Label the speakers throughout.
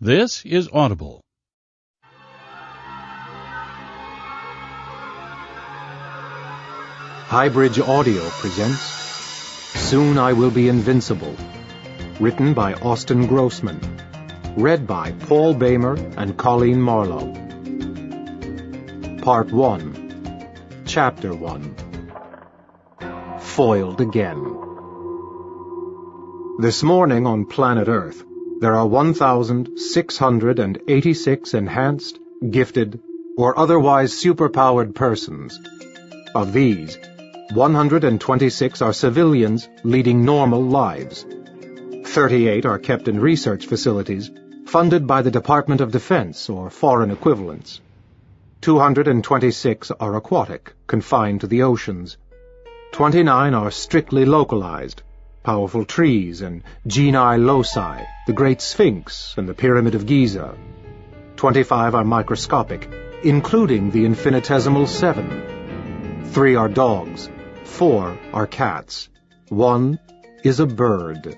Speaker 1: This is Audible.
Speaker 2: Highbridge Audio presents Soon I Will Be Invincible, written by Austin Grossman, read by Paul Bamer and Colleen Marlowe. Part 1, Chapter 1. Foiled Again. This morning on planet Earth, there are 1,686 enhanced, gifted, or otherwise superpowered persons. Of these, 126 are civilians leading normal lives. 38 are kept in research facilities funded by the Department of Defense or foreign equivalents. 226 are aquatic, confined to the oceans. 29 are strictly localized, powerful trees and genii loci, the Great Sphinx and the Pyramid of Giza. 25 are microscopic, including the infinitesimal 7. 3 are dogs. 4 are cats. 1 is a bird.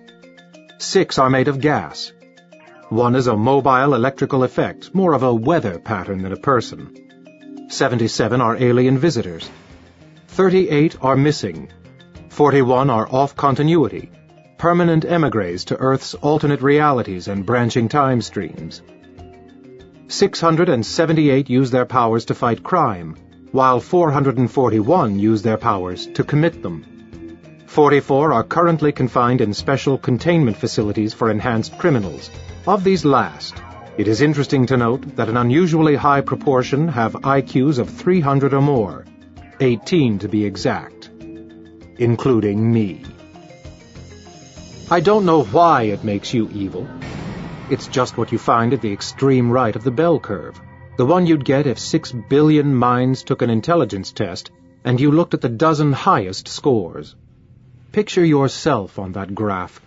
Speaker 2: 6 are made of gas. 1 is a mobile electrical effect, more of a weather pattern than a person. 77 are alien visitors. 38 are missing. 41 are off continuity, permanent emigres to Earth's alternate realities and branching time streams. 678 use their powers to fight crime, while 441 use their powers to commit them. 44 are currently confined in special containment facilities for enhanced criminals. Of these last, it is interesting to note that an unusually high proportion have IQs of 300 or more, 18 to be exact, including me. I don't know why it makes you evil. It's just what you find at the extreme right of the bell curve, the one you'd get if 6 billion minds took an intelligence test and you looked at the dozen highest scores. Picture yourself on that graph,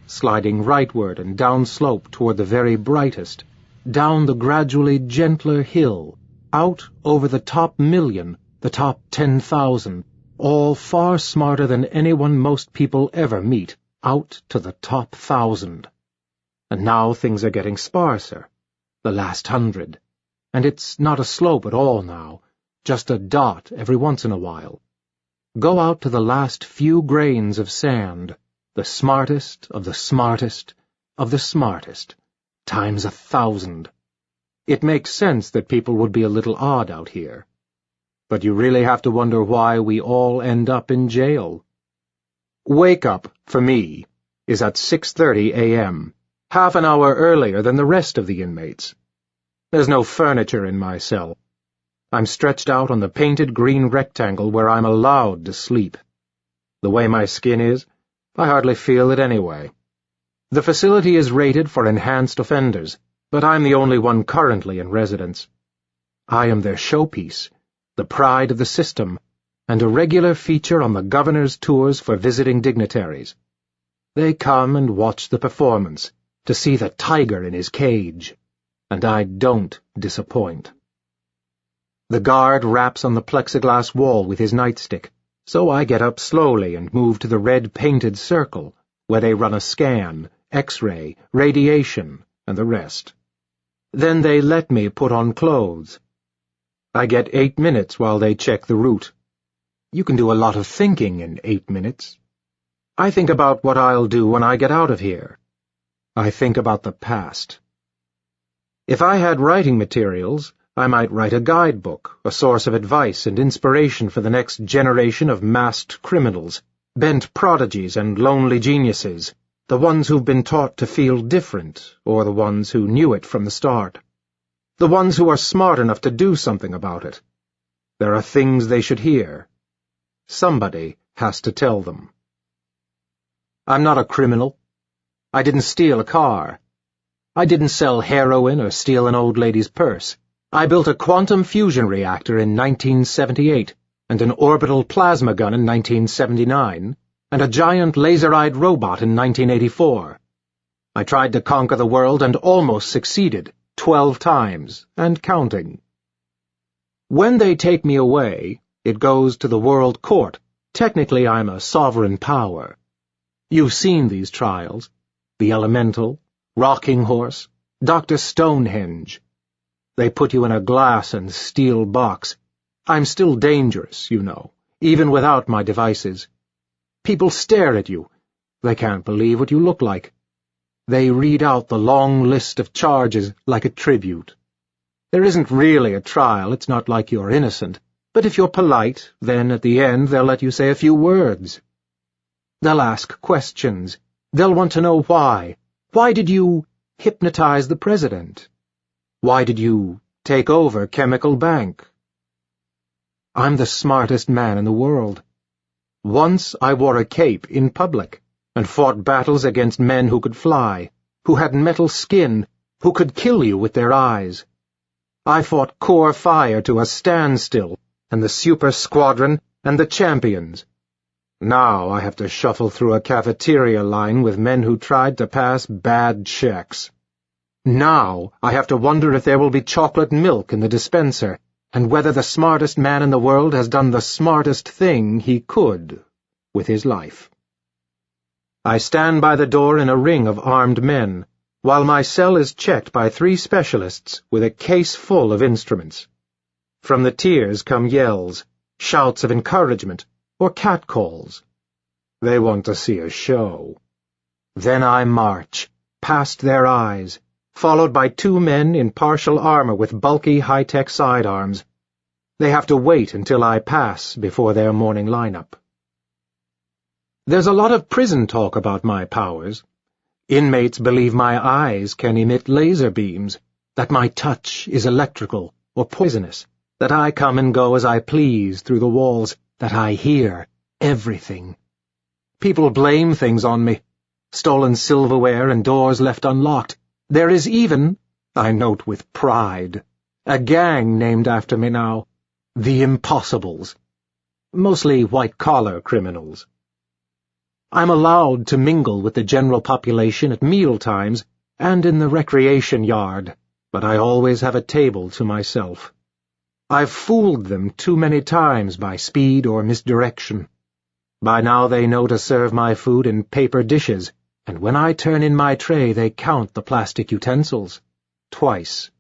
Speaker 2: sliding rightward and downslope toward the very brightest, down the gradually gentler hill, out over the top million, the top 10,000, all far smarter than anyone most people ever meet, out to the top 1,000. And now things are getting sparser, the last 100. And it's not a slope at all now, just a dot every once in a while. Go out to the last few grains of sand, the smartest of the smartest of the smartest, times 1,000. It makes sense that people would be a little odd out here. But you really have to wonder why we all end up in jail. Wake up, for me, is at 6:30 a.m., half an hour earlier than the rest of the inmates. There's no furniture in my cell. I'm stretched out on the painted green rectangle where I'm allowed to sleep. The way my skin is, I hardly feel it anyway. The facility is rated for enhanced offenders, but I'm the only one currently in residence. I am their showpiece, the pride of the system, and a regular feature on the governor's tours for visiting dignitaries. They come and watch the performance, to see the tiger in his cage, and I don't disappoint. The guard raps on the plexiglass wall with his nightstick, so I get up slowly and move to the red painted circle, where they run a scan, X-ray, radiation, and the rest. Then they let me put on clothes. I get 8 minutes while they check the route. You can do a lot of thinking in 8 minutes. I think about what I'll do when I get out of here. I think about the past. If I had writing materials, I might write a guidebook, a source of advice and inspiration for the next generation of masked criminals, bent prodigies and lonely geniuses, the ones who've been taught to feel different, or the ones who knew it from the start. The ones who are smart enough to do something about it. There are things they should hear. Somebody has to tell them. I'm not a criminal. I didn't steal a car. I didn't sell heroin or steal an old lady's purse. I built a quantum fusion reactor in 1978, and an orbital plasma gun in 1979, and a giant laser-eyed robot in 1984. I tried to conquer the world and almost succeeded, 12 times, and counting. When they take me away, it goes to the World Court. Technically, I'm a sovereign power. You've seen these trials. The Elemental, Rocking Horse, Dr. Stonehenge. They put you in a glass and steel box. I'm still dangerous, you know, even without my devices. People stare at you. They can't believe what you look like. They read out the long list of charges like a tribute. There isn't really a trial, it's not like you're innocent. But if you're polite, then at the end they'll let you say a few words. They'll ask questions. They'll want to know why. Why did you hypnotize the president? Why did you take over Chemical Bank? I'm the smartest man in the world. Once I wore a cape in public and fought battles against men who could fly, who had metal skin, who could kill you with their eyes. I fought Core Fire to a standstill, and the Super Squadron, and the Champions. Now I have to shuffle through a cafeteria line with men who tried to pass bad checks. Now I have to wonder if there will be chocolate milk in the dispenser, and whether the smartest man in the world has done the smartest thing he could with his life. I stand by the door in a ring of armed men, while my cell is checked by 3 specialists with a case full of instruments. From the tiers come yells, shouts of encouragement, or catcalls. They want to see a show. Then I march, past their eyes, followed by 2 men in partial armor with bulky high-tech sidearms. They have to wait until I pass before their morning lineup. There's a lot of prison talk about my powers. Inmates believe my eyes can emit laser beams, that my touch is electrical or poisonous, that I come and go as I please through the walls, that I hear everything. People blame things on me, stolen silverware and doors left unlocked. There is even, I note with pride, a gang named after me now, the Impossibles. Mostly white-collar criminals. I'm allowed to mingle with the general population at meal times and in the recreation yard, but I always have a table to myself. I've fooled them too many times by speed or misdirection. By now they know to serve my food in paper dishes, and when I turn in my tray they count the plastic utensils. Twice.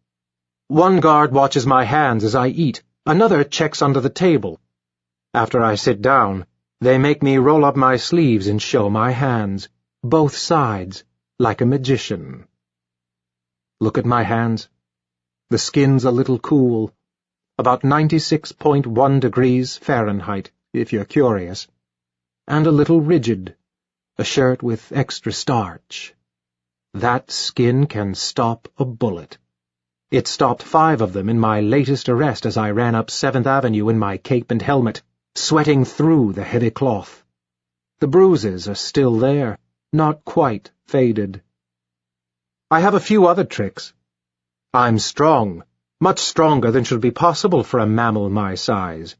Speaker 2: One guard watches my hands as I eat, another checks under the table. After I sit down, they make me roll up my sleeves and show my hands, both sides, like a magician. Look at my hands. The skin's a little cool, about 96.1 degrees Fahrenheit, if you're curious, and a little rigid, a shirt with extra starch. That skin can stop a bullet. It stopped 5 of them in my latest arrest as I ran up 7th Avenue in my cape and helmet, sweating through the heavy cloth. The bruises are still there, not quite faded. I have a few other tricks. I'm strong, much stronger than should be possible for a mammal my size.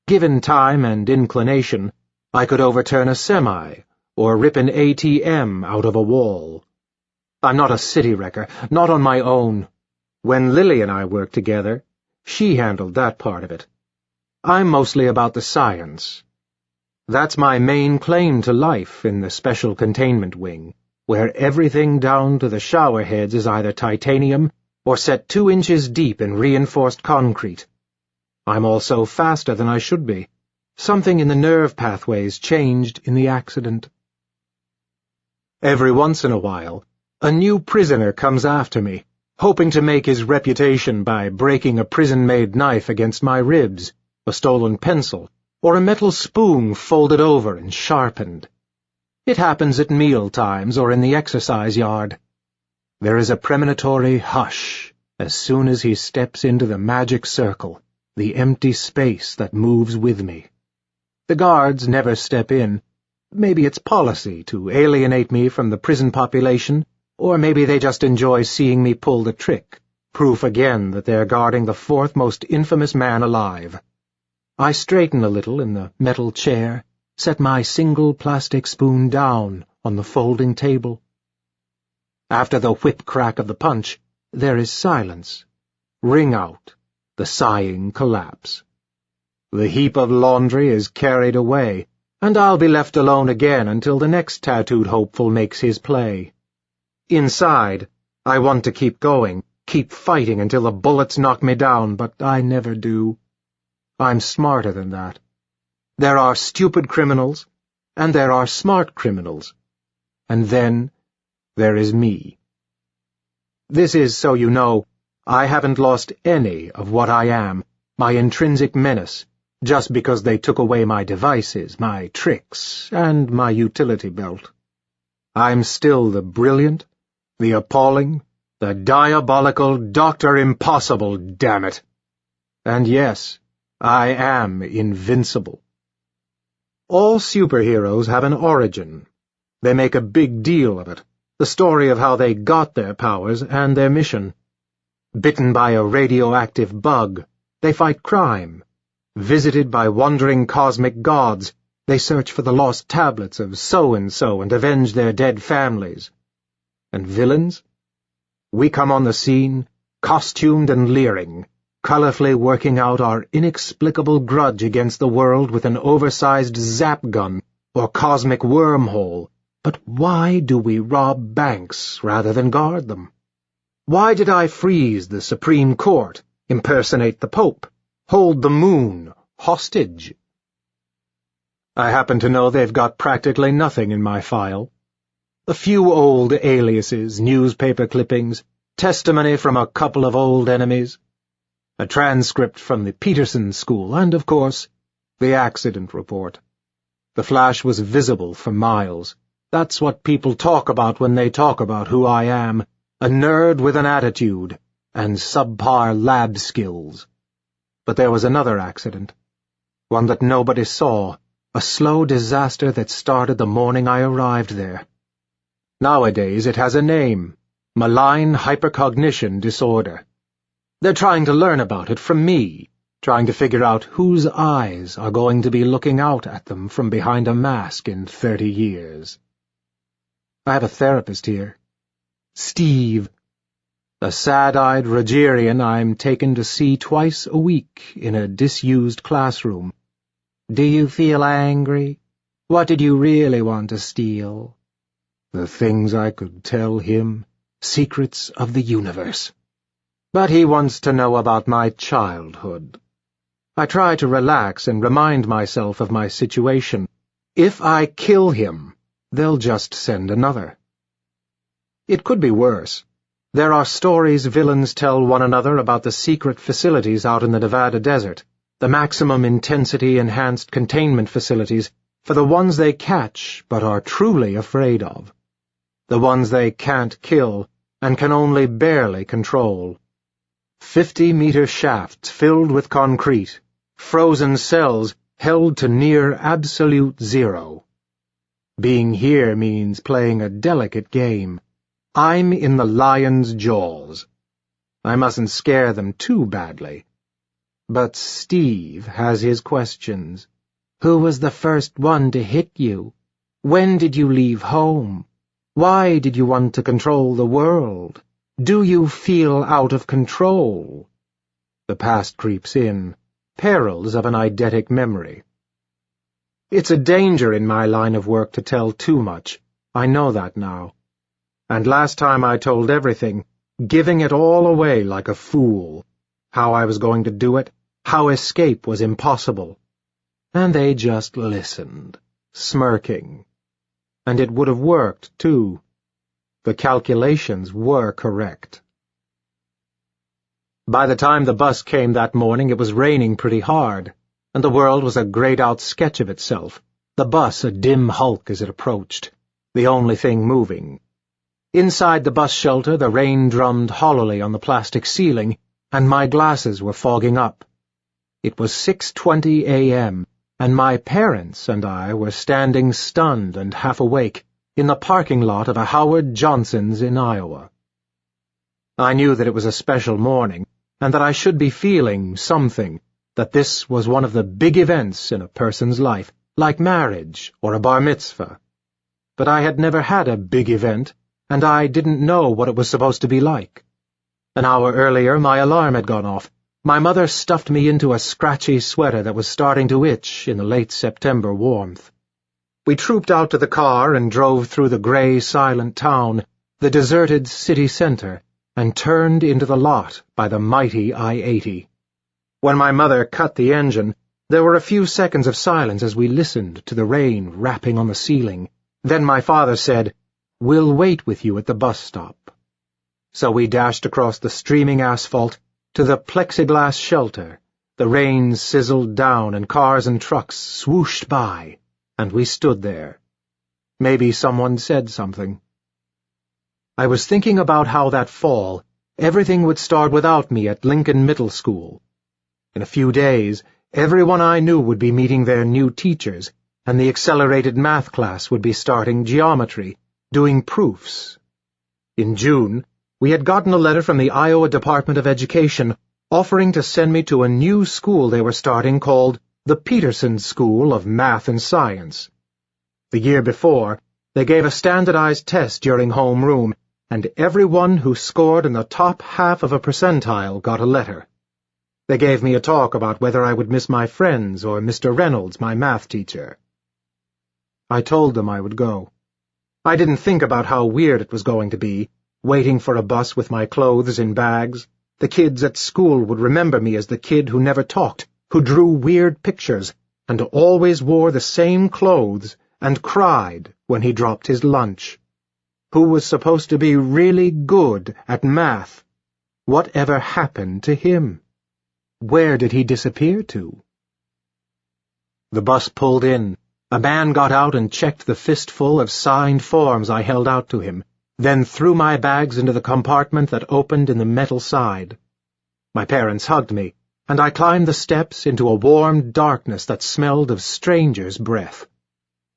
Speaker 2: Given time and inclination, I could overturn a semi, or rip an ATM out of a wall. I'm not a city wrecker, not on my own. When Lily and I worked together, she handled that part of it. I'm mostly about the science. That's my main claim to life in the Special Containment Wing, where everything down to the shower heads is either titanium or set 2 inches deep in reinforced concrete. I'm also faster than I should be. Something in the nerve pathways changed in the accident. Every once in a while, a new prisoner comes after me, hoping to make his reputation by breaking a prison-made knife against my ribs, a stolen pencil, or a metal spoon folded over and sharpened. It happens at meal times or in the exercise yard. There is a premonitory hush as soon as he steps into the magic circle, the empty space that moves with me. The guards never step in. Maybe it's policy to alienate me from the prison population, or maybe they just enjoy seeing me pull the trick, proof again that they're guarding the 4th most infamous man alive. I straighten a little in the metal chair, set my single plastic spoon down on the folding table. After the whip-crack of the punch, there is silence. Ring out, the sighing collapse. The heap of laundry is carried away, and I'll be left alone again until the next tattooed hopeful makes his play. Inside, I want to keep going, keep fighting until the bullets knock me down, but I never do. I'm smarter than that. There are stupid criminals, and there are smart criminals. And then there is me. This is, so you know, I haven't lost any of what I am, my intrinsic menace, just because they took away my devices, my tricks, and my utility belt. I'm still the brilliant, the appalling, the diabolical Dr. Impossible, damn it. And yes, I am invincible. All superheroes have an origin. They make a big deal of it, the story of how they got their powers and their mission. Bitten by a radioactive bug, they fight crime. Visited by wandering cosmic gods, they search for the lost tablets of so-and-so and avenge their dead families. And villains? We come on the scene, costumed and leering, colorfully working out our inexplicable grudge against the world with an oversized zap gun or cosmic wormhole. But why do we rob banks rather than guard them? Why did I freeze the Supreme Court, impersonate the Pope, hold the moon hostage? I happen to know they've got practically nothing in my file. A few old aliases, newspaper clippings, testimony from a couple of old enemies, a transcript from the Peterson School, and, of course, the accident report. The flash was visible for miles. That's what people talk about when they talk about who I am, a nerd with an attitude and subpar lab skills. But there was another accident, one that nobody saw, a slow disaster that started the morning I arrived there. Nowadays it has a name, malign hypercognition disorder. They're trying to learn about it from me, trying to figure out whose eyes are going to be looking out at them from behind a mask in 30 years. I have a therapist here, Steve, a sad-eyed Rogerian I'm taken to see twice a week in a disused classroom. Do you feel angry? What did you really want to steal? The things I could tell him, secrets of the universe. But he wants to know about my childhood. I try to relax and remind myself of my situation. If I kill him, they'll just send another. It could be worse. There are stories villains tell one another about the secret facilities out in the Nevada desert, the maximum intensity enhanced containment facilities for the ones they catch but are truly afraid of. The ones they can't kill and can only barely control. 50-meter shafts filled with concrete, frozen cells held to near absolute zero. Being here means playing a delicate game. I'm in the lion's jaws. I mustn't scare them too badly. But Steve has his questions. Who was the first one to hit you? When did you leave home? Why did you want to control the world? Do you feel out of control? The past creeps in, perils of an eidetic memory. It's a danger in my line of work to tell too much. I know that now. And last time I told everything, giving it all away like a fool. How I was going to do it, how escape was impossible. And they just listened, smirking. And it would have worked, too. The calculations were correct. By the time the bus came that morning, it was raining pretty hard, and the world was a grayed-out sketch of itself, the bus a dim hulk as it approached, the only thing moving. Inside the bus shelter, the rain drummed hollowly on the plastic ceiling, and my glasses were fogging up. It was 6:20 a.m., and my parents and I were standing stunned and half awake in the parking lot of a Howard Johnson's in Iowa. I knew that it was a special morning, and that I should be feeling something, that this was one of the big events in a person's life, like marriage or a bar mitzvah. But I had never had a big event, and I didn't know what it was supposed to be like. An hour earlier, my alarm had gone off. My mother stuffed me into a scratchy sweater that was starting to itch in the late September warmth. We trooped out to the car and drove through the gray, silent town, the deserted city center, and turned into the lot by the mighty I-80. When my mother cut the engine, there were a few seconds of silence as we listened to the rain rapping on the ceiling. Then my father said, "We'll wait with you at the bus stop." So we dashed across the streaming asphalt to the plexiglass shelter. The rain sizzled down and cars and trucks swooshed by, and we stood there. Maybe someone said something. I was thinking about how that fall everything would start without me at Lincoln Middle School. In a few days, everyone I knew would be meeting their new teachers, and the accelerated math class would be starting geometry, doing proofs. In June, we had gotten a letter from the Iowa Department of Education offering to send me to a new school they were starting called the Peterson School of Math and Science. The year before, they gave a standardized test during homeroom, and everyone who scored in the top half of a percentile got a letter. They gave me a talk about whether I would miss my friends or Mr. Reynolds, my math teacher. I told them I would go. I didn't think about how weird it was going to be, waiting for a bus with my clothes in bags. The kids at school would remember me as the kid who never talked, who drew weird pictures, and always wore the same clothes and cried when he dropped his lunch. Who was supposed to be really good at math. Whatever happened to him? Where did he disappear to? The bus pulled in. A man got out and checked the fistful of signed forms I held out to him, then threw my bags into the compartment that opened in the metal side. My parents hugged me, and I climbed the steps into a warm darkness that smelled of strangers' breath.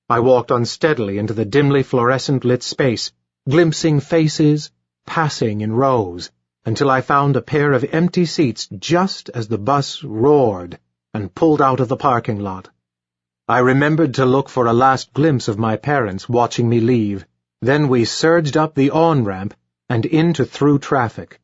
Speaker 2: I walked unsteadily into the dimly fluorescent-lit space, glimpsing faces, passing in rows, until I found a pair of empty seats just as the bus roared and pulled out of the parking lot. I remembered to look for a last glimpse of my parents watching me leave. Then we surged up the on-ramp and into through traffic.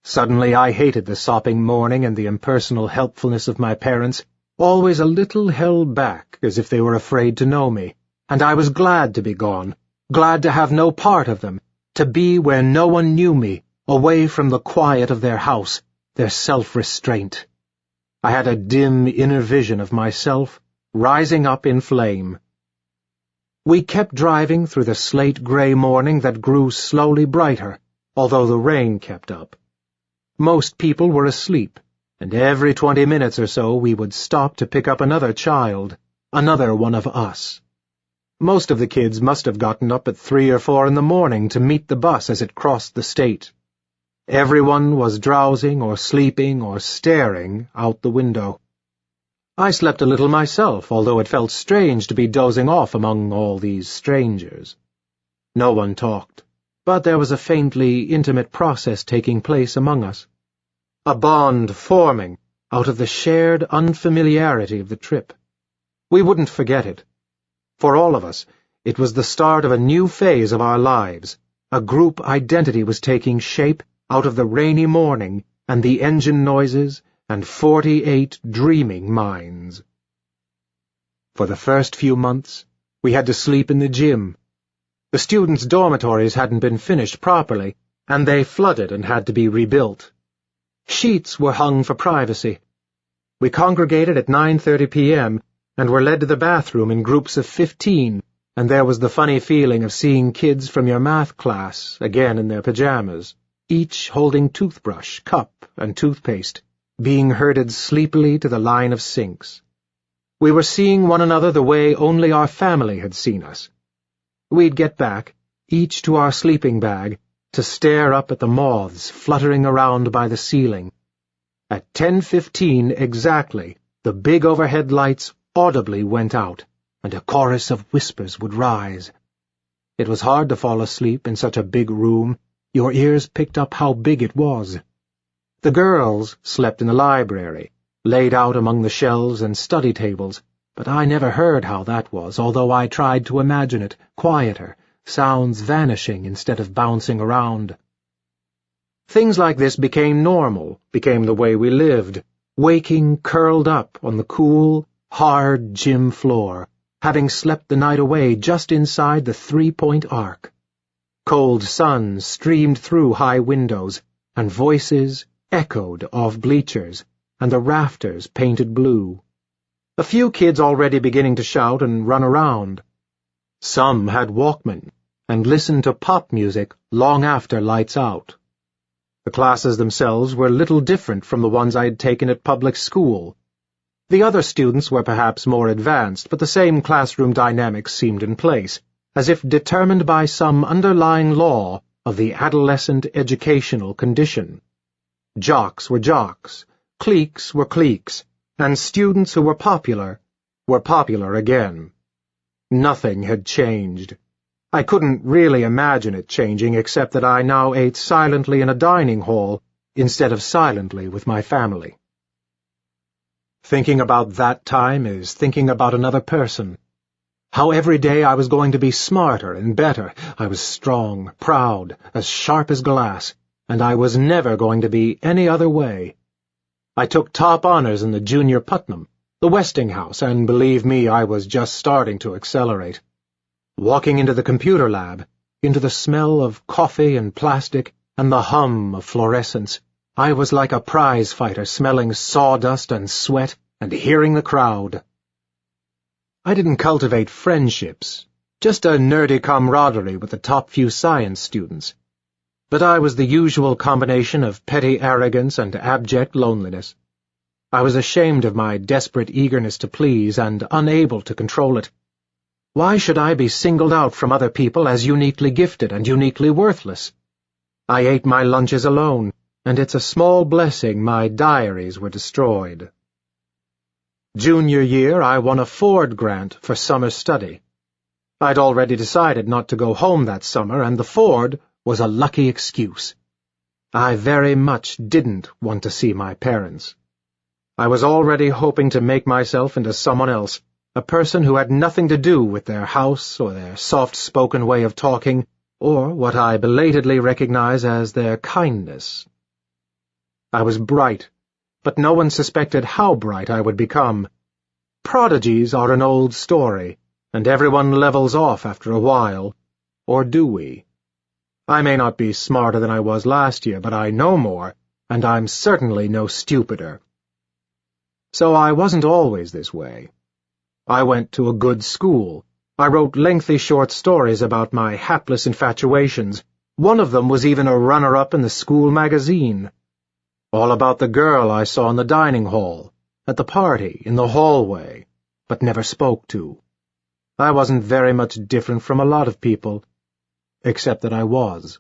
Speaker 2: Suddenly I hated the sopping morning and the impersonal helpfulness of my parents, always a little held back as if they were afraid to know me, and I was glad to be gone, glad to have no part of them, to be where no one knew me, away from the quiet of their house, their self-restraint. I had a dim inner vision of myself rising up in flame. We kept driving through the slate-gray morning that grew slowly brighter, although the rain kept up. Most people were asleep, and every 20 minutes or so we would stop to pick up another child, another one of us. Most of the kids must have gotten up at 3 or 4 in the morning to meet the bus as it crossed the state. Everyone was drowsing or sleeping or staring out the window. I slept a little myself, although it felt strange to be dozing off among all these strangers. No one talked, but there was a faintly intimate process taking place among us. A bond forming out of the shared unfamiliarity of the trip. We wouldn't forget it. For all of us, it was the start of a new phase of our lives. A group identity was taking shape out of the rainy morning and the engine noises and 48 dreaming minds. For the first few months, we had to sleep in the gym. The students' dormitories hadn't been finished properly, and they flooded and had to be rebuilt. Sheets were hung for privacy. We congregated at 9:30 p.m. and were led to the bathroom in groups of 15, and there was the funny feeling of seeing kids from your math class, again in their pajamas, each holding toothbrush, cup, and toothpaste, being herded sleepily to the line of sinks. We were seeing one another the way only our family had seen us. We'd get back, each to our sleeping bag, to stare up at the moths fluttering around by the ceiling. At 10:15 exactly, the big overhead lights audibly went out, and a chorus of whispers would rise. It was hard to fall asleep in such a big room. Your ears picked up how big it was. The girls slept in the library, laid out among the shelves and study tables, but I never heard how that was, although I tried to imagine it, quieter, sounds vanishing instead of bouncing around. Things like this became normal, became the way we lived, waking curled up on the cool, hard gym floor, having slept the night away just inside the 3-point arc. Cold sun streamed through high windows, and voices echoed off bleachers, and the rafters painted blue. A few kids already beginning to shout and run around. Some had Walkmen, and listened to pop music long after lights out. The classes themselves were little different from the ones I had taken at public school. The other students were perhaps more advanced, but the same classroom dynamics seemed in place, as if determined by some underlying law of the adolescent educational condition. Jocks were jocks, cliques were cliques, and students who were popular again. Nothing had changed. I couldn't really imagine it changing except that I now ate silently in a dining hall instead of silently with my family. Thinking about that time is thinking about another person. How every day I was going to be smarter and better. I was strong, proud, as sharp as glass, and I was never going to be any other way. I took top honors in the Junior Putnam, the Westinghouse, and believe me, I was just starting to accelerate. Walking into the computer lab, into the smell of coffee and plastic, and the hum of fluorescence, I was like a prize fighter smelling sawdust and sweat and hearing the crowd. I didn't cultivate friendships, just a nerdy camaraderie with the top few science students. But I was the usual combination of petty arrogance and abject loneliness. I was ashamed of my desperate eagerness to please and unable to control it. Why should I be singled out from other people as uniquely gifted and uniquely worthless? I ate my lunches alone, and it's a small blessing my diaries were destroyed. Junior year, I won a Ford grant for summer study. I'd already decided not to go home that summer, and the Ford was a lucky excuse. I very much didn't want to see my parents. I was already hoping to make myself into someone else, a person who had nothing to do with their house or their soft-spoken way of talking, or what I belatedly recognize as their kindness. I was bright, but no one suspected how bright I would become. Prodigies are an old story, and everyone levels off after a while. Or do we? I may not be smarter than I was last year, but I know more, and I'm certainly no stupider. So I wasn't always this way. I went to a good school. I wrote lengthy short stories about my hapless infatuations. One of them was even a runner-up in the school magazine. All about the girl I saw in the dining hall, at the party, in the hallway, but never spoke to. I wasn't very much different from a lot of people, except that I was.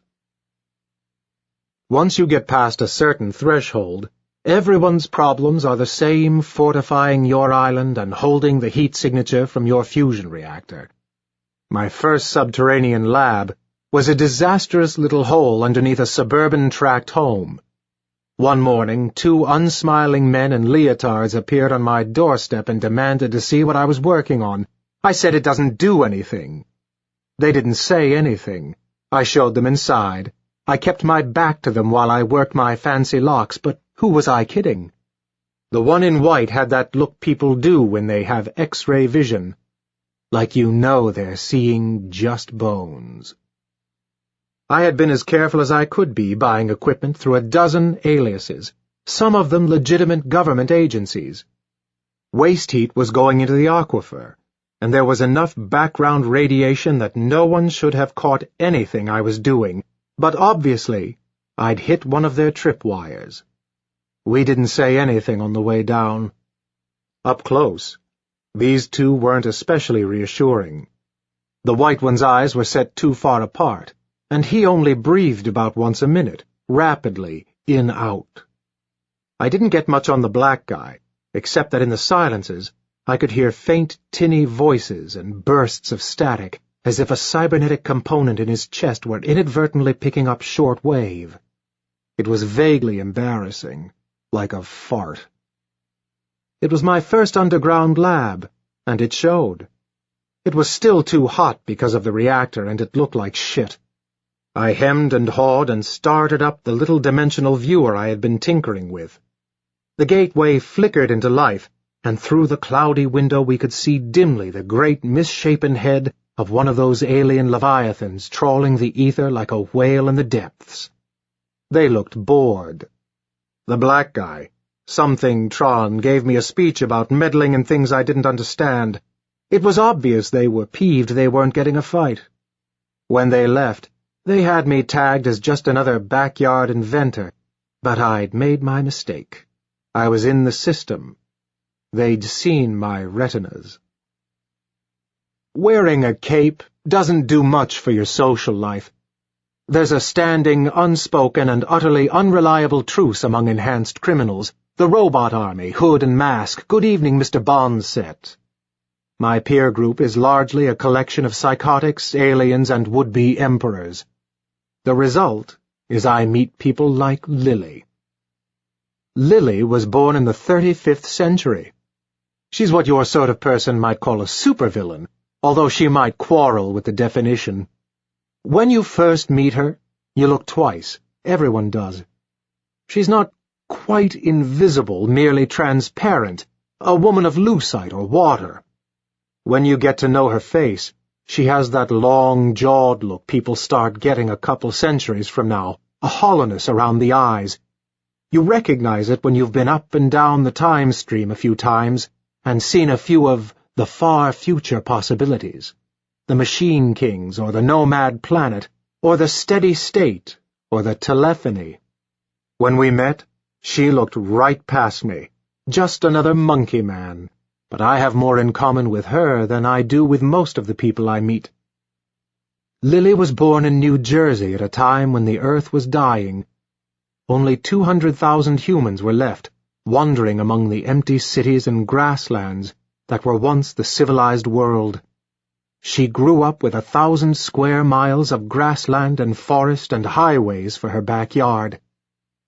Speaker 2: Once you get past a certain threshold, everyone's problems are the same fortifying your island and holding the heat signature from your fusion reactor. My first subterranean lab was a disastrous little hole underneath a suburban tract home. One morning, 2 unsmiling men in leotards appeared on my doorstep and demanded to see what I was working on. I said it doesn't do anything. They didn't say anything. I showed them inside. I kept my back to them while I worked my fancy locks, but who was I kidding? The one in white had that look people do when they have X-ray vision. Like you know they're seeing just bones. I had been as careful as I could be buying equipment through a dozen aliases, some of them legitimate government agencies. Waste heat was going into the aquifer, and there was enough background radiation that no one should have caught anything I was doing, but obviously I'd hit one of their tripwires. We didn't say anything on the way down. Up close, these 2 weren't especially reassuring. The white one's eyes were set too far apart, and he only breathed about once a minute, rapidly, in-out. I didn't get much on the black guy, except that in the silences I could hear faint, tinny voices and bursts of static, as if a cybernetic component in his chest were inadvertently picking up short wave. It was vaguely embarrassing, like a fart. It was my first underground lab, and it showed. It was still too hot because of the reactor, and it looked like shit. I hemmed and hawed and started up the little dimensional viewer I had been tinkering with. The gateway flickered into life, and through the cloudy window we could see dimly the great misshapen head of one of those alien leviathans trawling the ether like a whale in the depths. They looked bored. The black guy, something Tron, gave me a speech about meddling in things I didn't understand. It was obvious they were peeved they weren't getting a fight. When they left, they had me tagged as just another backyard inventor, but I'd made my mistake. I was in the system. They'd seen my retinas. Wearing a cape doesn't do much for your social life. There's a standing, unspoken, and utterly unreliable truce among enhanced criminals. The robot army, hood and mask, good evening, Mr. Bond set. My peer group is largely a collection of psychotics, aliens, and would-be emperors. The result is I meet people like Lily. Lily was born in the 35th century. She's what your sort of person might call a supervillain, although she might quarrel with the definition. When you first meet her, you look twice. Everyone does. She's not quite invisible, merely transparent, a woman of lucite or water. When you get to know her face, she has that long-jawed look people start getting a couple centuries from now, a hollowness around the eyes. You recognize it when you've been up and down the time stream a few times and seen a few of the far future possibilities, the Machine Kings or the Nomad Planet, or the Steady State, or the Telephony. When we met, she looked right past me, just another monkey man, but I have more in common with her than I do with most of the people I meet. Lily was born in New Jersey at a time when the Earth was dying. Only 200,000 humans were left, wandering among the empty cities and grasslands that were once the civilized world. She grew up with 1,000 square miles of grassland and forest and highways for her backyard.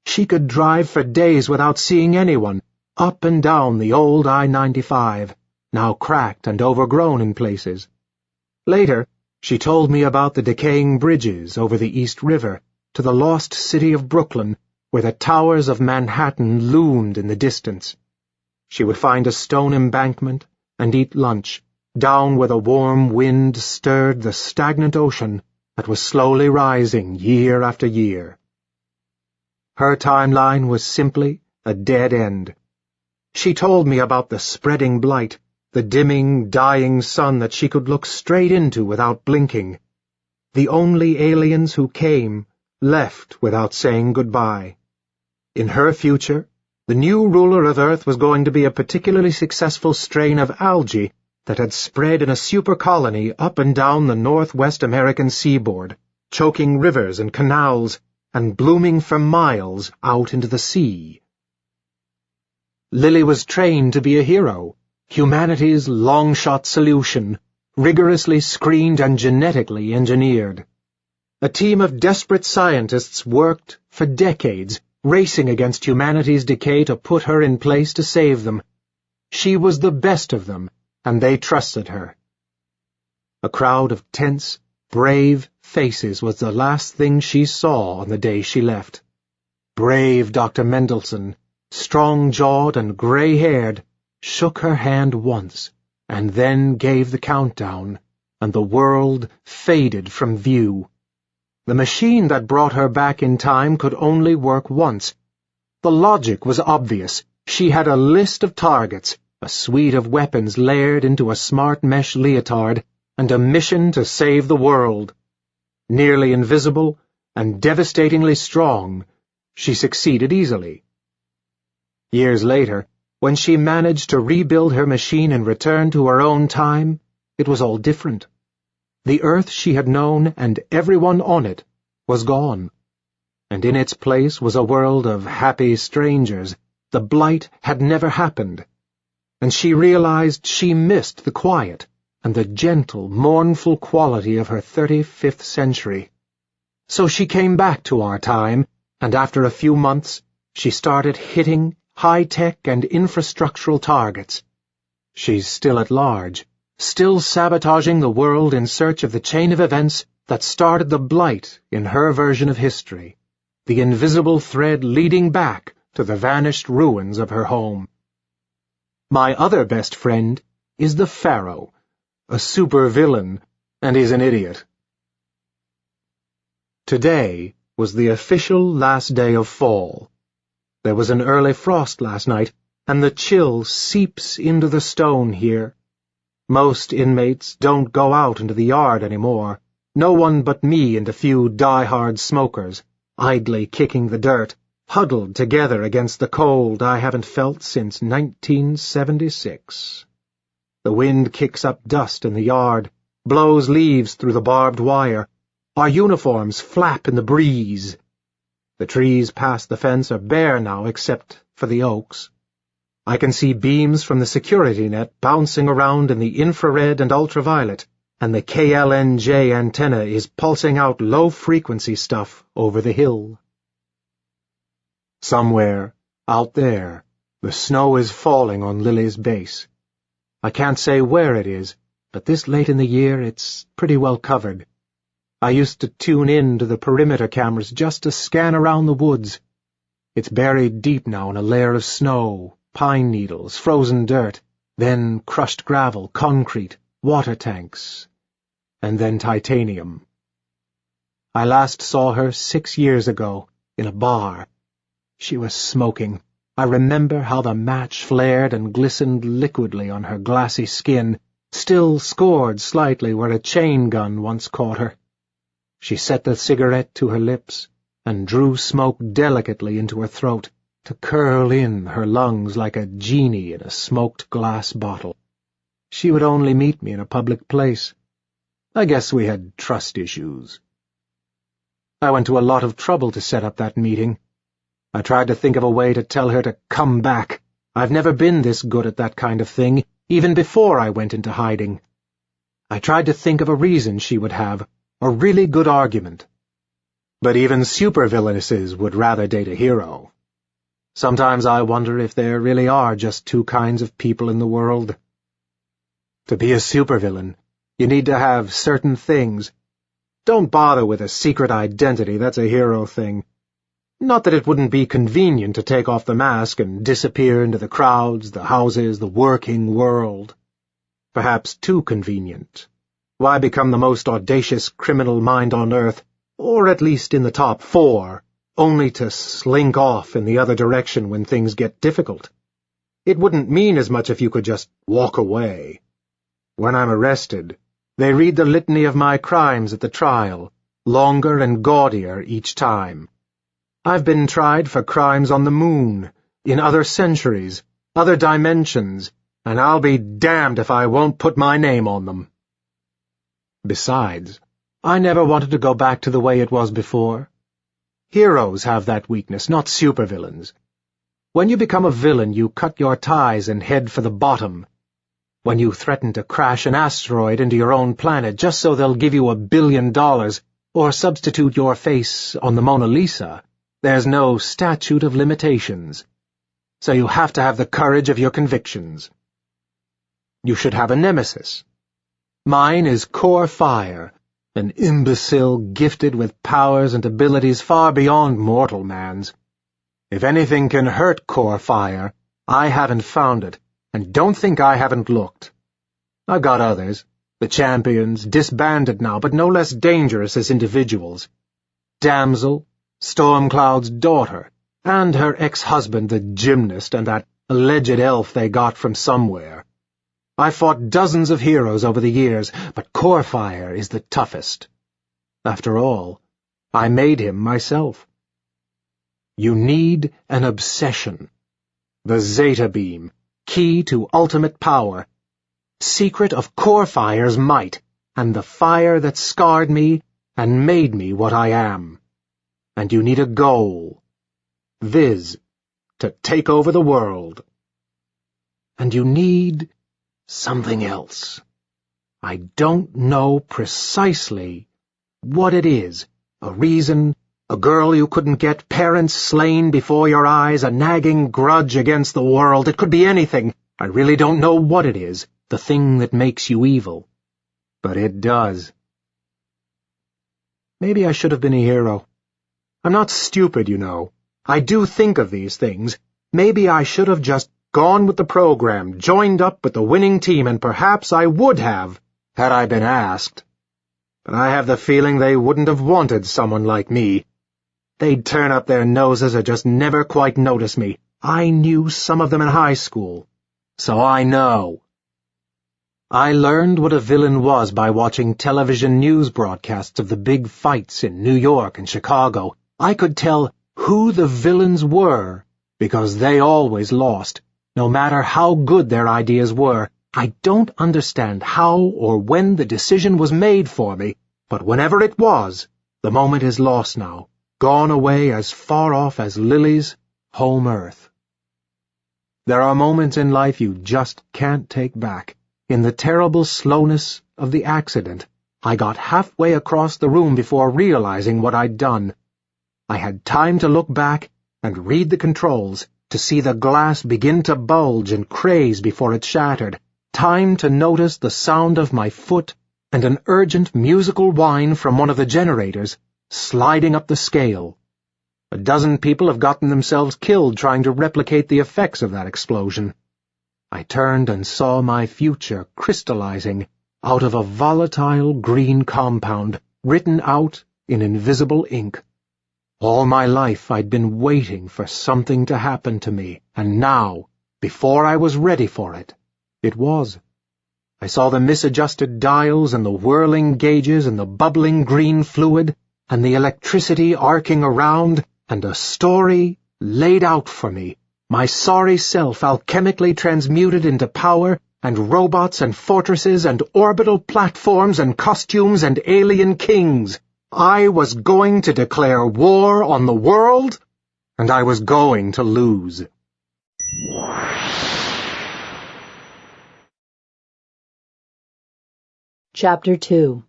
Speaker 2: She could drive for days without seeing anyone, up and down the old I-95, now cracked and overgrown in places. Later, she told me about the decaying bridges over the East River to the lost city of Brooklyn, where the towers of Manhattan loomed in the distance. She would find a stone embankment and eat lunch, down where the warm wind stirred the stagnant ocean that was slowly rising year after year. Her timeline was simply a dead end. She told me about the spreading blight, the dimming, dying sun that she could look straight into without blinking. The only aliens who came left without saying goodbye. In her future, the new ruler of Earth was going to be a particularly successful strain of algae that had spread in a super colony up and down the northwest American seaboard, choking rivers and canals, and blooming for miles out into the sea. Lily was trained to be a hero, humanity's long-shot solution, rigorously screened and genetically engineered. A team of desperate scientists worked for decades, racing against humanity's decay to put her in place to save them. She was the best of them, and they trusted her. A crowd of tense, brave faces was the last thing she saw on the day she left. Brave Dr. Mendelsohn, strong-jawed and gray-haired, shook her hand once, and then gave the countdown, and the world faded from view. The machine that brought her back in time could only work once. The logic was obvious. She had a list of targets, a suite of weapons layered into a smart mesh leotard, and a mission to save the world. Nearly invisible and devastatingly strong, she succeeded easily. Years later, when she managed to rebuild her machine and return to her own time, it was all different. The Earth she had known and everyone on it was gone, and in its place was a world of happy strangers. The blight had never happened, and she realized she missed the quiet and the gentle, mournful quality of her 35th century. So she came back to our time, and after a few months, she started hitting high-tech and infrastructural targets. She's still at large, still sabotaging the world in search of the chain of events that started the blight in her version of history, the invisible thread leading back to the vanished ruins of her home. My other best friend is the Pharaoh, a supervillain, and he's an idiot. Today was the official last day of fall. There was an early frost last night, and the chill seeps into the stone here. Most inmates don't go out into the yard anymore. No one but me and a few die-hard smokers, idly kicking the dirt, huddled together against the cold I haven't felt since 1976. The wind kicks up dust in the yard, blows leaves through the barbed wire. Our uniforms flap in the breeze. The trees past the fence are bare now except for the oaks. I can see beams from the security net bouncing around in the infrared and ultraviolet, and the KLNJ antenna is pulsing out low-frequency stuff over the hill. Somewhere, out there, the snow is falling on Lily's base. I can't say where it is, but this late in the year it's pretty well covered. I used to tune in to the perimeter cameras just to scan around the woods. It's buried deep now in a layer of snow, pine needles, frozen dirt, then crushed gravel, concrete, water tanks, and then titanium. I last saw her 6 years ago, in a bar. She was smoking. I remember how the match flared and glistened liquidly on her glassy skin, still scored slightly where a chain gun once caught her. She set the cigarette to her lips and drew smoke delicately into her throat to curl in her lungs like a genie in a smoked glass bottle. She would only meet me in a public place. I guess we had trust issues. I went to a lot of trouble to set up that meeting. I tried to think of a way to tell her to come back. I've never been this good at that kind of thing, even before I went into hiding. I tried to think of a reason she would have, a really good argument. But even supervillainesses would rather date a hero. Sometimes I wonder if there really are just two kinds of people in the world. To be a supervillain, you need to have certain things. Don't bother with a secret identity, that's a hero thing. Not that it wouldn't be convenient to take off the mask and disappear into the crowds, the houses, the working world. Perhaps too convenient. Why become the most audacious criminal mind on earth, or at least in the top 4, only to slink off in the other direction when things get difficult? It wouldn't mean as much if you could just walk away. When I'm arrested, they read the litany of my crimes at the trial, longer and gaudier each time. I've been tried for crimes on the moon, in other centuries, other dimensions, and I'll be damned if I won't put my name on them. Besides, I never wanted to go back to the way it was before. Heroes have that weakness, not supervillains. When you become a villain, you cut your ties and head for the bottom. When you threaten to crash an asteroid into your own planet just so they'll give you $1 billion, or substitute your face on the Mona Lisa, there's no statute of limitations. So you have to have the courage of your convictions. You should have a nemesis. Mine is Core Fire, an imbecile gifted with powers and abilities far beyond mortal man's. If anything can hurt Core Fire, I haven't found it, and don't think I haven't looked. I've got others, the champions, disbanded now, but no less dangerous as individuals. Damsel, Stormcloud's daughter, and her ex-husband, the gymnast, and that alleged elf they got from somewhere. I fought dozens of heroes over the years, but Core Fire is the toughest. After all, I made him myself. You need an obsession. The Zeta Beam, key to ultimate power, secret of Core Fire's might, and the fire that scarred me and made me what I am. And you need a goal, viz., to take over the world. And you need something else. I don't know precisely what it is. A reason, a girl you couldn't get, parents slain before your eyes, a nagging grudge against the world. It could be anything. I really don't know what it is, the thing that makes you evil. But it does. Maybe I should have been a hero. I'm not stupid, you know. I do think of these things. Maybe I should have just gone with the program, joined up with the winning team, and perhaps I would have, had I been asked. but I have the feeling they wouldn't have wanted someone like me. They'd turn up their noses or just never quite notice me. I knew some of them in high school, so I know. I learned what a villain was by watching television news broadcasts of the big fights in New York and Chicago. I could tell who the villains were, because they always lost, no matter how good their ideas were. I don't understand how or when the decision was made for me, but whenever it was, the moment is lost now, gone away as far off as Lily's home earth. There are moments in life you just can't take back. In the terrible slowness of the accident, I got halfway across the room before realizing what I'd done. I had time to look back and read the controls, to see the glass begin to bulge and craze before it shattered, time to notice the sound of my foot and an urgent musical whine from one of the generators sliding up the scale. A dozen people have gotten themselves killed trying to replicate the effects of that explosion. I turned and saw my future crystallizing out of a volatile green compound written out in invisible ink. All my life I'd been waiting for something to happen to me, and now, before I was ready for it, it was. I saw the misadjusted dials and the whirling gauges and the bubbling green fluid and the electricity arcing around, and a story laid out for me, my sorry self alchemically transmuted into power, and robots and fortresses and orbital platforms and costumes and alien kings. I was going to declare war on the world, and I was going to lose.
Speaker 1: Chapter 2.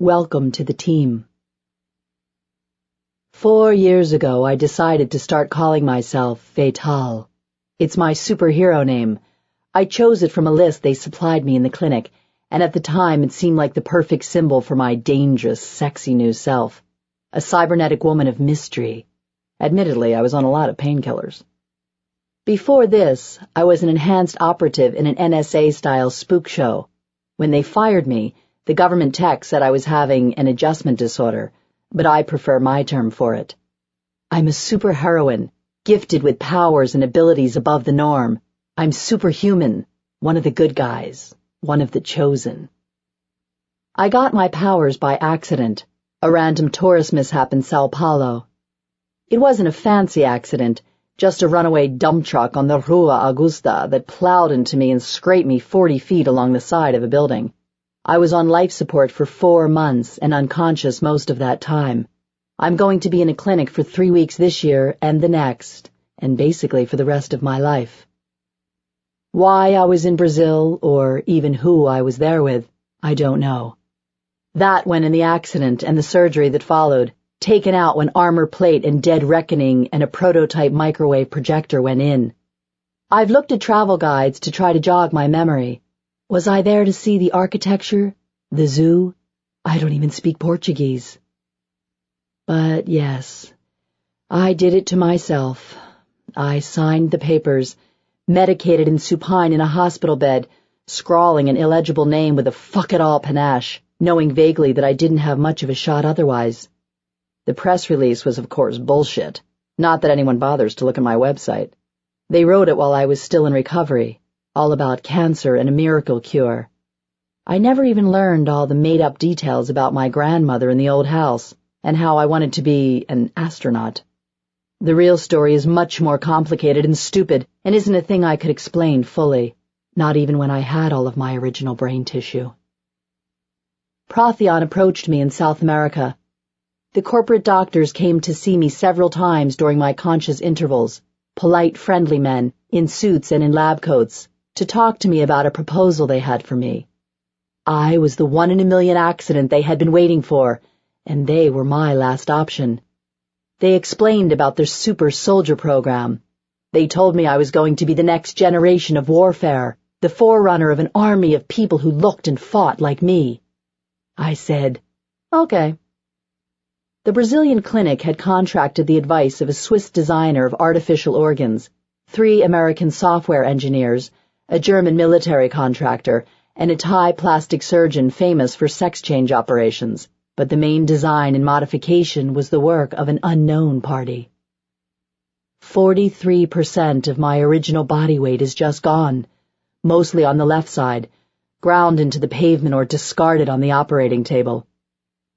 Speaker 1: Welcome to the team. 4 years ago, I decided to start calling myself Fatale. It's my superhero name. I chose it from a list they supplied me in the clinic, and at the time it seemed like the perfect symbol for my dangerous, sexy new self. A cybernetic woman of mystery. Admittedly, I was on a lot of painkillers. Before this, I was an enhanced operative in an NSA-style spook show. When they fired me, the government tech said I was having an adjustment disorder, but I prefer my term for it. I'm a superheroine, gifted with powers and abilities above the norm. I'm superhuman, one of the good guys, one of the chosen. I got my powers by accident, a random tourist mishap in Sao Paulo. It wasn't a fancy accident, just a runaway dump truck on the Rua Augusta that plowed into me and scraped me 40 feet along the side of a building. I was on life support for 4 months and unconscious most of that time. I'm going to be in a clinic for 3 weeks this year and the next, and basically for the rest of my life. Why I was in Brazil, or even who I was there with, I don't know. That went in the accident and the surgery that followed, taken out when armor plate and dead reckoning and a prototype microwave projector went in. I've looked at travel guides to try to jog my memory. Was I there to see the architecture? The zoo? I don't even speak Portuguese. But yes, I did it to myself. I signed the papers, medicated and supine in a hospital bed, scrawling an illegible name with a fuck-it-all panache, knowing vaguely that I didn't have much of a shot otherwise. The press release was, of course, bullshit. Not that anyone bothers to look at my website. They wrote it while I was still in recovery, all about cancer and a miracle cure. I never even learned all the made-up details about my grandmother in the old house and how I wanted to be an astronaut. The real story is much more complicated and stupid and isn't a thing I could explain fully, not even when I had all of my original brain tissue. Procyon approached me in South America. The corporate doctors came to see me several times during my conscious intervals, polite, friendly men, in suits and in lab coats, to talk to me about a proposal they had for me. I was the 1 in a million accident they had been waiting for, and they were my last option. They explained about their super soldier program. They told me I was going to be the next generation of warfare, the forerunner of an army of people who looked and fought like me. I said, okay. The Brazilian clinic had contracted the advice of a Swiss designer of artificial organs, 3 American software engineers, a German military contractor, and a Thai plastic surgeon famous for sex change operations, but the main design and modification was the work of an unknown party. 43% of my original body weight is just gone, mostly on the left side, ground into the pavement or discarded on the operating table.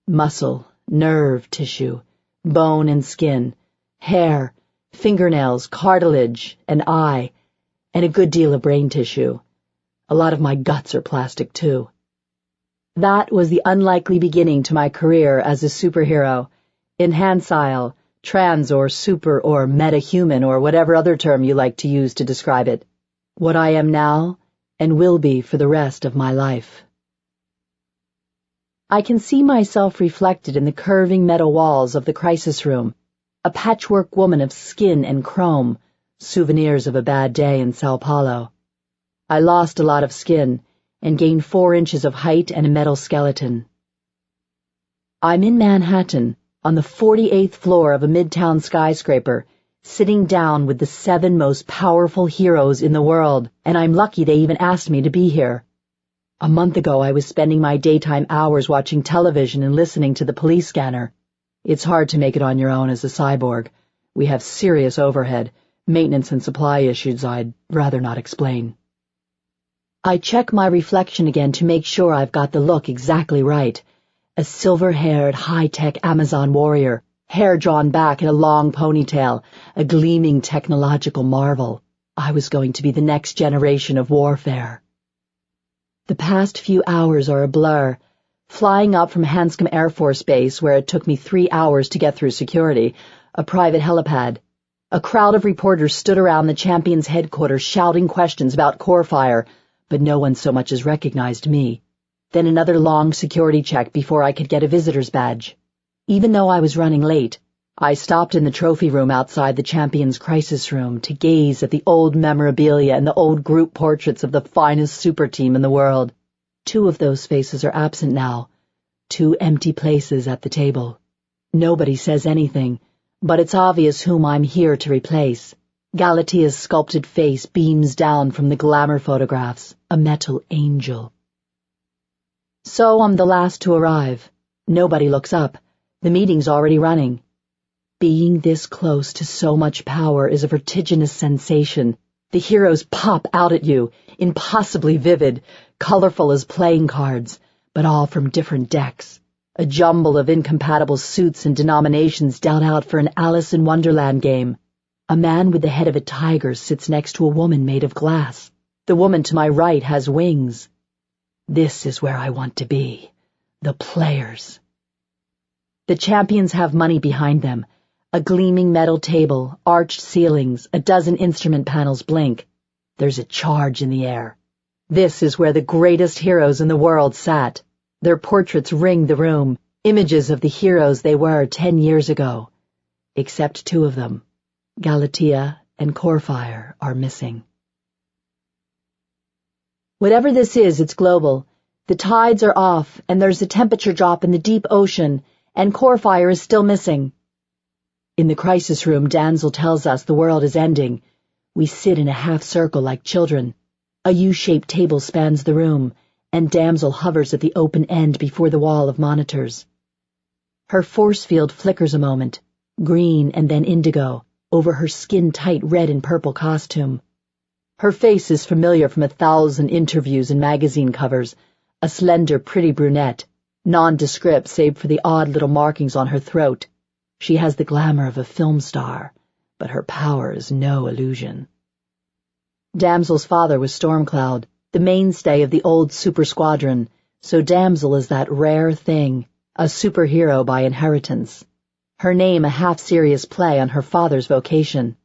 Speaker 1: Muscle, nerve tissue, bone and skin, hair, fingernails, cartilage, an eye, and a good deal of brain tissue. A lot of my guts are plastic, too. That was the unlikely beginning to my career as a superhero, enhancile, trans or super or metahuman or whatever other term you like to use to describe it. What I am now and will be for the rest of my life. I can see myself reflected in the curving metal walls of the crisis room, a patchwork woman of skin and chrome, souvenirs of a bad day in Sao Paulo. I lost a lot of skin and gained 4 inches of height and a metal skeleton. I'm in Manhattan, on the 48th floor of a midtown skyscraper, sitting down with the 7 most powerful heroes in the world, and I'm lucky they even asked me to be here. A month ago I was spending my daytime hours watching television and listening to the police scanner. It's hard to make it on your own as a cyborg. We have serious overhead, maintenance and supply issues I'd rather not explain. I check my reflection again to make sure I've got the look exactly right. A silver-haired, high-tech Amazon warrior, hair drawn back in a long ponytail, a gleaming technological marvel. I was going to be the next generation of warfare. The past few hours are a blur. Flying up from Hanscom Air Force Base, where it took me 3 hours to get through security, a private helipad. A crowd of reporters stood around the Champions headquarters shouting questions about core fire, but no one so much as recognized me. Then another long security check before I could get a visitor's badge. Even though I was running late, I stopped in the trophy room outside the Champions crisis room to gaze at the old memorabilia and the old group portraits of the finest super team in the world. 2 of those faces are absent now, 2 empty places at the table. Nobody says anything, but it's obvious whom I'm here to replace. Galatia's sculpted face beams down from the glamour photographs, a metal angel. So I'm the last to arrive. Nobody looks up. The meeting's already running. Being this close to so much power is a vertiginous sensation. The heroes pop out at you, impossibly vivid, colorful as playing cards, but all from different decks. A jumble of incompatible suits and denominations dealt out for an Alice in Wonderland game. A man with the head of a tiger sits next to a woman made of glass. The woman to my right has wings. This is where I want to be. The players. The champions have money behind them. A gleaming metal table, arched ceilings, a dozen instrument panels blink. There's a charge in the air. This is where the greatest heroes in the world sat. Their portraits ring the room, images of the heroes they were 10 years ago. Except 2 of them. Galatia and Corefire are missing. Whatever this is, it's global. The tides are off, and there's a temperature drop in the deep ocean, and Corefire is still missing. In the crisis room, Damsel tells us the world is ending. We sit in a half-circle like children. A U-shaped table spans the room, and Damsel hovers at the open end before the wall of monitors. Her force field flickers a moment, green and then indigo, over her skin-tight red and purple costume. Her face is familiar from 1,000 interviews and magazine covers, a slender, pretty brunette, nondescript save for the odd little markings on her throat. She has the glamour of a film star, but her power is no illusion. Damsel's father was Stormcloud, the mainstay of the old super squadron, so Damsel is that rare thing, a superhero by inheritance. Her name a half-serious play on her father's vocation.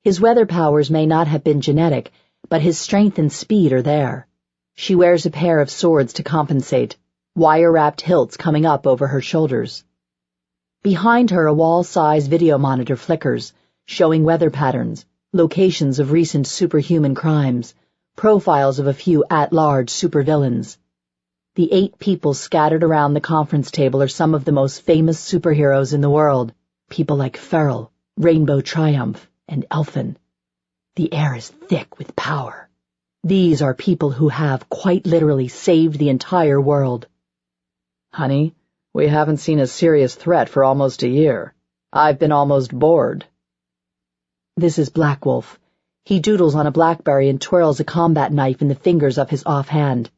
Speaker 1: His weather powers may not have been genetic, but his strength and speed are there. She wears a pair of swords to compensate, wire-wrapped hilts coming up over her shoulders. Behind her, a wall-size video monitor flickers, showing weather patterns, locations of recent superhuman crimes, profiles of a few at-large supervillains. The 8 people scattered around the conference table are some of the most famous superheroes in the world, people like Peril, Rainbow Triumph, and Elfin. The air is thick with power. These are people who have, quite literally, saved the entire world.
Speaker 3: Honey, we haven't seen a serious threat for almost a year. I've been almost bored.
Speaker 1: This is Black Wolf. He doodles on a BlackBerry and twirls a combat knife in the fingers of his offhand.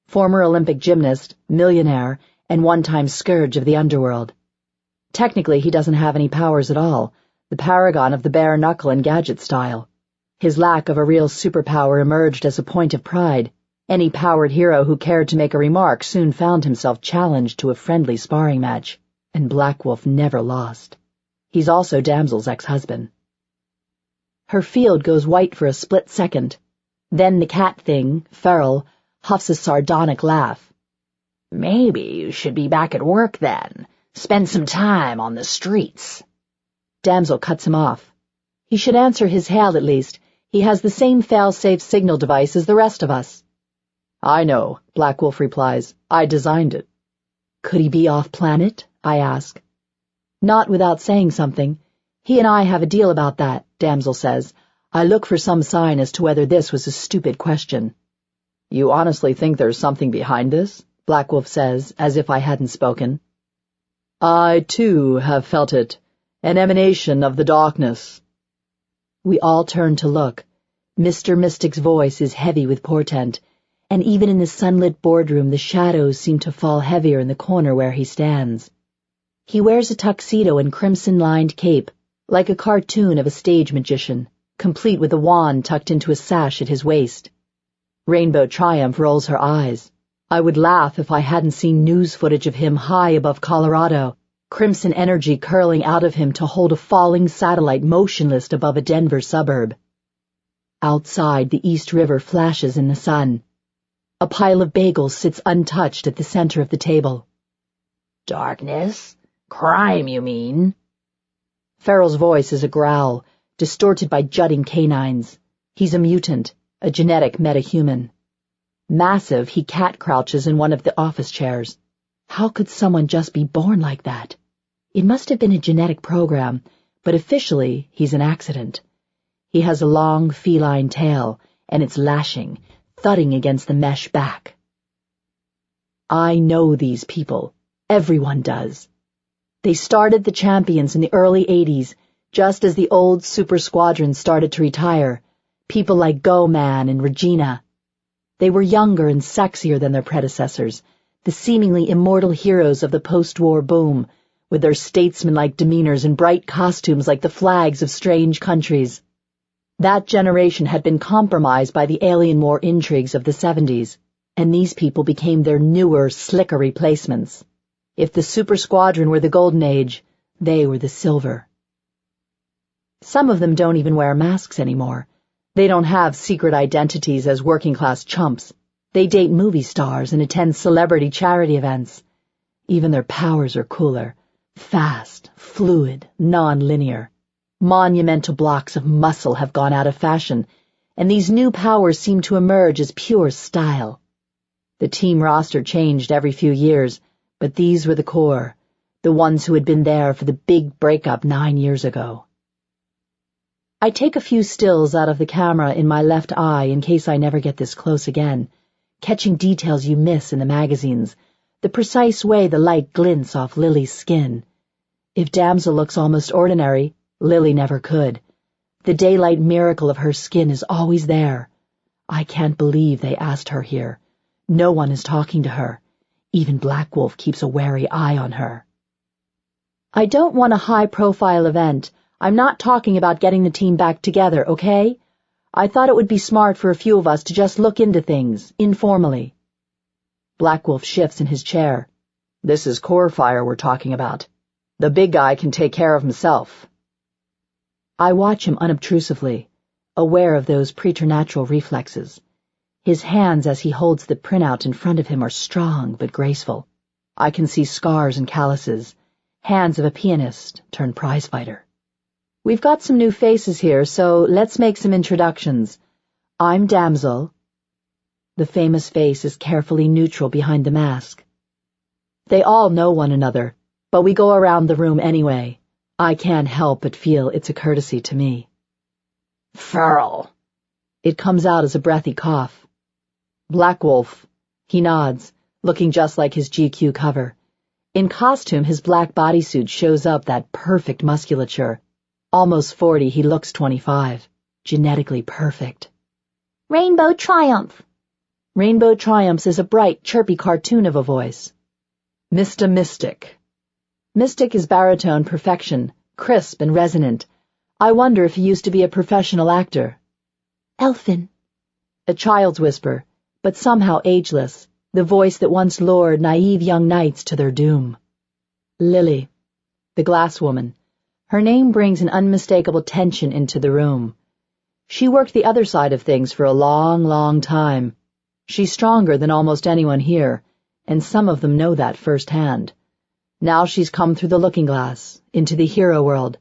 Speaker 1: Former Olympic gymnast, millionaire, and one-time scourge of the underworld. Technically, he doesn't have any powers at all, the paragon of the bare knuckle and gadget style. His lack of a real superpower emerged as a point of pride. Any powered hero who cared to make a remark soon found himself challenged to a friendly sparring match, and Black Wolf never lost. He's also Damsel's ex-husband. Her field goes white for a split second. Then the cat thing, Peril, huffs a sardonic laugh.
Speaker 4: Maybe you should be back at work then. Spend some time on the streets.
Speaker 1: Damsel cuts him off. He should answer his hail at least. He has the same fail-safe signal device as the rest of us.
Speaker 3: I know, Black Wolf replies. I designed it.
Speaker 1: Could he be off-planet? I ask. Not without saying something. He and I have a deal about that, Damsel says. I look for some sign as to whether this was a stupid question.
Speaker 3: You honestly think there's something behind this? Black Wolf says, as if I hadn't spoken. I, too, have felt it. An emanation of the darkness.
Speaker 1: We all turn to look. Mr. Mystic's voice is heavy with portent, and even in the sunlit boardroom the shadows seem to fall heavier in the corner where he stands. He wears a tuxedo and crimson-lined cape, like a cartoon of a stage magician, complete with a wand tucked into a sash at his waist. Rainbow Triumph rolls her eyes. I would laugh if I hadn't seen news footage of him high above Colorado, crimson energy curling out of him to hold a falling satellite motionless above a Denver suburb. Outside, the East River flashes in the sun. A pile of bagels sits untouched at the center of the table.
Speaker 4: Darkness? Crime, you mean?
Speaker 1: Ferrell's voice is a growl, distorted by jutting canines. He's a mutant, a genetic metahuman. Massive, he cat-crouches in one of the office chairs. How could someone just be born like that? It must have been a genetic program, but officially he's an accident. He has a long feline tail, and it's lashing, thudding against the mesh back. I know these people. Everyone does. They started the champions in the early 80s, just as the old super squadron started to retire, people like Go-Man and Regina. They were younger and sexier than their predecessors, the seemingly immortal heroes of the post-war boom, with their statesman-like demeanors and bright costumes like the flags of strange countries. That generation had been compromised by the alien war intrigues of the 70s, and these people became their newer, slicker replacements. If the super squadron were the golden age, they were the silver. Some of them don't even wear masks anymore. They don't have secret identities as working-class chumps. They date movie stars and attend celebrity charity events. Even their powers are cooler. Fast, fluid, non-linear. Monumental blocks of muscle have gone out of fashion, and these new powers seem to emerge as pure style. The team roster changed every few years, but these were the core, the ones who had been there for the big breakup 9 years ago. I take a few stills out of the camera in my left eye in case I never get this close again, catching details you miss in the magazines, the precise way the light glints off Lily's skin. If Damsel looks almost ordinary, Lily never could. The daylight miracle of her skin is always there. I can't believe they asked her here. No one is talking to her. Even Black Wolf keeps a wary eye on her. I don't want a high-profile event. I'm not talking about getting the team back together, okay? I thought it would be smart for a few of us to just look into things, informally. Black Wolf shifts in his chair.
Speaker 3: This is core fire we're talking about. The big guy can take care of himself.
Speaker 1: I watch him unobtrusively, aware of those preternatural reflexes. His hands as he holds the printout in front of him are strong but graceful. I can see scars and calluses, hands of a pianist turned prizefighter. We've got some new faces here, so let's make some introductions. I'm Damsel. The famous face is carefully neutral behind the mask. They all know one another, but we go around the room anyway. I can't help but feel it's a courtesy to me.
Speaker 4: Peril.
Speaker 1: It comes out as a breathy cough. Black Wolf. He nods, looking just like his GQ cover. In costume, his black bodysuit shows up that perfect musculature. Almost 40, he looks 25. Genetically perfect.
Speaker 4: Rainbow Triumph.
Speaker 1: Rainbow Triumphs is a bright, chirpy cartoon of a voice. Mr. Mystic. Mystic is baritone perfection, crisp and resonant. I wonder if he used to be a professional actor.
Speaker 4: Elfin.
Speaker 1: A child's whisper, but somehow ageless, the voice that once lured naive young knights to their doom. Lily. The glass woman. Her name brings an unmistakable tension into the room. She worked the other side of things for a long, long time. She's stronger than almost anyone here, and some of them know that firsthand. Now she's come through the looking glass, into the hero world.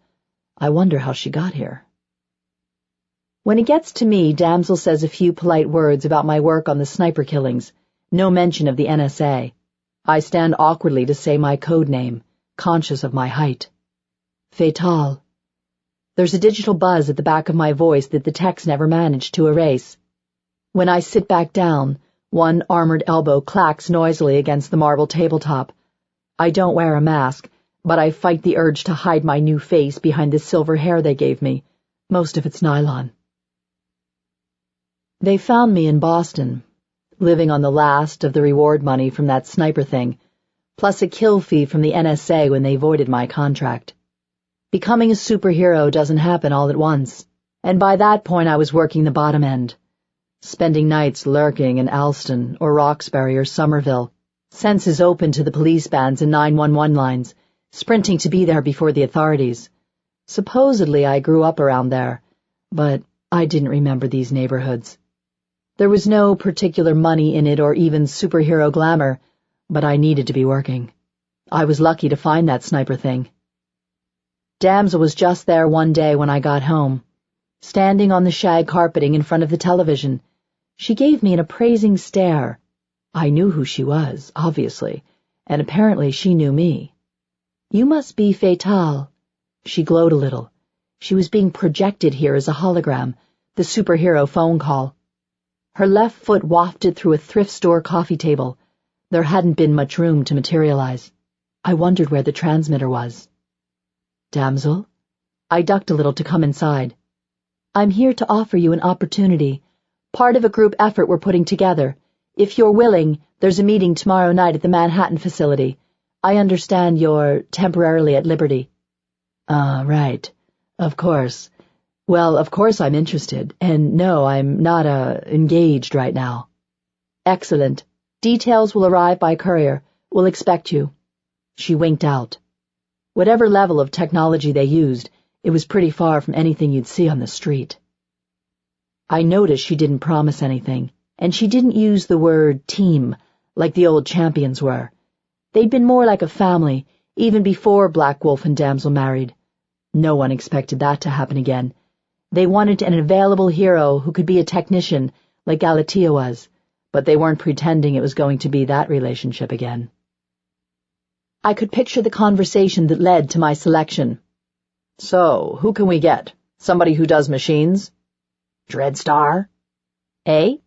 Speaker 1: I wonder how she got here. When it gets to me, Damsel says a few polite words about my work on the sniper killings. No mention of the NSA. I stand awkwardly to say my code name, conscious of my height. Fatale. There's a digital buzz at the back of my voice that the text never managed to erase. When I sit back down, one armored elbow clacks noisily against the marble tabletop. I don't wear a mask, but I fight the urge to hide my new face behind the silver hair they gave me. Most of it's nylon. They found me in Boston, living on the last of the reward money from that sniper thing, plus a kill fee from the NSA when they voided my contract. Becoming a superhero doesn't happen all at once, and by that point I was working the bottom end, spending nights lurking in Alston or Roxbury or Somerville, senses open to the police bands and 911 lines, sprinting to be there before the authorities. Supposedly I grew up around there, but I didn't remember these neighborhoods. There was no particular money in it or even superhero glamour, but I needed to be working. I was lucky to find that sniper thing. Damsel was just there one day when I got home, standing on the shag carpeting in front of the television. She gave me an appraising stare. I knew who she was, obviously, and apparently she knew me. You must be Fatale. She glowed a little. She was being projected here as a hologram, the superhero phone call. Her left foot wafted through a thrift store coffee table. There hadn't been much room to materialize. I wondered where the transmitter was. Damsel? I ducked a little to come inside. I'm here to offer you an opportunity, part of a group effort we're putting together. If you're willing, there's a meeting tomorrow night at the Manhattan facility. I understand you're temporarily at liberty. Right. Of course. Well, of course I'm interested, and no, I'm not, engaged right now. Excellent. Details will arrive by courier. We'll expect you. She winked out. Whatever level of technology they used, it was pretty far from anything you'd see on the street. I noticed she didn't promise anything, and she didn't use the word team, like the old champions were. They'd been more like a family, even before Black Wolf and Damsel married. No one expected that to happen again. They wanted an available hero who could be a technician, like Galatea was, but they weren't pretending it was going to be that relationship again. I could picture the conversation that led to my selection. So, who can we get? Somebody who does machines?
Speaker 4: Dreadstar?
Speaker 1: Eh?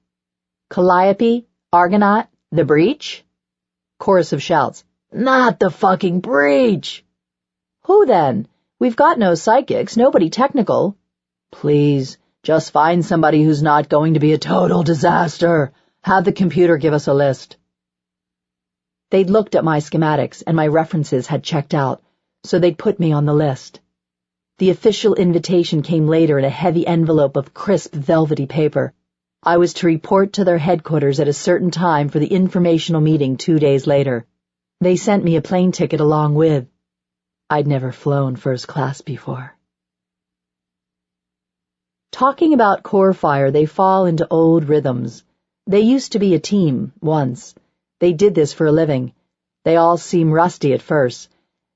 Speaker 1: Calliope? Argonaut? The Breach? Chorus of shouts.
Speaker 4: Not the fucking Breach!
Speaker 1: Who then? We've got no psychics, nobody technical. Please, just find somebody who's not going to be a total disaster. Have the computer give us a list. They'd looked at my schematics and my references had checked out, so they'd put me on the list. The official invitation came later in a heavy envelope of crisp, velvety paper. I was to report to their headquarters at a certain time for the informational meeting 2 days later. They sent me a plane ticket along with. I'd never flown first class before. Talking about core fire, they fall into old rhythms. They used to be a team, once. They did this for a living. They all seem rusty at first.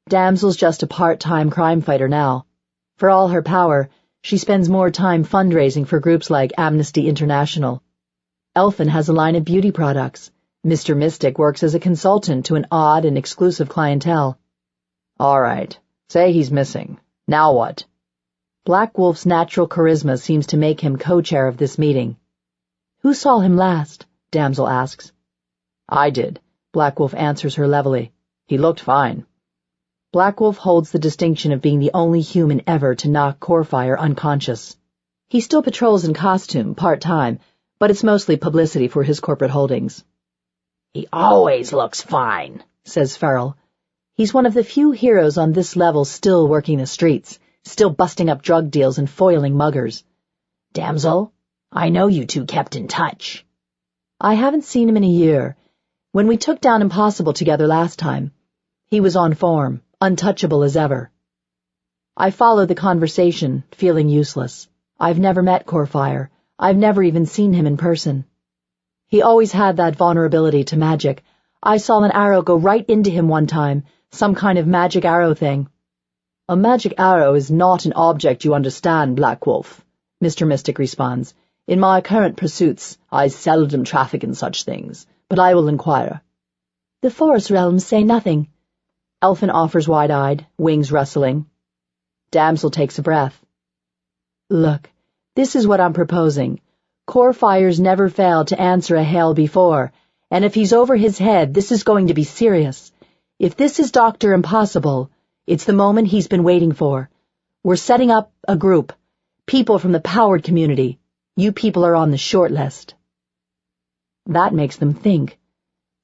Speaker 1: Damsel's just a part-time crime fighter now. For all her power, she spends more time fundraising for groups like Amnesty International. Elfin has a line of beauty products. Mr. Mystic works as a consultant to an odd and exclusive clientele. All right, say he's missing. Now what? Black Wolf's natural charisma seems to make him co-chair of this meeting. "Who saw him last?" Damsel asks.
Speaker 3: "I did," Black Wolf answers her levelly. "He looked fine."
Speaker 1: Black Wolf holds the distinction of being the only human ever to knock Corefire unconscious. He still patrols in costume, part-time, but it's mostly publicity for his corporate holdings.
Speaker 4: "He always looks fine,"
Speaker 1: says Ferrell. He's one of the few heroes on this level still working the streets, still busting up drug deals and foiling muggers.
Speaker 4: "Damsel, I know you two kept in touch."
Speaker 1: "I haven't seen him in a year. When we took down Impossible together last time, he was on form, untouchable as ever." I followed the conversation, feeling useless. I've never met Corefire. I've never even seen him in person. He always had that vulnerability to magic. I saw an arrow go right into him one time, some kind of magic arrow thing.
Speaker 3: "A magic arrow is not an object, you understand, Black Wolf," Mr. Mystic responds. "In my current pursuits, I seldom traffic in such things, but I will inquire."
Speaker 1: "The forest realms say nothing." Elfin offers wide-eyed, wings rustling.
Speaker 3: Damsel takes a breath.
Speaker 1: "Look, this is what I'm proposing. Corefire's never failed to answer a hail before, and if he's over his head, this is going to be serious. If this is Dr. Impossible, it's the moment he's been waiting for. We're setting up a group, people from the powered community. You people are on the short list." That makes them think.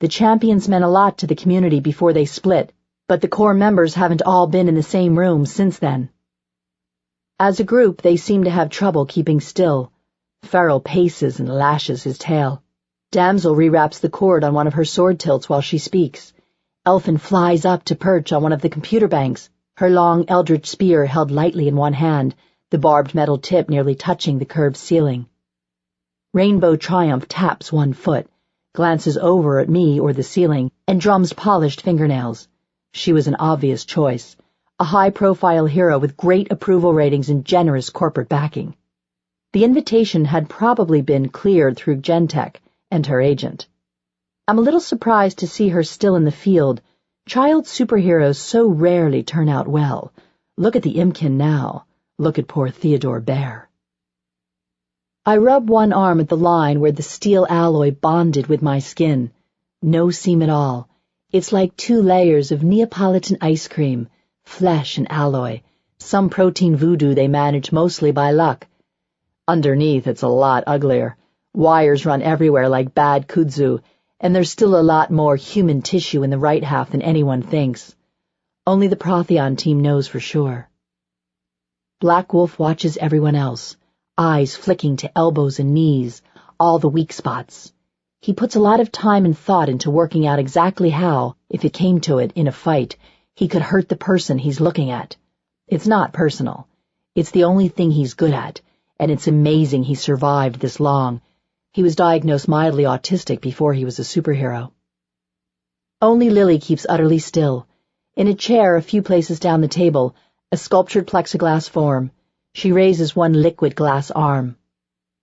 Speaker 1: The champions meant a lot to the community before they split, but the core members haven't all been in the same room since then. As a group, they seem to have trouble keeping still. Ferrell paces and lashes his tail. Damsel rewraps the cord on one of her sword tilts while she speaks. Elfin flies up to perch on one of the computer banks, her long eldritch spear held lightly in one hand, the barbed metal tip nearly touching the curved ceiling. Rainbow Triumph taps one foot, glances over at me or the ceiling, and drums polished fingernails. She was an obvious choice. A high-profile hero with great approval ratings and generous corporate backing. The invitation had probably been cleared through Gentech and her agent. I'm a little surprised to see her still in the field. Child superheroes so rarely turn out well. Look at the Imkin now. Look at poor Theodore Bear. I rub one arm at the line where the steel alloy bonded with my skin. No seam at all. It's like 2 layers of Neapolitan ice cream, flesh and alloy, some protein voodoo they manage mostly by luck. Underneath, it's a lot uglier. Wires run everywhere like bad kudzu, and there's still a lot more human tissue in the right half than anyone thinks. Only the Protheon team knows for sure. Black Wolf watches everyone else, eyes flicking to elbows and knees, all the weak spots. He puts a lot of time and thought into working out exactly how, if it came to it in a fight, he could hurt the person he's looking at. It's not personal. It's the only thing he's good at, and it's amazing he survived this long. He was diagnosed mildly autistic before he was a superhero. Only Lily keeps utterly still. In a chair a few places down the table, a sculptured plexiglass form. She raises one liquid glass arm.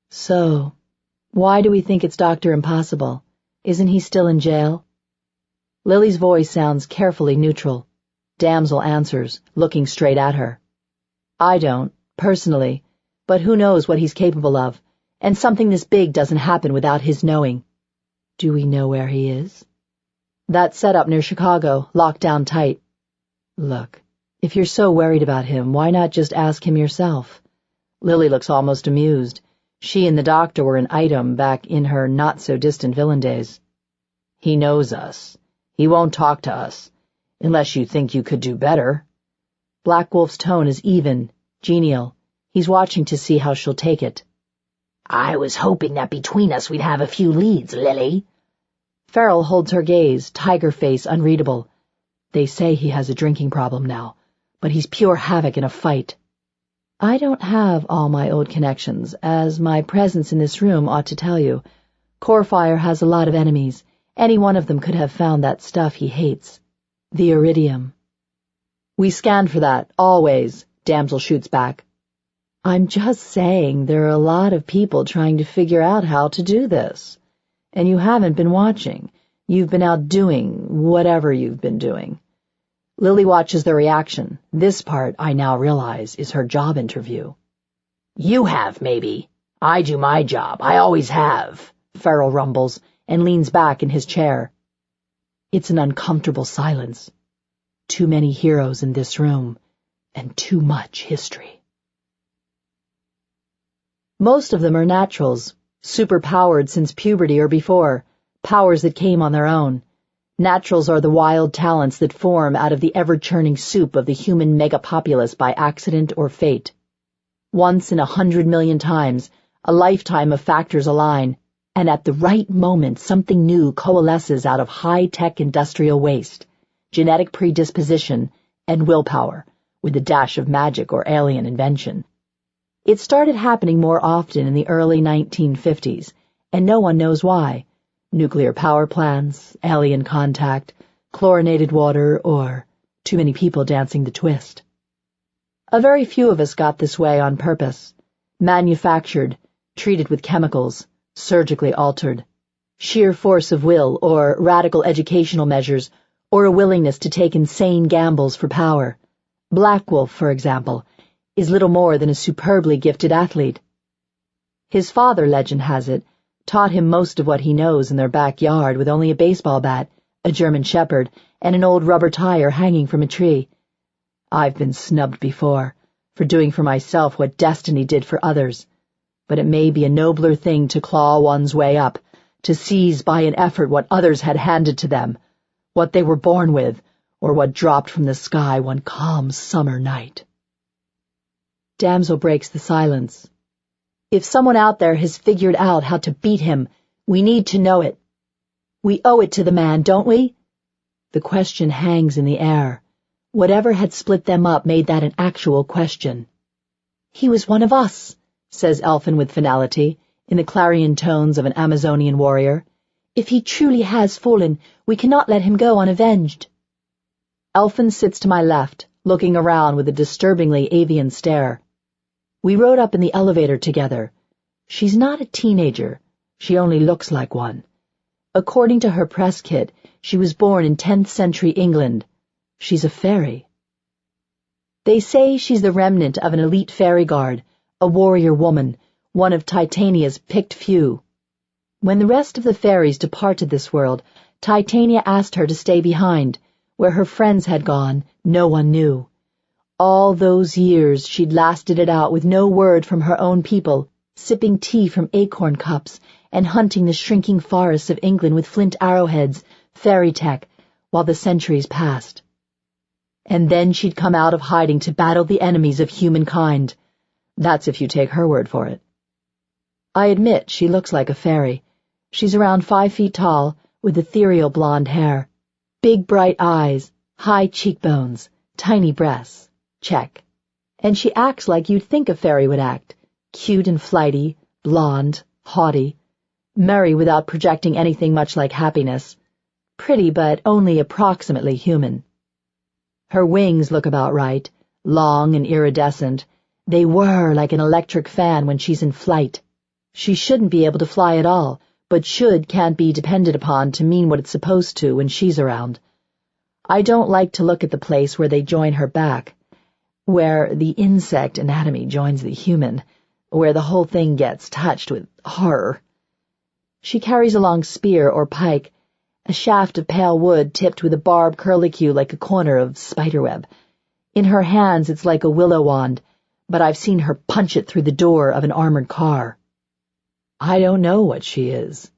Speaker 1: "So, why do we think it's Dr. Impossible? Isn't he still in jail?" Lily's voice sounds carefully neutral. Damsel answers, looking straight at her. "I don't, personally, but who knows what he's capable of, and something this big doesn't happen without his knowing." "Do we know where he is?" "That setup near Chicago, locked down tight." "Look, if you're so worried about him, why not just ask him yourself?" Lily looks almost amused. She and the doctor were an item back in her not-so-distant villain days. "He knows us. He won't talk to us, unless you think you could do better." Black Wolf's tone is even, genial. He's watching to see how she'll take it.
Speaker 4: "I was hoping that between us we'd have a few leads, Lily."
Speaker 1: Ferrell holds her gaze, tiger face unreadable. "They say he has a drinking problem now, but he's pure havoc in a fight." "I don't have all my old connections, as my presence in this room ought to tell you. Corefire has a lot of enemies. Any one of them could have found that stuff he hates. The iridium." "We scan for that, always," Damsel shoots back. "I'm just saying there are a lot of people trying to figure out how to do this. And you haven't been watching. You've been out doing whatever you've been doing." Lily watches their reaction. This part, I now realize, is her job interview.
Speaker 4: You have, maybe. I do my job. I always have,
Speaker 1: Ferrell rumbles and leans back in his chair. It's an uncomfortable silence. Too many heroes in this room, and too much history. Most of them are naturals, superpowered since puberty or before, powers that came on their own. Naturals are the wild talents that form out of the ever-churning soup of the human megapopulace by accident or fate. Once in 100 million times, a lifetime of factors align, and at the right moment something new coalesces out of high-tech industrial waste, genetic predisposition, and willpower, with a dash of magic or alien invention. It started happening more often in the early 1950s, and no one knows why. Nuclear power plants, alien contact, chlorinated water, or too many people dancing the twist. A very few of us got this way on purpose, manufactured, treated with chemicals, surgically altered. Sheer force of will, or radical educational measures, or a willingness to take insane gambles for power. Black Wolf, for example, is little more than a superbly gifted athlete. His father, legend has it, taught him most of what he knows in their backyard with only a baseball bat, a German shepherd, and an old rubber tire hanging from a tree. I've been snubbed before, for doing for myself what destiny did for others, but it may be a nobler thing to claw one's way up, to seize by an effort what others had handed to them, what they were born with, or what dropped from the sky one calm summer night. Damsel breaks the silence. If someone out there has figured out how to beat him, we need to know it. We owe it to the man, don't we? The question hangs in the air. Whatever had split them up made that an actual question. He was one of us, says Elfin with finality, in the clarion tones of an Amazonian warrior. If he truly has fallen, we cannot let him go unavenged. Elfin sits to my left, looking around with a disturbingly avian stare. We rode up in the elevator together. She's not a teenager. She only looks like one. According to her press kit, she was born in 10th century England. She's a fairy. They say she's the remnant of an elite fairy guard, a warrior woman, one of Titania's picked few. When the rest of the fairies departed this world, Titania asked her to stay behind. Where her friends had gone, no one knew. All those years she'd lasted it out with no word from her own people, sipping tea from acorn cups and hunting the shrinking forests of England with flint arrowheads, fairy tech, while the centuries passed. And then she'd come out of hiding to battle the enemies of humankind. That's if you take her word for it. I admit she looks like a fairy. She's around 5 feet tall, with ethereal blonde hair, big bright eyes, high cheekbones, tiny breasts. Check. And she acts like you'd think a fairy would act, cute and flighty, blonde, haughty, merry without projecting anything much like happiness, pretty but only approximately human. Her wings look about right, long and iridescent. They whir like an electric fan when she's in flight. She shouldn't be able to fly at all, but should can't be depended upon to mean what it's supposed to when she's around. I don't like to look at the place where they join her back, where the insect anatomy joins the human, where the whole thing gets touched with horror. She carries a long spear or pike, a shaft of pale wood tipped with a barbed curlicue like a corner of spiderweb. In her hands it's like a willow wand, but I've seen her punch it through the door of an armored car. I don't know what she is.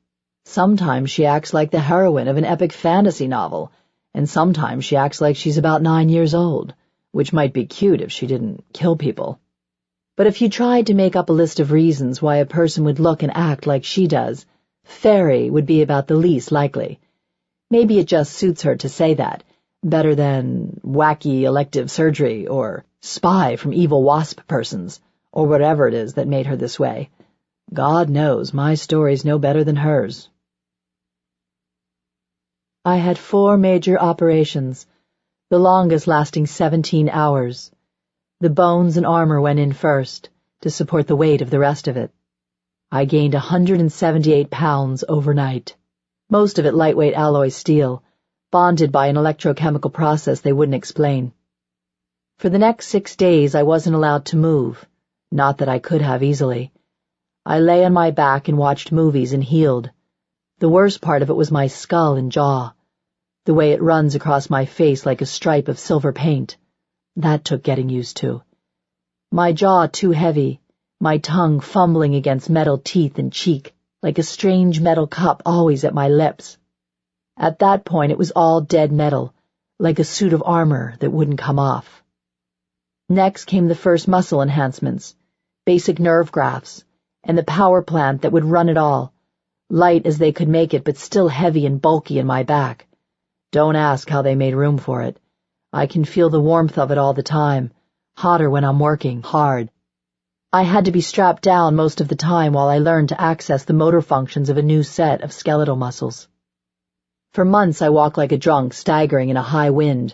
Speaker 1: Sometimes she acts like the heroine of an epic fantasy novel, and sometimes she acts like she's about 9 years old, which might be cute if she didn't kill people. But if you tried to make up a list of reasons why a person would look and act like she does, fairy would be about the least likely. Maybe it just suits her to say that, better than wacky elective surgery or spy from evil wasp persons, or whatever it is that made her this way. God knows my story's no better than hers. I had 4 major operations, the longest lasting 17 hours. The bones and armor went in first, to support the weight of the rest of it. I gained 178 pounds overnight, most of it lightweight alloy steel, bonded by an electrochemical process they wouldn't explain. For the next 6 days I wasn't allowed to move, not that I could have easily. I lay on my back and watched movies and healed. The worst part of it was my skull and jaw, the way it runs across my face like a stripe of silver paint. That took getting used to. My jaw too heavy, my tongue fumbling against metal teeth and cheek, like a strange metal cup always at my lips. At that point it was all dead metal, like a suit of armor that wouldn't come off. Next came the first muscle enhancements, basic nerve grafts, and the power plant that would run it all, light as they could make it but still heavy and bulky in my back. Don't ask how they made room for it. I can feel the warmth of it all the time, hotter when I'm working hard. I had to be strapped down most of the time while I learned to access the motor functions of a new set of skeletal muscles. For months I walked like a drunk, staggering in a high wind.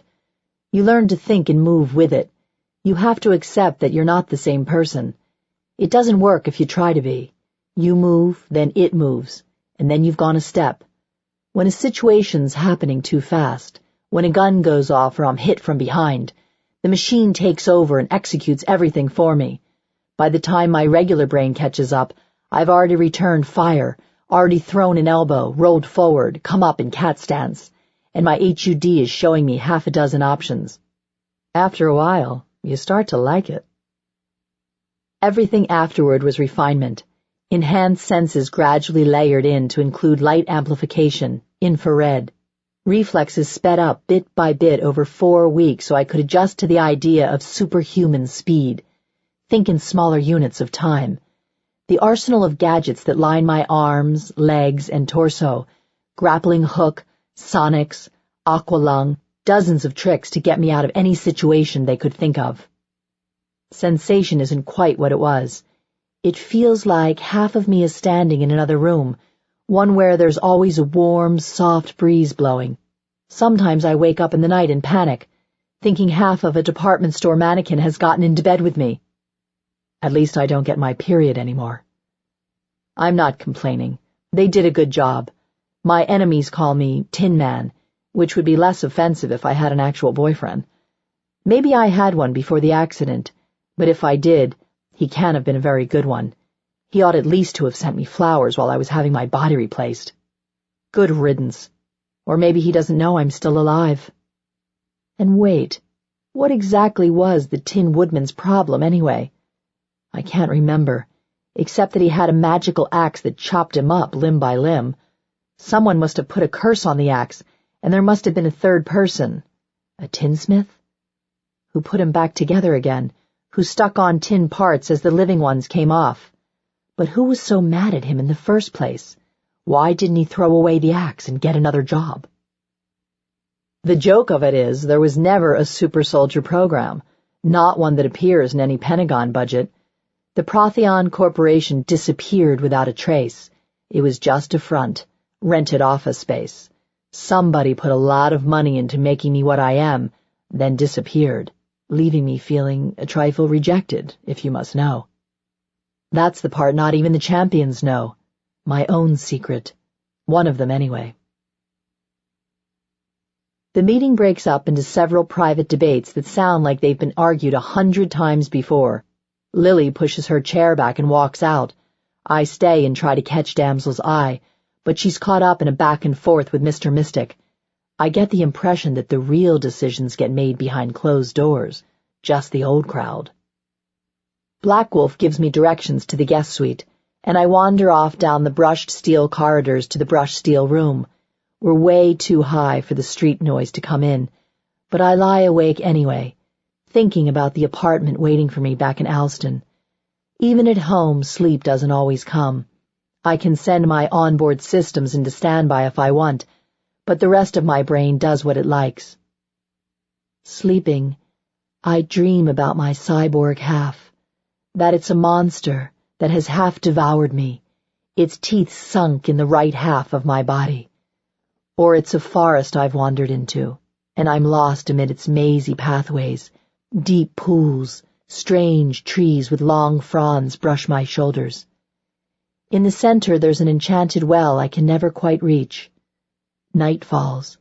Speaker 1: You learn to think and move with it. You have to accept that you're not the same person. It doesn't work if you try to be. You move, then it moves, and then you've gone a step. When a situation's happening too fast, when a gun goes off or I'm hit from behind, the machine takes over and executes everything for me. By the time my regular brain catches up, I've already returned fire, already thrown an elbow, rolled forward, come up in cat stance, and my HUD is showing me half a dozen options. After a while, you start to like it. Everything afterward was refinement. Enhanced senses gradually layered in to include light amplification, infrared. Reflexes sped up bit by bit over 4 weeks so I could adjust to the idea of superhuman speed. Think in smaller units of time. The arsenal of gadgets that line my arms, legs, and torso, grappling hook, sonics, aqualung, dozens of tricks to get me out of any situation they could think of. Sensation isn't quite what it was. It feels like half of me is standing in another room, one where there's always a warm, soft breeze blowing. Sometimes I wake up in the night and panic, thinking half of a department store mannequin has gotten into bed with me. At least I don't get my period anymore. I'm not complaining. They did a good job. My enemies call me Tin Man, which would be less offensive if I had an actual boyfriend. Maybe I had one before the accident, but if I did, he can't have been a very good one. He ought at least to have sent me flowers while I was having my body replaced. Good riddance. Or maybe he doesn't know I'm still alive. And wait, what exactly was the Tin Woodman's problem anyway? I can't remember, except that he had a magical axe that chopped him up limb by limb. Someone must have put a curse on the axe, and there must have been a third person. A tinsmith? Who put him back together again, who stuck on tin parts as the living ones came off. But who was so mad at him in the first place? Why didn't he throw away the axe and get another job? The joke of it is there was never a super soldier program, not one that appears in any Pentagon budget. The Protheon Corporation disappeared without a trace. It was just a front, rented office space. Somebody put a lot of money into making me what I am, then disappeared, leaving me feeling a trifle rejected, if you must know. That's the part not even the champions know. My own secret. One of them, anyway. The meeting breaks up into several private debates that sound like they've been argued 100 times before. Lily pushes her chair back and walks out. I stay and try to catch Damsel's eye, but she's caught up in a back and forth with Mr. Mystic. I get the impression that the real decisions get made behind closed doors, just the old crowd. Black Wolf gives me directions to the guest suite, and I wander off down the brushed steel corridors to the brushed steel room. We're way too high for the street noise to come in, but I lie awake anyway, thinking about the apartment waiting for me back in Alston. Even at home, sleep doesn't always come. I can send my onboard systems into standby if I want, but the rest of my brain does what it likes. Sleeping, I dream about my cyborg half, that it's a monster that has half devoured me, its teeth sunk in the right half of my body. Or it's a forest I've wandered into, and I'm lost amid its mazy pathways. Deep pools, strange trees with long fronds brush my shoulders. In the center there's an enchanted well I can never quite reach. Night falls,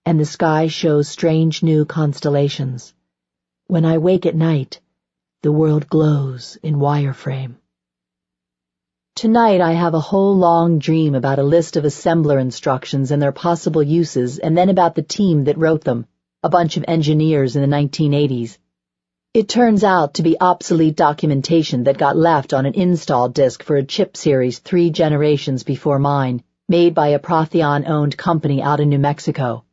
Speaker 1: and the sky shows strange new constellations. When I wake at night, the world glows in wireframe. Tonight I have a whole long dream about a list of assembler instructions and their possible uses, and then about the team that wrote them, a bunch of engineers in the 1980s. It turns out to be obsolete documentation that got left on an install disk for a chip series 3 generations before mine, made by a Protheon-owned company out in New Mexico.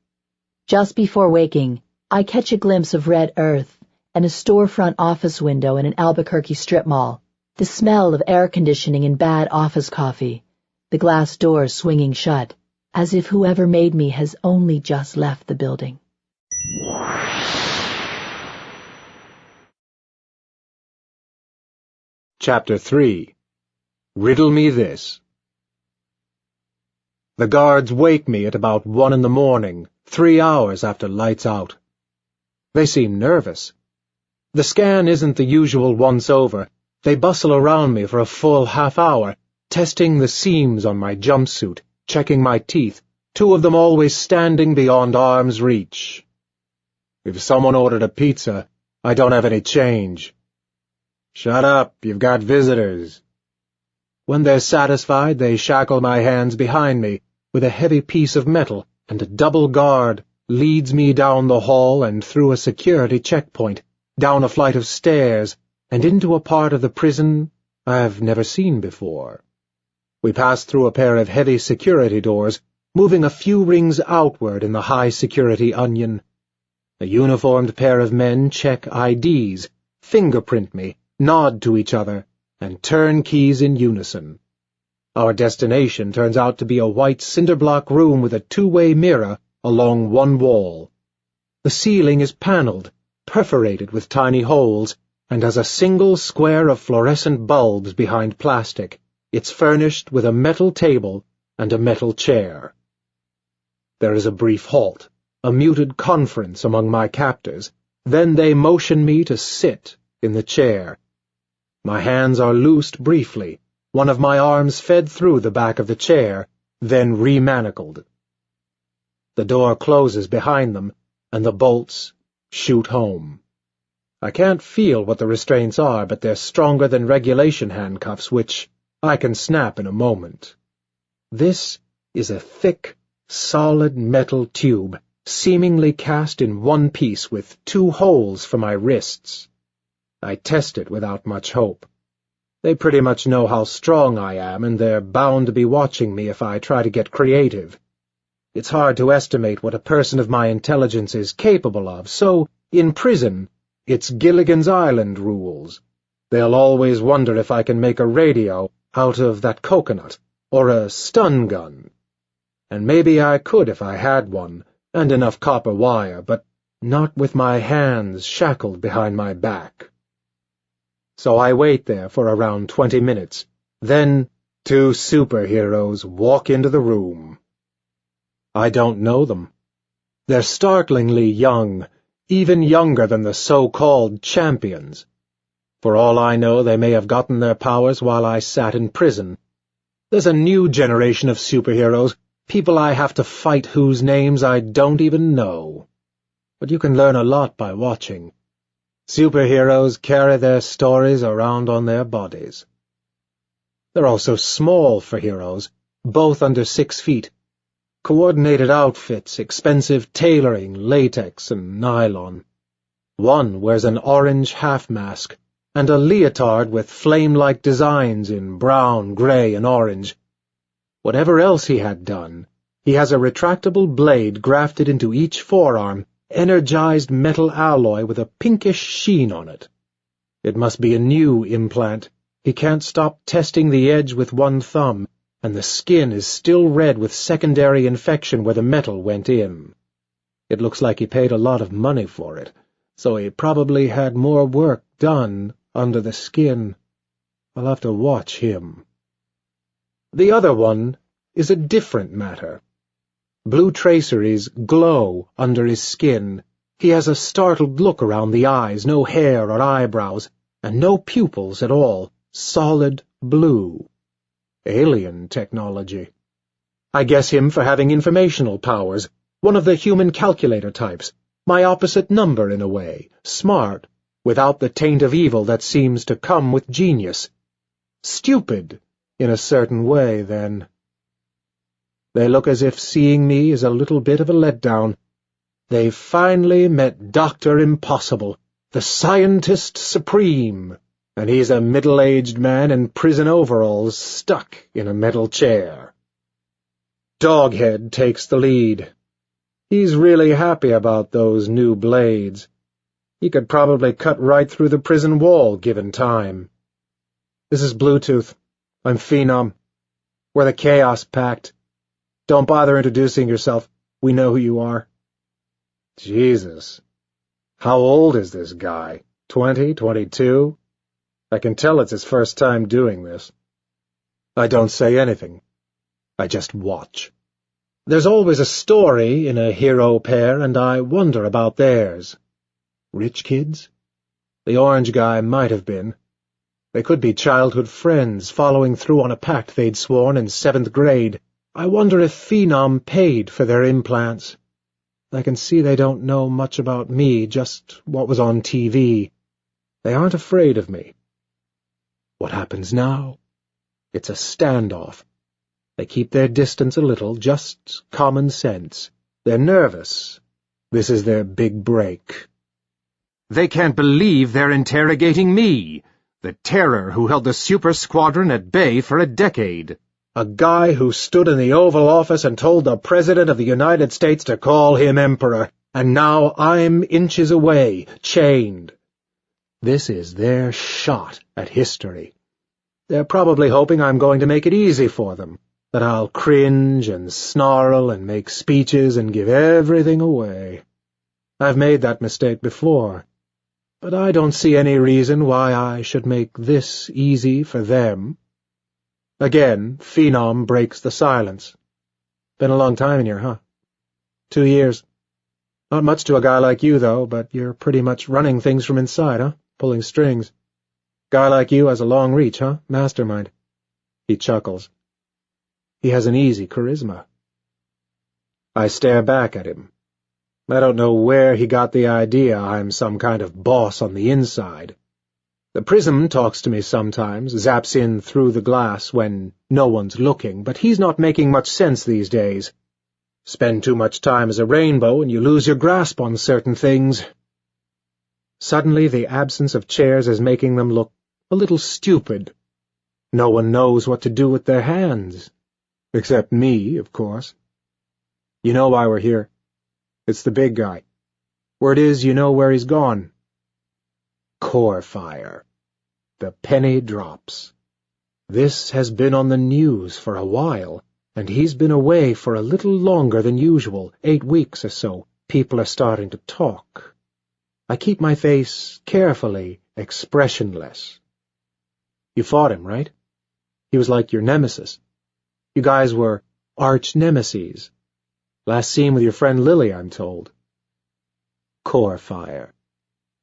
Speaker 1: Just before waking, I catch a glimpse of red earth and a storefront office window in an Albuquerque strip mall, the smell of air conditioning and bad office coffee, the glass doors swinging shut, as if whoever made me has only just left the building.
Speaker 2: Chapter 3. Riddle Me This. The guards wake me at about 1 in the morning, 3 hours after lights out. They seem nervous. The scan isn't the usual once-over. They bustle around me for a full half-hour, testing the seams on my jumpsuit, checking my teeth, 2 of them always standing beyond arm's reach. If someone ordered a pizza, I don't have any change. Shut up, you've got visitors. When they're satisfied, they shackle my hands behind me with a heavy piece of metal, and a double guard leads me down the hall and through a security checkpoint, down a flight of stairs, and into a part of the prison I've never seen before. We pass through a pair of heavy security doors, moving a few rings outward in the high-security onion. A uniformed pair of men check IDs, fingerprint me, nod to each other, and turn keys in unison. Our destination turns out to be a white cinder-block room with a 2-way mirror along one wall. The ceiling is paneled, perforated with tiny holes, and has a single square of fluorescent bulbs behind plastic. It's furnished with a metal table and a metal chair. There is a brief halt, a muted conference among my captors. Then they motion me to sit in the chair. My hands are loosed briefly, one of my arms fed through the back of the chair, then remanacled. The door closes behind them, and the bolts shoot home. I can't feel what the restraints are, but they're stronger than regulation handcuffs, which I can snap in a moment. This is a thick, solid metal tube, seemingly cast in one piece with 2 holes for my wrists. I test it without much hope. They pretty much know how strong I am, and they're bound to be watching me if I try to get creative. It's hard to estimate what a person of my intelligence is capable of, so, in prison, it's Gilligan's Island rules. They'll always wonder if I can make a radio out of that coconut, or a stun gun. And maybe I could if I had one, and enough copper wire, but not with my hands shackled behind my back. So I wait there for around 20 minutes. Then 2 superheroes walk into the room. I don't know them. They're startlingly young, even younger than the so-called champions. For all I know, they may have gotten their powers while I sat in prison. There's a new generation of superheroes, people I have to fight whose names I don't even know. But you can learn a lot by watching. Superheroes carry their stories around on their bodies. They're also small for heroes, both under 6 feet. Coordinated outfits, expensive tailoring, latex and nylon. One wears an orange half-mask, and a leotard with flame-like designs in brown, gray, and orange. Whatever else he had done, he has a retractable blade grafted into each forearm, energized metal alloy with a pinkish sheen on it. It must be a new implant. He can't stop testing the edge with one thumb, and the skin is still red with secondary infection where the metal went in. It looks like he paid a lot of money for it, so he probably had more work done under the skin. I'll have to watch him. The other one is a different matter. Blue traceries glow under his skin. He has a startled look around the eyes, no hair or eyebrows, and no pupils at all, solid blue. Alien technology. I guess him for having informational powers, One of the human calculator types, my opposite number in a way, smart, without the taint of evil that seems to come with genius. Stupid, in a certain way, then. They look as if seeing me is a little bit of a letdown. They've finally met Dr. Impossible, the scientist supreme, and he's a middle-aged man in prison overalls stuck in a metal chair. Doghead takes the lead. He's really happy about those new blades. He could probably cut right through the prison wall, given time. This is Bluetooth. I'm Phenom. We're the Chaos Pact. Don't bother introducing yourself. We know who you are. Jesus. How old is this guy? 20, 22? I can tell it's his first time doing this. I don't say anything. I just watch. There's always a story in a hero pair, and I wonder about theirs. Rich kids? The orange guy might have been. They could be childhood friends following through on a pact they'd sworn in 7th grade. I wonder if Phenom paid for their implants. I can see they don't know much about me, just what was on TV. They aren't afraid of me. What happens now? It's a standoff. They keep their distance a little, just common sense. They're nervous. This is their big break. They can't believe they're interrogating me, the terror who held the Super Squadron at bay for a decade. A guy who stood in the Oval Office and told the President of the United States to call him Emperor, and now I'm inches away, chained. This is their shot at history. They're probably hoping I'm going to make it easy for them, that I'll cringe and snarl and make speeches and give everything away. I've made that mistake before, but I don't see any reason why I should make this easy for them. Again, Phenom breaks the silence. Been a long time in here, huh? 2 years. Not much to a guy like you, though, but you're pretty much running things from inside, huh? Pulling strings. Guy like you has a long reach, huh? Mastermind. He chuckles. He has an easy charisma. I stare back at him. I don't know where he got the idea I'm some kind of boss on the inside. The prism talks to me sometimes, zaps in through the glass when no one's looking, but he's not making much sense these days. Spend too much time as a rainbow and you lose your grasp on certain things. Suddenly the absence of chairs is making them look a little stupid. No one knows what to do with their hands. Except me, of course. You know why we're here. It's the big guy. Word is you know where he's gone. Core fire. The penny drops. This has been on the news for a while, and he's been away for a little longer than usual, 8 weeks or so. People are starting to talk. I keep my face carefully expressionless. You fought him, right? He was like your nemesis. You guys were arch-nemeses. Last seen with your friend Lily, I'm told. Core fire.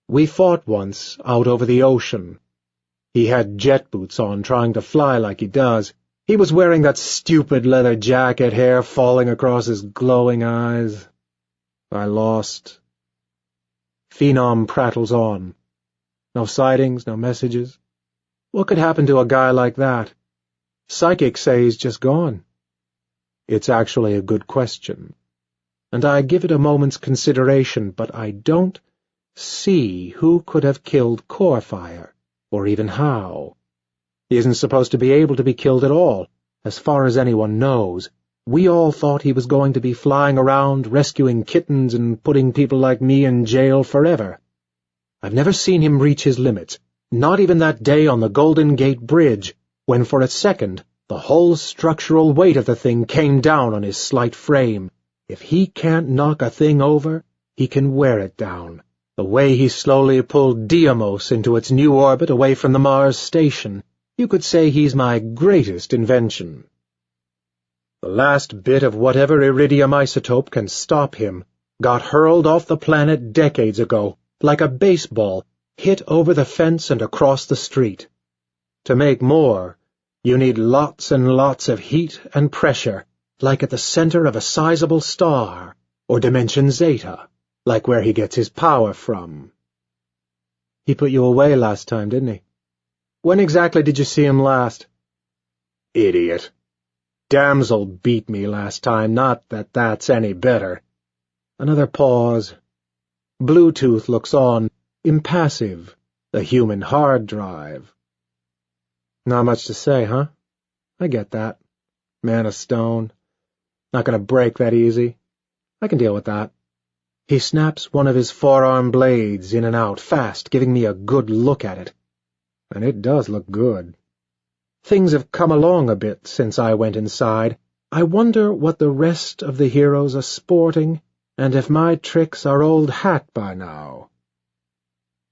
Speaker 2: We fought once out over the ocean. He had jet boots on, trying to fly like he does. He was wearing that stupid leather jacket, hair falling across his glowing eyes. I lost. Phenom prattles on. No sightings, no messages. What could happen to a guy like that? Psychics say he's just gone. It's actually a good question, and I give it a moment's consideration, but I don't see who could have killed Corefire, or even how. He isn't supposed to be able to be killed at all, as far as anyone knows. We all thought he was going to be flying around, rescuing kittens and putting people like me in jail forever. I've never seen him reach his limits, not even that day on the Golden Gate Bridge, when for a second the whole structural weight of the thing came down on his slight frame. If he can't knock a thing over, he can wear it down, the way he slowly pulled Deimos into its new orbit away from the Mars station. You could say he's my greatest invention. The last bit of whatever iridium isotope can stop him got hurled off the planet decades ago, like a baseball, hit over the fence and across the street. To make more, you need lots and lots of heat and pressure, like at the center of a sizable star, Or Dimension Zeta, like where he gets his power from. He put you away last time, didn't he? When exactly did you see him last? Idiot. Damsel beat me last time, not that that's any better. Another pause. Bluetooth looks on, impassive, the human hard drive. Not much to say, huh? I get that. Man of stone. Not gonna break that easy. I can deal with that. He snaps one of his forearm blades in and out fast, giving me a good look at it. And it does look good. Things have come along a bit since I went inside. I wonder what the rest of the heroes are sporting, and if my tricks are old hat by now.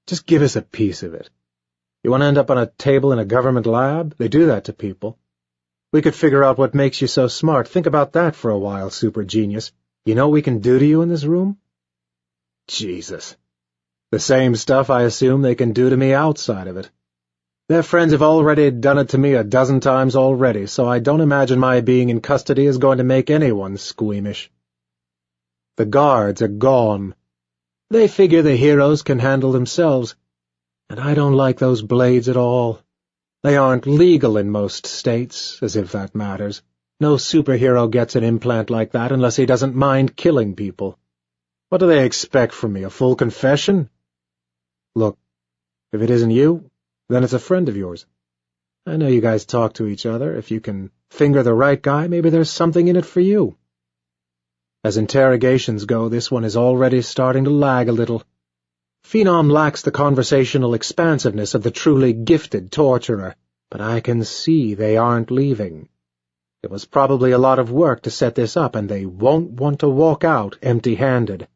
Speaker 2: Just give us a piece of it. You want to end up on a table in a government lab? They do that to people. We could figure out what makes you so smart. Think about that for a while, super genius. You know what we can do to you in this room? Jesus. The same stuff I assume they can do to me outside of it. Their friends have already done it to me a dozen times already, so I don't imagine my being in custody is going to make anyone squeamish. The guards are gone. They figure the heroes can handle themselves, and I don't like those blades at all. They aren't legal in most states, as if that matters. No superhero gets an implant like that unless he doesn't mind killing people. What do they expect from me, a full confession? Look, if it isn't you, then it's a friend of yours. I know you guys talk to each other. If you can finger the right guy, maybe there's something in it for you. As interrogations go, this one is already starting to lag a little. Phenom lacks the conversational expansiveness of the truly gifted torturer, but I can see they aren't leaving. It was probably a lot of work to set this up, and they won't want to walk out empty-handed.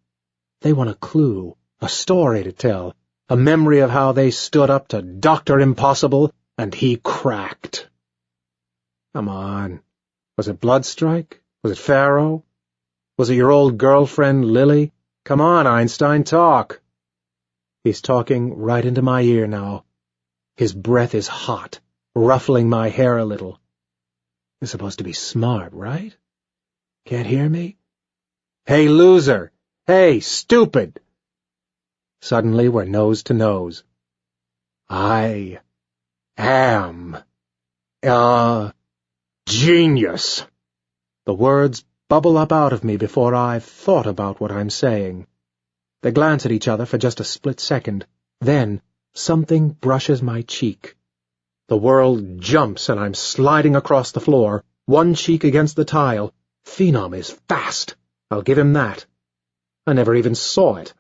Speaker 2: They want a clue, a story to tell, a memory of how they stood up to Dr. Impossible, and he cracked. Come on. Was it Bloodstrike? Was it Pharaoh? Was it your old girlfriend, Lily? Come on, Einstein, talk. He's talking right into my ear now. His breath is hot, ruffling my hair a little. You're supposed to be smart, right? Can't hear me? Hey, loser! Hey, stupid! Suddenly we're nose to nose. I am a genius. The words bubble up out of me before I've thought about what I'm saying. They glance at each other for just a split second. Then something brushes my cheek. The world jumps and I'm sliding across the floor, one cheek against the tile. Phenom is fast. I'll give him that. I never even saw it.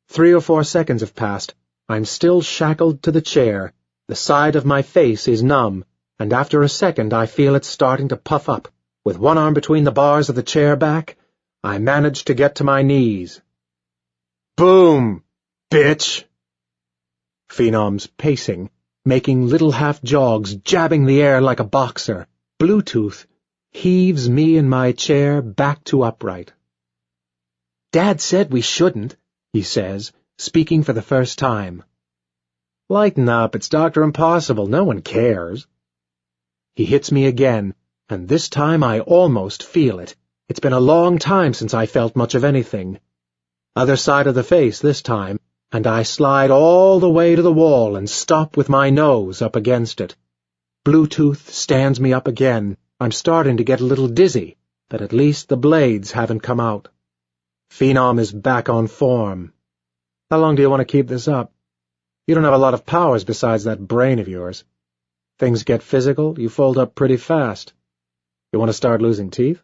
Speaker 2: 3 or 4 seconds have passed. I'm still shackled to the chair. The side of my face is numb, and after a second I feel it starting to puff up. With one arm between the bars of the chair back, I manage to get to my knees. Boom, bitch! Phenom's pacing, making little half-jogs, jabbing the air like a boxer. Bluetooth heaves me in my chair back to upright. Dad said we shouldn't, he says, speaking for the first time. Lighten up, it's Dr. Impossible, no one cares. He hits me again, and this time I almost feel it. It's been a long time since I felt much of anything. Other side of the face this time, and I slide all the way to the wall and stop with my nose up against it. Bluetooth stands me up again. I'm starting to get a little dizzy, but at least the blades haven't come out. Phenom is back on form. How long do you want to keep this up? You don't have a lot of powers besides that brain of yours. Things get physical, you fold up pretty fast. You want to start losing teeth?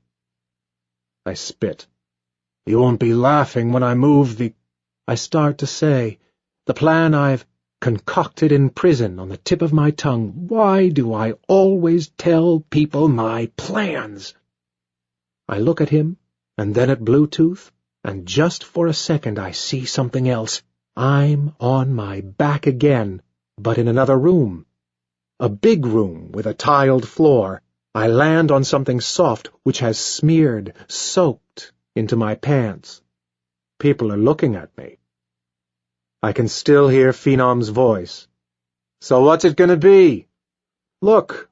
Speaker 2: I spit. You won't be laughing when I move the... I start to say, the plan I've concocted in prison on the tip of my tongue. Why do I always tell people my plans? I look at him, and then at Bluetooth, and just for a second I see something else. I'm on my back again, but in another room. A big room with a tiled floor. I land on something soft which has smeared, soaked into my pants. People are looking at me. I can still hear Phenom's voice. So what's it gonna be? Look,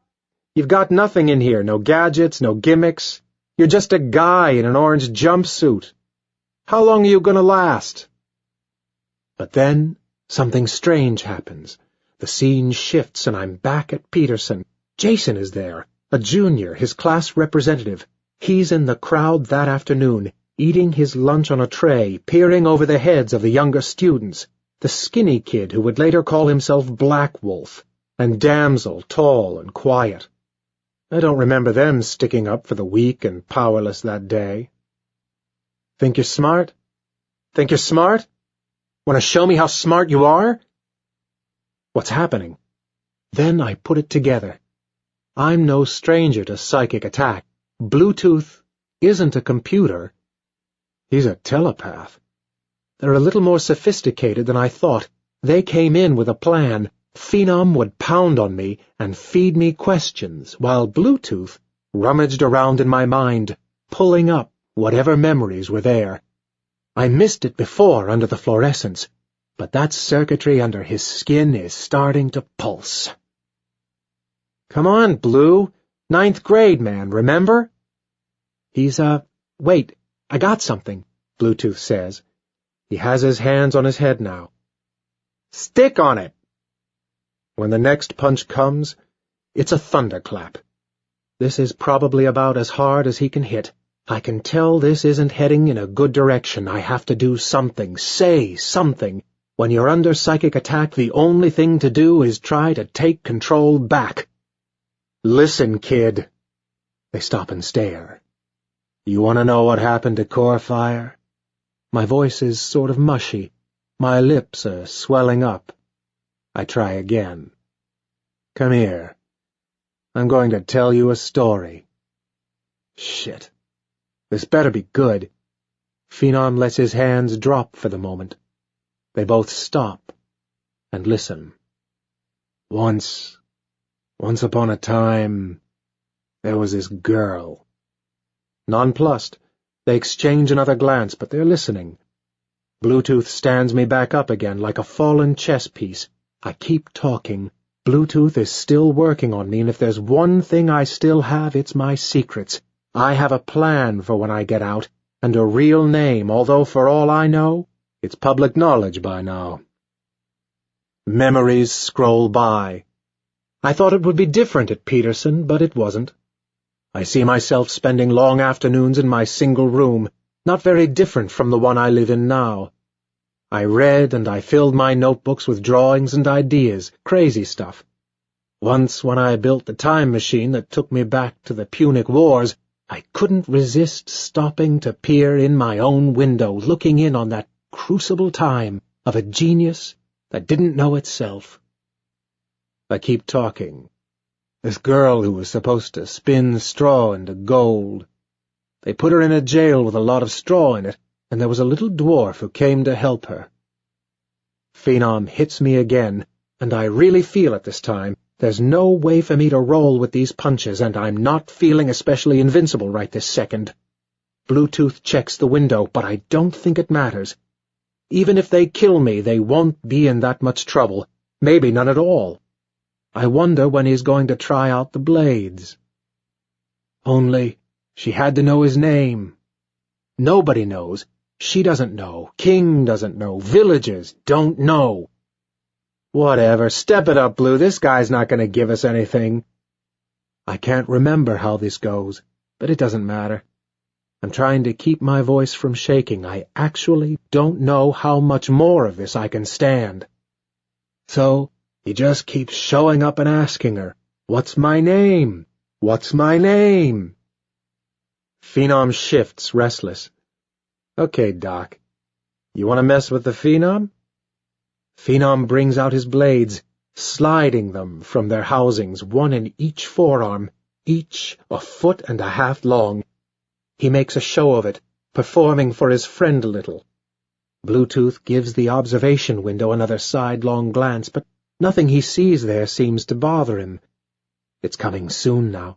Speaker 2: you've got nothing in here, no gadgets, no gimmicks. You're just a guy in an orange jumpsuit. How long are you gonna last? But then something strange happens. The scene shifts and I'm back at Peterson. Jason is there, a junior, his class representative. He's in the crowd that afternoon, eating his lunch on a tray, peering over the heads of the younger students. The skinny kid who would later call himself Black Wolf, and Damsel, tall and quiet. I don't remember them sticking up for the weak and powerless that day. Think you're smart? Think you're smart? Want to show me how smart you are? What's happening? Then I put it together. I'm no stranger to psychic attack. Bluetooth isn't a computer. He's a telepath. They're a little more sophisticated than I thought. They came in with a plan. Phenom would pound on me and feed me questions, while Bluetooth rummaged around in my mind, pulling up whatever memories were there. I missed it before under the fluorescence, but that circuitry under his skin is starting to pulse. Come on, Blue. 9th grade, man, remember? He's, wait, I got something, Bluetooth says. He has his hands on his head now. Stick on it! When the next punch comes, it's a thunderclap. This is probably about as hard as he can hit. I can tell this isn't heading in a good direction. I have to do something, say something. When you're under psychic attack, the only thing to do is try to take control back. Listen, kid. They stop and stare. You want to know what happened to Core Fire? My voice is sort of mushy. My lips are swelling up. I try again. Come here. I'm going to tell you a story. Shit. This better be good. Phenom lets his hands drop for the moment. They both stop and listen. Once upon a time, there was this girl. Nonplussed, they exchange another glance, but they're listening. Bluetooth stands me back up again like a fallen chess piece. I keep talking. Bluetooth is still working on me, and if there's one thing I still have, it's my secrets. I have a plan for when I get out, and a real name, although for all I know, it's public knowledge by now. Memories scroll by. I thought it would be different at Peterson, but it wasn't. I see myself spending long afternoons in my single room, not very different from the one I live in now. I read and I filled my notebooks with drawings and ideas, crazy stuff. Once when I built the time machine that took me back to the Punic Wars, I couldn't resist stopping to peer in my own window, looking in on that crucible time of a genius that didn't know itself. I keep talking. This girl who was supposed to spin straw into gold. They put her in a jail with a lot of straw in it, and there was a little dwarf who came to help her. Phenom hits me again, and I really feel it this time. There's no way for me to roll with these punches, and I'm not feeling especially invincible right this second. Bluetooth checks the window, but I don't think it matters. Even if they kill me, they won't be in that much trouble. Maybe none at all. I wonder when he's going to try out the blades. Only, she had to know his name. Nobody knows. She doesn't know. King doesn't know. Villagers don't know. Whatever, step it up, Blue. This guy's not going to give us anything. I can't remember how this goes, but it doesn't matter. I'm trying to keep my voice from shaking. I actually don't know how much more of this I can stand. So, he just keeps showing up and asking her, "What's my name? What's my name?" Phenom shifts, restless. "Okay, Doc. You want to mess with the Phenom?" Phenom brings out his blades, sliding them from their housings, one in each forearm, each 1.5 feet long. He makes a show of it, performing for his friend a little. Bluetooth gives the observation window another sidelong glance, but nothing he sees there seems to bother him. It's coming soon now.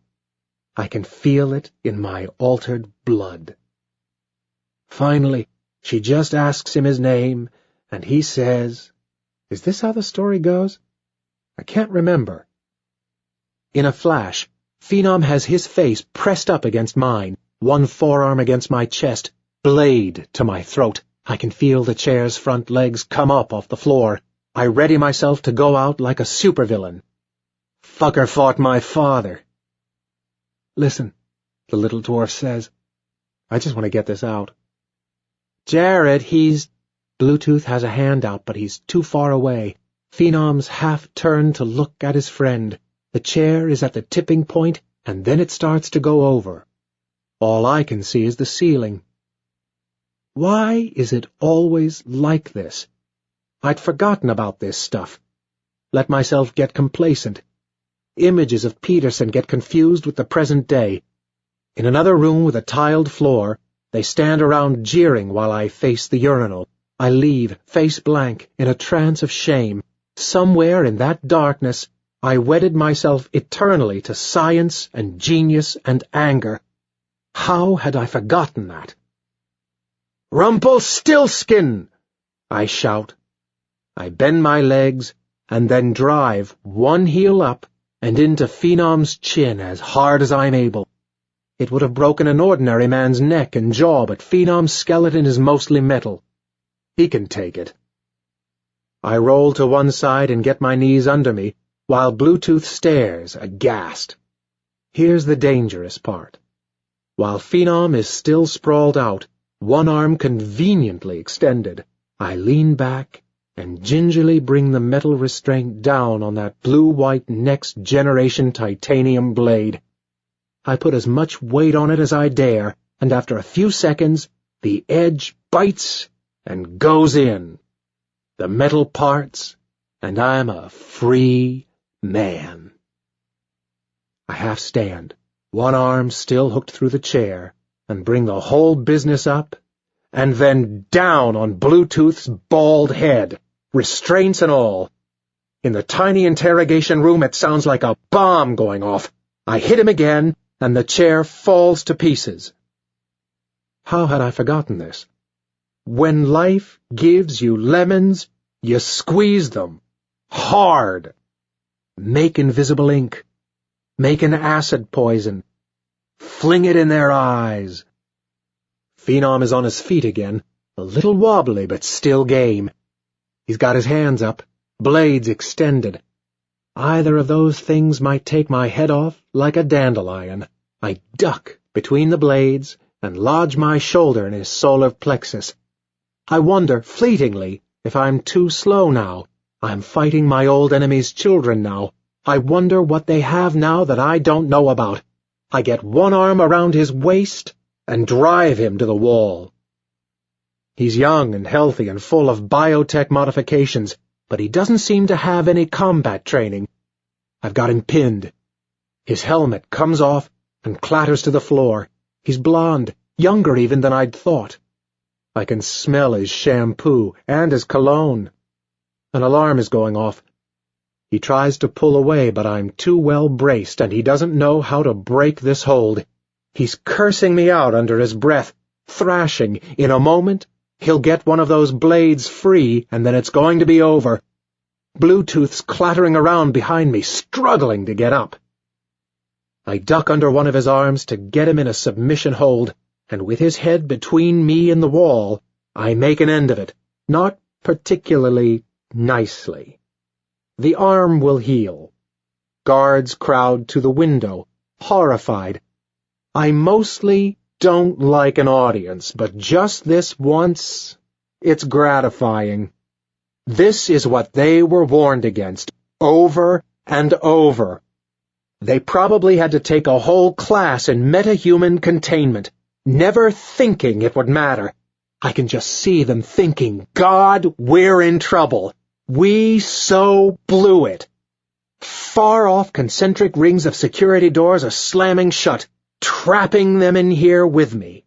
Speaker 2: I can feel it in my altered blood. Finally, she just asks him his name, and he says, "Is this how the story goes? I can't remember." In a flash, Phenom has his face pressed up against mine. one forearm against my chest, blade to my throat. I can feel the chair's front legs come up off the floor. I ready myself to go out like a supervillain. Fucker fought my father. Listen, the little dwarf says. I just want to get this out. Jared, Bluetooth has a hand out, but he's too far away. Phenom's half turned to look at his friend. The chair is at the tipping point, and then it starts to go over. All I can see is the ceiling. Why is it always like this? I'd forgotten about this stuff. Let myself get complacent. Images of Peterson get confused with the present day. In another room with a tiled floor, they stand around jeering while I face the urinal. I leave, face blank, in a trance of shame. Somewhere in that darkness, I wedded myself eternally to science and genius and anger. How had I forgotten that? Rumpelstiltskin! I shout. I bend my legs and then drive one heel up and into Phenom's chin as hard as I'm able. It would have broken an ordinary man's neck and jaw, but Phenom's skeleton is mostly metal. He can take it. I roll to one side and get my knees under me, while Bluetooth stares, aghast. Here's the dangerous part. While Phenom is still sprawled out, one arm conveniently extended, I lean back and gingerly bring the metal restraint down on that blue-white next-generation titanium blade. I put as much weight on it as I dare, and after a few seconds, the edge bites and goes in. The metal parts, and I'm a free man. I half stand, one arm still hooked through the chair, and bring the whole business up, and then down on Bluetooth's bald head, restraints and all. In the tiny interrogation room, it sounds like a bomb going off. I hit him again, and the chair falls to pieces. How had I forgotten this? When life gives you lemons, you squeeze them. Hard. Make invisible ink. Make an acid poison. Fling it in their eyes. Phenom is on his feet again, a little wobbly but still game. He's got his hands up, blades extended. Either of those things might take my head off like a dandelion. I duck between the blades and lodge my shoulder in his solar plexus. I wonder, fleetingly, if I'm too slow now. I'm fighting my old enemy's children now. I wonder what they have now that I don't know about. I get one arm around his waist and drive him to the wall. He's young and healthy and full of biotech modifications, but he doesn't seem to have any combat training. I've got him pinned. His helmet comes off and clatters to the floor. He's blond, younger even than I'd thought. I can smell his shampoo and his cologne. An alarm is going off. He tries to pull away, but I'm too well braced, and he doesn't know how to break this hold. He's cursing me out under his breath, thrashing. In a moment, he'll get one of those blades free, and then it's going to be over. Bluetooth's clattering around behind me, struggling to get up. I duck under one of his arms to get him in a submission hold, and with his head between me and the wall, I make an end of it, not particularly nicely. The arm will heal. Guards crowd to the window, horrified. I mostly don't like an audience, but just this once, it's gratifying. This is what they were warned against, over and over. They probably had to take a whole class in metahuman containment, never thinking it would matter. I can just see them thinking, God, we're in trouble. We so blew it. Far-off concentric rings of security doors are slamming shut, trapping them in here with me.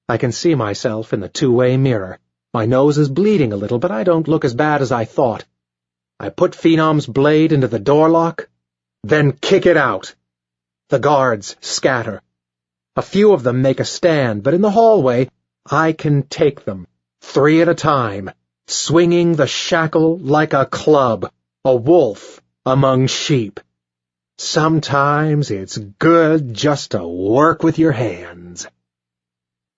Speaker 2: I can see myself in the two-way mirror. My nose is bleeding a little, but I don't look as bad as I thought. I put Phenom's blade into the door lock, then kick it out. The guards scatter. A few of them make a stand, but in the hallway, I can take them, 3 at a time, swinging the shackle like a club, a wolf among sheep. Sometimes it's good just to work with your hands.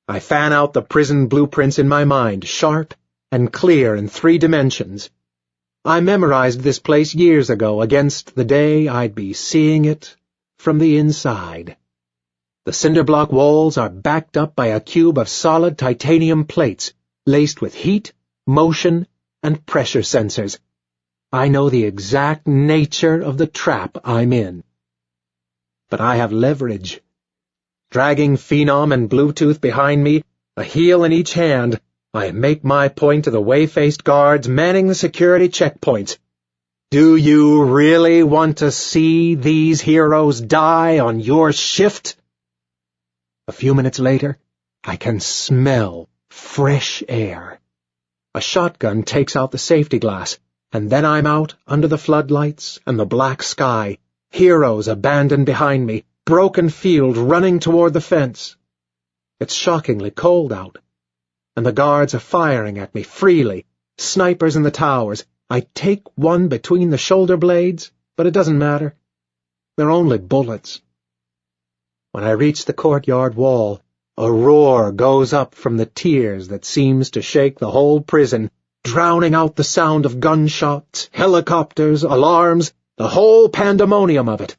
Speaker 2: I fan out the prison blueprints in my mind, sharp and clear in 3 dimensions. I memorized this place years ago against the day I'd be seeing it from the inside. The cinder-block walls are backed up by a cube of solid titanium plates, laced with heat, motion, and pressure sensors. I know the exact nature of the trap I'm in. But I have leverage. Dragging Phenom and Bluetooth behind me, a heel in each hand, I make my point to the way-faced guards manning the security checkpoints. Do you really want to see these heroes die on your shift? A few minutes later, I can smell fresh air. A shotgun takes out the safety glass, and then I'm out under the floodlights and the black sky, heroes abandoned behind me, broken field running toward the fence. It's shockingly cold out, and the guards are firing at me freely, snipers in the towers. I take one between the shoulder blades, but it doesn't matter. They're only bullets. When I reach the courtyard wall, a roar goes up from the tiers that seems to shake the whole prison, drowning out the sound of gunshots, helicopters, alarms, the whole pandemonium of it.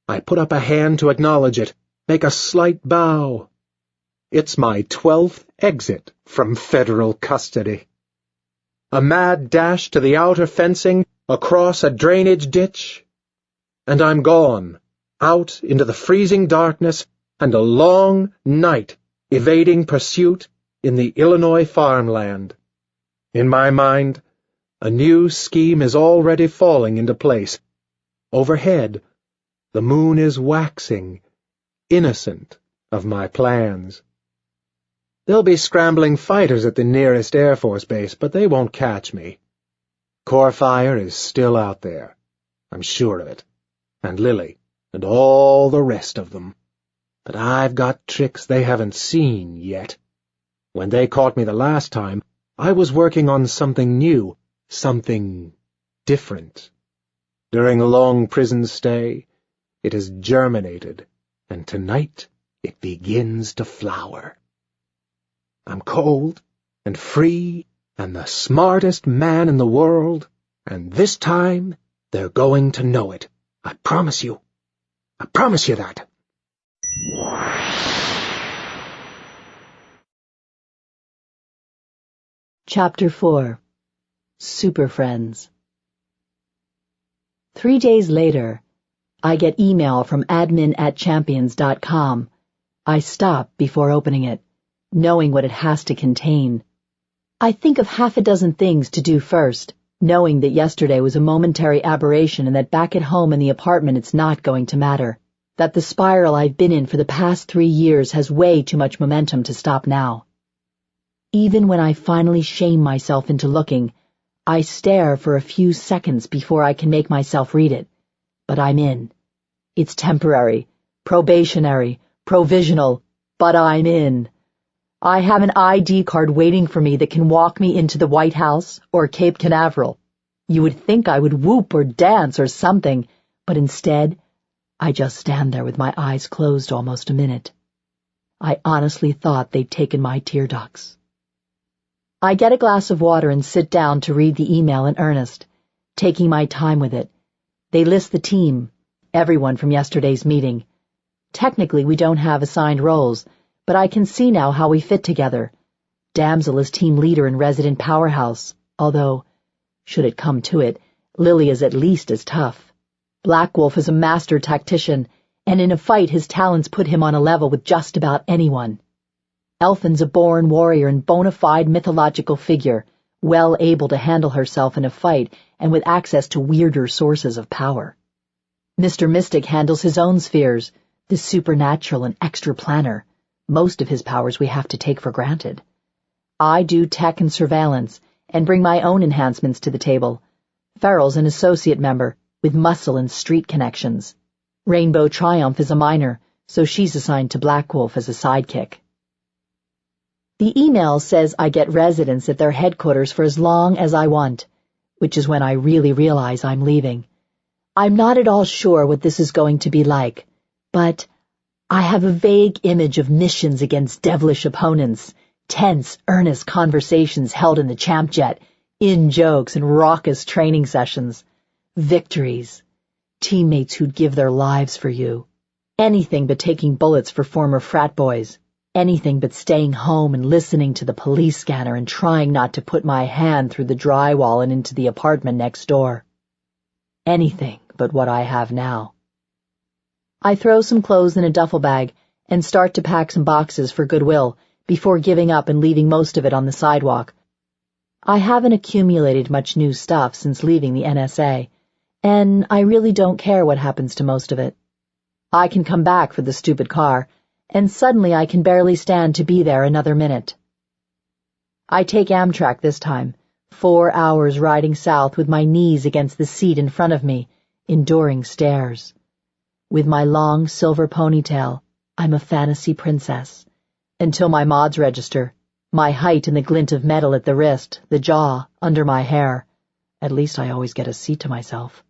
Speaker 2: I put up a hand to acknowledge it, make a slight bow. It's my 12th exit from federal custody. A mad dash to the outer fencing, across a drainage ditch, and I'm gone, out into the freezing darkness and a long night, evading pursuit in the Illinois farmland. In my mind, a new scheme is already falling into place. Overhead, the moon is waxing, innocent of my plans. There'll be scrambling fighters at the nearest Air Force base, but they won't catch me. Core Fire is still out there. I'm sure of it. And Lily, and all the rest of them. But I've got tricks they haven't seen yet. When they caught me the last time, I was working on something new, something different. During a long prison stay, it has germinated, and tonight it begins to flower. I'm cold and free and the smartest man in the world, and this time they're going to know it. I promise you. I promise you that.
Speaker 1: Chapter 4. Super Friends. 3 days later, I get email from admin@champions.com. I stop before opening it, knowing what it has to contain. I think of half a dozen things to do first, knowing that yesterday was a momentary aberration and that back at home in the apartment it's not going to matter, that the spiral I've been in for the past 3 years has way too much momentum to stop now. Even when I finally shame myself into looking, I stare for a few seconds before I can make myself read it. But I'm in. It's temporary, probationary, provisional, but I'm in. I have an ID card waiting for me that can walk me into the White House or Cape Canaveral. You would think I would whoop or dance or something, but instead, I just stand there with my eyes closed almost a minute. I honestly thought they'd taken my tear ducts. I get a glass of water and sit down to read the email in earnest, taking my time with it. They list the team, everyone from yesterday's meeting. Technically, we don't have assigned roles, but I can see now how we fit together. Damsel is team leader and resident powerhouse, although, should it come to it, Lily is at least as tough. Black Wolf is a master tactician, and in a fight his talents put him on a level with just about anyone. Elfin's a born warrior and bona fide mythological figure, well able to handle herself in a fight and with access to weirder sources of power. Mr. Mystic handles his own spheres, the supernatural and extra-planar. Most of his powers we have to take for granted. I do tech and surveillance, and bring my own enhancements to the table. Ferrell's an associate member, with muscle and street connections. Rainbow Triumph is a minor, so she's assigned to Black Wolf as a sidekick. The email says I get residence at their headquarters for as long as I want, which is when I really realize I'm leaving. I'm not at all sure what this is going to be like, but I have a vague image of missions against devilish opponents, tense, earnest conversations held in the champ jet, in-jokes and raucous training sessions, victories, teammates who'd give their lives for you. Anything but taking bullets for former frat boys. Anything but staying home and listening to the police scanner and trying not to put my hand through the drywall and into the apartment next door. Anything but what I have now. I throw some clothes in a duffel bag and start to pack some boxes for Goodwill before giving up and leaving most of it on the sidewalk. I haven't accumulated much new stuff since leaving the NSA, and I really don't care what happens to most of it. I can come back for the stupid car, and suddenly I can barely stand to be there another minute. I take Amtrak this time, 4 hours riding south with my knees against the seat in front of me, enduring stares. With my long silver ponytail, I'm a fantasy princess, until my mods register, my height and the glint of metal at the wrist, the jaw, under my hair. At least I always get a seat to myself.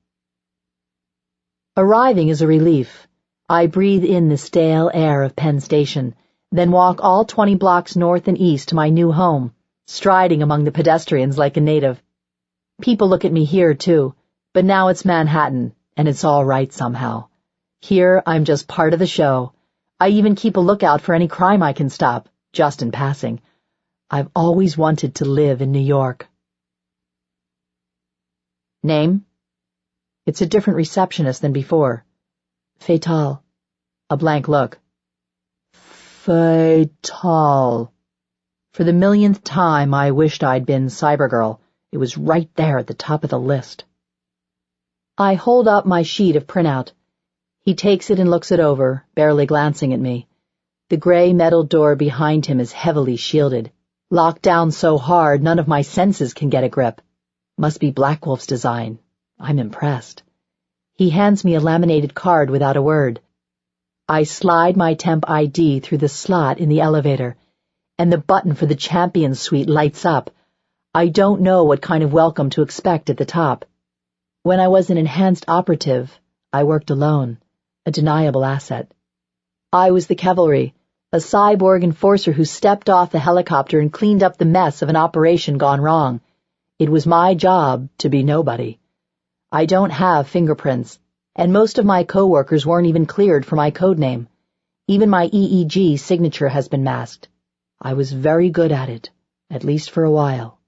Speaker 1: Arriving is a relief. I breathe in the stale air of Penn Station, then walk all 20 blocks north and east to my new home, striding among the pedestrians like a native. People look at me here, too, but now it's Manhattan, and it's all right somehow. Here, I'm just part of the show. I even keep a lookout for any crime I can stop, just in passing. I've always wanted to live in New York. Name? It's a different receptionist than before. Fatale. A blank look. Fatale. For the millionth time, I wished I'd been Cybergirl. It was right there at the top of the list. I hold up my sheet of printout. He takes it and looks it over, barely glancing at me. The gray metal door behind him is heavily shielded, locked down so hard none of my senses can get a grip. Must be Black Wolf's design. I'm impressed. He hands me a laminated card without a word. I slide my temp ID through the slot in the elevator, and the button for the Champions Suite lights up. I don't know what kind of welcome to expect at the top. When I was an enhanced operative, I worked alone, a deniable asset. I was the cavalry, a cyborg enforcer who stepped off the helicopter and cleaned up the mess of an operation gone wrong. It was my job to be nobody. I don't have fingerprints, and most of my coworkers weren't even cleared for my code name. Even my EEG signature has been masked. I was very good at it, at least for a while.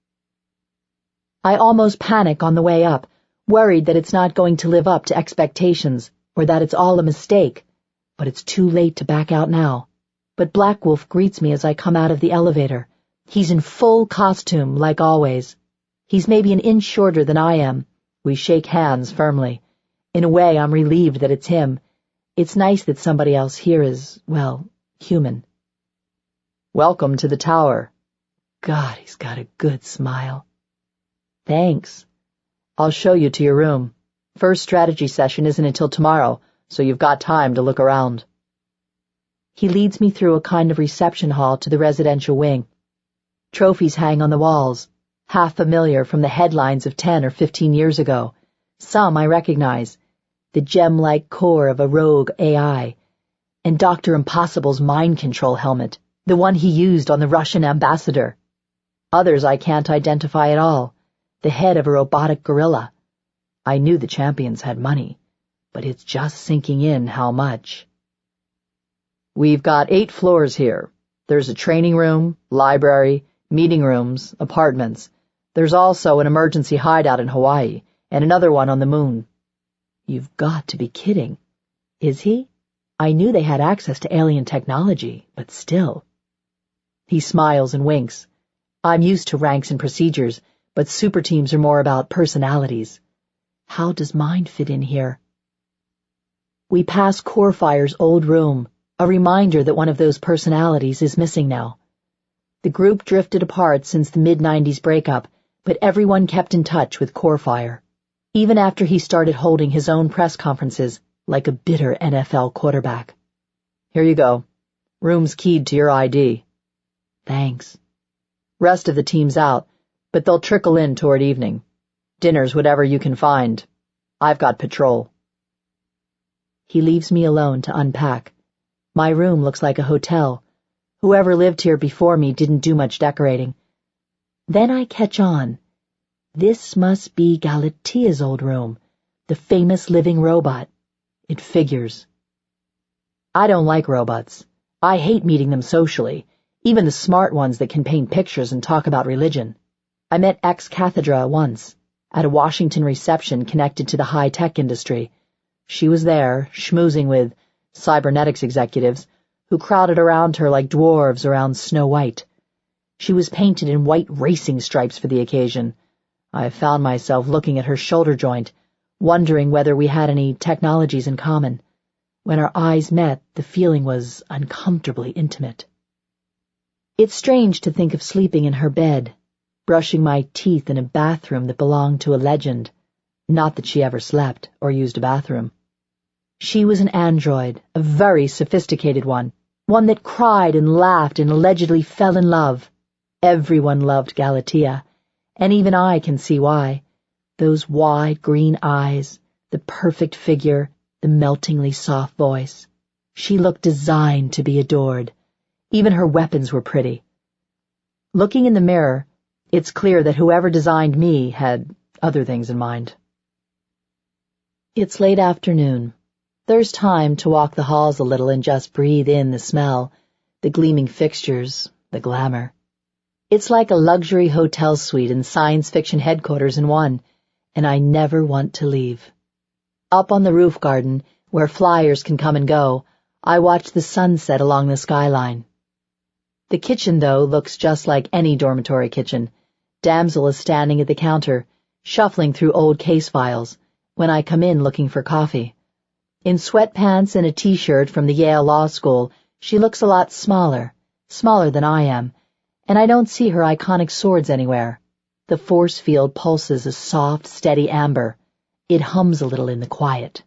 Speaker 1: I almost panic on the way up, worried that it's not going to live up to expectations, or that it's all a mistake, but it's too late to back out now. But Black Wolf greets me as I come out of the elevator. He's in full costume, like always. He's maybe an inch shorter than I am. We shake hands firmly. In a way, I'm relieved that it's him. It's nice that somebody else here is, well, human. Welcome to the tower. God, he's got a good smile. Thanks. I'll show you to your room. First strategy session isn't until tomorrow, so you've got time to look around. He leads me through a kind of reception hall to the residential wing. Trophies hang on the walls, half familiar from the headlines of 10 or 15 years ago. Some I recognize, the gem-like core of a rogue AI, and Dr. Impossible's mind control helmet, the one he used on the Russian ambassador. Others I can't identify at all, the head of a robotic gorilla. I knew the champions had money, but it's just sinking in how much. We've got 8 floors here. There's a training room, library, meeting rooms, apartments. There's also an emergency hideout in Hawaii, and another one on the moon. You've got to be kidding. Is he? I knew they had access to alien technology, but still. He smiles and winks. I'm used to ranks and procedures, but super teams are more about personalities. How does mine fit in here? We pass Corefire's old room, a reminder that one of those personalities is missing now. The group drifted apart since the mid-90s breakup, but everyone kept in touch with Corefire, even after he started holding his own press conferences like a bitter NFL quarterback. Here you go. Room's keyed to your ID. Thanks. Rest of the team's out, but they'll trickle in toward evening. Dinner's whatever you can find.
Speaker 3: I've got patrol. He leaves me alone to unpack. My room looks like a hotel. Whoever lived here before me didn't do much decorating. Then I catch on. This must be Galatia's old room, the famous living robot. It figures. I don't like robots. I hate meeting them socially, even the smart ones that can paint pictures and talk about religion. I met ex-cathedra once, at a Washington reception connected to the high-tech industry. She was there, schmoozing with cybernetics executives, who crowded around her like dwarves around Snow White. She was painted in white racing stripes for the occasion. I found myself looking at her shoulder joint, wondering whether we had any technologies in common. When our eyes met, the feeling was uncomfortably intimate. It's strange to think of sleeping in her bed, brushing my teeth in a bathroom that belonged to a legend. Not that she ever slept or used a bathroom. She was an android, a very sophisticated one that cried and laughed and allegedly fell in love. Everyone loved Galatea, and even I can see why. Those wide green eyes, the perfect figure, the meltingly soft voice. She looked designed to be adored. Even her weapons were pretty. Looking in the mirror, it's clear that whoever designed me had other things in mind. It's late afternoon. There's time to walk the halls a little and just breathe in the smell, the gleaming fixtures, the glamour. It's like a luxury hotel suite and science fiction headquarters in one, and I never want to leave. Up on the roof garden, where flyers can come and go, I watch the sunset along the skyline. The kitchen, though, looks just like any dormitory kitchen. Damsel is standing at the counter, shuffling through old case files, when I come in looking for coffee. In sweatpants and a t-shirt from the Yale Law School, she looks a lot smaller than I am, and I don't see her iconic swords anywhere. The force field pulses a soft, steady amber. It hums a little in the quiet.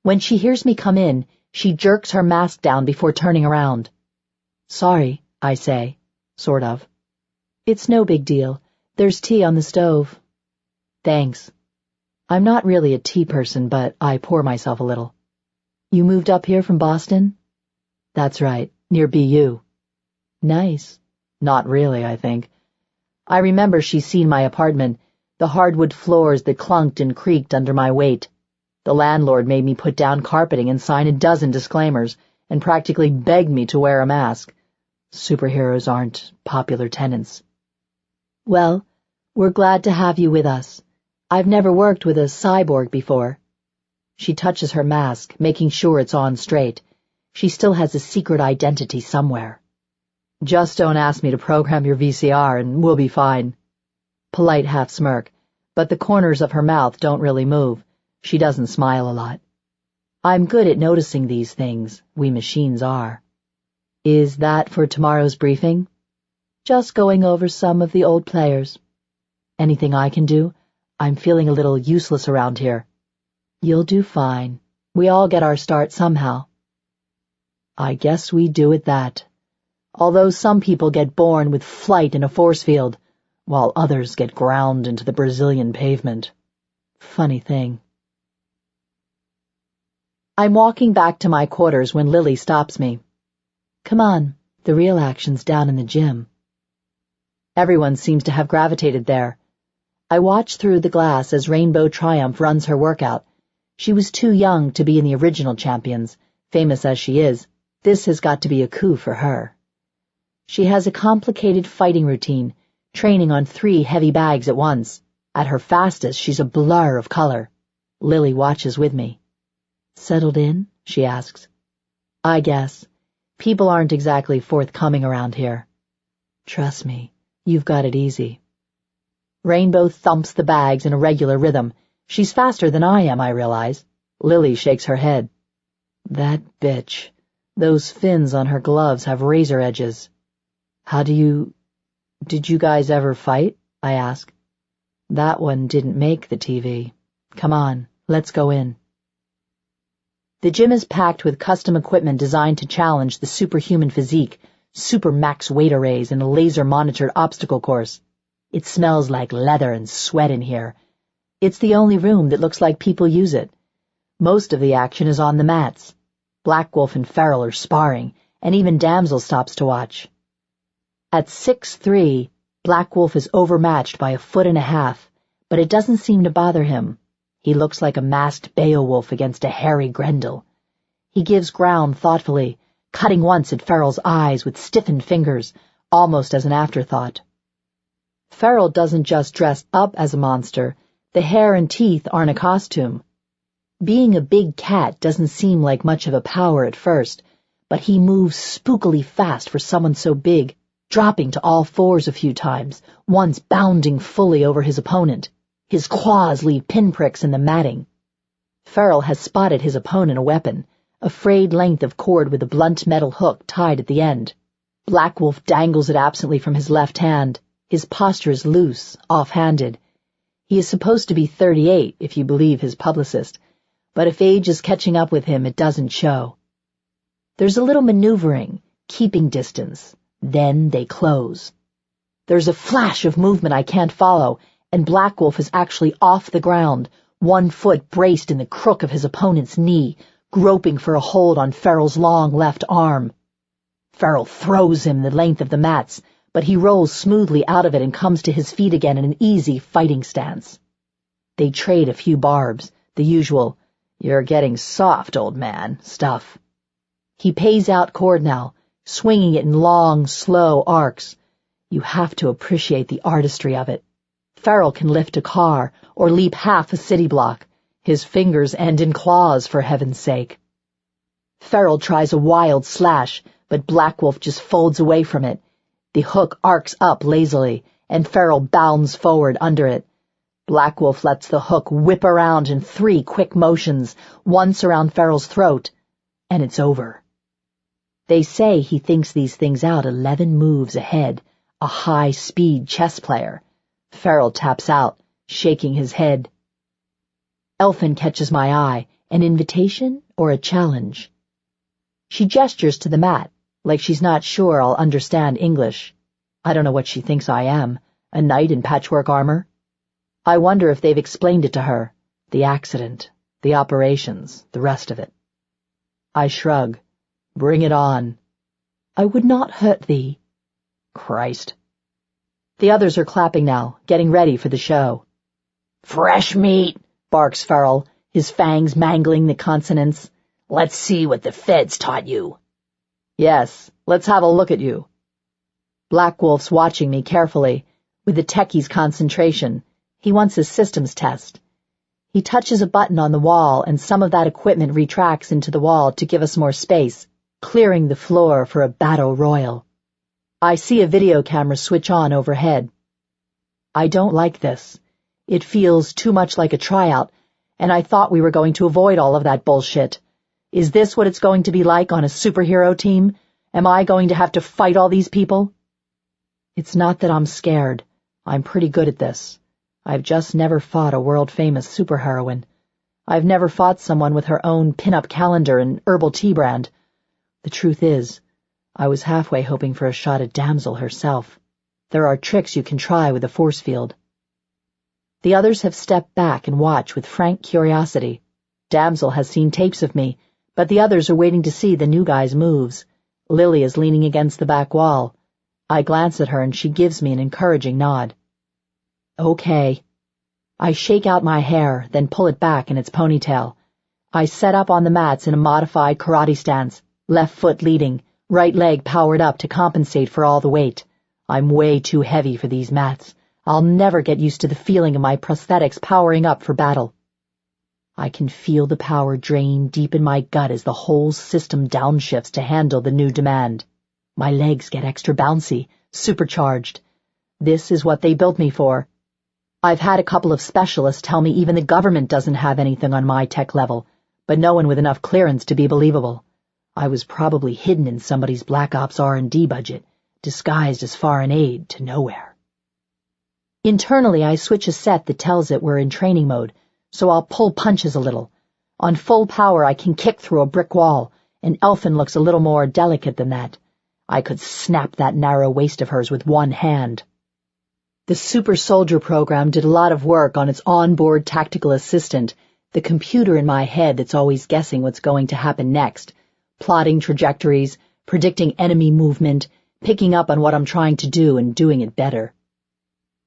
Speaker 3: When she hears me come in, she jerks her mask down before turning around. Sorry, I say, sort of. It's no big deal. There's tea on the stove. Thanks. I'm not really a tea person, but I pour myself a little. You moved up here from Boston? That's right, near BU. Nice. Not really, I think. I remember she's seen my apartment, the hardwood floors that clunked and creaked under my weight. The landlord made me put down carpeting and sign a dozen disclaimers, and practically begged me to wear a mask. Superheroes aren't popular tenants. Well, we're glad to have you with us. I've never worked with a cyborg before. She touches her mask, making sure it's on straight. She still has a secret identity somewhere. Just don't ask me to program your VCR and we'll be fine. Polite half smirk, but the corners of her mouth don't really move. She doesn't smile a lot. I'm good at noticing these things, we machines are. Is that for tomorrow's briefing? Just going over some of the old players. Anything I can do? I'm feeling a little useless around here. You'll do fine. We all get our start somehow. I guess we do at that. Although some people get born with flight in a force field, while others get ground into the Brazilian pavement. Funny thing. I'm walking back to my quarters when Lily stops me. Come on, the real action's down in the gym. Everyone seems to have gravitated there. I watch through the glass as Rainbow Triumph runs her workout. She was too young to be in the original champions. Famous as she is, this has got to be a coup for her. She has a complicated fighting routine, training on 3 heavy bags at once. At her fastest, she's a blur of color. Lily watches with me. Settled in? She asks. I guess. People aren't exactly forthcoming around here. Trust me, you've got it easy. Rainbow thumps the bags in a regular rhythm. She's faster than I am, I realize. Lily shakes her head. That bitch. Those fins on her gloves have razor edges. Did you guys ever fight? I ask. That one didn't make the TV. Come on, let's go in. The gym is packed with custom equipment designed to challenge the superhuman physique, super max weight arrays, and a laser-monitored obstacle course. It smells like leather and sweat in here. It's the only room that looks like people use it. Most of the action is on the mats. Black Wolf and Feral are sparring, and even Damsel stops to watch. At 6'3", Black Wolf is overmatched by 1.5 feet, but it doesn't seem to bother him. He looks like a masked Beowulf against a hairy Grendel. He gives ground thoughtfully, cutting once at Feral's eyes with stiffened fingers, almost as an afterthought. Feral doesn't just dress up as a monster. The hair and teeth aren't a costume. Being a big cat doesn't seem like much of a power at first, but he moves spookily fast for someone so big, dropping to all fours a few times, once bounding fully over his opponent. His claws leave pinpricks in the matting. Feral has spotted his opponent a weapon, a frayed length of cord with a blunt metal hook tied at the end. Black Wolf dangles it absently from his left hand. His posture is loose, off-handed. He is supposed to be 38, if you believe his publicist, but if age is catching up with him, it doesn't show. There's a little maneuvering, keeping distance. Then they close. There's a flash of movement I can't follow, and Black Wolf is actually off the ground, one foot braced in the crook of his opponent's knee, groping for a hold on Feral's long left arm. Feral throws him the length of the mats, but he rolls smoothly out of it and comes to his feet again in an easy fighting stance. They trade a few barbs, the usual, "You're getting soft, old man," stuff. He pays out cord now, swinging it in long, slow arcs. You have to appreciate the artistry of it. Feral can lift a car or leap half a city block. His fingers end in claws, for heaven's sake. Feral tries a wild slash, but Black Wolf just folds away from it. The hook arcs up lazily, and Feral bounds forward under it. Black Wolf lets the hook whip around in 3 quick motions, once around Feral's throat, and it's over. They say he thinks these things out 11 moves ahead, a high-speed chess player. Feral taps out, shaking his head. Elfin catches my eye, an invitation or a challenge. She gestures to the mat, like she's not sure I'll understand English. I don't know what she thinks I am, a knight in patchwork armor. I wonder if they've explained it to her, the accident, the operations, the rest of it. I shrug. Bring it on. I would not hurt thee. Christ. The others are clapping now, getting ready for the show.
Speaker 4: "Fresh meat," barks Feral, his fangs mangling the consonants. "Let's see what the feds taught you."
Speaker 3: Yes, let's have a look at you. Black Wolf's watching me carefully, with the techie's concentration. He wants a systems test. He touches a button on the wall, and some of that equipment retracts into the wall to give us more space, clearing the floor for a battle royal. I see a video camera switch on overhead. I don't like this. It feels too much like a tryout, and I thought we were going to avoid all of that bullshit. Is this what it's going to be like on a superhero team? Am I going to have to fight all these people? It's not that I'm scared. I'm pretty good at this. I've just never fought a world-famous superheroine. I've never fought someone with her own pin-up calendar and herbal tea brand. The truth is, I was halfway hoping for a shot at Damsel herself. There are tricks you can try with a force field. The others have stepped back and watch with frank curiosity. Damsel has seen tapes of me, but the others are waiting to see the new guy's moves. Lily is leaning against the back wall. I glance at her and she gives me an encouraging nod. Okay. I shake out my hair, then pull it back in its ponytail. I set up on the mats in a modified karate stance, left foot leading, right leg powered up to compensate for all the weight. I'm way too heavy for these mats. I'll never get used to the feeling of my prosthetics powering up for battle. I can feel the power drain deep in my gut as the whole system downshifts to handle the new demand. My legs get extra bouncy, supercharged. This is what they built me for. I've had a couple of specialists tell me even the government doesn't have anything on my tech level, but no one with enough clearance to be believable. I was probably hidden in somebody's Black Ops R&D budget, disguised as foreign aid to nowhere. Internally, I switch a set that tells it we're in training mode, so I'll pull punches a little. On full power, I can kick through a brick wall, and Elfin looks a little more delicate than that. I could snap that narrow waist of hers with one hand.
Speaker 1: The super soldier program did a lot of work on its onboard tactical assistant, the computer in my head that's always guessing what's going to happen next, plotting trajectories, predicting enemy movement, picking up on what I'm trying to do and doing it better.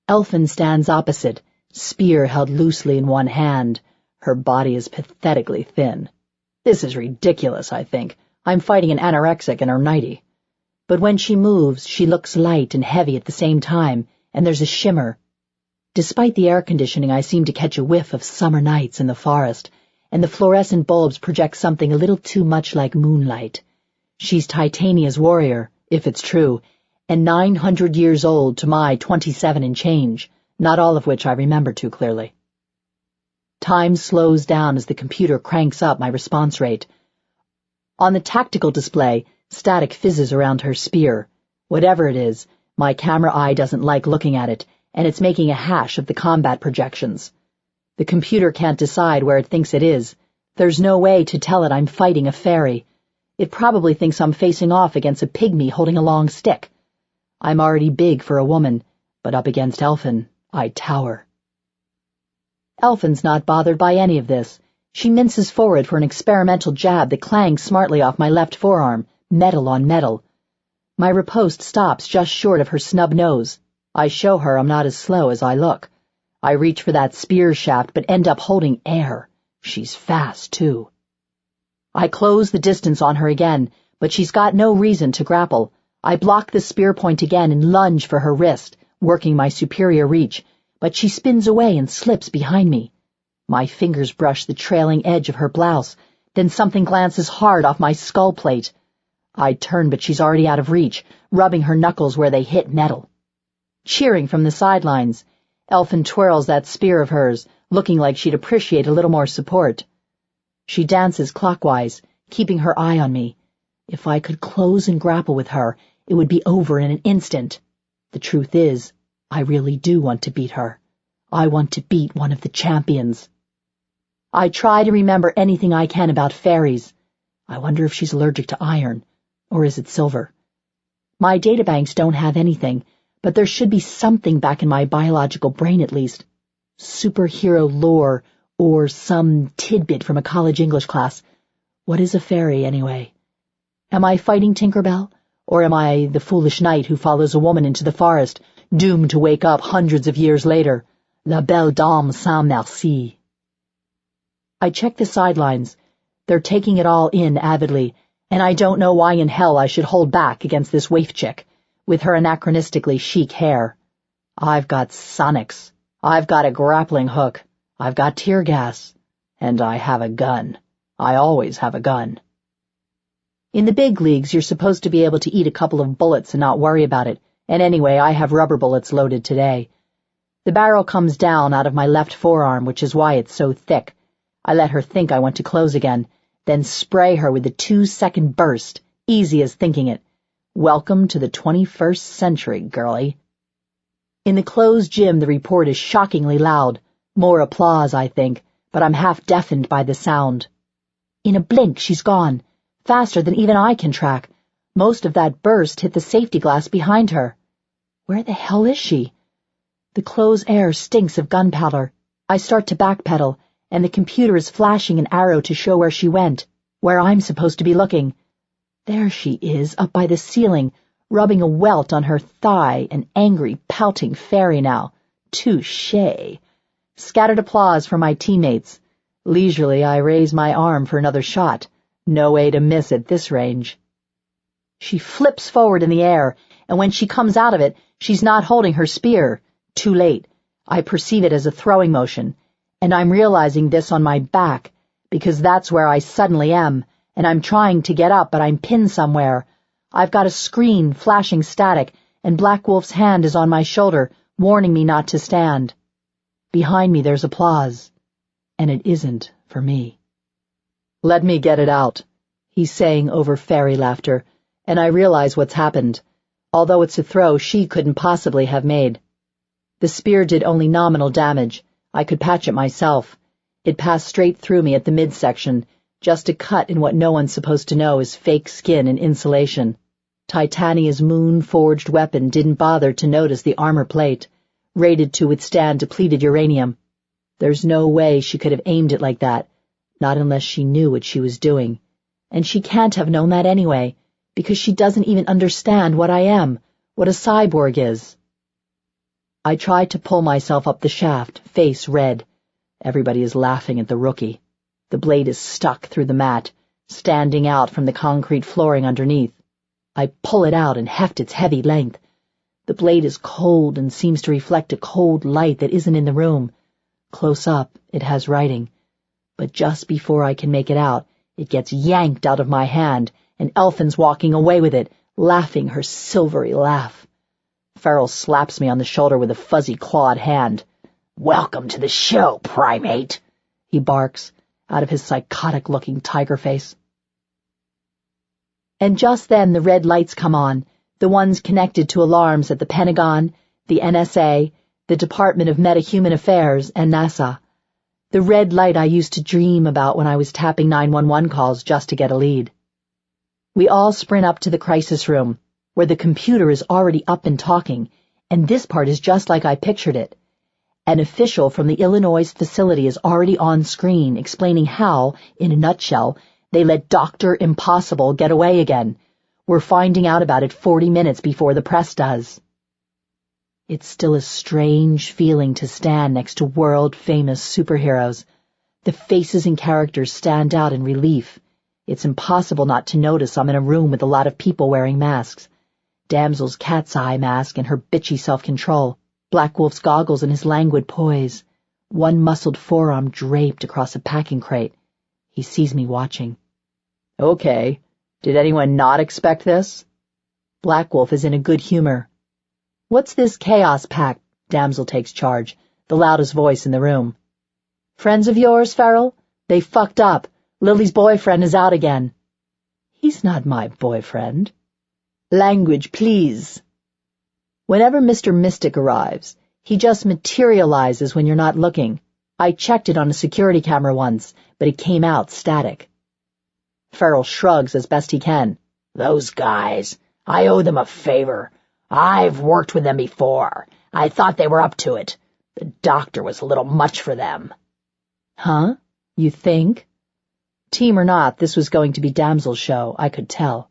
Speaker 1: Elfin stands opposite, spear held loosely in one hand. Her body is pathetically thin. This is ridiculous, I think. I'm fighting an anorexic in her nightie. But when she moves, she looks light and heavy at the same time, and there's a shimmer. Despite the air conditioning, I seem to catch a whiff of summer nights in the forest, and the fluorescent bulbs project something a little too much like moonlight. She's Titania's warrior, if it's true, and 900 years old to my 27 and change, not all of which I remember too clearly. Time slows down as the computer cranks up my response rate. On the tactical display, static fizzes around her spear. Whatever it is, my camera eye doesn't like looking at it, and it's making a hash of the combat projections. The computer can't decide where it thinks it is. There's no way to tell it I'm fighting a fairy. It probably thinks I'm facing off against a pygmy holding a long stick. I'm already big for a woman, but up against Elfin, I tower. Elfin's not bothered by any of this. She minces forward for an experimental jab that clangs smartly off my left forearm, metal on metal. My riposte stops just short of her snub nose. I show her I'm not as slow as I look. I reach for that spear shaft but end up holding air. She's fast, too. I close the distance on her again, but she's got no reason to grapple. I block the spear point again and lunge for her wrist, working my superior reach, but she spins away and slips behind me. My fingers brush the trailing edge of her blouse, then something glances hard off my skull plate. I turn, but she's already out of reach, rubbing her knuckles where they hit metal. Cheering from the sidelines, Elfin twirls that spear of hers, looking like she'd appreciate a little more support. She dances clockwise, keeping her eye on me. If I could close and grapple with her, it would be over in an instant. The truth is, I really do want to beat her. I want to beat one of the champions. I try to remember anything I can about fairies. I wonder if she's allergic to iron, or is it silver? My databanks don't have anything, but there should be something back in my biological brain at least. Superhero lore, or some tidbit from a college English class. What is a fairy, anyway? Am I fighting Tinkerbell? Or am I the foolish knight who follows a woman into the forest, doomed to wake up hundreds of years later? La belle dame sans merci. I check the sidelines. They're taking it all in avidly, and I don't know why in hell I should hold back against this waif chick, with her anachronistically chic hair. I've got sonics. I've got a grappling hook. I've got tear gas. And I have a gun. I always have a gun. In the big leagues, you're supposed to be able to eat a couple of bullets and not worry about it, and anyway, I have rubber bullets loaded today. The barrel comes down out of my left forearm, which is why it's so thick. I let her think I want to close again, then spray her with the 2-second burst, easy as thinking it. Welcome to the 21st century, girlie. In the closed gym, the report is shockingly loud. More applause, I think, but I'm half deafened by the sound. In a blink, she's gone. Faster than even I can track. Most of that burst hit the safety glass behind her. Where the hell is she? The close air stinks of gunpowder. I start to backpedal, and the computer is flashing an arrow to show where she went, where I'm supposed to be looking. There she is, up by the ceiling, rubbing a welt on her thigh, an angry, pouting fairy now. Touché. Scattered applause from my teammates. Leisurely, I raise my arm for another shot. No way to miss at this range. She flips forward in the air, and when she comes out of it, she's not holding her spear. Too late. I perceive it as a throwing motion, and I'm realizing this on my back, because that's where I suddenly am, and I'm trying to get up, but I'm pinned somewhere. I've got a screen flashing static, and Black Wolf's hand is on my shoulder, warning me not to stand. Behind me there's applause, and it isn't for me. Let me get it out, he's saying over fairy laughter, and I realize what's happened, although it's a throw she couldn't possibly have made. The spear did only nominal damage. I could patch it myself. It passed straight through me at the midsection, just a cut in what no one's supposed to know is fake skin and insulation. Titania's moon-forged weapon didn't bother to notice the armor plate. rated to withstand depleted uranium. There's no way she could have aimed it like that, not unless she knew what she was doing. And she can't have known that anyway, because she doesn't even understand what I am, what a cyborg is. I tried to pull myself up the shaft, face red. Everybody is laughing at the rookie. The blade is stuck through the mat, standing out from the concrete flooring underneath. I pull it out and heft its heavy length. The blade is cold and seems to reflect a cold light that isn't in the room. Close up, it has writing. But just before I can make it out, it gets yanked out of my hand, and Elfin's walking away with it, laughing her silvery laugh. Farrell slaps me on the shoulder with a fuzzy clawed hand.
Speaker 4: "Welcome to the show, primate,"
Speaker 1: he barks, out of his psychotic-looking tiger face. And just then the red lights come on, the ones connected to alarms at the Pentagon, the NSA, the Department of Meta-Human Affairs, and NASA. The red light I used to dream about when I was tapping 911 calls just to get a lead. We all sprint up to the crisis room, where the computer is already up and talking, and this part is just like I pictured it. An official from the Illinois facility is already on screen explaining how, in a nutshell, they let Dr. Impossible get away again. We're finding out about it 40 minutes before the press does. It's still a strange feeling to stand next to world-famous superheroes. The faces and characters stand out in relief. It's impossible not to notice I'm in a room with a lot of people wearing masks. Damsel's cat's eye mask and her bitchy self-control. Black Wolf's goggles and his languid poise. One muscled forearm draped across a packing crate. He sees me watching. "Okay, did anyone not expect this?" Black Wolf is in a good humor. "What's this chaos pact?" Damsel takes charge, the loudest voice in the room. "Friends of yours, Farrell? They fucked up. Lily's boyfriend is out again." "He's not my boyfriend." "Language, please." Whenever Mr. Mystic arrives, he just materializes when you're not looking. I checked it on a security camera once, but it came out static. Farrell shrugs as best he can.
Speaker 4: "Those guys, I owe them a favor. I've worked with them before. I thought they were up to it. The doctor was a little much for them."
Speaker 1: "Huh? You think?" Team or not, this was going to be Damsel's show, I could tell.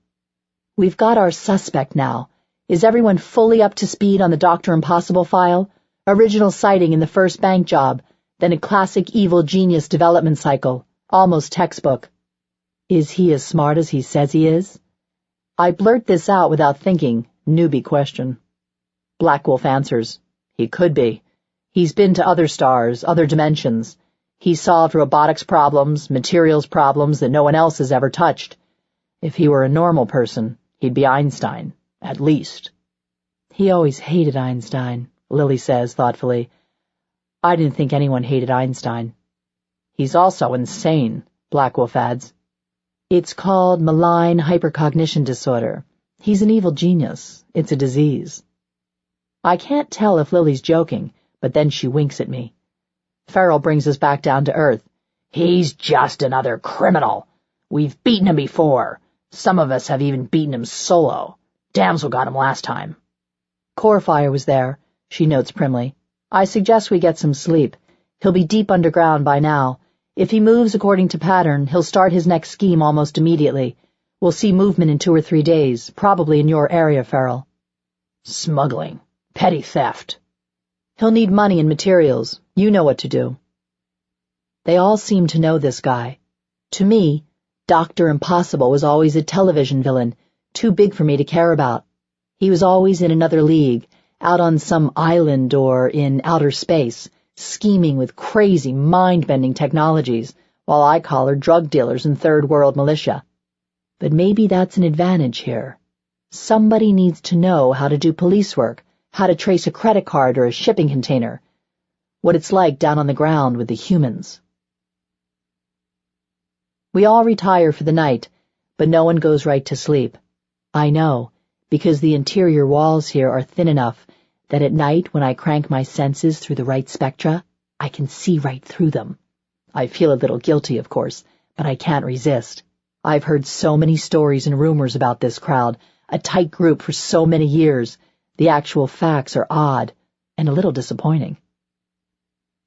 Speaker 1: "We've got our suspect now. Is everyone fully up to speed on the Dr. Impossible file? Original sighting in the first bank job, then a classic evil genius development cycle, almost textbook. Is he as smart as he says he is?" I blurt this out without thinking, newbie question. Black Wolf answers, "He could be. He's been to other stars, other dimensions. He's solved robotics problems, materials problems that no one else has ever touched. If he were a normal person, he'd be Einstein, at least." "He always hated Einstein," Lily says thoughtfully. "I didn't think anyone hated Einstein." "He's also insane," Black Wolf adds. "It's called malign hypercognition disorder. He's an evil genius. It's a disease." I can't tell if Lily's joking, but then she winks at me. Farrell brings us back down to earth.
Speaker 4: "He's just another criminal. We've beaten him before. Some of us have even beaten him solo. Damsel got him last time."
Speaker 1: Corefire was there, she notes primly. "I suggest we get some sleep. He'll be deep underground by now. If he moves according to pattern, he'll start his next scheme almost immediately. We'll see movement in 2 or 3 days, probably in your area, Farrell."
Speaker 4: "Smuggling. Petty theft."
Speaker 1: "He'll need money and materials. You know what to do." They all seem to know this guy. To me, Dr. Impossible was always a television villain, too big for me to care about. He was always in another league, out on some island or in outer space, scheming with crazy, mind-bending technologies, while I collared drug dealers and third-world militia. But maybe that's an advantage here. Somebody needs to know how to do police work, how to trace a credit card or a shipping container, what it's like down on the ground with the humans. We all retire for the night, but no one goes right to sleep. I know, because the interior walls here are thin enough that at night when I crank my senses through the right spectra, I can see right through them. I feel a little guilty, of course, but I can't resist. I've heard so many stories and rumors about this crowd, a tight group for so many years. The actual facts are odd,
Speaker 3: and a little disappointing.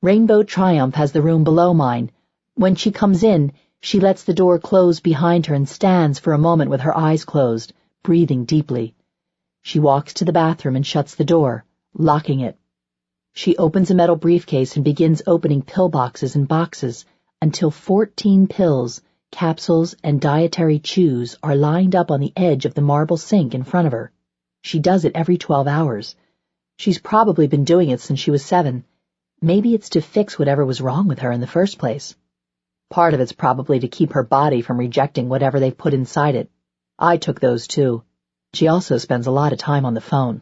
Speaker 3: Rainbow Triumph has the room below mine. When she comes in, she lets the door close behind her and stands for a moment with her eyes closed, breathing deeply. She walks to the bathroom and shuts the door, locking it. She opens a metal briefcase and begins opening pill boxes and boxes until 14 pills, capsules, and dietary chews are lined up on the edge of the marble sink in front of her. She does it every 12 hours. She's probably been doing it since she was 7. Maybe it's to fix whatever was wrong with her in the first place. Part of it's probably to keep her body from rejecting whatever they've put inside it. I took those too. She also spends a lot of time on the phone.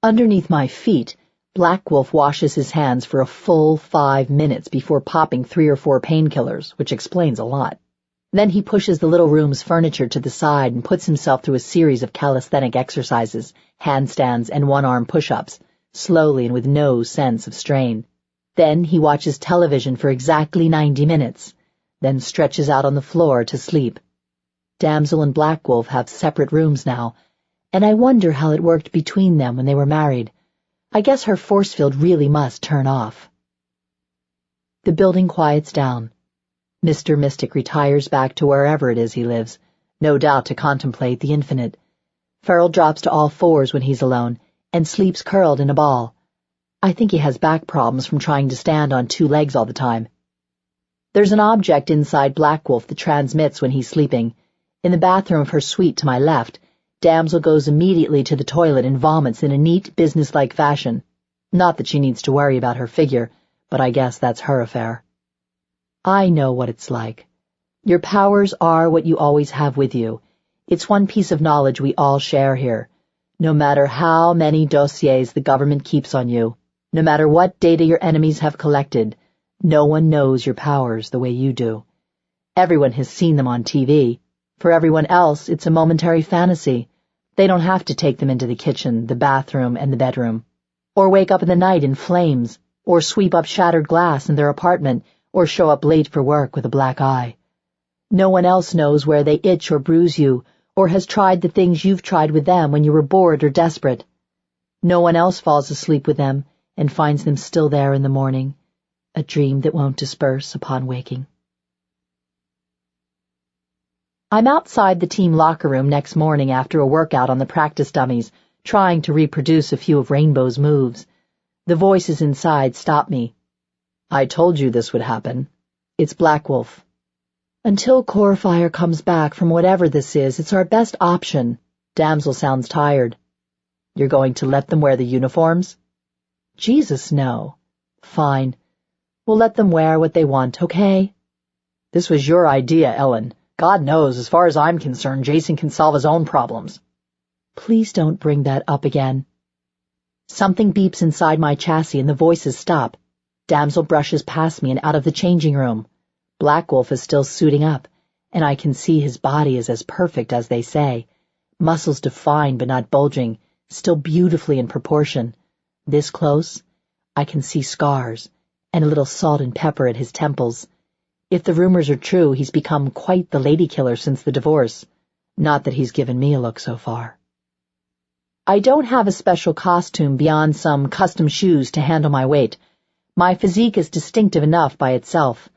Speaker 3: Underneath my feet, Black Wolf washes his hands for a full 5 minutes before popping 3 or 4 painkillers, which explains a lot. Then he pushes the little room's furniture to the side and puts himself through a series of calisthenic exercises, handstands, and one-arm push-ups, slowly and with no sense of strain. Then he watches television for exactly 90 minutes, then stretches out on the floor to sleep. Damsel and Black Wolf have separate rooms now, and I wonder how it worked between them when they were married. I guess her force field really must turn off. The building quiets down. Mr. Mystic retires back to wherever it is he lives, no doubt to contemplate the infinite. Ferrell drops to all fours when he's alone, and sleeps curled in a ball. I think he has back problems from trying to stand on 2 legs all the time. There's an object inside Black Wolf that transmits when he's sleeping. In the bathroom of her suite to my left, Damsel goes immediately to the toilet and vomits in a neat, businesslike fashion. Not that she needs to worry about her figure, but I guess that's her affair. I know what it's like. Your powers are what you always have with you. It's one piece of knowledge we all share here. No matter how many dossiers the government keeps on you, no matter what data your enemies have collected, no one knows your powers the way you do. Everyone has seen them on TV. For everyone else, it's a momentary fantasy. They don't have to take them into the kitchen, the bathroom, and the bedroom, or wake up in the night in flames, or sweep up shattered glass in their apartment, or show up late for work with a black eye. No one else knows where they itch or bruise you, or has tried the things you've tried with them when you were bored or desperate. No one else falls asleep with them and finds them still there in the morning, a dream that won't disperse upon waking. I'm outside the team locker room next morning after a workout on the practice dummies, trying to reproduce a few of Rainbow's moves. The voices inside stop me. I told you this would happen. It's Black Wolf. Until Corefire comes back from whatever this is, it's our best option. Damsel sounds tired. You're going to let them wear the uniforms? Jesus, no. Fine. We'll let them wear what they want, okay? This was your idea, Ellen. God knows, as far as I'm concerned, Jason can solve his own problems. Please don't bring that up again. Something beeps inside my chassis and the voices stop. Damsel brushes past me and out of the changing room. Black Wolf is still suiting up, and I can see his body is as perfect as they say. Muscles defined but not bulging, still beautifully in proportion. This close, I can see scars, and a little salt and pepper at his temples. If the rumors are true, he's become quite the lady killer since the divorce. Not that he's given me a look so far. I don't have a special costume beyond some custom shoes to handle my weight. My physique is distinctive enough by itself.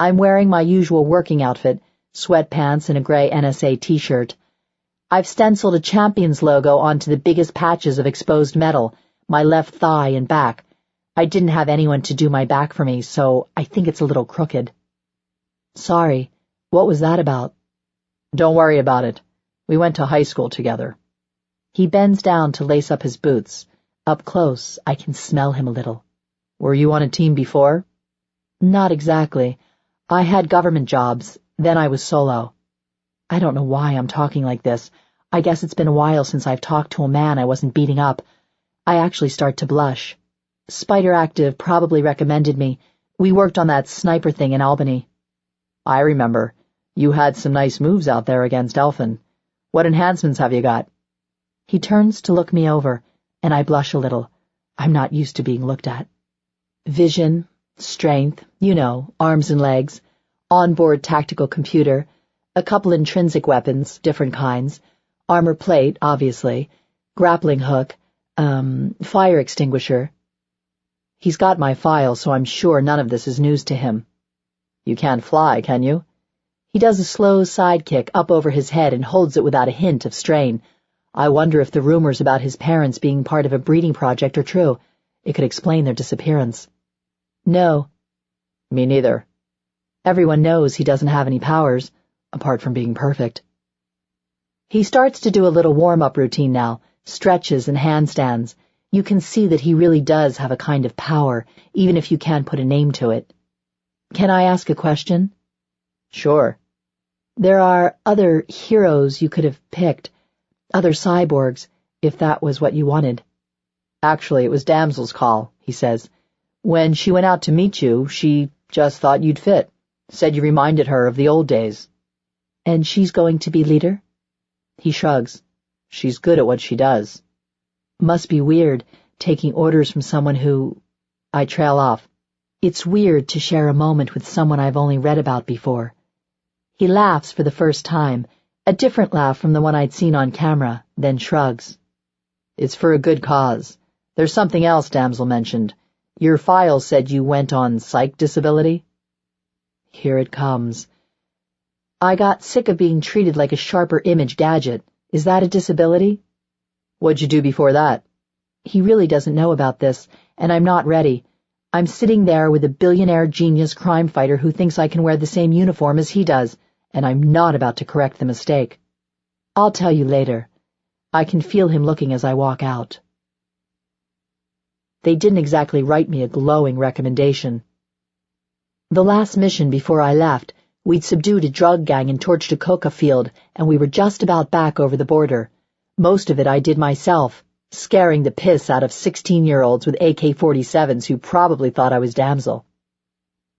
Speaker 3: I'm wearing my usual working outfit, sweatpants and a gray NSA t-shirt. I've stenciled a Champions logo onto the biggest patches of exposed metal, my left thigh and back. I didn't have anyone to do my back for me, so I think it's a little crooked. Sorry, what was that about? Don't worry about it. We went to high school together. He bends down to lace up his boots. Up close, I can smell him a little. Were you on a team before? Not exactly. I had government jobs, then I was solo. I don't know why I'm talking like this. I guess it's been a while since I've talked to a man I wasn't beating up. I actually start to blush. Spider Active probably recommended me. We worked on that sniper thing in Albany. I remember. You had some nice moves out there against Elfin. What enhancements have you got? He turns to look me over, and I blush a little. I'm not used to being looked at. Vision, strength, arms and legs, onboard tactical computer, a couple intrinsic weapons, different kinds, armor plate, obviously, grappling hook, Fire extinguisher. He's got my file, so I'm sure none of this is news to him. You can't fly, can you? He does a slow side kick up over his head and holds it without a hint of strain. I wonder if the rumors about his parents being part of a breeding project are true. It could explain their disappearance. No. Me neither. Everyone knows he doesn't have any powers, apart from being perfect. He starts to do a little warm-up routine now, stretches and handstands. You can see that he really does have a kind of power, even if you can't put a name to it. Can I ask a question? Sure. There are other heroes you could have picked, other cyborgs, if that was what you wanted. Actually, it was Damsel's call, he says. When she went out to meet you, she just thought you'd fit. Said you reminded her of the old days. And she's going to be leader? He shrugs. She's good at what she does. Must be weird, taking orders from someone who... I trail off. It's weird to share a moment with someone I've only read about before. He laughs for the first time, a different laugh from the one I'd seen on camera, then shrugs. It's for a good cause. There's something else Damsel mentioned. Your file said you went on psych disability? Here it comes. I got sick of being treated like a sharper image gadget. Is that a disability? What'd you do before that? He really doesn't know about this, and I'm not ready. I'm sitting there with a billionaire genius crime fighter who thinks I can wear the same uniform as he does, and I'm not about to correct the mistake. I'll tell you later. I can feel him looking as I walk out. They didn't exactly write me a glowing recommendation. The last mission before I left, we'd subdued a drug gang and torched a coca field, and we were just about back over the border. Most of it I did myself, scaring the piss out of 16-year-olds with AK-47s who probably thought I was Damsel.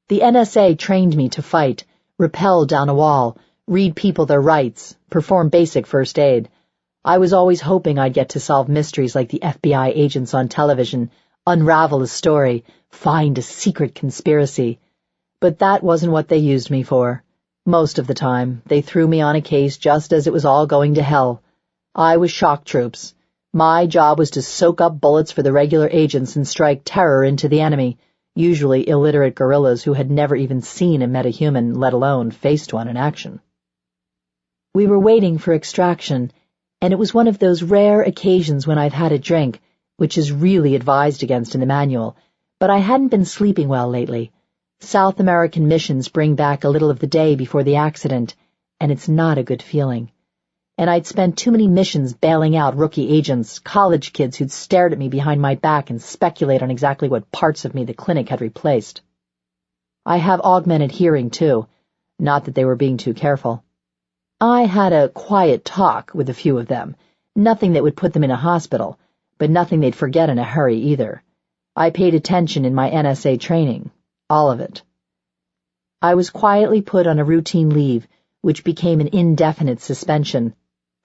Speaker 3: The NSA trained me to fight, rappel down a wall, read people their rights, perform basic first aid. I was always hoping I'd get to solve mysteries like the FBI agents on television, unravel a story, find a secret conspiracy. But that wasn't what they used me for. Most of the time, they threw me on a case just as it was all going to hell. I was shock troops. My job was to soak up bullets for the regular agents and strike terror into the enemy, usually illiterate guerrillas who had never even seen a metahuman, let alone faced one in action. We were waiting for extraction, and it was one of those rare occasions when I've had a drink, which is really advised against in the manual, but I hadn't been sleeping well lately. South American missions bring back a little of the day before the accident, and it's not a good feeling. And I'd spent too many missions bailing out rookie agents, college kids who'd stared at me behind my back and speculate on exactly what parts of me the clinic had replaced. I have augmented hearing, too. Not that they were being too careful. I had a quiet talk with a few of them, nothing that would put them in a hospital, but nothing they'd forget in a hurry either. I paid attention in my NSA training, all of it. I was quietly put on a routine leave, which became an indefinite suspension.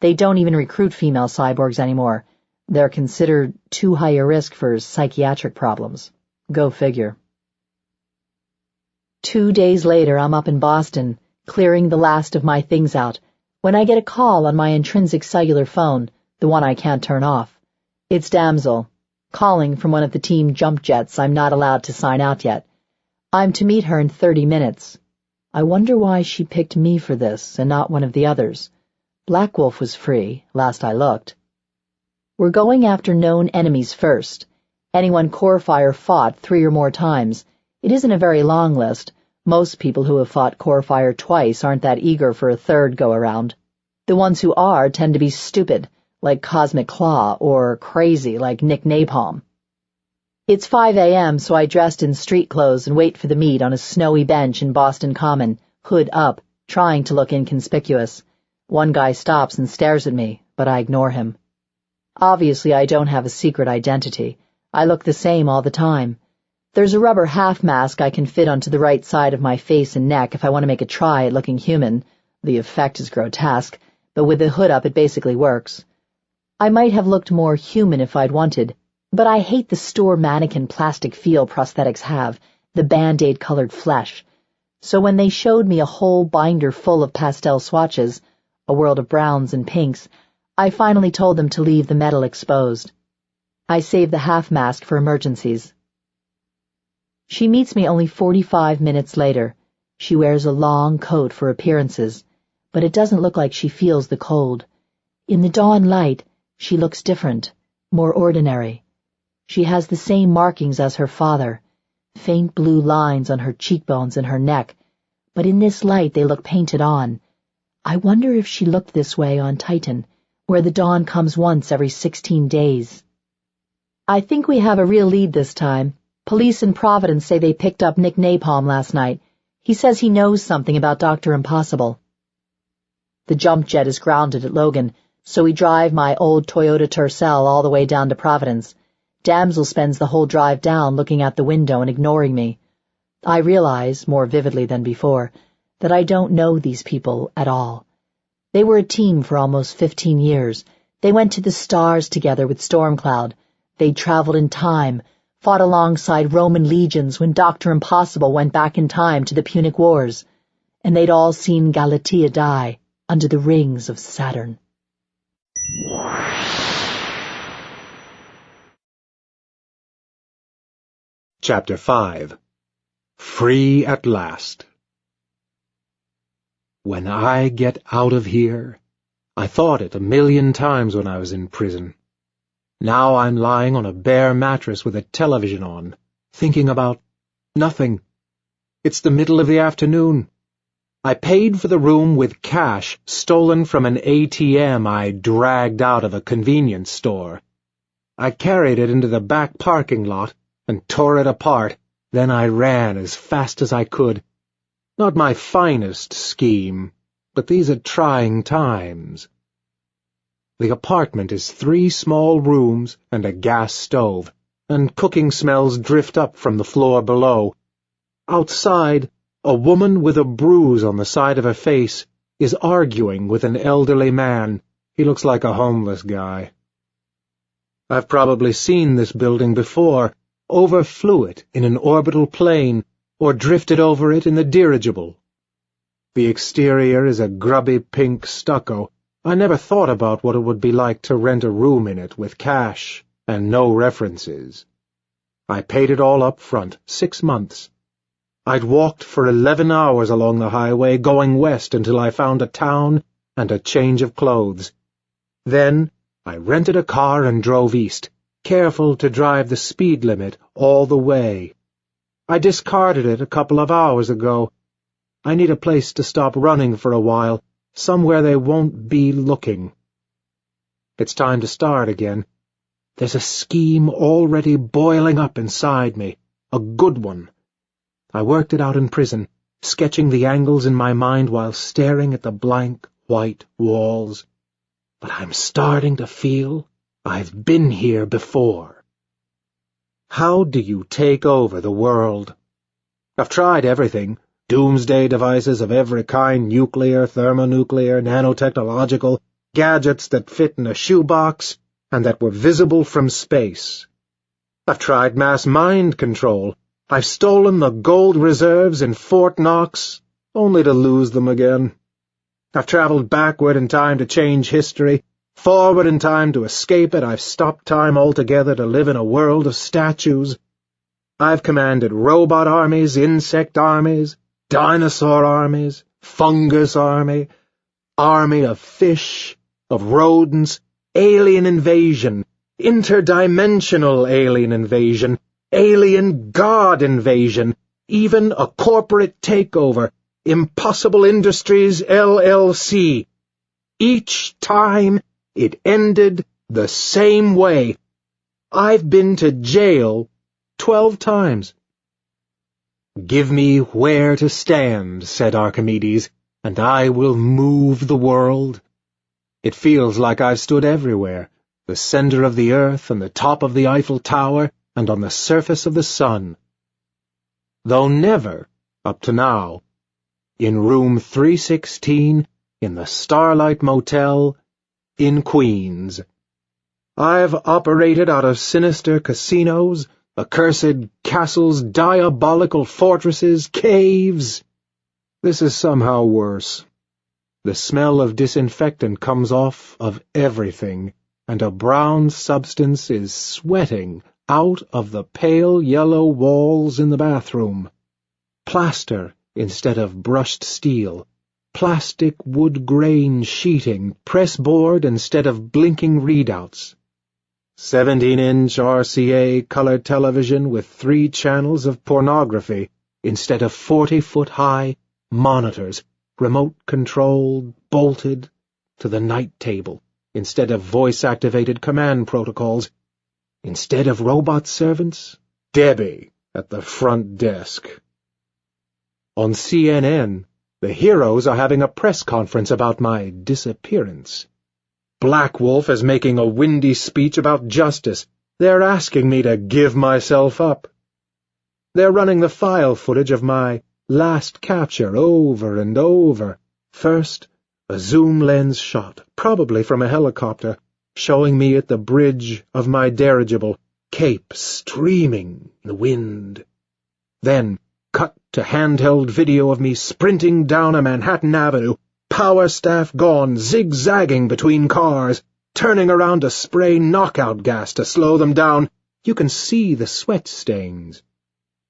Speaker 3: They don't even recruit female cyborgs anymore. They're considered too high a risk for psychiatric problems. Go figure. 2 days later, I'm up in Boston, clearing the last of my things out, when I get a call on my intrinsic cellular phone, the one I can't turn off. It's Damsel, calling from one of the team jump jets I'm not allowed to sign out yet. I'm to meet her in 30 minutes. I wonder why she picked me for this and not one of the others. Black Wolf was free, last I looked. We're going after known enemies first. Anyone Corefire fought 3 or more times. It isn't a very long list. Most people who have fought Corefire twice aren't that eager for a third go-around. The ones who are tend to be stupid, like Cosmic Claw, or crazy, like Nick Napalm. It's 5 a.m., so I dressed in street clothes and wait for the meet on a snowy bench in Boston Common, hood up, trying to look inconspicuous. One guy stops and stares at me, but I ignore him. Obviously, I don't have a secret identity. I look the same all the time. There's a rubber half mask I can fit onto the right side of my face and neck if I want to make a try at looking human. The effect is grotesque, but with the hood up it basically works. I might have looked more human if I'd wanted, but I hate the store mannequin plastic feel prosthetics have, the Band-Aid colored flesh. So when they showed me a whole binder full of pastel swatches, a world of browns and pinks, I finally told them to leave the metal exposed. I save the half-mask for emergencies. She meets me only 45 minutes later. She wears a long coat for appearances, but it doesn't look like she feels the cold. In the dawn light, she looks different, more ordinary. She has the same markings as her father, faint blue lines on her cheekbones and her neck, but in this light they look painted on. I wonder if she looked this way on Titan, where the dawn comes once every 16 days. I think we have a real lead this time. Police in Providence say they picked up Nick Napalm last night. He says he knows something about Dr. Impossible. The jump jet is grounded at Logan, so we drive my old Toyota Tercel all the way down to Providence. Damsel spends the whole drive down looking out the window and ignoring me. I realize, more vividly than before, that I don't know these people at all. They were a team for almost 15 years. They went to the stars together with Stormcloud. They traveled in time, fought alongside Roman legions when Dr. Impossible went back in time to the Punic Wars, and they'd all seen Galatea die under the rings of Saturn.
Speaker 2: Chapter 5. Free at Last. When I get out of here, I thought it 1,000,000 times when I was in prison. Now I'm lying on a bare mattress with a television on, thinking about nothing. It's the middle of the afternoon. I paid for the room with cash stolen from an ATM I dragged out of a convenience store. I carried it into the back parking lot and tore it apart. Then I ran as fast as I could. Not my finest scheme, but these are trying times. The apartment is 3 small rooms and a gas stove, and cooking smells drift up from the floor below. Outside, a woman with a bruise on the side of her face is arguing with an elderly man. He looks like a homeless guy. I've probably seen this building before, overflew it in an orbital plane, or drifted over it in the dirigible. The exterior is a grubby pink stucco. I never thought about what it would be like to rent a room in it with cash and no references. I paid it all up front, 6 months. I'd walked for 11 hours along the highway going west until I found a town and a change of clothes. Then I rented a car and drove east, careful to drive the speed limit all the way. I discarded it a couple of hours ago. I need a place to stop running for a while, somewhere they won't be looking. It's time to start again. There's a scheme already boiling up inside me, a good one. I worked it out in prison, sketching the angles in my mind while staring at the blank, white walls. But I'm starting to feel I've been here before. How do you take over the world? I've tried everything. Doomsday devices of every kind, nuclear, thermonuclear, nanotechnological, gadgets that fit in a shoebox and that were visible from space. I've tried mass mind control. I've stolen the gold reserves in Fort Knox, only to lose them again. I've traveled backward in time to change history, forward in time to escape it. I've stopped time altogether to live in a world of statues. I've commanded robot armies, insect armies, dinosaur armies, fungus army of fish, of rodents, alien invasion, interdimensional alien invasion, alien god invasion, even a corporate takeover, Impossible Industries LLC. Each time it ended the same way. I've been to jail 12 times. "Give me where to stand," said Archimedes, "and I will move the world." It feels like I've stood everywhere, the center of the earth and the top of the Eiffel Tower and on the surface of the sun. Though never, up to now, in room 316 in the Starlight Motel in Queens. I've operated out of sinister casinos, accursed castles, diabolical fortresses, caves. This is somehow worse. The smell of disinfectant comes off of everything, and a brown substance is sweating out of the pale yellow walls in the bathroom. Plaster instead of brushed steel, plastic wood grain sheeting, pressboard instead of blinking readouts. 17-inch RCA color television with 3 channels of pornography instead of 40-foot-high monitors, remote-controlled, bolted to the night table, instead of voice-activated command protocols, instead of robot servants, Debbie at the front desk. On CNN, the heroes are having a press conference about my disappearance. Black Wolf is making a windy speech about justice. They're asking me to give myself up. They're running the file footage of my last capture over and over. First, a zoom lens shot, probably from a helicopter, showing me at the bridge of my dirigible, cape streaming in the wind. Then, cut to handheld video of me sprinting down a Manhattan Avenue, power staff gone, zigzagging between cars, turning around to spray knockout gas to slow them down. You can see the sweat stains.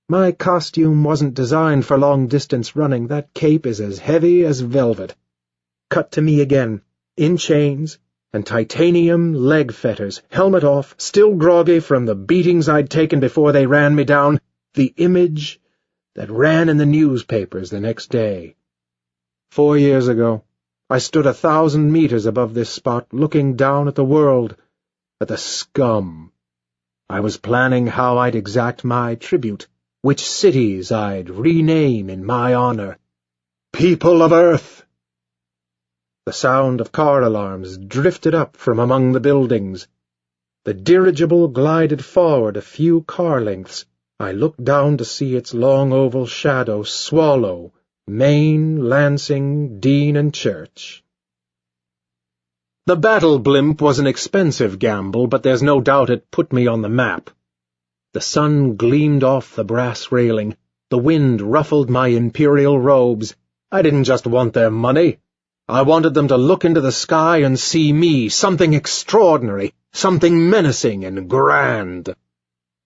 Speaker 2: My costume wasn't designed for long-distance running. That cape is as heavy as velvet. Cut to me again, in chains and titanium leg fetters, helmet off, still groggy from the beatings I'd taken before they ran me down, the image that ran in the newspapers the next day. 4 years ago, I stood 1,000 meters above this spot, looking down at the world, at the scum. I was planning how I'd exact my tribute, which cities I'd rename in my honor. People of Earth! The sound of car alarms drifted up from among the buildings. The dirigible glided forward a few car lengths. I looked down to see its long oval shadow swallow Maine, Lansing, Dean, and Church. The battle blimp was an expensive gamble, but there's no doubt it put me on the map. The sun gleamed off the brass railing. The wind ruffled my imperial robes. I didn't just want their money. I wanted them to look into the sky and see me, something extraordinary, something menacing and grand.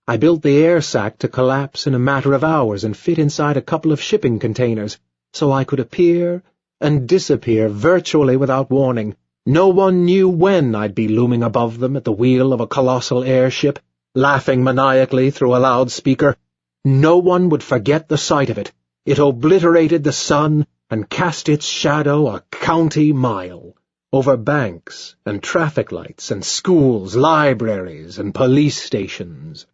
Speaker 2: I built the air sac to collapse in a matter of hours and fit inside a couple of shipping containers, so I could appear and disappear virtually without warning. No one knew when I'd be looming above them at the wheel of a colossal airship, laughing maniacally through a loudspeaker. No one would forget the sight of it. It obliterated the sun and cast its shadow a county mile, over banks and traffic lights and schools, libraries and police stations.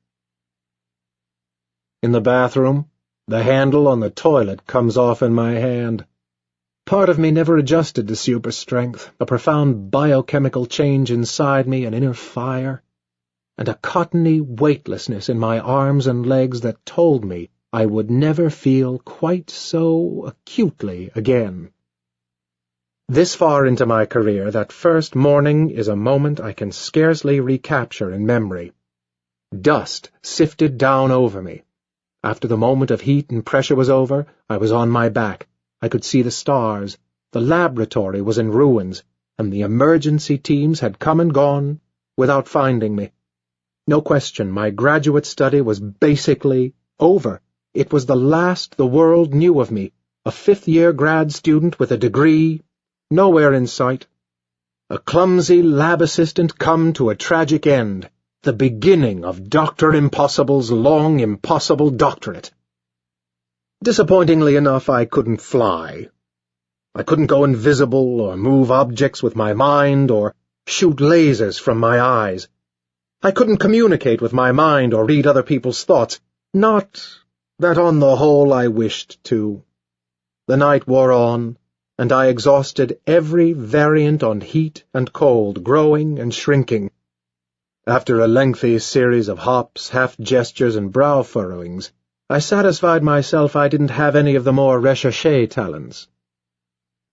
Speaker 2: In the bathroom, the handle on the toilet comes off in my hand. Part of me never adjusted to super strength, a profound biochemical change inside me, an inner fire, and a cottony weightlessness in my arms and legs that told me I would never feel quite so acutely again. This far into my career, that first morning is a moment I can scarcely recapture in memory. Dust sifted down over me. After the moment of heat and pressure was over, I was on my back. I could see the stars. The laboratory was in ruins, and the emergency teams had come and gone without finding me. No question, my graduate study was basically over. It was the last the world knew of me, a fifth-year grad student with a degree, nowhere in sight. A clumsy lab assistant come to a tragic end. The beginning of Dr. Impossible's long impossible doctorate. Disappointingly enough, I couldn't fly. I couldn't go invisible or move objects with my mind or shoot lasers from my eyes. I couldn't communicate with my mind or read other people's thoughts. Not that on the whole I wished to. The night wore on, and I exhausted every variant on heat and cold, growing and shrinking. After a lengthy series of hops, half-gestures, and brow-furrowings, I satisfied myself I didn't have any of the more recherché talents.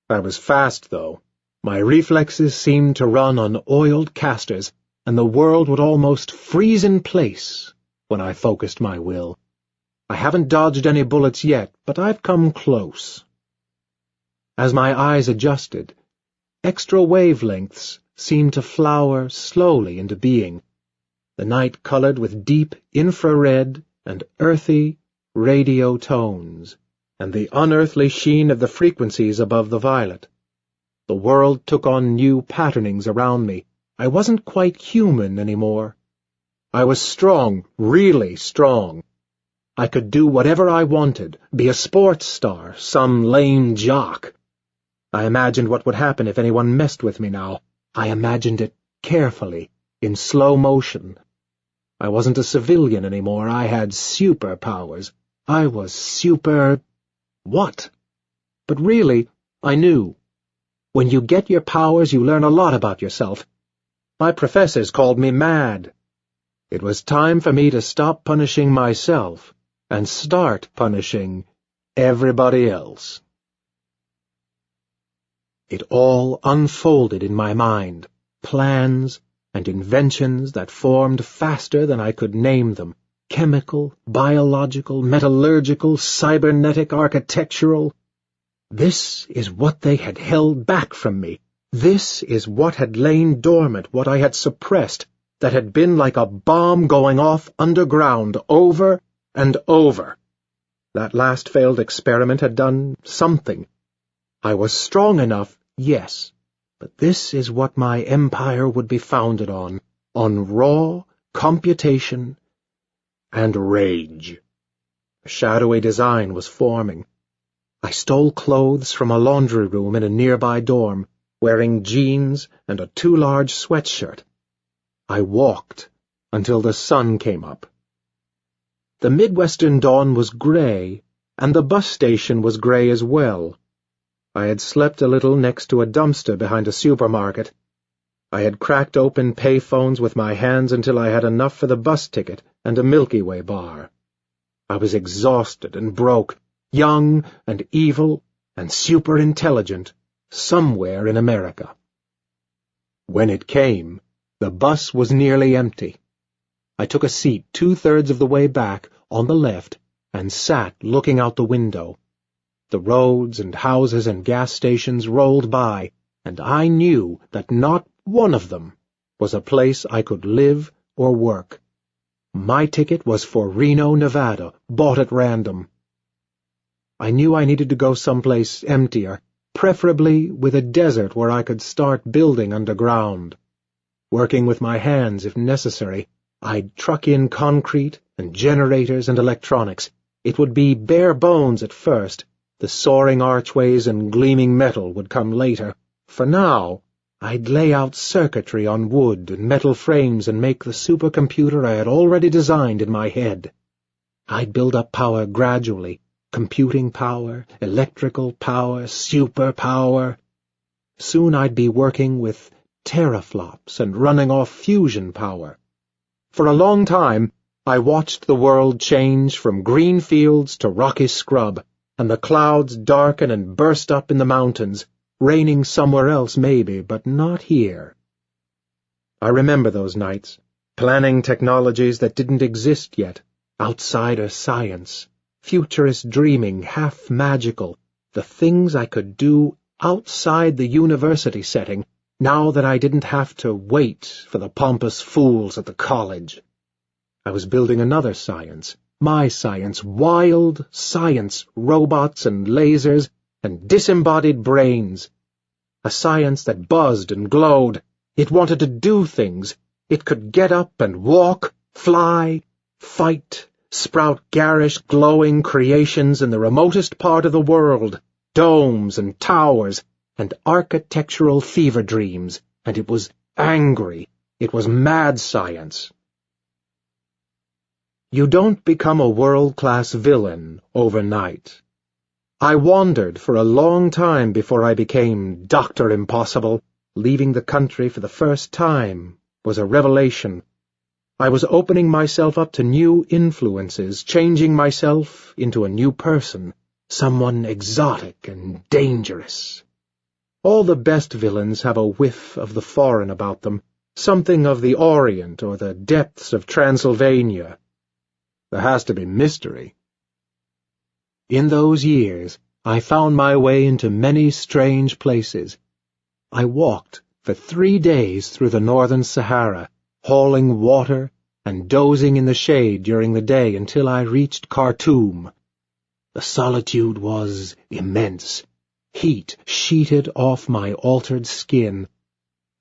Speaker 2: I was fast, though. My reflexes seemed to run on oiled casters, and the world would almost freeze in place when I focused my will. I haven't dodged any bullets yet, but I've come close. As my eyes adjusted, extra wavelengths seemed to flower slowly into being, the night colored with deep infrared and earthy radio tones, and the unearthly sheen of the frequencies above the violet. The world took on new patternings around me. I wasn't quite human anymore. I was strong, really strong. I could do whatever I wanted, be a sports star, some lame jock. I imagined what would happen if anyone messed with me now. I imagined it carefully, in slow motion. I wasn't a civilian anymore. I had superpowers. I was what? But really, I knew. When you get your powers, you learn a lot about yourself. My professors called me mad. It was time for me to stop punishing myself and start punishing everybody else. It all unfolded in my mind, plans and inventions that formed faster than I could name them, chemical, biological, metallurgical, cybernetic, architectural. This is what they had held back from me. This is what had lain dormant, what I had suppressed, that had been like a bomb going off underground over and over. That last failed experiment had done something. I was strong enough, yes, but this is what my empire would be founded on raw computation and rage. A shadowy design was forming. I stole clothes from a laundry room in a nearby dorm, wearing jeans and a too-large sweatshirt. I walked until the sun came up. The Midwestern dawn was gray, and the bus station was gray as well. I had slept a little next to a dumpster behind a supermarket. I had cracked open payphones with my hands until I had enough for the bus ticket and a Milky Way bar. I was exhausted and broke, young and evil and super-intelligent, somewhere in America. When it came, the bus was nearly empty. I took a seat 2/3 of the way back, on the left, and sat looking out the window. The roads and houses and gas stations rolled by, and I knew that not one of them was a place I could live or work. My ticket was for Reno, Nevada, bought at random. I knew I needed to go someplace emptier, preferably with a desert where I could start building underground. Working with my hands if necessary, I'd truck in concrete and generators and electronics. It would be bare bones at first. The soaring archways and gleaming metal would come later. For now, I'd lay out circuitry on wood and metal frames and make the supercomputer I had already designed in my head. I'd build up power gradually, computing power, electrical power, superpower. Soon I'd be working with teraflops and running off fusion power. For a long time, I watched the world change from green fields to rocky scrub, and the clouds darken and burst up in the mountains, raining somewhere else maybe, but not here. I remember those nights, planning technologies that didn't exist yet, outsider science, futurist dreaming, half magical, the things I could do outside the university setting, now that I didn't have to wait for the pompous fools at the college. I was building another science, my science, wild science, robots and lasers and disembodied brains. A science that buzzed and glowed. It wanted to do things. It could get up and walk, fly, fight, sprout garish, glowing creations in the remotest part of the world, domes and towers, and architectural fever dreams, and it was angry. It was mad science. You don't become a world-class villain overnight. I wandered for a long time before I became Dr. Impossible. Leaving the country for the first time was a revelation. I was opening myself up to new influences, changing myself into a new person, someone exotic and dangerous. All the best villains have a whiff of the foreign about them, something of the Orient or the depths of Transylvania. There has to be mystery. In those years, I found my way into many strange places. I walked for 3 days through the northern Sahara, hauling water and dozing in the shade during the day until I reached Khartoum. The solitude was immense. Heat sheeted off my altered skin.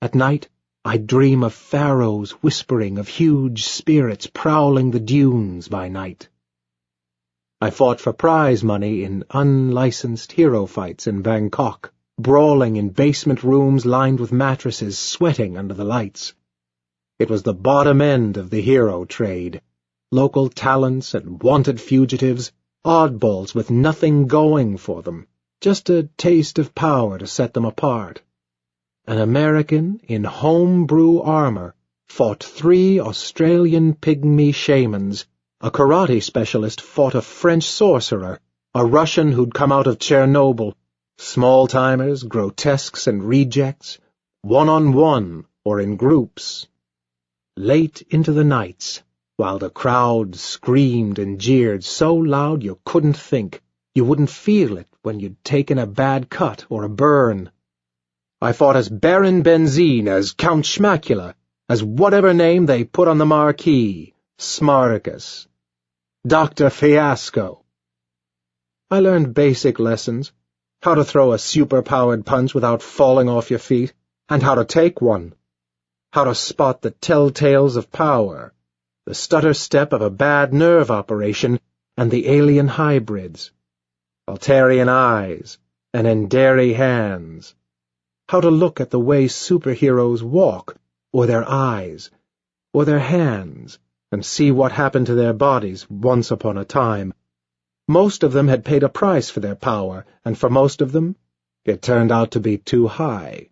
Speaker 2: At night, I'd dream of pharaohs whispering, of huge spirits prowling the dunes by night. I fought for prize money in unlicensed hero fights in Bangkok, brawling in basement rooms lined with mattresses, sweating under the lights. It was the bottom end of the hero trade. Local talents and wanted fugitives, oddballs with nothing going for them, just a taste of power to set them apart. An American in homebrew armor fought 3 Australian pygmy shamans. A karate specialist fought a French sorcerer, a Russian who'd come out of Chernobyl, small-timers, grotesques, and rejects, one-on-one or in groups. Late into the nights, while the crowd screamed and jeered so loud you couldn't think, you wouldn't feel it when you'd taken a bad cut or a burn. I fought as Baron Benzine, as Count Schmacula, as whatever name they put on the marquee, Smarticus, Dr. Fiasco. I learned basic lessons, how to throw a super-powered punch without falling off your feet, and how to take one, how to spot the telltales of power, the stutter step of a bad nerve operation, and the alien hybrids, Altarian eyes, and Endari hands, how to look at the way superheroes walk, or their eyes, or their hands, and see what happened to their bodies once upon a time. Most of them had paid a price for their power, and for most of them, it turned out to be too high.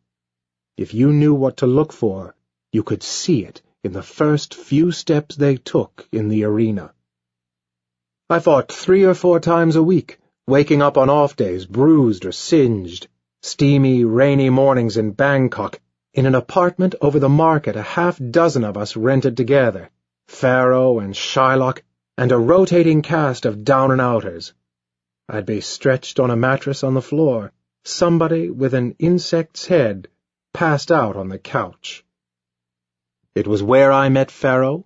Speaker 2: If you knew what to look for, you could see it in the first few steps they took in the arena. I fought 3 or 4 times a week, waking up on off days bruised or singed, steamy, rainy mornings in Bangkok, in an apartment over the market, a half-dozen of us rented together, Pharaoh and Shylock, and a rotating cast of down-and-outers. I'd be stretched on a mattress on the floor, somebody with an insect's head passed out on the couch. It was where I met Pharaoh,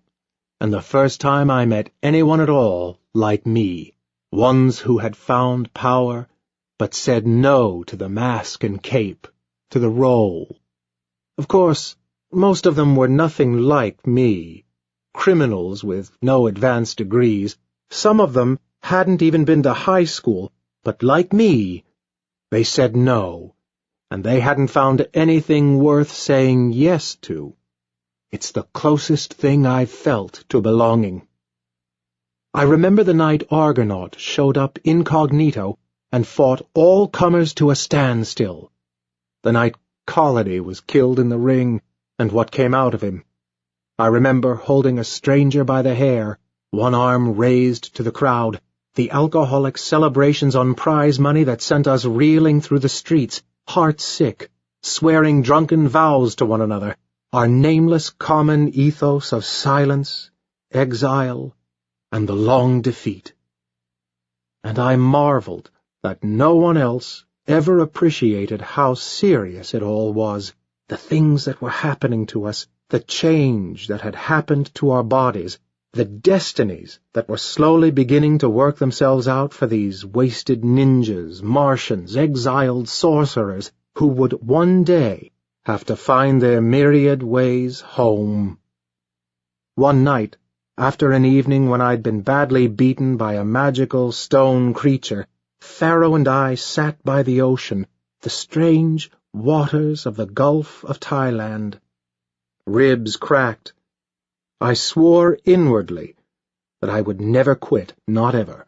Speaker 2: and the first time I met anyone at all like me, ones who had found power, but said no to the mask and cape, to the role. Of course, most of them were nothing like me, criminals with no advanced degrees. Some of them hadn't even been to high school, but like me, they said no, and they hadn't found anything worth saying yes to. It's the closest thing I've felt to belonging. I remember the night Argonaut showed up incognito and fought all comers to a standstill. The night Colony was killed in the ring, and what came out of him. I remember holding a stranger by the hair, one arm raised to the crowd, the alcoholic celebrations on prize money that sent us reeling through the streets, heart-sick, swearing drunken vows to one another, our nameless common ethos of silence, exile, and the long defeat. And I marveled that no one else ever appreciated how serious it all was, the things that were happening to us, the change that had happened to our bodies, the destinies that were slowly beginning to work themselves out for these wasted ninjas, Martians, exiled sorcerers, who would one day have to find their myriad ways home. One night, after an evening when I'd been badly beaten by a magical stone creature, Pharaoh and I sat by the ocean, the strange waters of the Gulf of Thailand. Ribs cracked. I swore inwardly that I would never quit, not ever.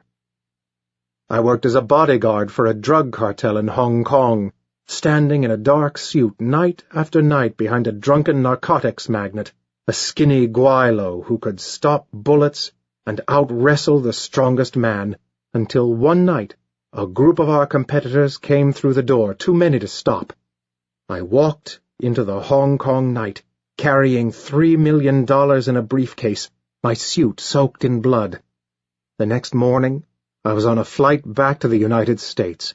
Speaker 2: I worked as a bodyguard for a drug cartel in Hong Kong, standing in a dark suit night after night behind a drunken narcotics magnate, a skinny guaylo who could stop bullets and out-wrestle the strongest man, until one night a group of our competitors came through the door, too many to stop. I walked into the Hong Kong night, carrying $3 million in a briefcase, my suit soaked in blood. The next morning, I was on a flight back to the United States.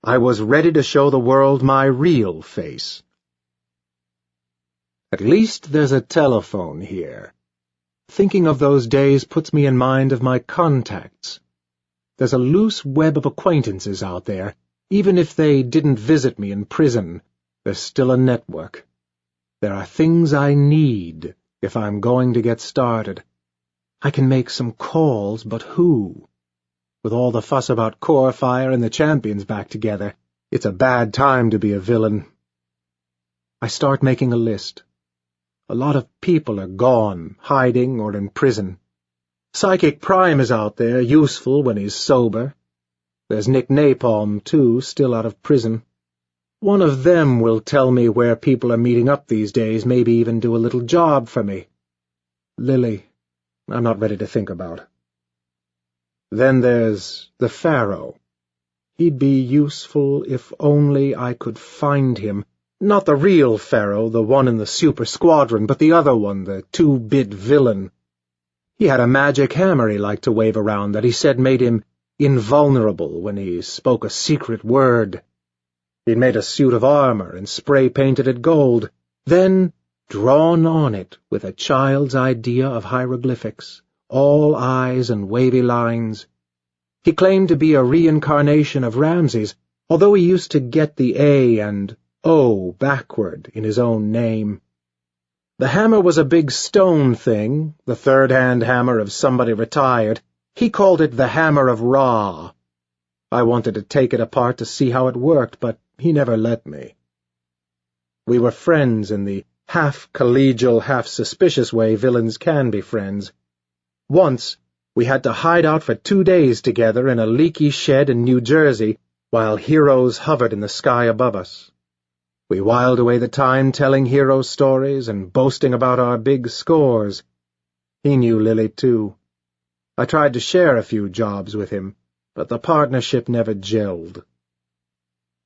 Speaker 2: I was ready to show the world my real face. At least there's a telephone here. Thinking of those days puts me in mind of my contacts. There's a loose web of acquaintances out there. Even if they didn't visit me in prison, there's still a network. There are things I need if I'm going to get started. I can make some calls, but who? With all the fuss about core fire and the champions back together, it's a bad time to be a villain. I start making a list. A lot of people are gone, hiding or in prison. Psychic Prime is out there, useful when he's sober. There's Nick Napalm, too, still out of prison. One of them will tell me where people are meeting up these days, maybe even do a little job for me. Lily, I'm not ready to think about. Then there's the Pharaoh. He'd be useful if only I could find him. Not the real Pharaoh, the one in the Super Squadron, but the other one, the 2-bit villain. He had a magic hammer he liked to wave around that he said made him invulnerable when he spoke a secret word. He'd made a suit of armor and spray-painted it gold, then drawn on it with a child's idea of hieroglyphics, all eyes and wavy lines. He claimed to be a reincarnation of Ramses, although he used to get the A and O backward in his own name. The hammer was a big stone thing, the third-hand hammer of somebody retired. He called it the Hammer of Ra. I wanted to take it apart to see how it worked, but he never let me. We were friends in the half-collegial, half-suspicious way villains can be friends. Once, we had to hide out for 2 days together in a leaky shed in New Jersey while heroes hovered in the sky above us. We whiled away the time telling hero stories and boasting about our big scores. He knew Lily, too. I tried to share a few jobs with him, but the partnership never gelled.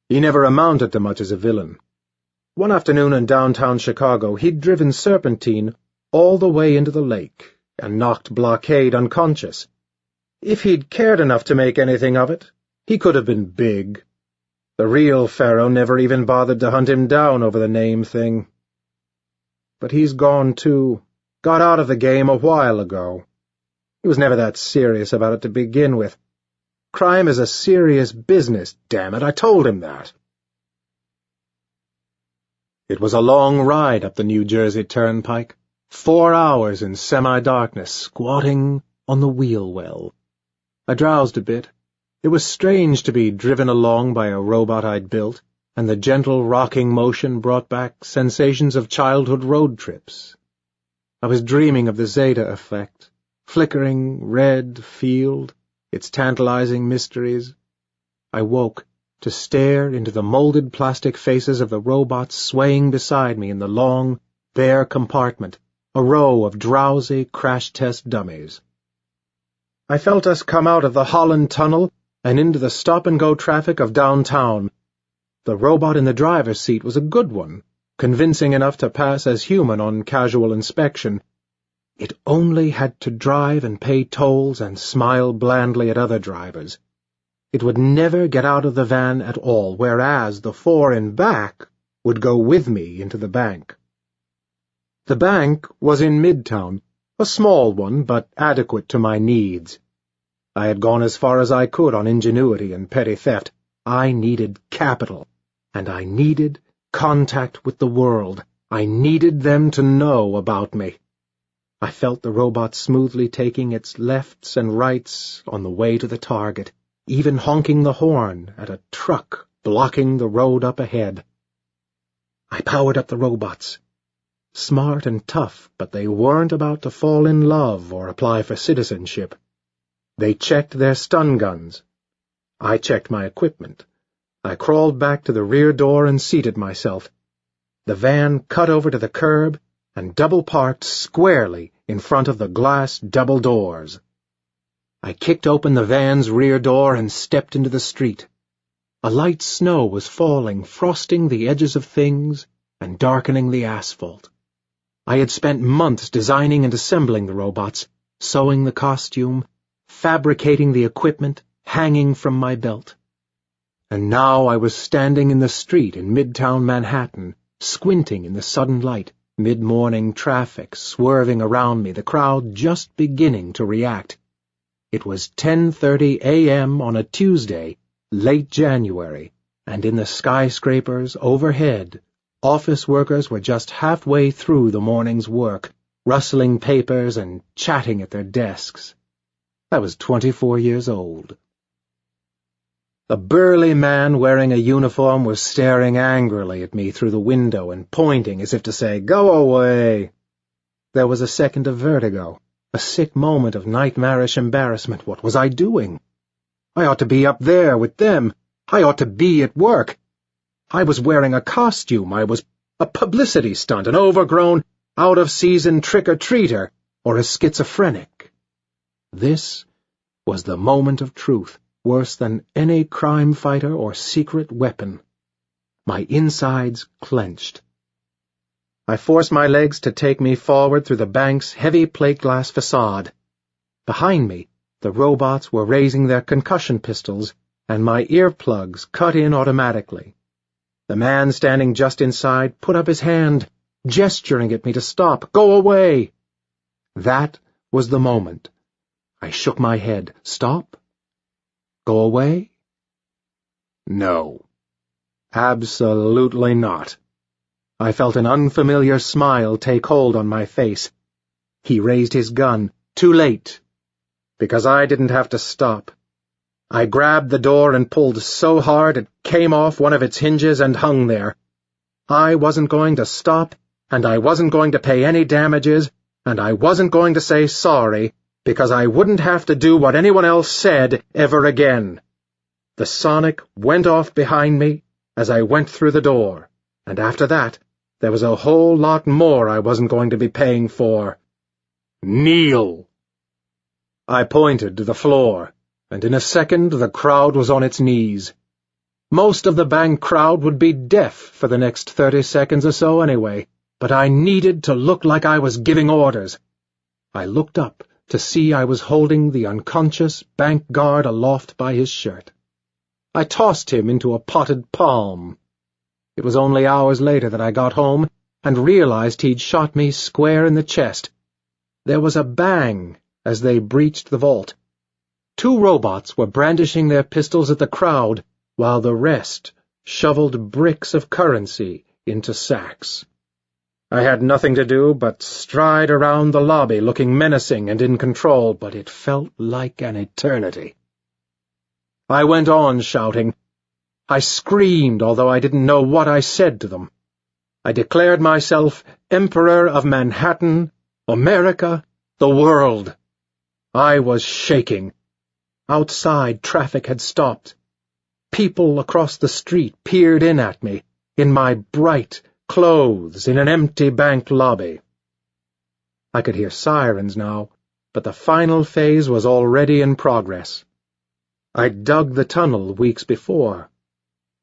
Speaker 2: He never amounted to much as a villain. One afternoon in downtown Chicago, he'd driven Serpentine all the way into the lake and knocked Blockade unconscious. If he'd cared enough to make anything of it, he could have been big. The real Pharaoh never even bothered to hunt him down over the name thing. But he's gone too, got out of the game a while ago. He was never that serious about it to begin with. Crime is a serious business, damn it, I told him that. It was a long ride up the New Jersey Turnpike, 4 hours in semi-darkness, squatting on the wheel well. I drowsed a bit. It was strange to be driven along by a robot I'd built, and the gentle rocking motion brought back sensations of childhood road trips. I was dreaming of the Zeta effect, flickering red field, its tantalizing mysteries. I woke to stare into the molded plastic faces of the robots swaying beside me in the long, bare compartment, a row of drowsy crash-test dummies. I felt us come out of the Holland Tunnel and into the stop-and-go traffic of downtown. The robot in the driver's seat was a good one, convincing enough to pass as human on casual inspection. It only had to drive and pay tolls and smile blandly at other drivers. It would never get out of the van at all, whereas the 4 in back would go with me into the bank. The bank was in Midtown, a small one, but adequate to my needs. I had gone as far as I could on ingenuity and petty theft. I needed capital, and I needed contact with the world. I needed them to know about me. I felt the robot smoothly taking its lefts and rights on the way to the target, even honking the horn at a truck blocking the road up ahead. I powered up the robots. Smart and tough, but they weren't about to fall in love or apply for citizenship. They checked their stun guns. I checked my equipment. I crawled back to the rear door and seated myself. The van cut over to the curb and double-parked squarely in front of the glass double doors. I kicked open the van's rear door and stepped into the street. A light snow was falling, frosting the edges of things and darkening the asphalt. I had spent months designing and assembling the robots, sewing the costume, fabricating the equipment, hanging from my belt. And now I was standing in the street in Midtown Manhattan, squinting in the sudden light, Mid-morning traffic swerving around me, the crowd just beginning to react. It was 10:30 a.m. on a Tuesday, late January, and in the skyscrapers overhead, office workers were just halfway through the morning's work, rustling papers and chatting at their desks. I was 24 years old. A burly man wearing a uniform was staring angrily at me through the window and pointing as if to say, "Go away." There was a second of vertigo, a sick moment of nightmarish embarrassment. What was I doing? I ought to be up there with them. I ought to be at work. I was wearing a costume. I was a publicity stunt, an overgrown, out-of-season trick-or-treater, or a schizophrenic. This was the moment of truth, worse than any crime fighter or secret weapon. My insides clenched. I forced my legs to take me forward through the bank's heavy plate glass facade. Behind me, the robots were raising their concussion pistols, and my earplugs cut in automatically. The man standing just inside put up his hand, gesturing at me to stop. "Go away!" That was the moment. I shook my head. Stop? Go away? No. Absolutely not. I felt an unfamiliar smile take hold on my face. He raised his gun. Too late. Because I didn't have to stop. I grabbed the door and pulled so hard it came off one of its hinges and hung there. I wasn't going to stop, and I wasn't going to pay any damages, and I wasn't going to say sorry, because I wouldn't have to do what anyone else said ever again. The sonic went off behind me as I went through the door, and after that, there was a whole lot more I wasn't going to be paying for. Kneel! I pointed to the floor, and in a second the crowd was on its knees. Most of the bank crowd would be deaf for the next 30 seconds or so anyway, but I needed to look like I was giving orders. I looked up to see I was holding the unconscious bank guard aloft by his shirt. I tossed him into a potted palm. It was only hours later that I got home and realized he'd shot me square in the chest. There was a bang as they breached the vault. 2 robots were brandishing their pistols at the crowd, while the rest shoveled bricks of currency into sacks. I had nothing to do but stride around the lobby looking menacing and in control, but it felt like an eternity. I went on shouting. I screamed, although I didn't know what I said to them. I declared myself Emperor of Manhattan, America, the world. I was shaking. Outside, traffic had stopped. People across the street peered in at me, in my bright clothes in an empty bank lobby. I could hear sirens now, but the final phase was already in progress. I dug the tunnel weeks before.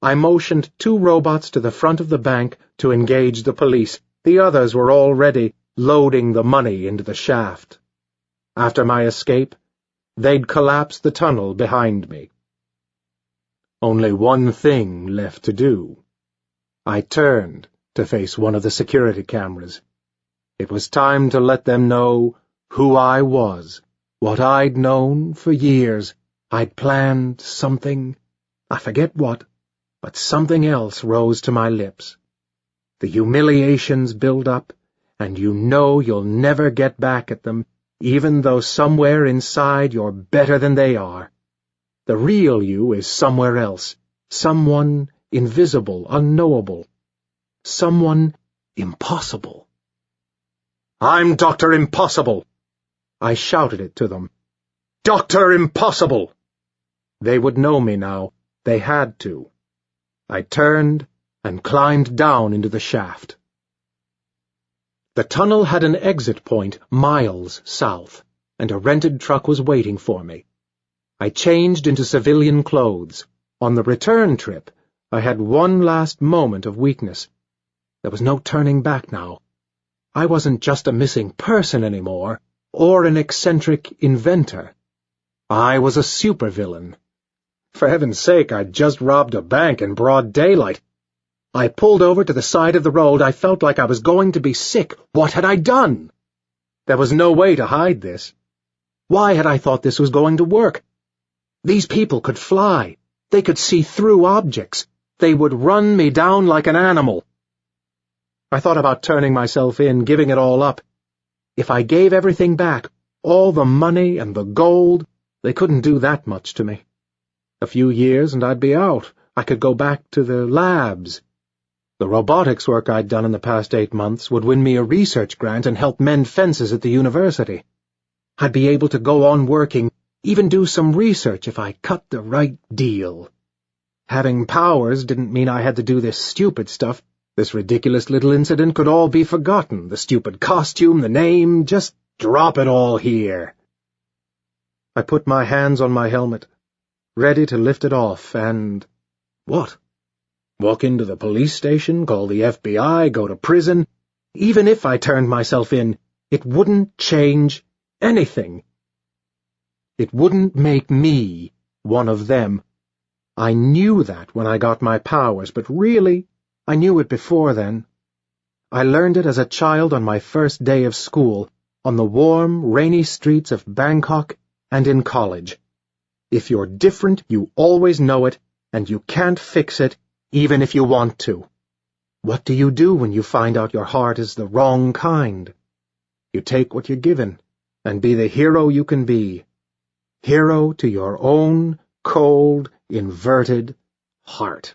Speaker 2: I motioned 2 robots to the front of the bank to engage the police. The others were already loading the money into the shaft. After my escape, they'd collapse the tunnel behind me. Only one thing left to do. I turned to face one of the security cameras. It was time to let them know who I was, what I'd known for years. I'd planned something, I forget what, but something else rose to my lips. The humiliations build up, and you know you'll never get back at them, even though somewhere inside you're better than they are. The real you is somewhere else, someone invisible, unknowable. Someone impossible. "I'm Dr. Impossible!" I shouted it to them. "Dr. Impossible!" They would know me now. They had to. I turned and climbed down into the shaft. The tunnel had an exit point miles south, and a rented truck was waiting for me. I changed into civilian clothes. On the return trip, I had one last moment of weakness. There was no turning back now. I wasn't just a missing person anymore, or an eccentric inventor. I was a supervillain. For heaven's sake, I'd just robbed a bank in broad daylight. I pulled over to the side of the road. I felt like I was going to be sick. What had I done? There was no way to hide this. Why had I thought this was going to work? These people could fly. They could see through objects. They would run me down like an animal. I thought about turning myself in, giving it all up. If I gave everything back, all the money and the gold, they couldn't do that much to me. A few years and I'd be out. I could go back to the labs. The robotics work I'd done in the past 8 months would win me a research grant and help mend fences at the university. I'd be able to go on working, even do some research if I cut the right deal. Having powers didn't mean I had to do this stupid stuff. This ridiculous little incident could all be forgotten. The stupid costume, the name, just drop it all here. I put my hands on my helmet, ready to lift it off, and... what? Walk into the police station, call the FBI, go to prison? Even if I turned myself in, it wouldn't change anything. It wouldn't make me one of them. I knew that when I got my powers, but really, I knew it before then. I learned it as a child on my first day of school, on the warm, rainy streets of Bangkok and in college. If you're different, you always know it, and you can't fix it, even if you want to. What do you do when you find out your heart is the wrong kind? You take what you're given, and be the hero you can be. Hero to your own cold, inverted heart.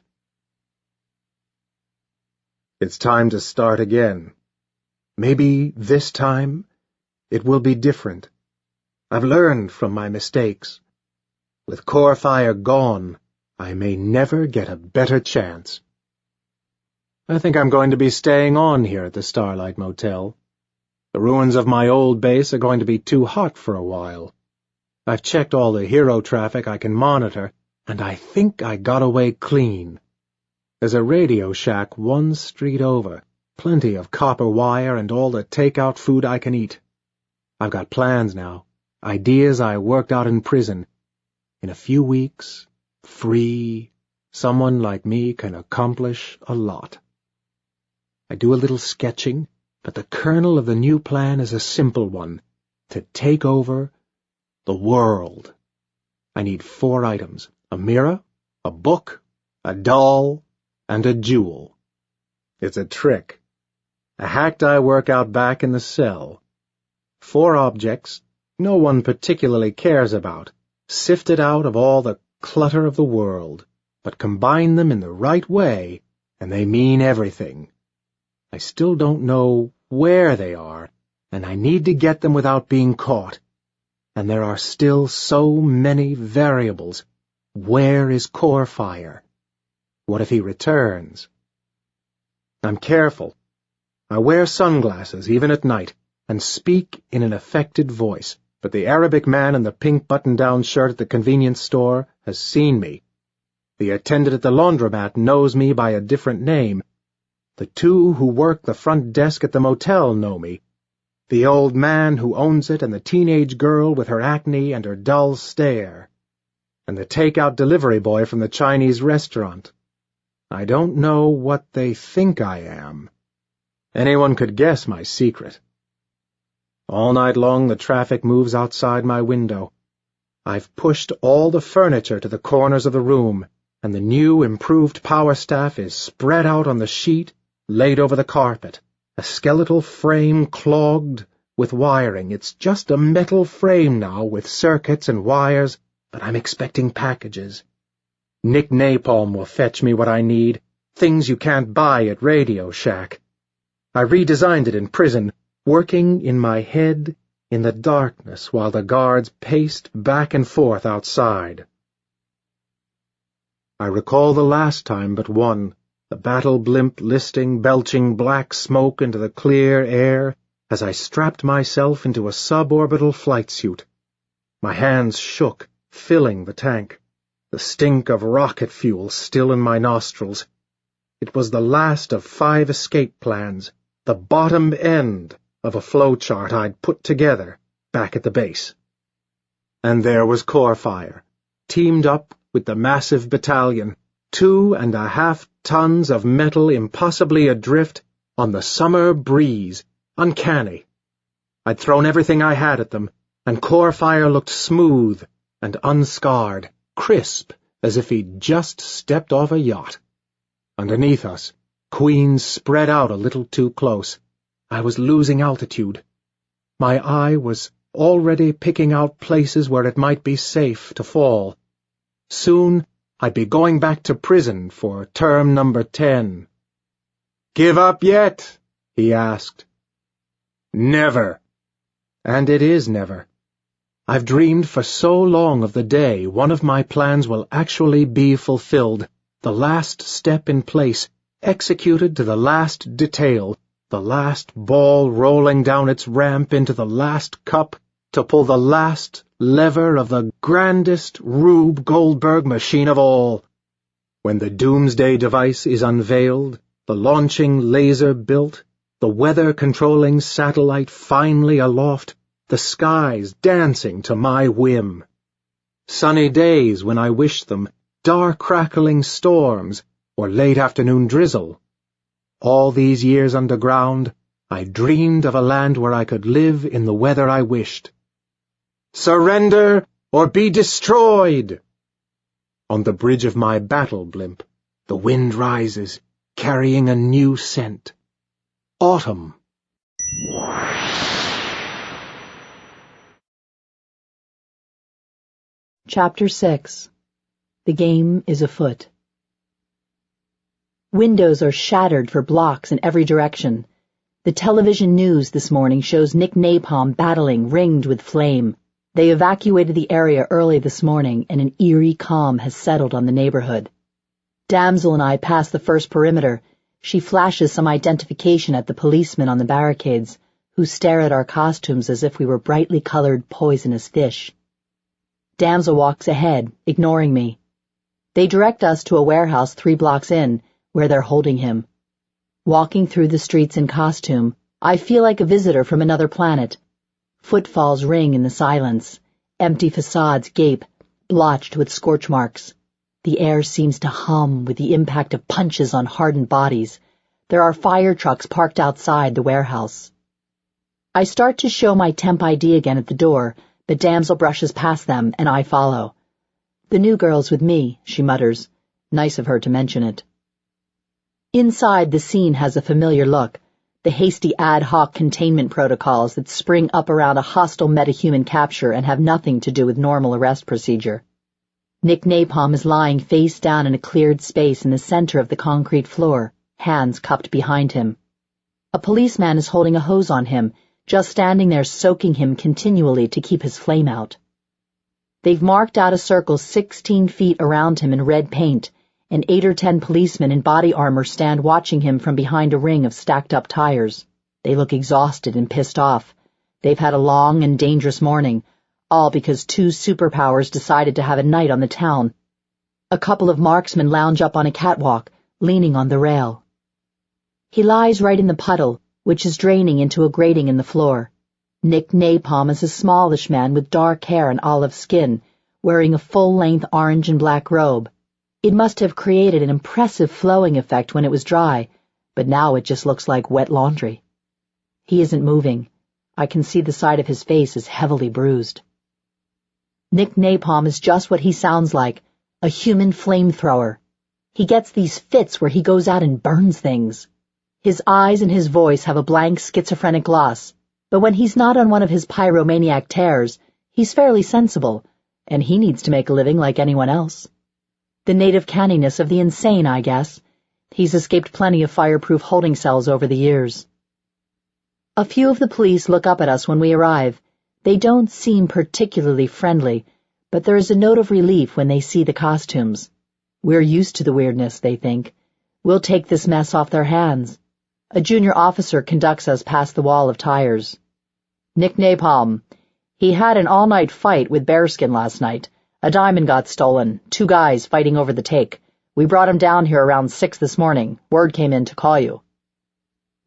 Speaker 2: It's time to start again. Maybe this time it will be different. I've learned from my mistakes. With core fire gone, I may never get a better chance. I think I'm going to be staying on here at the Starlight Motel. The ruins of my old base are going to be too hot for a while. I've checked all the hero traffic I can monitor, and I think I got away clean. There's a radio shack 1 street over, plenty of copper wire and all the takeout food I can eat. I've got plans now, ideas I worked out in prison. In a few weeks, free, someone like me can accomplish a lot. I do a little sketching, but the kernel of the new plan is a simple one, to take over the world. I need 4 items, a mirror, a book, a doll, and a jewel. It's a trick. A hack I work out back in the cell. 4 objects no one particularly cares about, sifted out of all the clutter of the world, but combine them in the right way, and they mean everything. I still don't know where they are, and I need to get them without being caught. And there are still so many variables. Where is core fire? What if he returns? I'm careful. I wear sunglasses even at night, and speak in an affected voice, but the Arabic man in the pink button-down shirt at the convenience store has seen me. The attendant at the laundromat knows me by a different name. The 2 who work the front desk at the motel know me. The old man who owns it and the teenage girl with her acne and her dull stare. And the take-out delivery boy from the Chinese restaurant. I don't know what they think I am. Anyone could guess my secret. All night long the traffic moves outside my window. I've pushed all the furniture to the corners of the room, and the new improved power staff is spread out on the sheet, laid over the carpet, a skeletal frame clogged with wiring. It's just a metal frame now with circuits and wires, but I'm expecting packages. Nick Napalm will fetch me what I need, things you can't buy at Radio Shack. I redesigned it in prison, working in my head in the darkness while the guards paced back and forth outside. I recall the last time but one, the battle blimp listing, belching black smoke into the clear air as I strapped myself into a suborbital flight suit. My hands shook, filling the tank, the stink of rocket fuel still in my nostrils. It was the last of 5 escape plans, the bottom end of a flowchart I'd put together back at the base. And there was core fire, teamed up with the massive battalion, 2.5 tons of metal impossibly adrift on the summer breeze, uncanny. I'd thrown everything I had at them, and Core Fire looked smooth and unscarred, crisp, as if he'd just stepped off a yacht. Underneath us, Queens spread out a little too close. I was losing altitude. My eye was already picking out places where it might be safe to fall. Soon, I'd be going back to prison for term number 10. "Give up yet?" he asked. "Never." And it is never. I've dreamed for so long of the day one of my plans will actually be fulfilled, the last step in place, executed to the last detail, the last ball rolling down its ramp into the last cup to pull the last lever of the grandest Rube Goldberg machine of all. When the doomsday device is unveiled, the launching laser built, the weather-controlling satellite finally aloft, the skies dancing to my whim. Sunny days when I wish them, dark crackling storms, or late afternoon drizzle. All these years underground, I dreamed of a land where I could live in the weather I wished. Surrender or be destroyed! On the bridge of my battle blimp, the wind rises, carrying a new scent. Autumn.
Speaker 3: Chapter 6. The game is afoot. Windows are shattered for blocks in every direction. The television news this morning shows Nick Napalm battling, ringed with flame. They evacuated the area early this morning, and an eerie calm has settled on the neighborhood. Damsel and I pass the first perimeter. She flashes some identification at the policemen on the barricades, who stare at our costumes as if we were brightly colored poisonous fish. Damsel walks ahead, ignoring me. They direct us to a warehouse 3 blocks in, where they're holding him. Walking through the streets in costume, I feel like a visitor from another planet. Footfalls ring in the silence. Empty facades gape, blotched with scorch marks. The air seems to hum with the impact of punches on hardened bodies. There are fire trucks parked outside the warehouse. I start to show my temp ID again at the door, but Damsel brushes past them, and I follow. "The new girl's with me," she mutters. Nice of her to mention it. Inside, the scene has a familiar look. The hasty ad hoc containment protocols that spring up around a hostile metahuman capture and have nothing to do with normal arrest procedure. Nick Napalm is lying face down in a cleared space in the center of the concrete floor, hands cupped behind him. A policeman is holding a hose on him, just standing there soaking him continually to keep his flame out. They've marked out a circle 16 feet around him in red paint, and 8 or 10 policemen in body armor stand watching him from behind a ring of stacked-up tires. They look exhausted and pissed off. They've had a long and dangerous morning, all because 2 superpowers decided to have a night on the town. A couple of marksmen lounge up on a catwalk, leaning on the rail. He lies right in the puddle, which is draining into a grating in the floor. Nick Napalm is a smallish man with dark hair and olive skin, wearing a full-length orange and black robe. It must have created an impressive flowing effect when it was dry, but now it just looks like wet laundry. He isn't moving. I can see the side of his face is heavily bruised. Nick Napalm is just what he sounds like, a human flamethrower. He gets these fits where he goes out and burns things. His eyes and his voice have a blank schizophrenic gloss, but when he's not on one of his pyromaniac tears, he's fairly sensible, and he needs to make a living like anyone else. The native canniness of the insane, I guess. He's escaped plenty of fireproof holding cells over the years. A few of the police look up at us when we arrive. They don't seem particularly friendly, but there is a note of relief when they see the costumes. We're used to the weirdness, they think. We'll take this mess off their hands. A junior officer conducts us past the wall of tires. "Nick Napalm. He had an all-night fight with Bearskin last night. A diamond got stolen, 2 guys fighting over the take. We brought him down here around 6 this morning. Word came in to call you."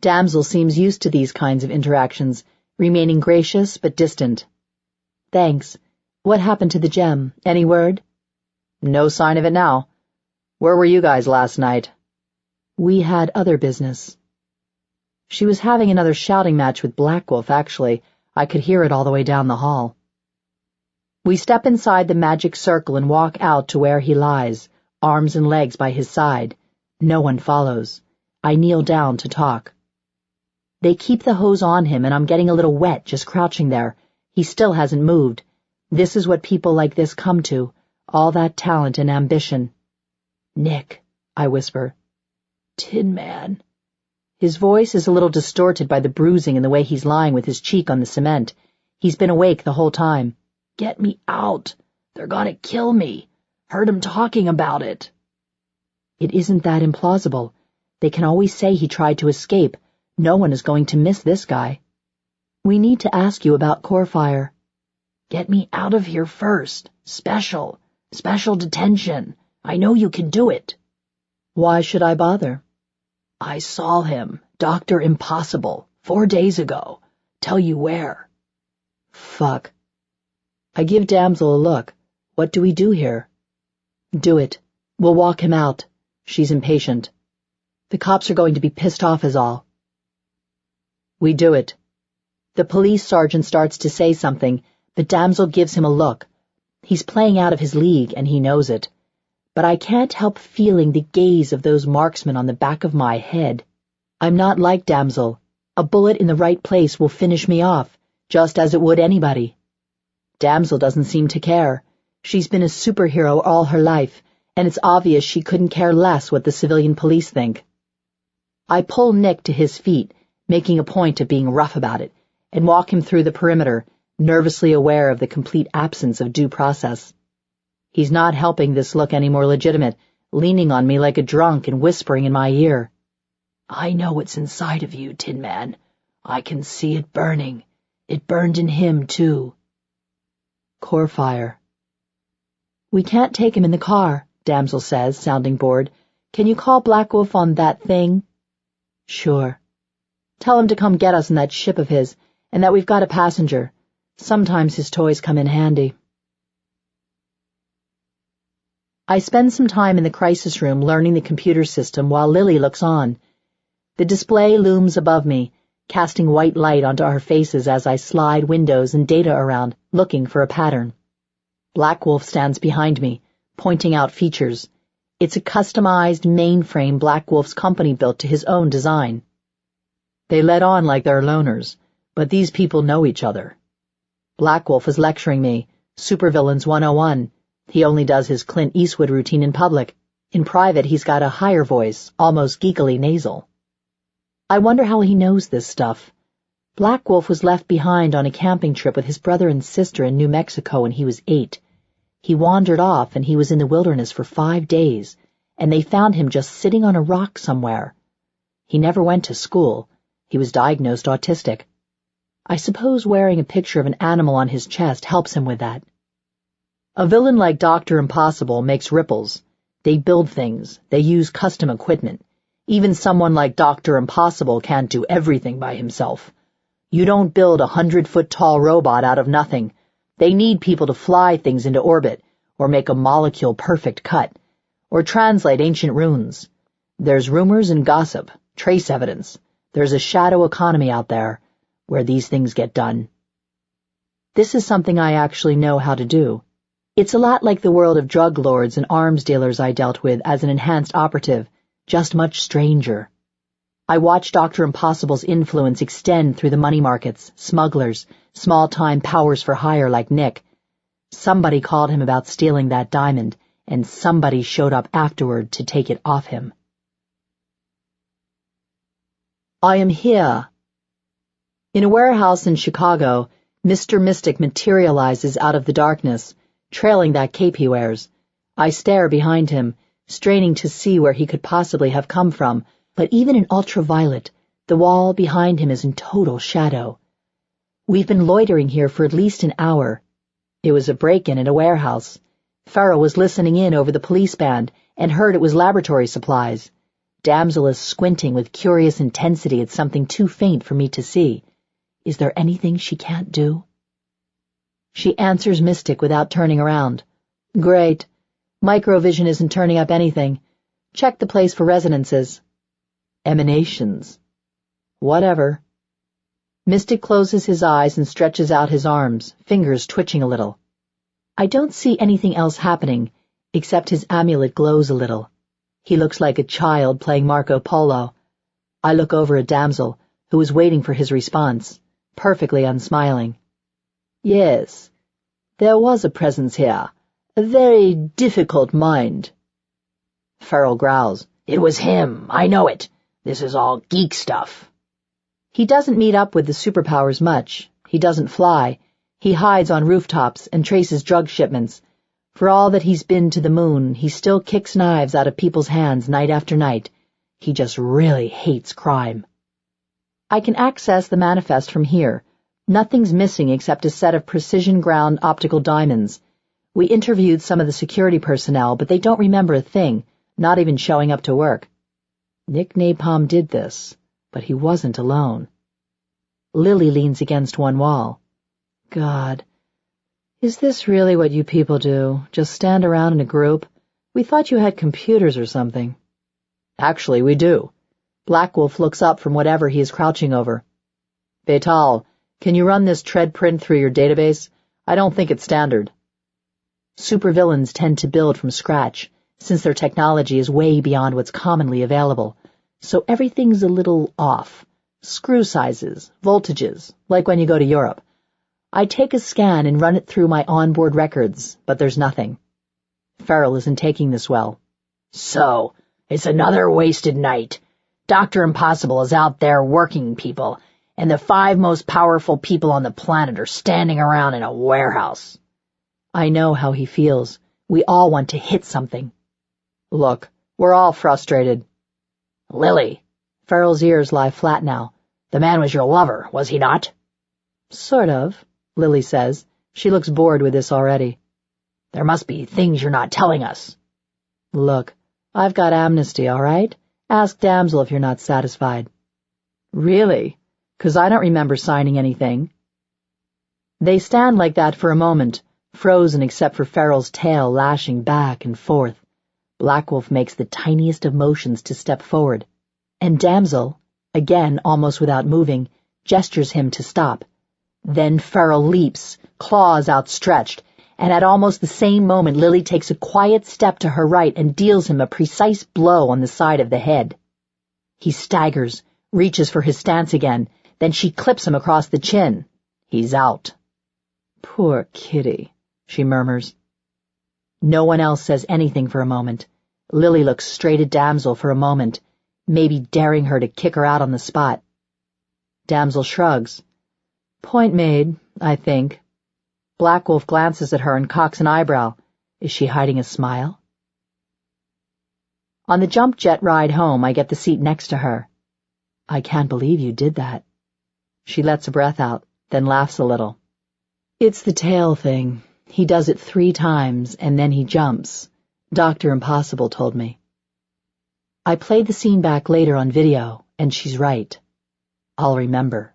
Speaker 3: Damsel seems used to these kinds of interactions, remaining gracious but distant. "Thanks. What happened to the gem? Any word?" "No sign of it now. Where were you guys last night?" We had other business. She was having another shouting match with Black Wolf, actually. I could hear it all the way down the hall. We step inside the magic circle and walk out to where he lies, arms and legs by his side. No one follows. I kneel down to talk. They keep the hose on him, and I'm getting a little wet just crouching there. He still hasn't moved. This is what people like this come to, all that talent and ambition. "Nick," I whisper.
Speaker 4: "Tin Man."
Speaker 3: His voice is a little distorted by the bruising and the way he's lying with his cheek on the cement. He's been awake the whole time.
Speaker 4: "Get me out. They're gonna kill me. Heard 'em talking about it."
Speaker 3: It isn't that implausible. They can always say he tried to escape. No one is going to miss this guy. We need to ask you about Corefire.
Speaker 4: "Get me out of here first. Special detention. I know you can do it."
Speaker 3: Why should I bother?
Speaker 4: "I saw him, Dr. Impossible, 4 days ago. Tell you where."
Speaker 3: Fuck. I give Damsel a look. What do we do here? Do it. We'll walk him out. She's impatient. The cops are going to be pissed off is all. We do it. The police sergeant starts to say something, but Damsel gives him a look. He's playing out of his league, and he knows it. But I can't help feeling the gaze of those marksmen on the back of my head. I'm not like Damsel. A bullet in the right place will finish me off, just as it would anybody. Damsel doesn't seem to care. She's been a superhero all her life, and it's obvious she couldn't care less what the civilian police think. I pull Nick to his feet, making a point of being rough about it, and walk him through the perimeter, nervously aware of the complete absence of due process. He's not helping this look any more legitimate, leaning on me like a drunk and whispering in my ear.
Speaker 4: "I know what's inside of you, Tin Man. I can see it burning. It burned in him, too."
Speaker 3: Corefire. We can't take him in the car, Damsel says, sounding bored. Can you call Black Wolf on that thing? Sure. Tell him to come get us in that ship of his, and that we've got a passenger. Sometimes his toys come in handy. I spend some time in the crisis room learning the computer system while Lily looks on. The display looms above me, casting white light onto our faces as I slide windows and data around, looking for a pattern. Black Wolf stands behind me, pointing out features. It's a customized mainframe Black Wolf's company built to his own design. They let on like they're loners, but these people know each other. Black Wolf is lecturing me, Supervillains 101. He only does his Clint Eastwood routine in public. In private, he's got a higher voice, almost geekily nasal. I wonder how he knows this stuff. Black Wolf was left behind on a camping trip with his brother and sister in New Mexico when he was 8. He wandered off and he was in the wilderness for 5 days, and they found him just sitting on a rock somewhere. He never went to school. He was diagnosed autistic. I suppose wearing a picture of an animal on his chest helps him with that. A villain like Dr. Impossible makes ripples. They build things. They use custom equipment. Even someone like Dr. Impossible can't do everything by himself. You don't build a 100-foot-tall robot out of nothing. They need people to fly things into orbit, or make a molecule-perfect cut, or translate ancient runes. There's rumors and gossip, trace evidence. There's a shadow economy out there, where these things get done. This is something I actually know how to do. It's a lot like the world of drug lords and arms dealers I dealt with as an enhanced operative, just much stranger. I watched Dr. Impossible's influence extend through the money markets, smugglers, small-time powers for hire like Nick. Somebody called him about stealing that diamond, and somebody showed up afterward to take it off him. I am here. In a warehouse in Chicago, Mr. Mystic materializes out of the darkness, trailing that cape he wears. I stare behind him, straining to see where he could possibly have come from, but even in ultraviolet, the wall behind him is in total shadow. We've been loitering here for at least an hour. It was a break-in at a warehouse. Farrell was listening in over the police band and heard it was laboratory supplies. Damsel is squinting with curious intensity at something too faint for me to see. Is there anything she can't do? She answers Mystic without turning around. Great. Microvision isn't turning up anything. Check the place for resonances. Emanations. Whatever. Mystic closes his eyes and stretches out his arms, fingers twitching a little. I don't see anything else happening, except his amulet glows a little. He looks like a child playing Marco Polo. I look over at Damsel, who is waiting for his response, perfectly unsmiling. Yes, there was a presence here, a very difficult mind. Ferrell growls.
Speaker 4: It was him, I know it. This is all geek stuff.
Speaker 3: He doesn't meet up with the superpowers much. He doesn't fly. He hides on rooftops and traces drug shipments. For all that he's been to the moon, he still kicks knives out of people's hands night after night. He just really hates crime. I can access the manifest from here. Nothing's missing except a set of precision-ground optical diamonds. We interviewed some of the security personnel, but they don't remember a thing, not even showing up to work. Nick Napalm did this, but he wasn't alone. Lily leans against one wall. God, is this really what you people do? Just stand around in a group? We thought you had computers or something. Actually, we do. Black Wolf looks up from whatever he is crouching over. Fatale, can you run this tread print through your database? I don't think it's standard. Supervillains tend to build from scratch, since their technology is way beyond what's commonly available. So everything's a little off. Screw sizes, voltages, like when you go to Europe. I take a scan and run it through my onboard records, but there's nothing. Ferrell isn't taking this well.
Speaker 4: So, it's another wasted night. Dr. Impossible is out there working people, and the 5 most powerful people on the planet are standing around in a warehouse.
Speaker 3: I know how he feels. We all want to hit something. Look, we're all frustrated.
Speaker 4: Lily.
Speaker 3: Ferrell's ears lie flat now.
Speaker 4: The man was your lover, was he not?
Speaker 3: Sort of, Lily says. She looks bored with this already.
Speaker 4: There must be things you're not telling us.
Speaker 3: Look, I've got amnesty, all right? Ask Damsel if you're not satisfied. Really? 'Cause I don't remember signing anything. They stand like that for a moment, frozen except for Ferrell's tail lashing back and forth. Black Wolf makes the tiniest of motions to step forward, and Damsel, again almost without moving, gestures him to stop. Then Ferrell leaps, claws outstretched, and at almost the same moment Lily takes a quiet step to her right and deals him a precise blow on the side of the head. He staggers, reaches for his stance again, then she clips him across the chin. He's out. Poor kitty, she murmurs. No one else says anything for a moment. Lily looks straight at Damsel for a moment, maybe daring her to kick her out on the spot. Damsel shrugs. Point made, I think. Black Wolf glances at her and cocks an eyebrow. Is she hiding a smile? On the jump jet ride home, I get the seat next to her. I can't believe you did that. She lets a breath out, then laughs a little. It's the tail thing. He does it 3 times, and then he jumps. Dr. Impossible told me. I played the scene back later on video, and she's right. I'll remember.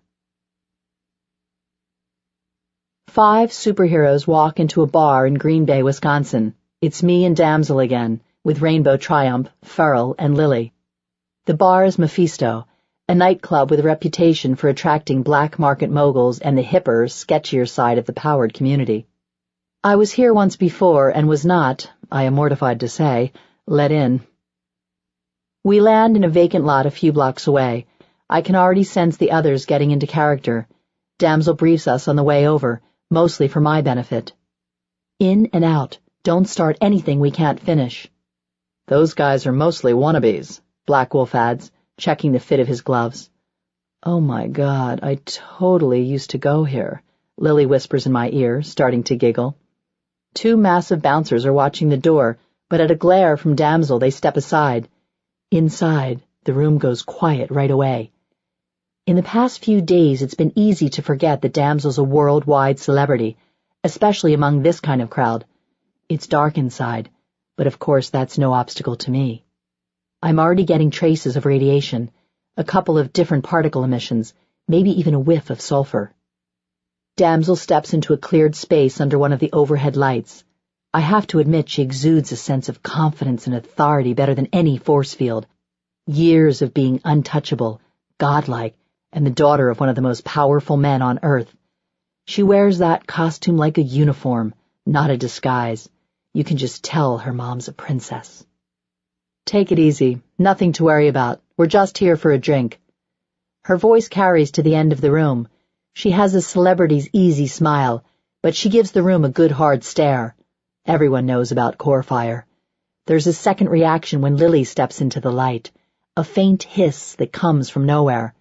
Speaker 3: 5 superheroes walk into a bar in Green Bay, Wisconsin. It's me and Damsel again, with Rainbow Triumph, Ferrell, and Lily. The bar is Mephisto, a nightclub with a reputation for attracting black market moguls and the hipper, sketchier side of the powered community. I was here once before and was not, I am mortified to say, let in. We land in a vacant lot a few blocks away. I can already sense the others getting into character. Damsel briefs us on the way over, mostly for my benefit. In and out. Don't start anything we can't finish. Those guys are mostly wannabes, Black Wolf adds, checking the fit of his gloves. Oh my God, I totally used to go here, Lily whispers in my ear, starting to giggle. 2 massive bouncers are watching the door, but at a glare from Damsel they step aside. Inside, the room goes quiet right away. In the past few days it's been easy to forget that Damsel's a worldwide celebrity, especially among this kind of crowd. It's dark inside, but of course that's no obstacle to me. I'm already getting traces of radiation, a couple of different particle emissions, maybe even a whiff of sulfur. Damsel steps into a cleared space under one of the overhead lights. I have to admit she exudes a sense of confidence and authority better than any force field.
Speaker 1: Years of being untouchable, godlike, and the daughter of one of the most powerful men on Earth. She wears that costume like a uniform, not a disguise. You can just tell her mom's a princess. Take it easy. Nothing to worry about. We're just here for a drink. Her voice carries to the end of the room. She has a celebrity's easy smile, but she gives the room a good hard stare. Everyone knows about core fire. There's a second reaction when Lily steps into the light, a faint hiss that comes from nowhere.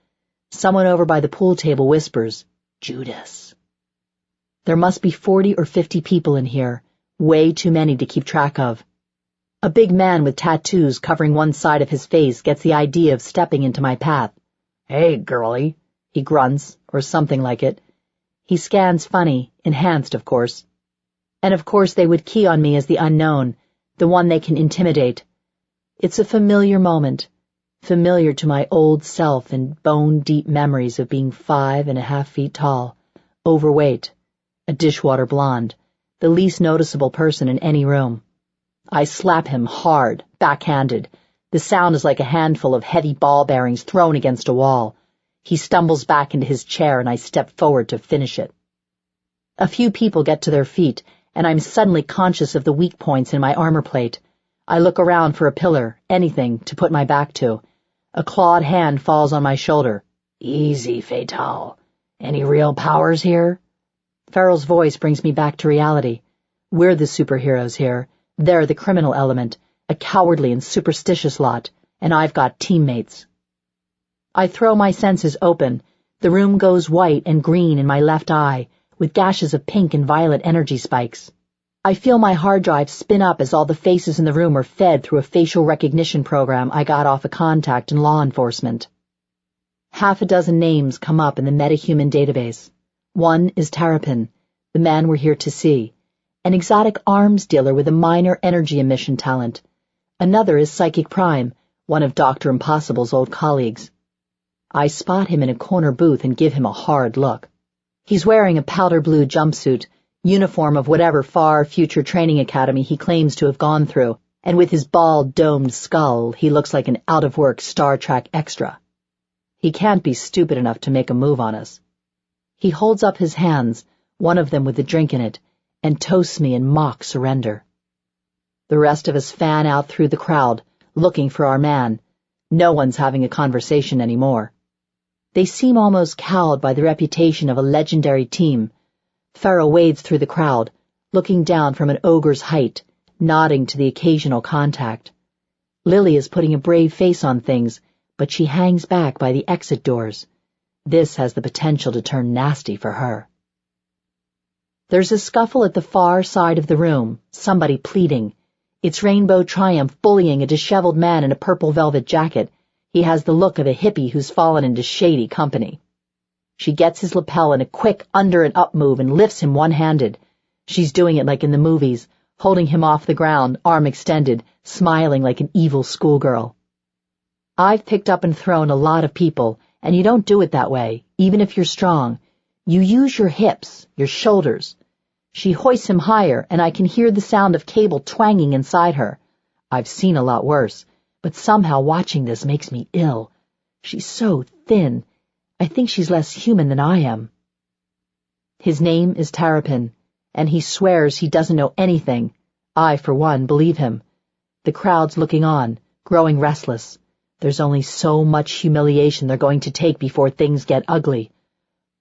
Speaker 1: Someone over by the pool table whispers, "Judas." There must be 40 or 50 people in here, way too many to keep track of. A big man with tattoos covering one side of his face gets the idea of stepping into my path. "Hey, girlie," he grunts, or something like it. He scans funny, enhanced, of course. And of course they would key on me as the unknown, the one they can intimidate. It's a familiar moment, familiar to my old self and bone-deep memories of being 5.5 feet tall, overweight, a dishwater blonde, the least noticeable person in any room. I slap him hard, backhanded. The sound is like a handful of heavy ball bearings thrown against a wall. He stumbles back into his chair and I step forward to finish it. A few people get to their feet, and I'm suddenly conscious of the weak points in my armor plate. I look around for a pillar, anything, to put my back to. A clawed hand falls on my shoulder. "Easy, Fatale. Any real powers here?" Farrell's voice brings me back to reality. We're the superheroes here. They're the criminal element, a cowardly and superstitious lot, and I've got teammates. I throw my senses open. The room goes white and green in my left eye, with gashes of pink and violet energy spikes. I feel my hard drive spin up as all the faces in the room are fed through a facial recognition program I got off a contact in law enforcement. 6 names come up in the metahuman database. One is Terrapin, the man we're here to see, an exotic arms dealer with a minor energy emission talent. Another is Psychic Prime, one of Dr. Impossible's old colleagues. I spot him in a corner booth and give him a hard look. He's wearing a powder blue jumpsuit, uniform of whatever far future training academy he claims to have gone through, and with his bald, domed skull, he looks like an out-of-work Star Trek extra. He can't be stupid enough to make a move on us. He holds up his hands, one of them with a drink in it, and toasts me in mock surrender. The rest of us fan out through the crowd, looking for our man. No one's having a conversation anymore. They seem almost cowed by the reputation of a legendary team. Farrell wades through the crowd, looking down from an ogre's height, nodding to the occasional contact. Lily is putting a brave face on things, but she hangs back by the exit doors. This has the potential to turn nasty for her. There's a scuffle at the far side of the room, somebody pleading. It's Rainbow Triumph bullying a disheveled man in a purple velvet jacket. He has the look of a hippie who's fallen into shady company. She gets his lapel in a quick under and up move and lifts him one-handed. She's doing it like in the movies, holding him off the ground, arm extended, smiling like an evil schoolgirl. I've picked up and thrown a lot of people, and you don't do it that way, even if you're strong. You use your hips, your shoulders. She hoists him higher, and I can hear the sound of cable twanging inside her. I've seen a lot worse, but somehow watching this makes me ill. She's so thin. I think she's less human than I am. His name is Terrapin, and he swears he doesn't know anything. I, for one, believe him. The crowd's looking on, growing restless. There's only so much humiliation they're going to take before things get ugly.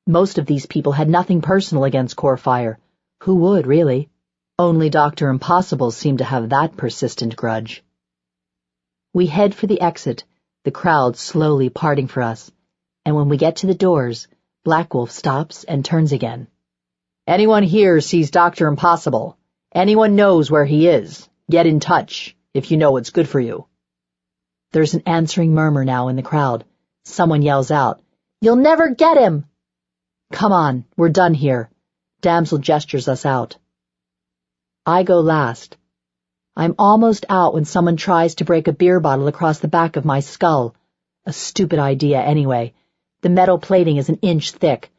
Speaker 1: Most of these people had nothing personal against Core Fire. Who would, really? Only Dr. Impossible seemed to have that persistent grudge. We head for the exit, the crowd slowly parting for us, and when we get to the doors, Black Wolf stops and turns again. "Anyone here sees Dr. Impossible. Anyone knows where he is. Get in touch, if you know what's good for you." There's an answering murmur now in the crowd. Someone yells out, "You'll never get him!" "Come on, we're done here." Damsel gestures us out. I go last. I'm almost out when someone tries to break a beer bottle across the back of my skull. A stupid idea anyway. The metal plating is an inch thick.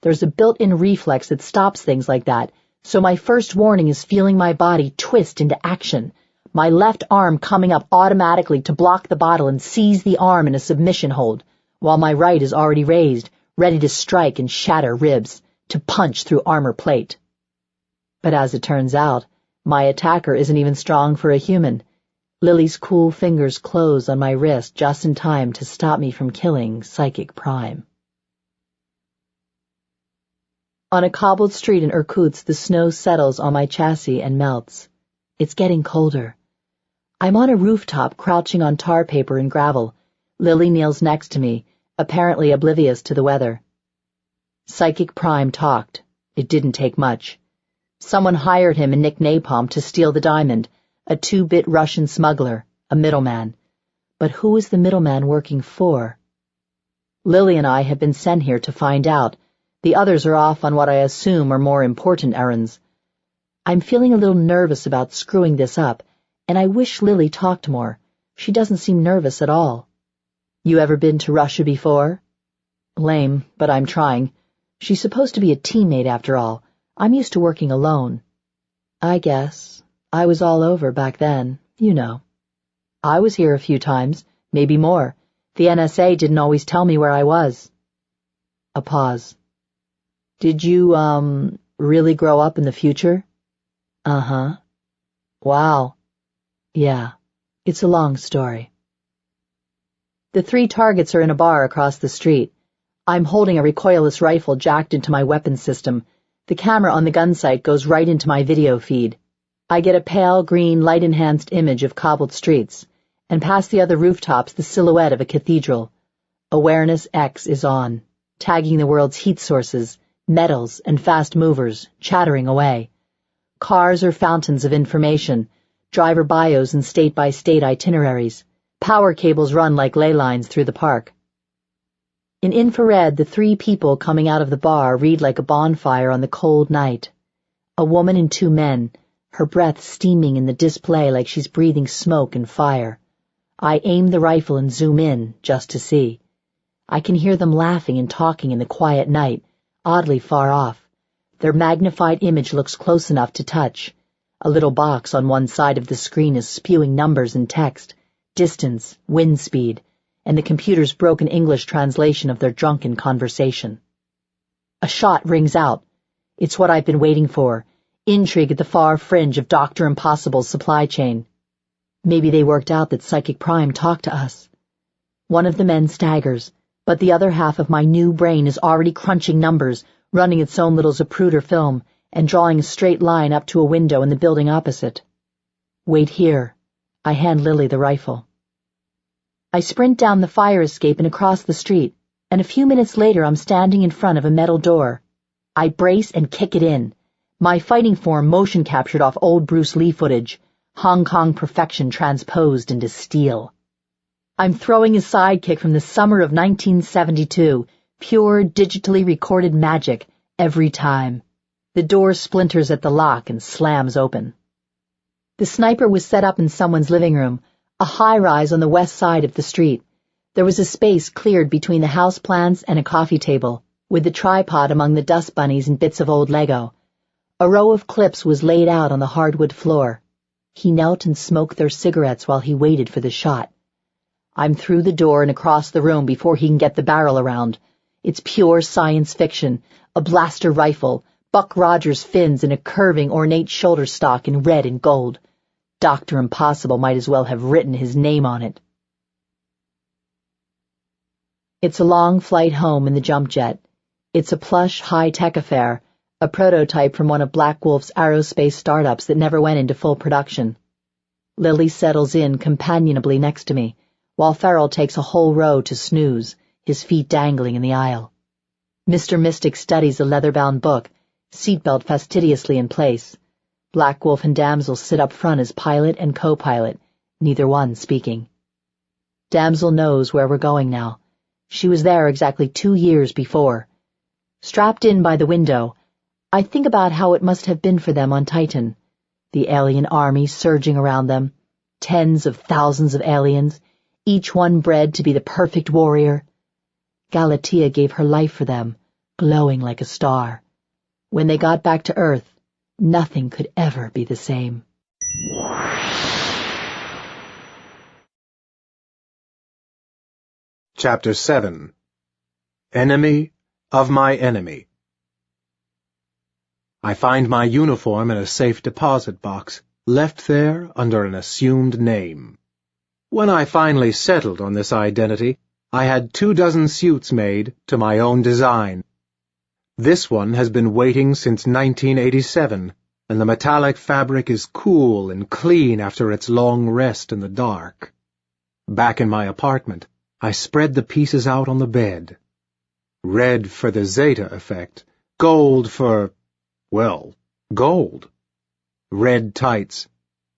Speaker 1: There's a built-in reflex that stops things like that, so my first warning is feeling my body twist into action.
Speaker 3: my left arm coming up automatically to block the bottle and seize the arm in a submission hold, while my right is already raised, ready to strike and shatter ribs, to punch through armor plate. But as it turns out, my attacker isn't even strong for a human. Lily's cool fingers close on my wrist just in time to stop me from killing Psychic Prime. On a cobbled street in Irkutsk, the snow settles on my chassis and melts. It's getting colder. I'm on a rooftop crouching on tar paper and gravel. Lily kneels next to me, apparently oblivious to the weather. Psychic Prime talked. It didn't take much. Someone hired him and Nick Napalm to steal the diamond, a 2-bit Russian smuggler, a middleman. But who is the middleman working for? Lily and I have been sent here to find out. The others are off on what I assume are more important errands. I'm feeling a little nervous about screwing this up, and I wish Lily talked more. She doesn't seem nervous at all. You ever been to Russia before? Lame, but I'm trying. She's supposed to be a teammate after all. I'm used to working alone. I guess. I was all over back then, you know. I was here a few times, maybe more. The NSA didn't always tell me where I was. A pause. Did you, really grow up in the future? Uh-huh. Wow. Yeah, it's a long story. The 3 targets are in a bar across the street. I'm holding a recoilless rifle jacked into my weapons system. The camera on the gun sight goes right into my video feed. I get a pale green light-enhanced image of cobbled streets, and past the other rooftops the silhouette of a cathedral. Awareness X is on, tagging the world's heat sources, metals, and fast movers, chattering away. Cars are fountains of information, driver bios and state-by-state itineraries. Power cables run like ley lines through the park. In infrared, the 3 people coming out of the bar read like a bonfire on the cold night. A woman and 2 men, her breath steaming in the display like she's breathing smoke and fire. I aim the rifle and zoom in, just to see. I can hear them laughing and talking in the quiet night, oddly far off. Their magnified image looks close enough to touch. A little box on one side of the screen is spewing numbers and text, distance, wind speed, and the computer's broken English translation of their drunken conversation. A shot rings out. It's what I've been waiting for. Intrigue at the far fringe of Dr. Impossible's supply chain. Maybe they worked out that Psychic Prime talked to us. One of the men staggers, but the other half of my new brain is already crunching numbers, running its own little Zapruder film, and drawing a straight line up to a window in the building opposite. Wait here. I hand Lily the rifle. I sprint down the fire escape and across the street, and a few minutes later I'm standing in front of a metal door. I brace and kick it in. My fighting form motion captured off old Bruce Lee footage, Hong Kong perfection transposed into steel. I'm throwing a sidekick from the summer of 1972, pure digitally recorded magic, every time. The door splinters at the lock and slams open. The sniper was set up in someone's living room, a high-rise on the west side of the street. There was a space cleared between the houseplants and a coffee table, with the tripod among the dust bunnies and bits of old Lego. A row of clips was laid out on the hardwood floor. He knelt and smoked their cigarettes while he waited for the shot. I'm through the door and across the room before he can get the barrel around. It's pure science fiction, a blaster rifle, Buck Rogers fins and a curving, ornate shoulder stock in red and gold. Dr. Impossible might as well have written his name on it. It's a long flight home in the jump jet. It's a plush, high-tech affair, a prototype from one of Black Wolf's aerospace startups that never went into full production. Lily settles in companionably next to me, while Farrell takes a whole row to snooze, his feet dangling in the aisle. Mr. Mystic studies a leather-bound book, seatbelt fastidiously in place. Black Wolf and Damsel sit up front as pilot and co-pilot, neither one speaking. Damsel knows where we're going now. She was there exactly 2 years before. Strapped in by the window, I think about how it must have been for them on Titan. The alien army surging around them, tens of thousands of aliens, each one bred to be the perfect warrior. Galatea gave her life for them, glowing like a star. When they got back to Earth, nothing could ever be the same.
Speaker 2: Chapter 7. Enemy of my enemy. I find my uniform in a safe deposit box, left there under an assumed name. When I finally settled on this identity, I had 24 suits made to my own design. This one has been waiting since 1987, and the metallic fabric is cool and clean after its long rest in the dark. Back in my apartment, I spread the pieces out on the bed. Red for the Zeta effect, gold for, well, gold. Red tights.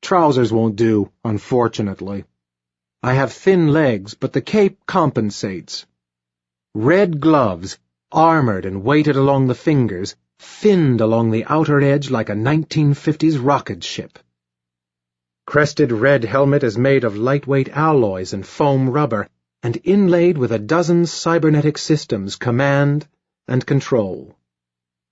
Speaker 2: Trousers won't do, unfortunately. I have thin legs, but the cape compensates. Red gloves, armored and weighted along the fingers, finned along the outer edge like a 1950s rocket ship. Crested red helmet is made of lightweight alloys and foam rubber, and inlaid with 12 cybernetic systems command and control.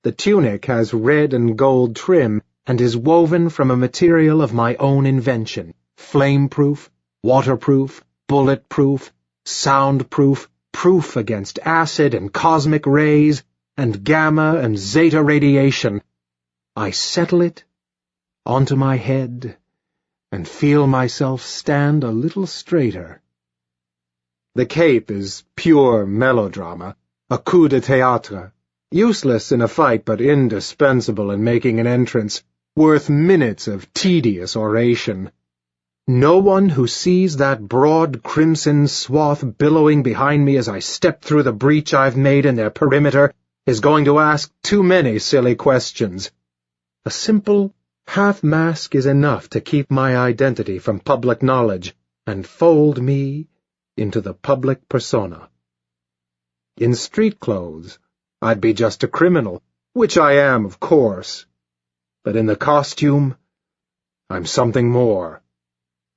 Speaker 2: The tunic has red and gold trim and is woven from a material of my own invention, flame-proof, waterproof, bulletproof, soundproof, proof against acid and cosmic rays, and gamma and zeta radiation. I settle it onto my head and feel myself stand a little straighter. The cape is pure melodrama, a coup de théâtre, useless in a fight but indispensable in making an entrance, worth minutes of tedious oration. No one who sees that broad crimson swath billowing behind me as I step through the breach I've made in their perimeter is going to ask too many silly questions. A simple half-mask is enough to keep my identity from public knowledge and fold me into the public persona. In street clothes, I'd be just a criminal, which I am, of course. But in the costume, I'm something more.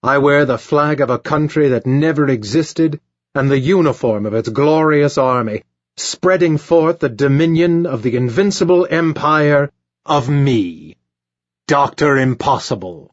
Speaker 2: I wear the flag of a country that never existed and the uniform of its glorious army, spreading forth the dominion of the invincible empire of me, Dr. Impossible.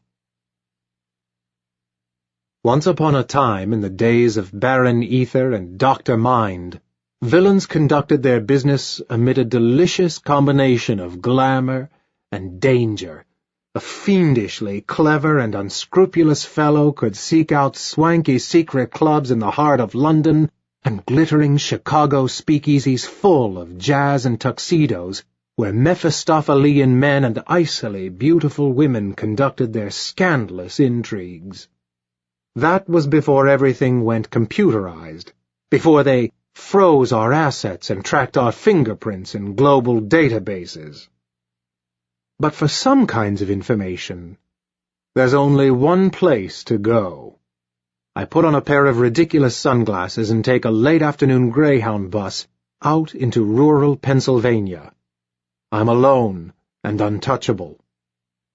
Speaker 2: Once upon a time, in the days of Baron Ether and Dr. Mind, villains conducted their business amid a delicious combination of glamour and danger. A fiendishly clever and unscrupulous fellow could seek out swanky secret clubs in the heart of London and glittering Chicago speakeasies full of jazz and tuxedos, where Mephistophelian men and icily beautiful women conducted their scandalous intrigues. That was before everything went computerized, before they froze our assets and tracked our fingerprints in global databases. But for some kinds of information, there's only one place to go. I put on a pair of ridiculous sunglasses and take a late-afternoon Greyhound bus out into rural Pennsylvania. I'm alone and untouchable.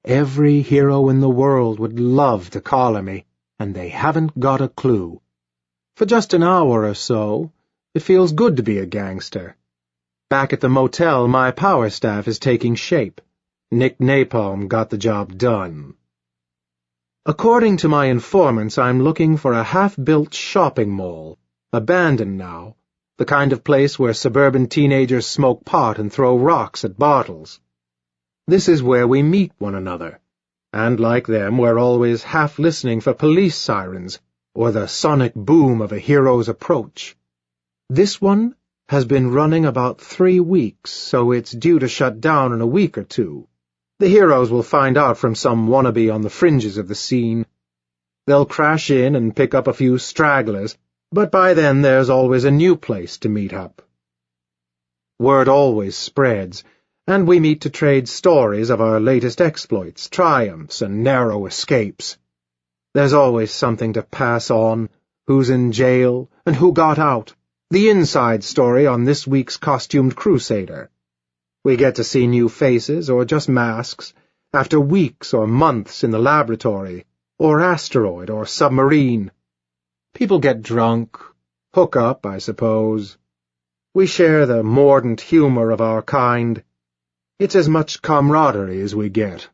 Speaker 2: Every hero in the world would love to collar me, and they haven't got a clue. For just an hour or so, it feels good to be a gangster. Back at the motel, my power staff is taking shape. Nick Napalm got the job done. According to my informants, I'm looking for a half-built shopping mall, abandoned now, the kind of place where suburban teenagers smoke pot and throw rocks at bottles. This is where we meet one another, and like them, we're always half listening for police sirens or the sonic boom of a hero's approach. This one has been running about 3 weeks, so it's due to shut down in a week or two. The heroes will find out from some wannabe on the fringes of the scene. They'll crash in and pick up a few stragglers, but by then there's always a new place to meet up. Word always spreads, and we meet to trade stories of our latest exploits, triumphs, and narrow escapes. There's always something to pass on, who's in jail, and who got out, the inside story on this week's costumed crusader. We get to see new faces, or just masks, after weeks or months in the laboratory, or asteroid, or submarine. People get drunk, hook up, I suppose. We share the mordant humor of our kind. It's as much camaraderie as we get.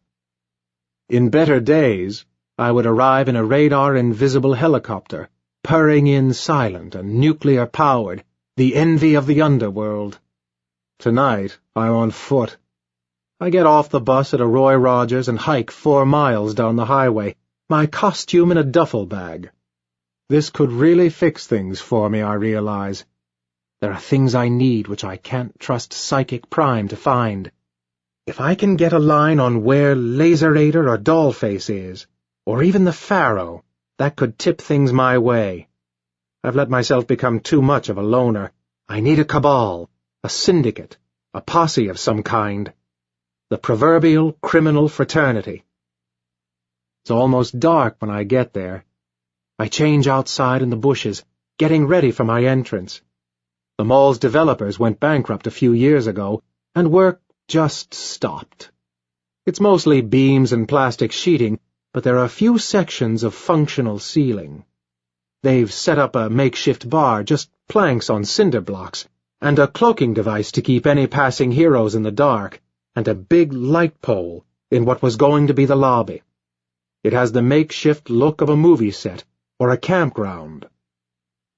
Speaker 2: In better days, I would arrive in a radar-invisible helicopter, purring in silent and nuclear-powered, the envy of the underworld. Tonight, I'm on foot. I get off the bus at a Roy Rogers and hike 4 miles down the highway, my costume in a duffel bag. This could really fix things for me, I realize. There are things I need which I can't trust Psychic Prime to find. If I can get a line on where Laserator or Dollface is, or even the Pharaoh, that could tip things my way. I've let myself become too much of a loner. I need a cabal, a syndicate, a posse of some kind. The proverbial criminal fraternity. It's almost dark when I get there. I change outside in the bushes, getting ready for my entrance. The mall's developers went bankrupt a few years ago, and work just stopped. It's mostly beams and plastic sheeting, but there are a few sections of functional ceiling. They've set up a makeshift bar, just planks on cinder blocks, and a cloaking device to keep any passing heroes in the dark, and a big light pole in what was going to be the lobby. It has the makeshift look of a movie set or a campground.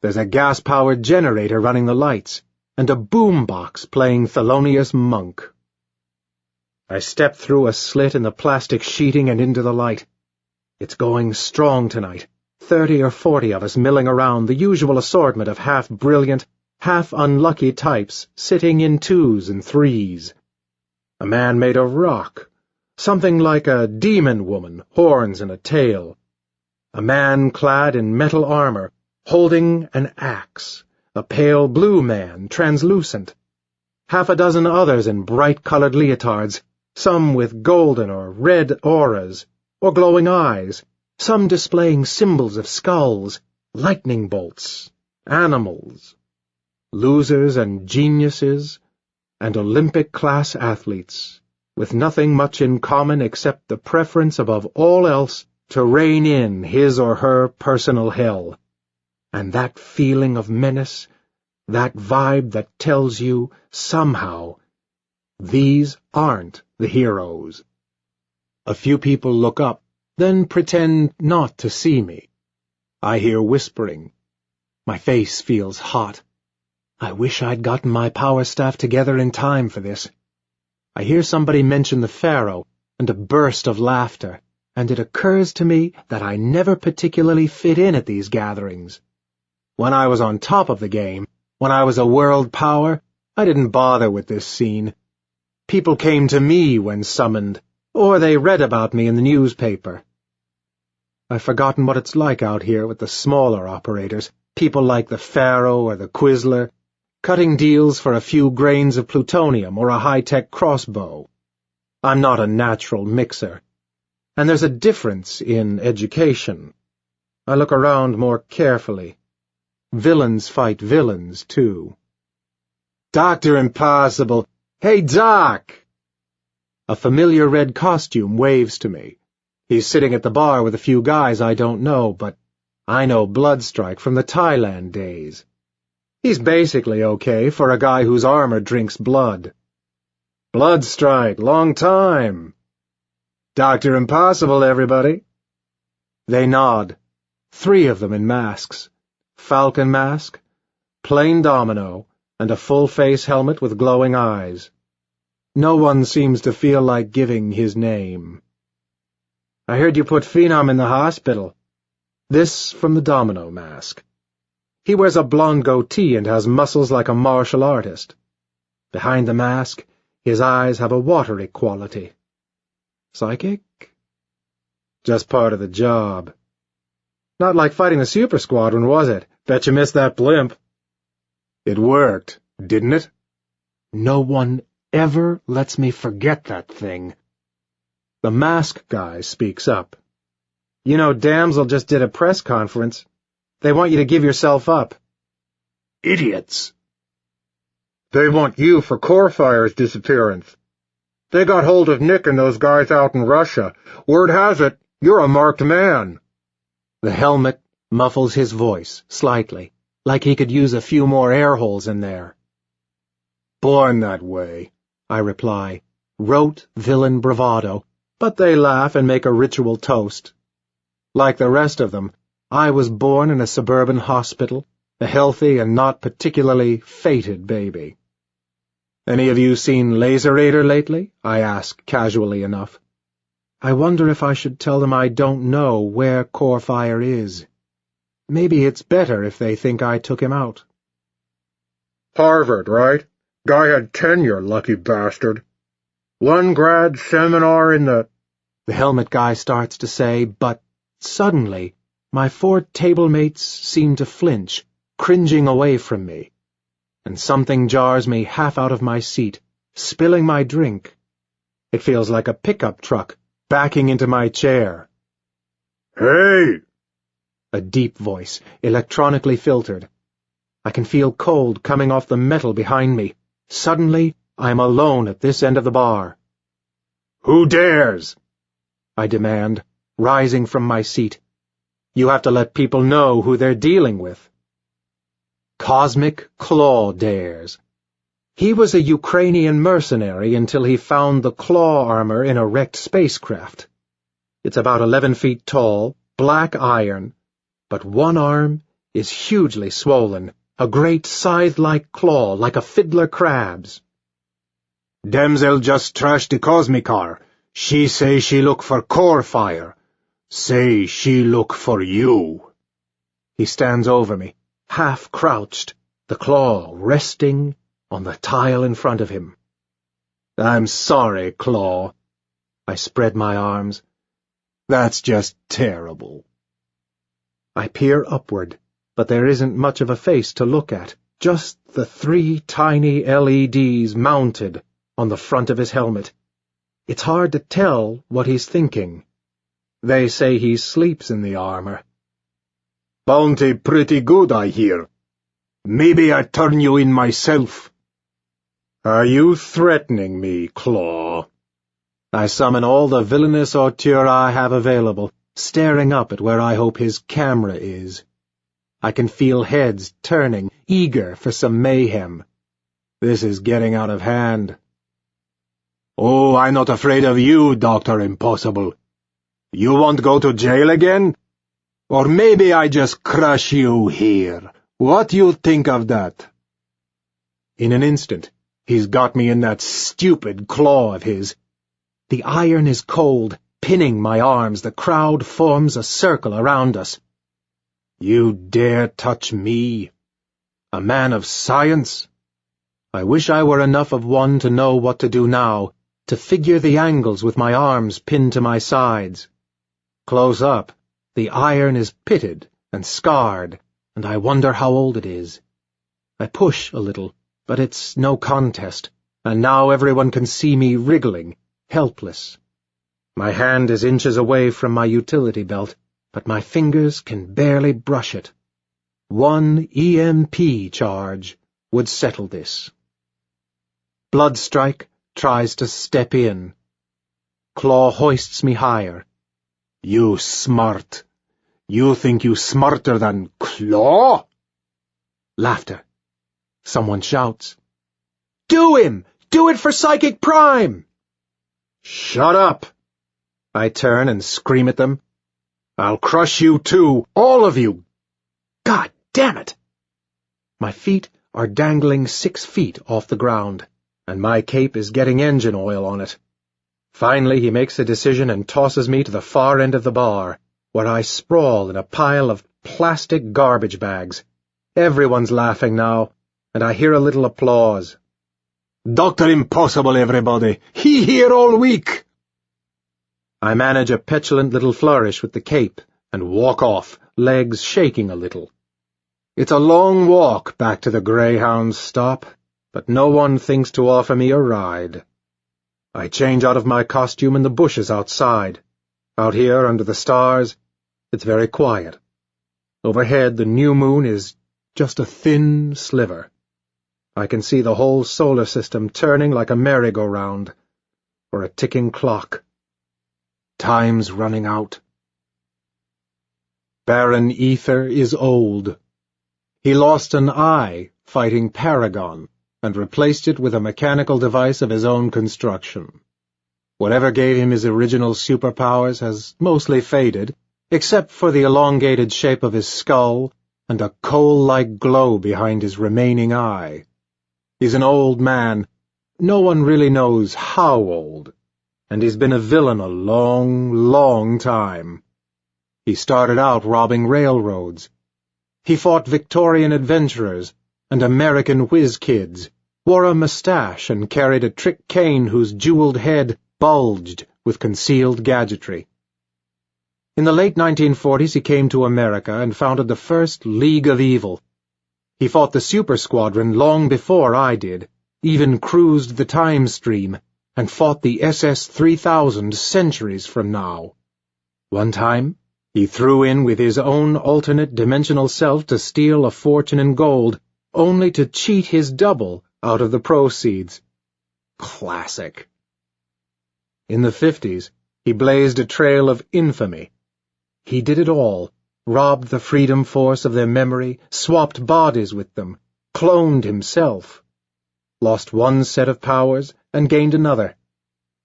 Speaker 2: There's a gas-powered generator running the lights, and a boombox playing Thelonious Monk. I step through a slit in the plastic sheeting and into the light. It's going strong tonight, 30 or 40 of us milling around, the usual assortment of half-brilliant, half-unlucky types sitting in 2s and 3s. A man made of rock, something like a demon woman, horns and a tail. A man clad in metal armor, holding an axe, a pale blue man, translucent. Half a dozen others in bright-colored leotards, some with golden or red auras, or glowing eyes, some displaying symbols of skulls, lightning bolts, animals, losers and geniuses, and Olympic-class athletes, with nothing much in common except the preference above all else to rein in his or her personal hell. And that feeling of menace, that vibe that tells you, somehow, these aren't the heroes. A few people look up, then pretend not to see me. I hear whispering. My face feels hot. I wish I'd gotten my power staff together in time for this. I hear somebody mention the Pharaoh, and a burst of laughter, and it occurs to me that I never particularly fit in at these gatherings. When I was on top of the game, when I was a world power, I didn't bother with this scene. People came to me when summoned, or they read about me in the newspaper. I've forgotten what it's like out here with the smaller operators, people like the Pharaoh or the Quisler, cutting deals for a few grains of plutonium or a high-tech crossbow. I'm not a natural mixer. And there's a difference in education. I look around more carefully. Villains fight villains, too. Dr. Impossible! Hey, Doc! A familiar red costume waves to me. He's sitting at the bar with a few guys I don't know, but I know Bloodstrike from the Thailand days. He's basically okay for a guy whose armor drinks blood. Bloodstrike, long time. Dr. Impossible, everybody. They nod. 3 of them in masks. Falcon mask, plain domino, and a full-face helmet with glowing eyes. No one seems to feel like giving his name. I heard you put Phenom in the hospital. This from the domino mask. He wears a blonde goatee and has muscles like a martial artist. Behind the mask, his eyes have a watery quality. Psychic? Just part of the job. Not like fighting the Super Squadron, was it? Bet you missed that blimp. It worked, didn't it? No one ever lets me forget that thing. The mask guy speaks up. You know, Damsel just did a press conference. They want you to give yourself up. Idiots. They want you for Corefire's disappearance. They got hold of Nick and those guys out in Russia. Word has it, you're a marked man. The helmet muffles his voice slightly, like he could use a few more air holes in there. Born that way, I reply, rote villain bravado, but they laugh and make a ritual toast. Like the rest of them, I was born in a suburban hospital, a healthy and not particularly fated baby. "Any of you seen Laserator lately?" I asked casually enough. I wonder if I should tell them I don't know where Corefire is. Maybe it's better if they think I took him out. "Harvard, right? Guy had tenure, lucky bastard. One grad seminar in the helmet guy starts to say, but suddenly my 4 table mates seem to flinch, cringing away from me, and something jars me half out of my seat, spilling my drink. It feels like a pickup truck backing into my chair. "Hey!" A deep voice, electronically filtered. I can feel cold coming off the metal behind me. Suddenly, I'm alone at this end of the bar. "Who dares?" I demand, rising from my seat. You have to let people know who they're dealing with. Cosmic Claw dares. He was a Ukrainian mercenary until he found the claw armor in a wrecked spacecraft. It's about 11 feet tall, black iron, but one arm is hugely swollen, a great scythe-like claw like a fiddler crab's. "Damsel just trashed the Cosmicar. She say she look for Corefire. Say she look for you." He stands over me, half crouched, the claw resting on the tile in front of him. "I'm sorry, Claw." I spread my arms. "That's just terrible." I peer upward, but there isn't much of a face to look at, just the 3 tiny LEDs mounted on the front of his helmet. It's hard to tell what he's thinking. They say he sleeps in the armor. "Bounty pretty good, I hear. Maybe I turn you in myself." "Are you threatening me, Claw?" I summon all the villainous hauteur I have available, staring up at where I hope his camera is. I can feel heads turning, eager for some mayhem. This is getting out of hand. "Oh, I'm not afraid of you, Dr. Impossible. You won't go to jail again? Or maybe I just crush you here. What you think of that?" In an instant, he's got me in that stupid claw of his. The iron is cold, pinning my arms. The crowd forms a circle around us. "You dare touch me? A man of science?" I wish I were enough of one to know what to do now, to figure the angles with my arms pinned to my sides. Close up, the iron is pitted and scarred, and I wonder how old it is. I push a little, but it's no contest, and now everyone can see me wriggling, helpless. My hand is inches away from my utility belt, but my fingers can barely brush it. 1 EMP charge would settle this. Bloodstrike tries to step in. Claw hoists me higher. "You smart. You think you smarter than Claw?" Laughter. Someone shouts. "Do him! Do it for Psychic Prime!" "Shut up!" I turn and scream at them. "I'll crush you too, all of you! God damn it!" My feet are dangling 6 feet off the ground, and my cape is getting engine oil on it. Finally he makes a decision and tosses me to the far end of the bar, where I sprawl in a pile of plastic garbage bags. Everyone's laughing now, and I hear a little applause. "Dr. Impossible, everybody! He here all week!" I manage a petulant little flourish with the cape and walk off, legs shaking a little. It's a long walk back to the Greyhound's stop, but no one thinks to offer me a ride. I change out of my costume in the bushes outside. Out here under the stars, it's very quiet. Overhead, the new moon is just a thin sliver. I can see the whole solar system turning like a merry-go-round, or a ticking clock. Time's running out. Baron Ether is old. He lost an eye fighting Paragon, and replaced it with a mechanical device of his own construction. Whatever gave him his original superpowers has mostly faded, except for the elongated shape of his skull and a coal-like glow behind his remaining eye. He's an old man. No one really knows how old, and he's been a villain a long, long time. He started out robbing railroads. He fought Victorian adventurers and American whiz-kids, wore a mustache and carried a trick cane whose jeweled head bulged with concealed gadgetry. In the late 1940s he came to America and founded the first League of Evil. He fought the Super Squadron long before I did, even cruised the time stream, and fought the SS-3000 centuries from now. One time, he threw in with his own alternate dimensional self to steal a fortune in gold, only to cheat his double out of the proceeds. Classic. In the 50s, he blazed a trail of infamy. He did it all, robbed the Freedom Force of their memory, swapped bodies with them, cloned himself, lost one set of powers and gained another,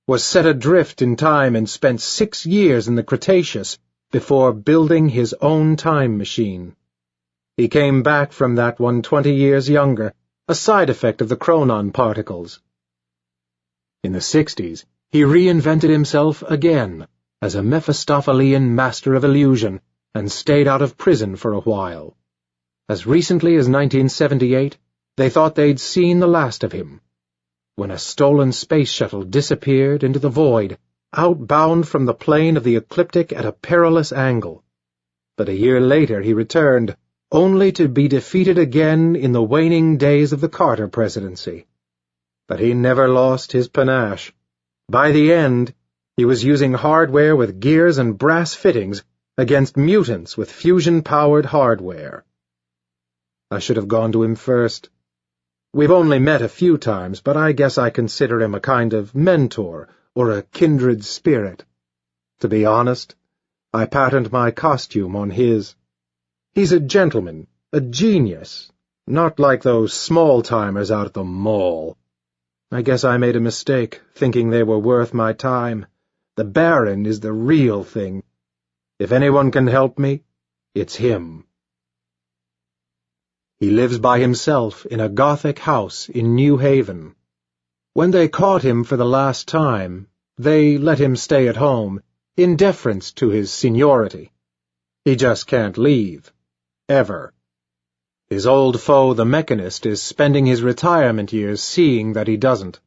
Speaker 2: was set adrift in time and spent 6 years in the Cretaceous before building his own time machine. He came back from that one 20 years younger, a side effect of the chronon particles. In the 60s, he reinvented himself again as a Mephistophelian master of illusion and stayed out of prison for a while. As recently as 1978, they thought they'd seen the last of him, when a stolen space shuttle disappeared into the void, outbound from the plane of the ecliptic at a perilous angle. But a year later he returned, only to be defeated again in the waning days of the Carter presidency. But he never lost his panache. By the end, he was using hardware with gears and brass fittings against mutants with fusion-powered hardware. I should have gone to him first. We've only met a few times, but I guess I consider him a kind of mentor or a kindred spirit. To be honest, I patterned my costume on his. He's a gentleman, a genius, not like those small-timers out at the mall. I guess I made a mistake, thinking they were worth my time. The Baron is the real thing. If anyone can help me, it's him. He lives by himself in a Gothic house in New Haven. When they caught him for the last time, they let him stay at home, in deference to his seniority. He just can't leave. Ever. His old foe, the Mechanist, is spending his retirement years seeing that he doesn't.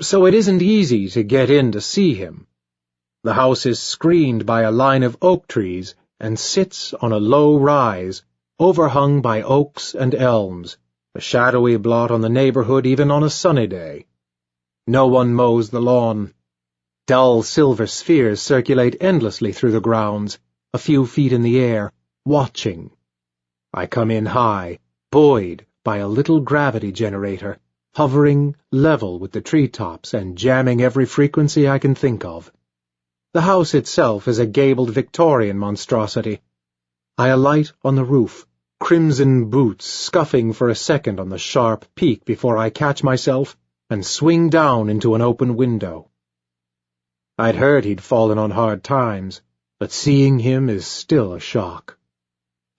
Speaker 2: So it isn't easy to get in to see him. The house is screened by a line of oak trees and sits on a low rise, overhung by oaks and elms, a shadowy blot on the neighborhood even on a sunny day. No one mows the lawn. Dull silver spheres circulate endlessly through the grounds, a few feet in the air, watching. I come in high, buoyed by a little gravity generator, hovering level with the treetops and jamming every frequency I can think of. The house itself is a gabled Victorian monstrosity. I alight on the roof, crimson boots scuffing for a second on the sharp peak before I catch myself and swing down into an open window. I'd heard he'd fallen on hard times, but seeing him is still a shock.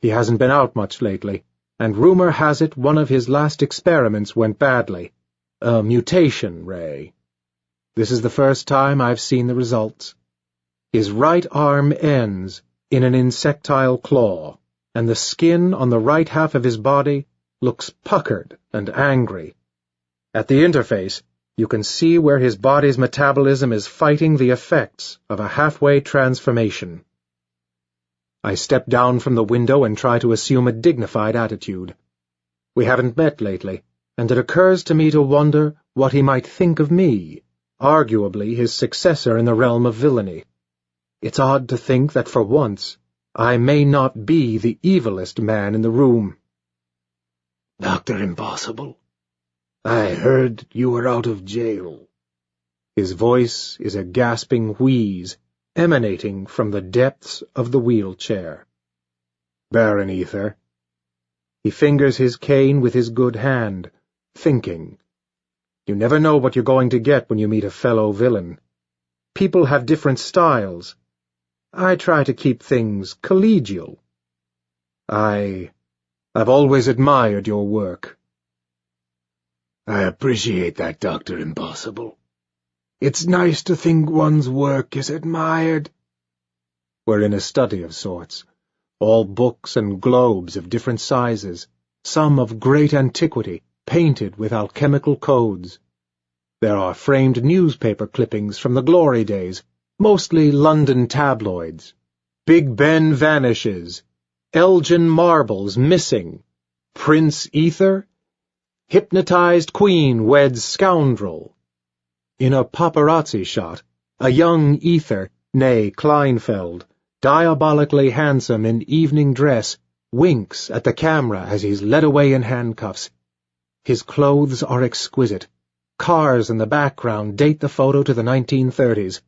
Speaker 2: He hasn't been out much lately, and rumor has it one of his last experiments went badly. A mutation ray. This is the first time I've seen the results. His right arm ends in an insectile claw, and the skin on the right half of his body looks puckered and angry. At the interface, you can see where his body's metabolism is fighting the effects of a halfway transformation. I step down from the window and try to assume a dignified attitude. We haven't met lately, and it occurs to me to wonder what he might think of me, arguably his successor in the realm of villainy. It's odd to think that for once, I may not be the evilest man in the room.
Speaker 5: Dr. Impossible, I heard you were out of jail.
Speaker 2: His voice is a gasping wheeze, emanating from the depths of the wheelchair. Baron Ether. He fingers his cane with his good hand, thinking. You never know what you're going to get when you meet a fellow villain. People have different styles. I try to keep things collegial. I've always admired your work.
Speaker 5: I appreciate that, Dr. Impossible. It's nice to think one's work is admired.
Speaker 2: We're in a study of sorts, all books and globes of different sizes, some of great antiquity, painted with alchemical codes. There are framed newspaper clippings from the glory days, mostly London tabloids. Big Ben vanishes. Elgin marbles missing. Prince Ether. Hypnotized queen weds scoundrel. In a paparazzi shot, a young Ether, née Kleinfeld, diabolically handsome in evening dress, winks at the camera as he's led away in handcuffs. His clothes are exquisite. Cars in the background date the photo to the 1930s.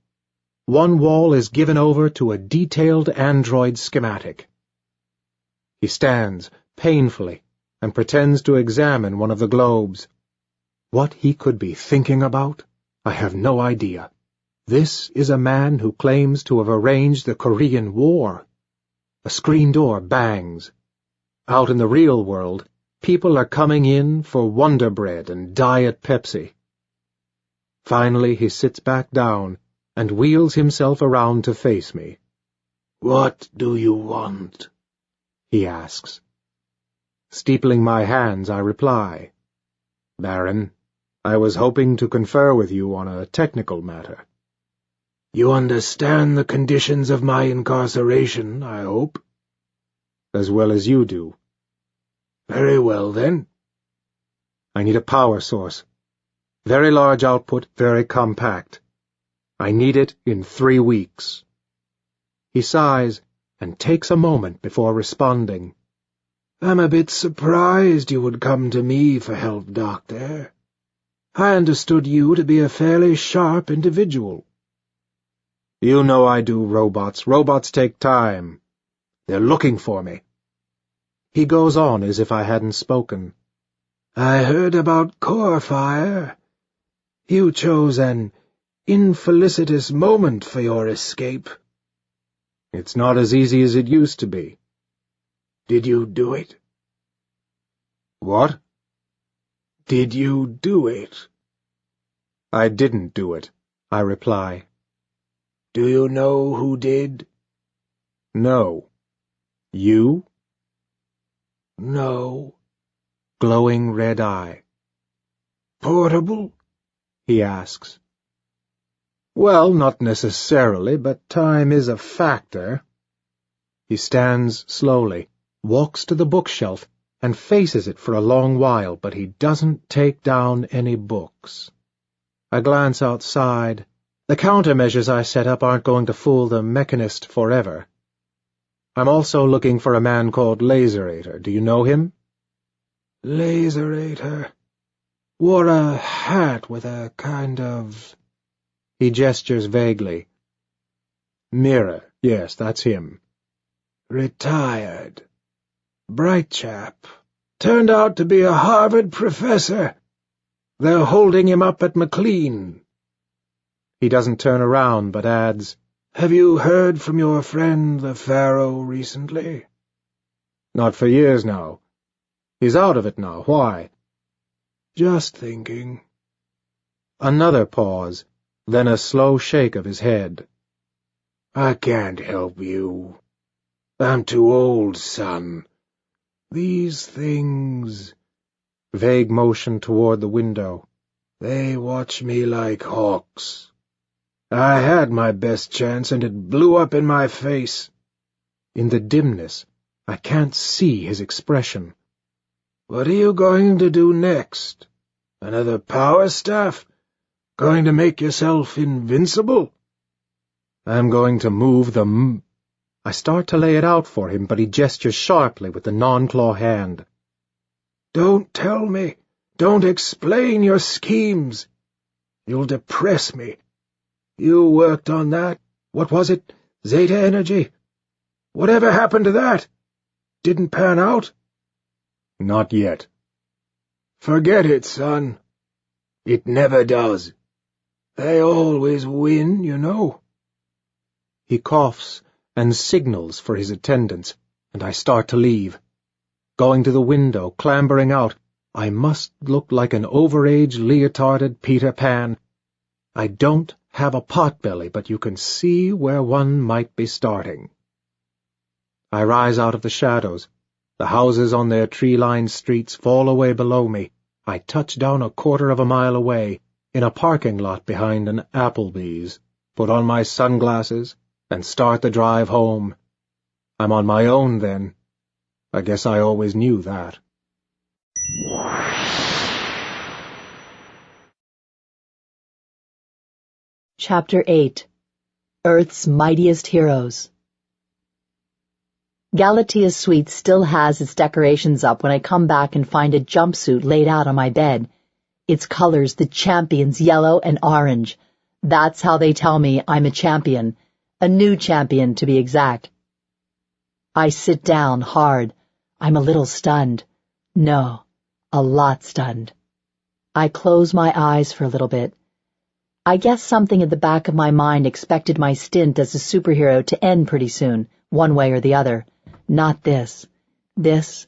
Speaker 2: One wall is given over to a detailed android schematic. He stands, painfully, and pretends to examine one of the globes. What he could be thinking about, I have no idea. This is a man who claims to have arranged the Korean War. A screen door bangs. Out in the real world, people are coming in for Wonder Bread and Diet Pepsi. Finally, he sits back down and wheels himself around to face me.
Speaker 5: "What do you want?"
Speaker 2: he asks. Steepling my hands, I reply, "Baron, I was hoping to confer with you on a technical matter."
Speaker 5: "You understand the conditions of my incarceration, I hope?"
Speaker 2: "As well as you do."
Speaker 5: "Very well, then."
Speaker 2: "I need a power source. Very large output, very compact. I need it in 3 weeks." He sighs and takes a moment before responding.
Speaker 5: "I'm a bit surprised you would come to me for help, Doctor. I understood you to be a fairly sharp individual."
Speaker 2: "You know I do, robots. Robots take time. They're looking for me." He goes on as if I hadn't spoken.
Speaker 5: "I heard about core fire. You chose an infelicitous moment for your escape."
Speaker 2: "It's not as easy as it used to be."
Speaker 5: "Did you do it?"
Speaker 2: "What?"
Speaker 5: "Did you do it?"
Speaker 2: "I didn't do it," I reply.
Speaker 5: "Do you know who did?"
Speaker 2: "No." "You?"
Speaker 5: "No."
Speaker 2: Glowing red eye.
Speaker 5: "Portable?"
Speaker 2: he asks. "Well, not necessarily, but time is a factor." He stands slowly, walks to the bookshelf, and faces it for a long while, but he doesn't take down any books. I glance outside. The countermeasures I set up aren't going to fool the mechanist forever. I'm also looking for a man called Laserator. Do you know him?
Speaker 5: "Laserator. Wore a hat with a kind of—"
Speaker 2: He gestures vaguely. "Mirror. Yes, that's him."
Speaker 5: "Retired. Bright chap. Turned out to be a Harvard professor. They're holding him up at McLean."
Speaker 2: He doesn't turn around, but adds,
Speaker 5: "Have you heard from your friend the Pharaoh recently?"
Speaker 2: "Not for years now. He's out of it now. Why?"
Speaker 5: "Just thinking."
Speaker 2: Another pause, then a slow shake of his head.
Speaker 5: "I can't help you. I'm too old, son. These things—"
Speaker 2: Vague motion toward the window.
Speaker 5: "They watch me like hawks. I had my best chance, and it blew up in my face."
Speaker 2: In the dimness, I can't see his expression.
Speaker 5: "What are you going to do next? Another power staff? Going to make yourself invincible?"
Speaker 2: "I'm going to move the I start to lay it out for him, but he gestures sharply with the non-claw hand.
Speaker 5: "Don't tell me. Don't explain your schemes. You'll depress me. You worked on that. What was it? Zeta energy? Whatever happened to that? Didn't pan out?"
Speaker 2: "Not yet."
Speaker 5: "Forget it, son. It never does. They always win, you know."
Speaker 2: He coughs and signals for his attendants, and I start to leave. Going to the window, clambering out, I must look like an overage leotarded Peter Pan. I don't have a potbelly, but you can see where one might be starting. I rise out of the shadows. The houses on their tree-lined streets fall away below me. I touch down a quarter of a mile away, in a parking lot behind an Applebee's, put on my sunglasses, and start the drive home. I'm on my own then. I guess I always knew that.
Speaker 3: Chapter 8 Earth's Mightiest Heroes. Galatia's suite still has its decorations up when I come back and find a jumpsuit laid out on my bed. Its colors the champions, yellow and orange. That's how they tell me I'm a champion. A new champion, to be exact. I sit down hard. I'm a little stunned. No, a lot stunned. I close my eyes for a little bit. I guess something at the back of my mind expected my stint as a superhero to end pretty soon, one way or the other. Not this. This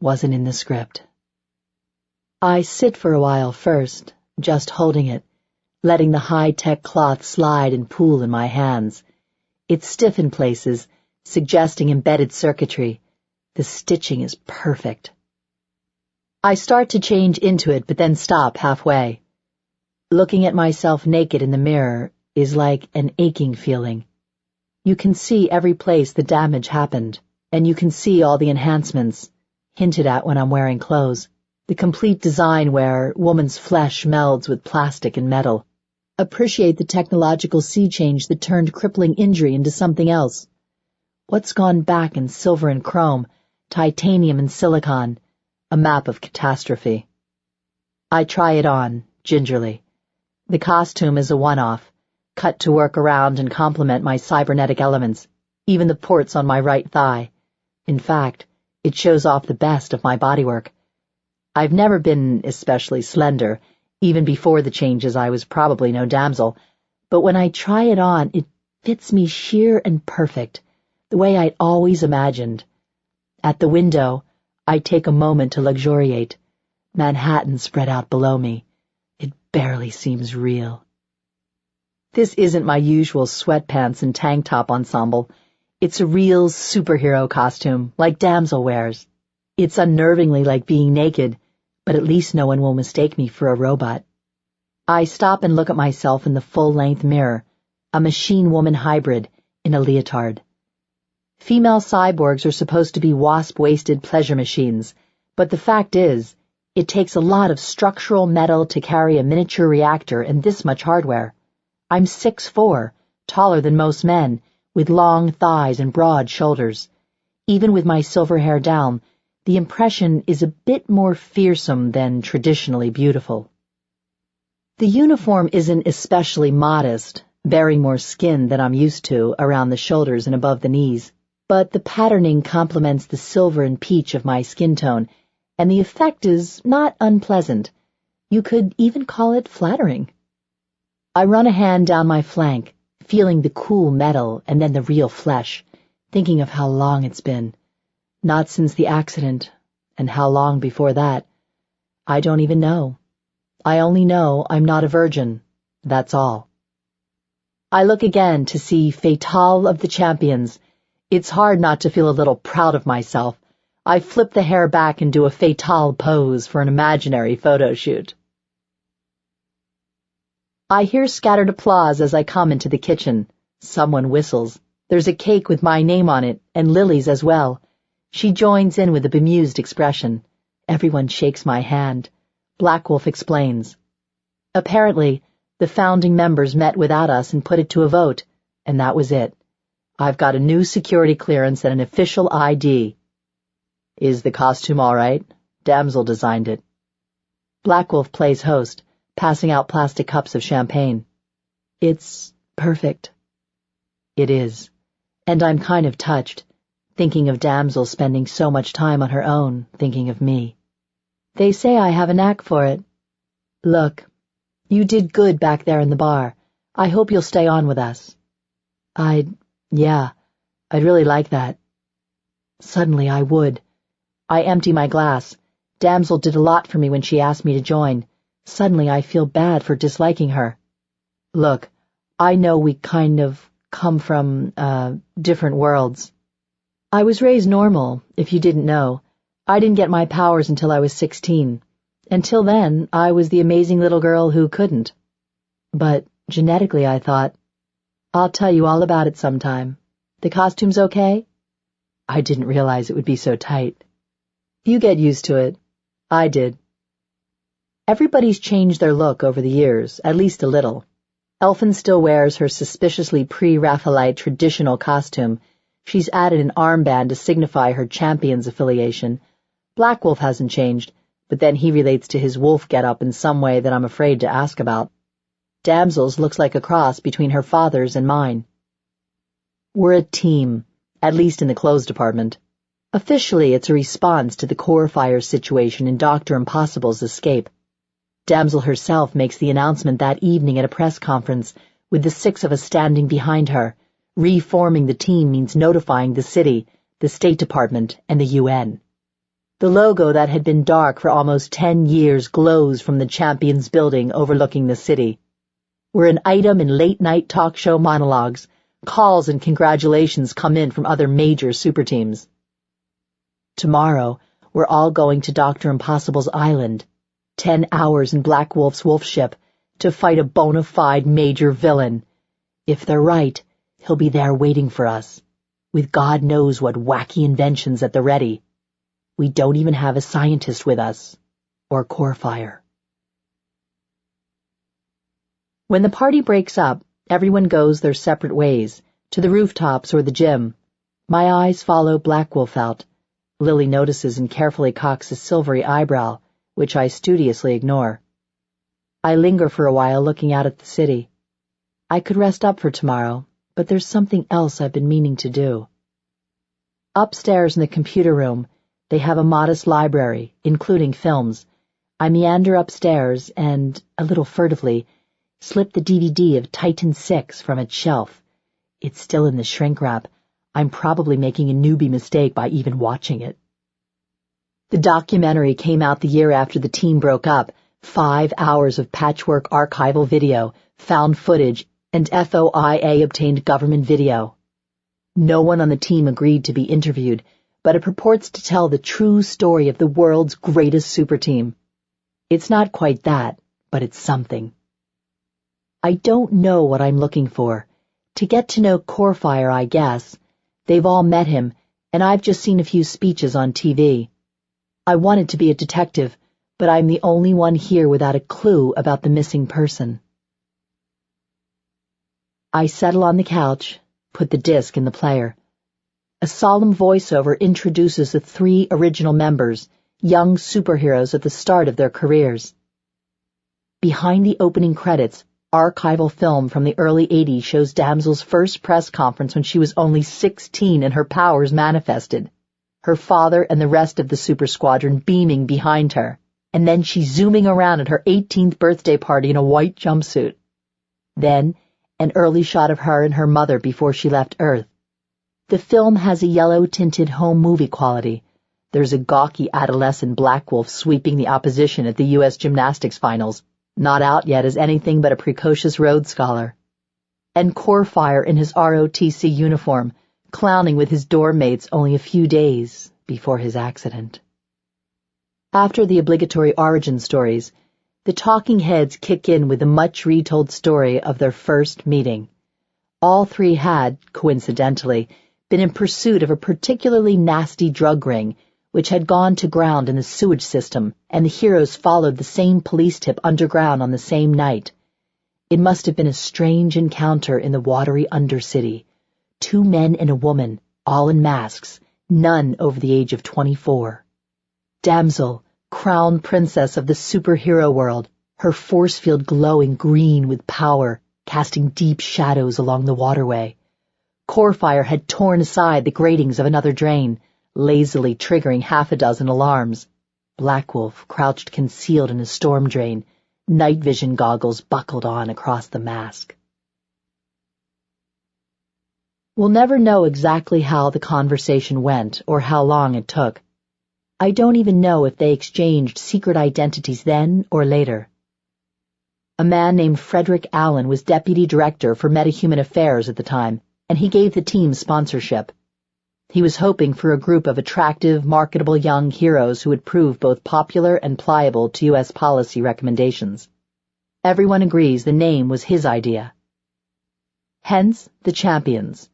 Speaker 3: wasn't in the script. I sit for a while first, just holding it, letting the high-tech cloth slide and pool in my hands. It's stiff in places, suggesting embedded circuitry. The stitching is perfect. I start to change into it, but then stop halfway. Looking at myself naked in the mirror is like an aching feeling. You can see every place the damage happened, and you can see all the enhancements, hinted at when I'm wearing clothes. The complete design where woman's flesh melds with plastic and metal. Appreciate the technological sea change that turned crippling injury into something else. What's gone back in silver and chrome, titanium and silicon, a map of catastrophe. I try it on, gingerly. The costume is a one-off, cut to work around and complement my cybernetic elements, even the ports on my right thigh. In fact, it shows off the best of my bodywork. I've never been especially slender. Even before the changes I was probably no damsel, but when I try it on, it fits me sheer and perfect, the way I'd always imagined. At the window, I take a moment to luxuriate. Manhattan spread out below me. It barely seems real. This isn't my usual sweatpants and tank top ensemble. It's a real superhero costume, like damsel wears. It's unnervingly like being naked, but at least no one will mistake me for a robot. I stop and look at myself in the full-length mirror, a machine-woman hybrid in a leotard. Female cyborgs are supposed to be wasp-waisted pleasure machines, but the fact is, it takes a lot of structural metal to carry a miniature reactor and this much hardware. I'm 6'4", taller than most men, with long thighs and broad shoulders. Even with my silver hair down, the impression is a bit more fearsome than traditionally beautiful. The uniform isn't especially modest, bearing more skin than I'm used to around the shoulders and above the knees, but the patterning complements the silver and peach of my skin tone, and the effect is not unpleasant. You could even call it flattering. I run a hand down my flank, feeling the cool metal and then the real flesh, thinking of how long it's been. Not since the accident, and how long before that. I don't even know. I only know I'm not a virgin. That's all. I look again to see Fatale of the champions. It's hard not to feel a little proud of myself. I flip the hair back and do a Fatale pose for an imaginary photo shoot. I hear scattered applause as I come into the kitchen. Someone whistles. There's a cake with my name on it, and Lily's as well. She joins in with a bemused expression. Everyone shakes my hand. Black Wolf explains. Apparently, the founding members met without us and put it to a vote, and that was it. I've got a new security clearance and an official ID. Is the costume all right? Damsel designed it. Black Wolf plays host, passing out plastic cups of champagne. It's perfect. It is, and I'm kind of touched. Thinking of Damsel spending so much time on her own, thinking of me. They say I have a knack for it. Look, you did good back there in the bar. I hope you'll stay on with us. Yeah, I'd really like that. Suddenly I would. I empty my glass. Damsel did a lot for me when she asked me to join. Suddenly I feel bad for disliking her. Look, I know we kind of come from, different worlds. I was raised normal, if you didn't know. I didn't get my powers until I was 16. Until then, I was the amazing little girl who couldn't. But genetically, I thought, I'll tell you all about it sometime. The costume's okay? I didn't realize it would be so tight. You get used to it. I did. Everybody's changed their look over the years, at least a little. Elfin still wears her suspiciously pre-Raphaelite traditional costume. She's added an armband to signify her champion's affiliation. Black Wolf hasn't changed, but then he relates to his wolf get-up in some way that I'm afraid to ask about. Damsel's looks like a cross between her father's and mine. We're a team, at least in the clothes department. Officially, it's a response to the core fire situation in Dr. Impossible's escape. Damsel herself makes the announcement that evening at a press conference, with the 6 of us standing behind her. Reforming the team means notifying the city, the State Department, and the UN. The logo that had been dark for almost 10 years glows from the Champions building overlooking the city. We're an item in late-night talk show monologues. Calls and congratulations come in from other major super teams. Tomorrow, we're all going to Dr. Impossible's island, 10 hours in Black Wolf's wolf ship, to fight a bona fide major villain. If they're right, he'll be there waiting for us, with God knows what wacky inventions at the ready. We don't even have a scientist with us, or core fire. When the party breaks up, everyone goes their separate ways, to the rooftops or the gym. My eyes follow Black Wolf out. Lily notices and carefully cocks a silvery eyebrow, which I studiously ignore. I linger for a while looking out at the city. I could rest up for tomorrow, but there's something else I've been meaning to do. Upstairs in the computer room, they have a modest library, including films. I meander upstairs and, a little furtively, slip the DVD of Titan 6 from its shelf. It's still in the shrink wrap. I'm probably making a newbie mistake by even watching it. The documentary came out the year after the team broke up. 5 hours of patchwork archival video, found footage, and FOIA-obtained government video. No one on the team agreed to be interviewed, but it purports to tell the true story of the world's greatest super team. It's not quite that, but it's something. I don't know what I'm looking for. To get to know Corefire, I guess. They've all met him, and I've just seen a few speeches on TV. I wanted to be a detective, but I'm the only one here without a clue about the missing person. I settle on the couch, put the disc in the player. A solemn voiceover introduces the 3 original members, young superheroes at the start of their careers. Behind the opening credits, archival film from the early 80s shows Damsel's first press conference when she was only 16 and her powers manifested. Her father and the rest of the super squadron beaming behind her, and then she's zooming around at her 18th birthday party in a white jumpsuit. Then, an early shot of her and her mother before she left Earth. The film has a yellow-tinted home movie quality. There's a gawky adolescent Black Wolf sweeping the opposition at the U.S. gymnastics finals, not out yet as anything but a precocious Rhodes Scholar. And Corefire in his ROTC uniform, clowning with his dorm mates only a few days before his accident. After the obligatory origin stories, the talking heads kick in with the much-retold story of their first meeting. All 3 had, coincidentally, been in pursuit of a particularly nasty drug ring, which had gone to ground in the sewage system, and the heroes followed the same police tip underground on the same night. It must have been a strange encounter in the watery Undercity. 2 men and a woman, all in masks, none over the age of 24. Damsel, crowned princess of the superhero world, her force field glowing green with power, casting deep shadows along the waterway. Corefire had torn aside the gratings of another drain, lazily triggering 6 alarms. Black Wolf crouched concealed in a storm drain, night vision goggles buckled on across the mask. We'll never know exactly how the conversation went or how long it took. I don't even know if they exchanged secret identities then or later. A man named Frederick Allen was deputy director for Metahuman Affairs at the time, and he gave the team sponsorship. He was hoping for a group of attractive, marketable young heroes who would prove both popular and pliable to U.S. policy recommendations. Everyone agrees the name was his idea. Hence, the champions.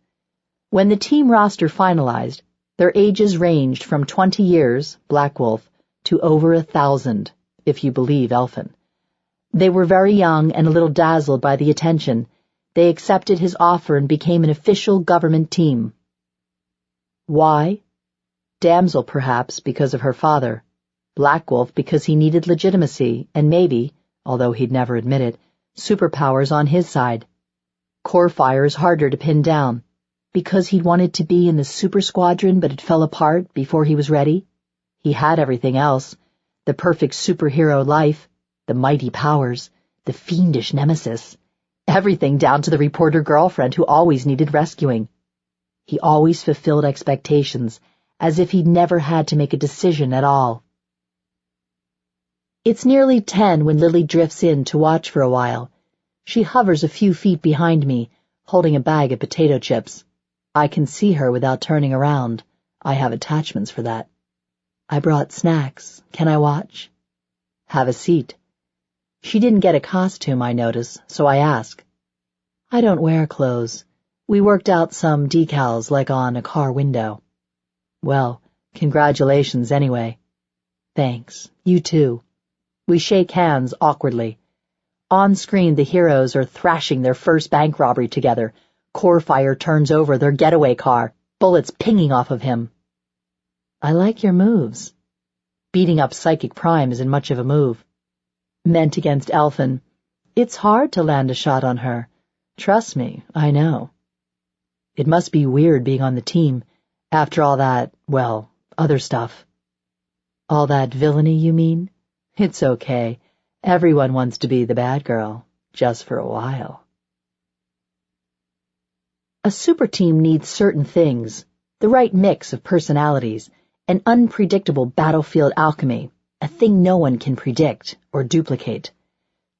Speaker 3: When the team roster finalized, their ages ranged from 20 years, Black Wolf, to over 1,000, if you believe Elfin. They were very young and a little dazzled by the attention. They accepted his offer and became an official government team. Why? Damsel, perhaps, because of her father. Black Wolf because he needed legitimacy and maybe, although he'd never admit it, superpowers on his side. Corefire is harder to pin down. Because he'd wanted to be in the super squadron but it fell apart before he was ready. He had everything else, the perfect superhero life, the mighty powers, the fiendish nemesis, everything down to the reporter girlfriend who always needed rescuing. He always fulfilled expectations, as if he'd never had to make a decision at all. It's nearly 10 when Lily drifts in to watch for a while. She hovers a few feet behind me, holding a bag of potato chips. I can see her without turning around. I have attachments for that. I brought snacks. Can I watch? Have a seat. She didn't get a costume, I notice, so I ask. I don't wear clothes. We worked out some decals like on a car window. Well, congratulations anyway. Thanks. You too. We shake hands awkwardly. On screen, the heroes are thrashing their first bank robbery together. Corefire turns over their getaway car, bullets pinging off of him. I like your moves. Beating up Psychic Prime isn't much of a move. Meant against Elfin. It's hard to land a shot on her. Trust me, I know. It must be weird being on the team, after all that, well, other stuff. All that villainy, you mean? It's okay. Everyone wants to be the bad girl, just for a while. A super team needs certain things, the right mix of personalities, an unpredictable battlefield alchemy, a thing no one can predict or duplicate.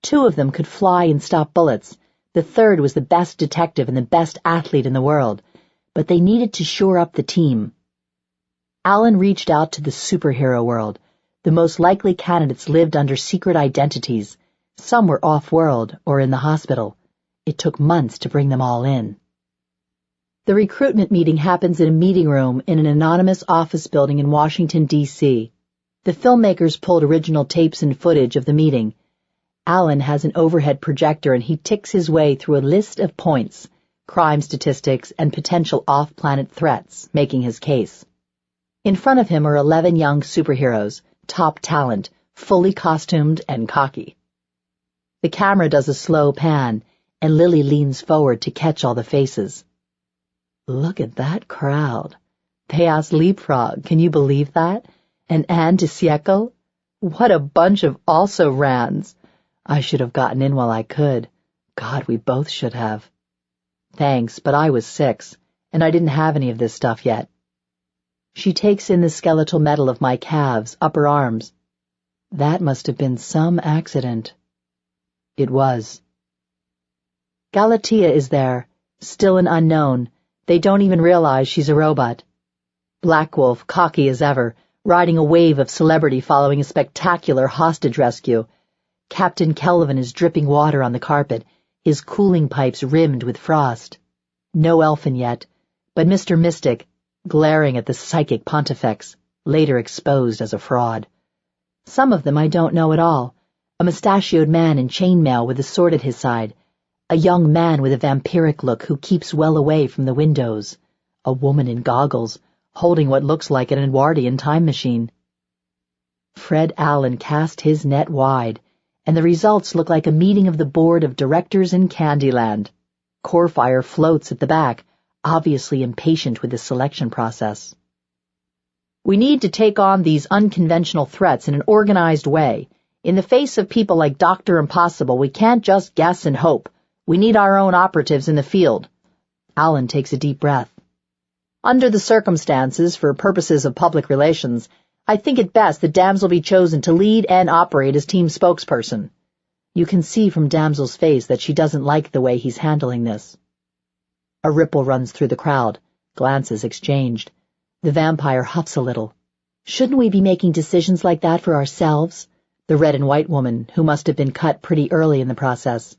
Speaker 3: 2 of them could fly and stop bullets. The third was the best detective and the best athlete in the world, but they needed to shore up the team. Alan reached out to the superhero world. The most likely candidates lived under secret identities. Some were off-world or in the hospital. It took months to bring them all in. The recruitment meeting happens in a meeting room in an anonymous office building in Washington, D.C. The filmmakers pulled original tapes and footage of the meeting. Alan has an overhead projector and he ticks his way through a list of points, crime statistics, and potential off-planet threats, making his case. In front of him are 11 young superheroes, top talent, fully costumed and cocky. The camera does a slow pan, and Lily leans forward to catch all the faces. Look at that crowd. They asked Leapfrog, can you believe that? And Anne de Siecle? What a bunch of also-rans. I should have gotten in while I could. God, we both should have. Thanks, but I was 6, and I didn't have any of this stuff yet. She takes in the skeletal metal of my calves, upper arms. That must have been some accident. It was. Galatea is there, still an unknown. They don't even realize she's a robot. Black Wolf, cocky as ever, riding a wave of celebrity following a spectacular hostage rescue. Captain Kelvin is dripping water on the carpet, his cooling pipes rimmed with frost. No Elfin yet, but Mr. Mystic, glaring at the psychic pontifex, later exposed as a fraud. Some of them I don't know at all. A mustachioed man in chainmail with a sword at his side. A young man with a vampiric look who keeps well away from the windows. A woman in goggles, holding what looks like an Edwardian time machine. Fred Allen cast his net wide, and the results look like a meeting of the board of directors in Candyland. Corefire floats at the back, obviously impatient with the selection process. We need to take on these unconventional threats in an organized way. In the face of people like Dr. Impossible, we can't just guess and hope. We need our own operatives in the field. Alan takes a deep breath. Under the circumstances, for purposes of public relations, I think it best that Damsel be chosen to lead and operate as team spokesperson. You can see from Damsel's face that she doesn't like the way he's handling this. A ripple runs through the crowd, glances exchanged. The vampire huffs a little. Shouldn't we be making decisions like that for ourselves? The red and white woman, who must have been cut pretty early in the process.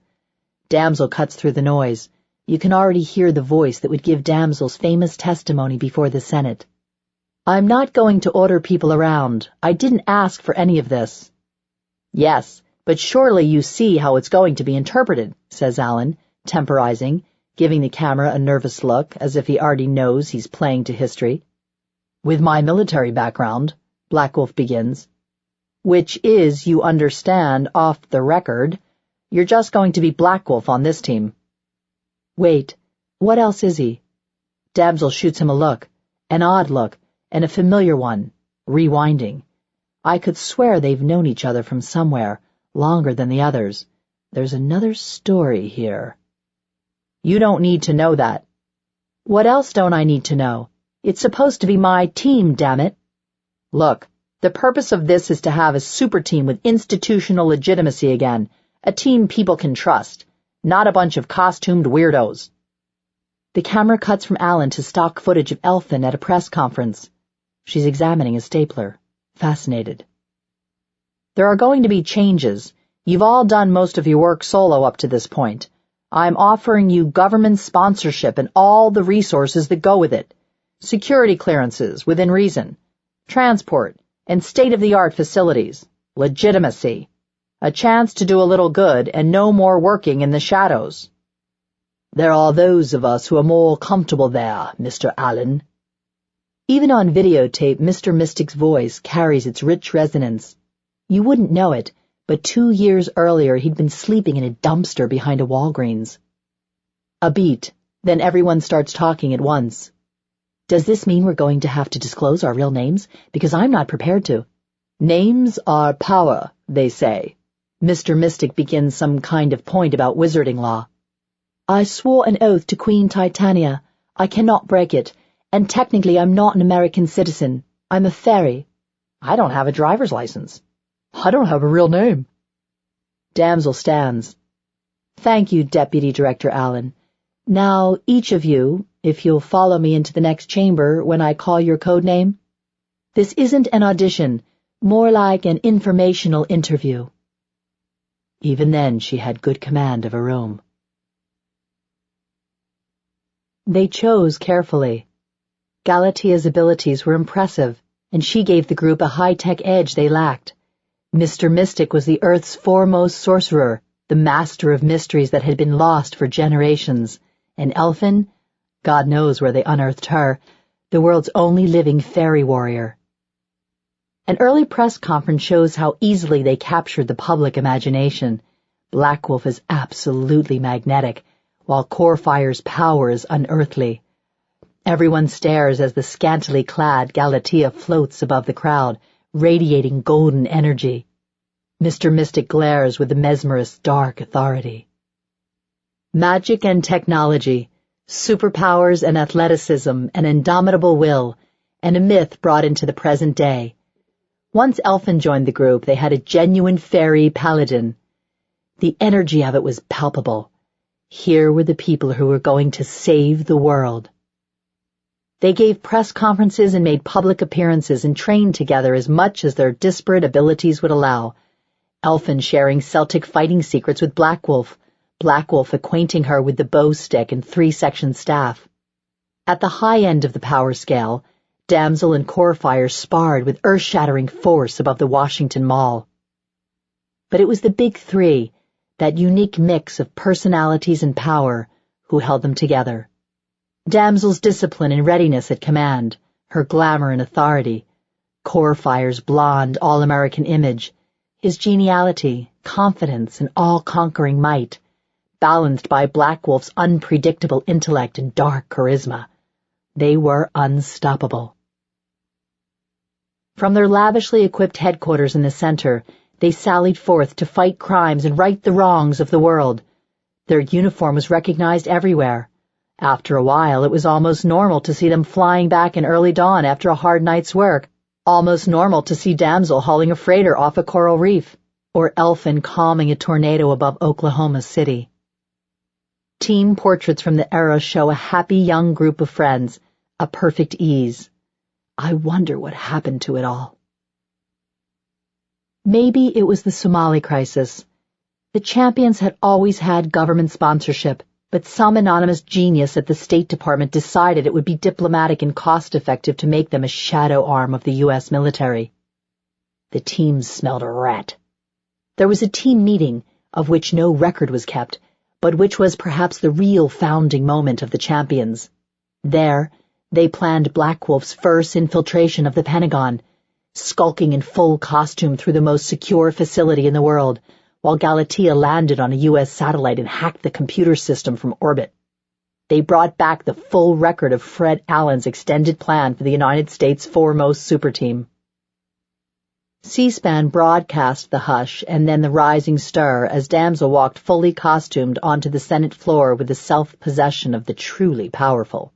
Speaker 3: Damsel cuts through the noise. You can already hear the voice that would give Damsel's famous testimony before the Senate. I'm not going to order people around. I didn't ask for any of this. Yes, but surely you see how it's going to be interpreted, says Alan, temporizing, giving the camera a nervous look as if he already knows he's playing to history. With my military background, Black Wolf begins, which is, you understand, off the record, you're just going to be Black Wolf on this team. Wait, what else is he? Damsel shoots him a look, an odd look, and a familiar one, rewinding. I could swear they've known each other from somewhere, longer than the others. There's another story here. You don't need to know that. What else don't I need to know? It's supposed to be my team, damn it. Look, the purpose of this is to have a super team with institutional legitimacy again, a team people can trust, not a bunch of costumed weirdos. The camera cuts from Alan to stock footage of Elfin at a press conference. She's examining a stapler, fascinated. There are going to be changes. You've all done most of your work solo up to this point. I'm offering you government sponsorship and all the resources that go with it. Security clearances, within reason. Transport, and state-of-the-art facilities. Legitimacy. A chance to do a little good and no more working in the shadows. There are those of us who are more comfortable there, Mr. Allen. Even on videotape, Mr. Mystic's voice carries its rich resonance. You wouldn't know it, but 2 years earlier he'd been sleeping in a dumpster behind a Walgreens. A beat, then everyone starts talking at once. Does this mean we're going to have to disclose our real names? Because I'm not prepared to. Names are power, they say. Mr. Mystic begins some kind of point about wizarding law. I swore an oath to Queen Titania. I cannot break it, and technically I'm not an American citizen. I'm a fairy. I don't have a driver's license. I don't have a real name. Damsel stands. Thank you, Deputy Director Allen. Now, each of you, if you'll follow me into the next chamber when I call your code name. This isn't an audition, more like an informational interview. Even then she had good command of a room. They chose carefully. Galatia's abilities were impressive, and she gave the group a high-tech edge they lacked. Mr. Mystic was the Earth's foremost sorcerer, the master of mysteries that had been lost for generations, and Elfin, God knows where they unearthed her, the world's only living fairy warrior. An early press conference shows how easily they captured the public imagination. Black Wolf is absolutely magnetic, while Corefire's power is unearthly. Everyone stares as the scantily clad Galatea floats above the crowd, radiating golden energy. Mr. Mystic glares with the mesmerist's dark authority. Magic and technology, superpowers and athleticism, an indomitable will, and a myth brought into the present day. Once Elfin joined the group, they had a genuine fairy paladin. The energy of it was palpable. Here were the people who were going to save the world. They gave press conferences and made public appearances and trained together as much as their disparate abilities would allow. Elfin sharing Celtic fighting secrets with Black Wolf acquainting her with the bow stick and 3-section staff. At the high end of the power scale, Damsel and Corefire sparred with earth-shattering force above the Washington Mall. But it was the big three, that unique mix of personalities and power, who held them together. Damsel's discipline and readiness at command, her glamour and authority, Corefire's blonde, all-American image, his geniality, confidence, and all-conquering might, balanced by Black Wolf's unpredictable intellect and dark charisma. They were unstoppable. From their lavishly equipped headquarters in the center, they sallied forth to fight crimes and right the wrongs of the world. Their uniform was recognized everywhere. After a while, it was almost normal to see them flying back in early dawn after a hard night's work, almost normal to see Damsel hauling a freighter off a coral reef, or Elfin calming a tornado above Oklahoma City. Team portraits from the era show a happy young group of friends, a perfect ease. I wonder what happened to it all. Maybe it was the Somali crisis. The champions had always had government sponsorship, but some anonymous genius at the State Department decided it would be diplomatic and cost-effective to make them a shadow arm of the U.S. military. The teams smelled a rat. There was a team meeting, of which no record was kept, but which was perhaps the real founding moment of the champions. There, they planned Black Wolf's first infiltration of the Pentagon, skulking in full costume through the most secure facility in the world, while Galatea landed on a U.S. satellite and hacked the computer system from orbit. They brought back the full record of Fred Allen's extended plan for the United States' foremost super team. C-SPAN broadcast the hush and then the rising stir as Damsel walked fully costumed onto the Senate floor with the self-possession of the truly powerful.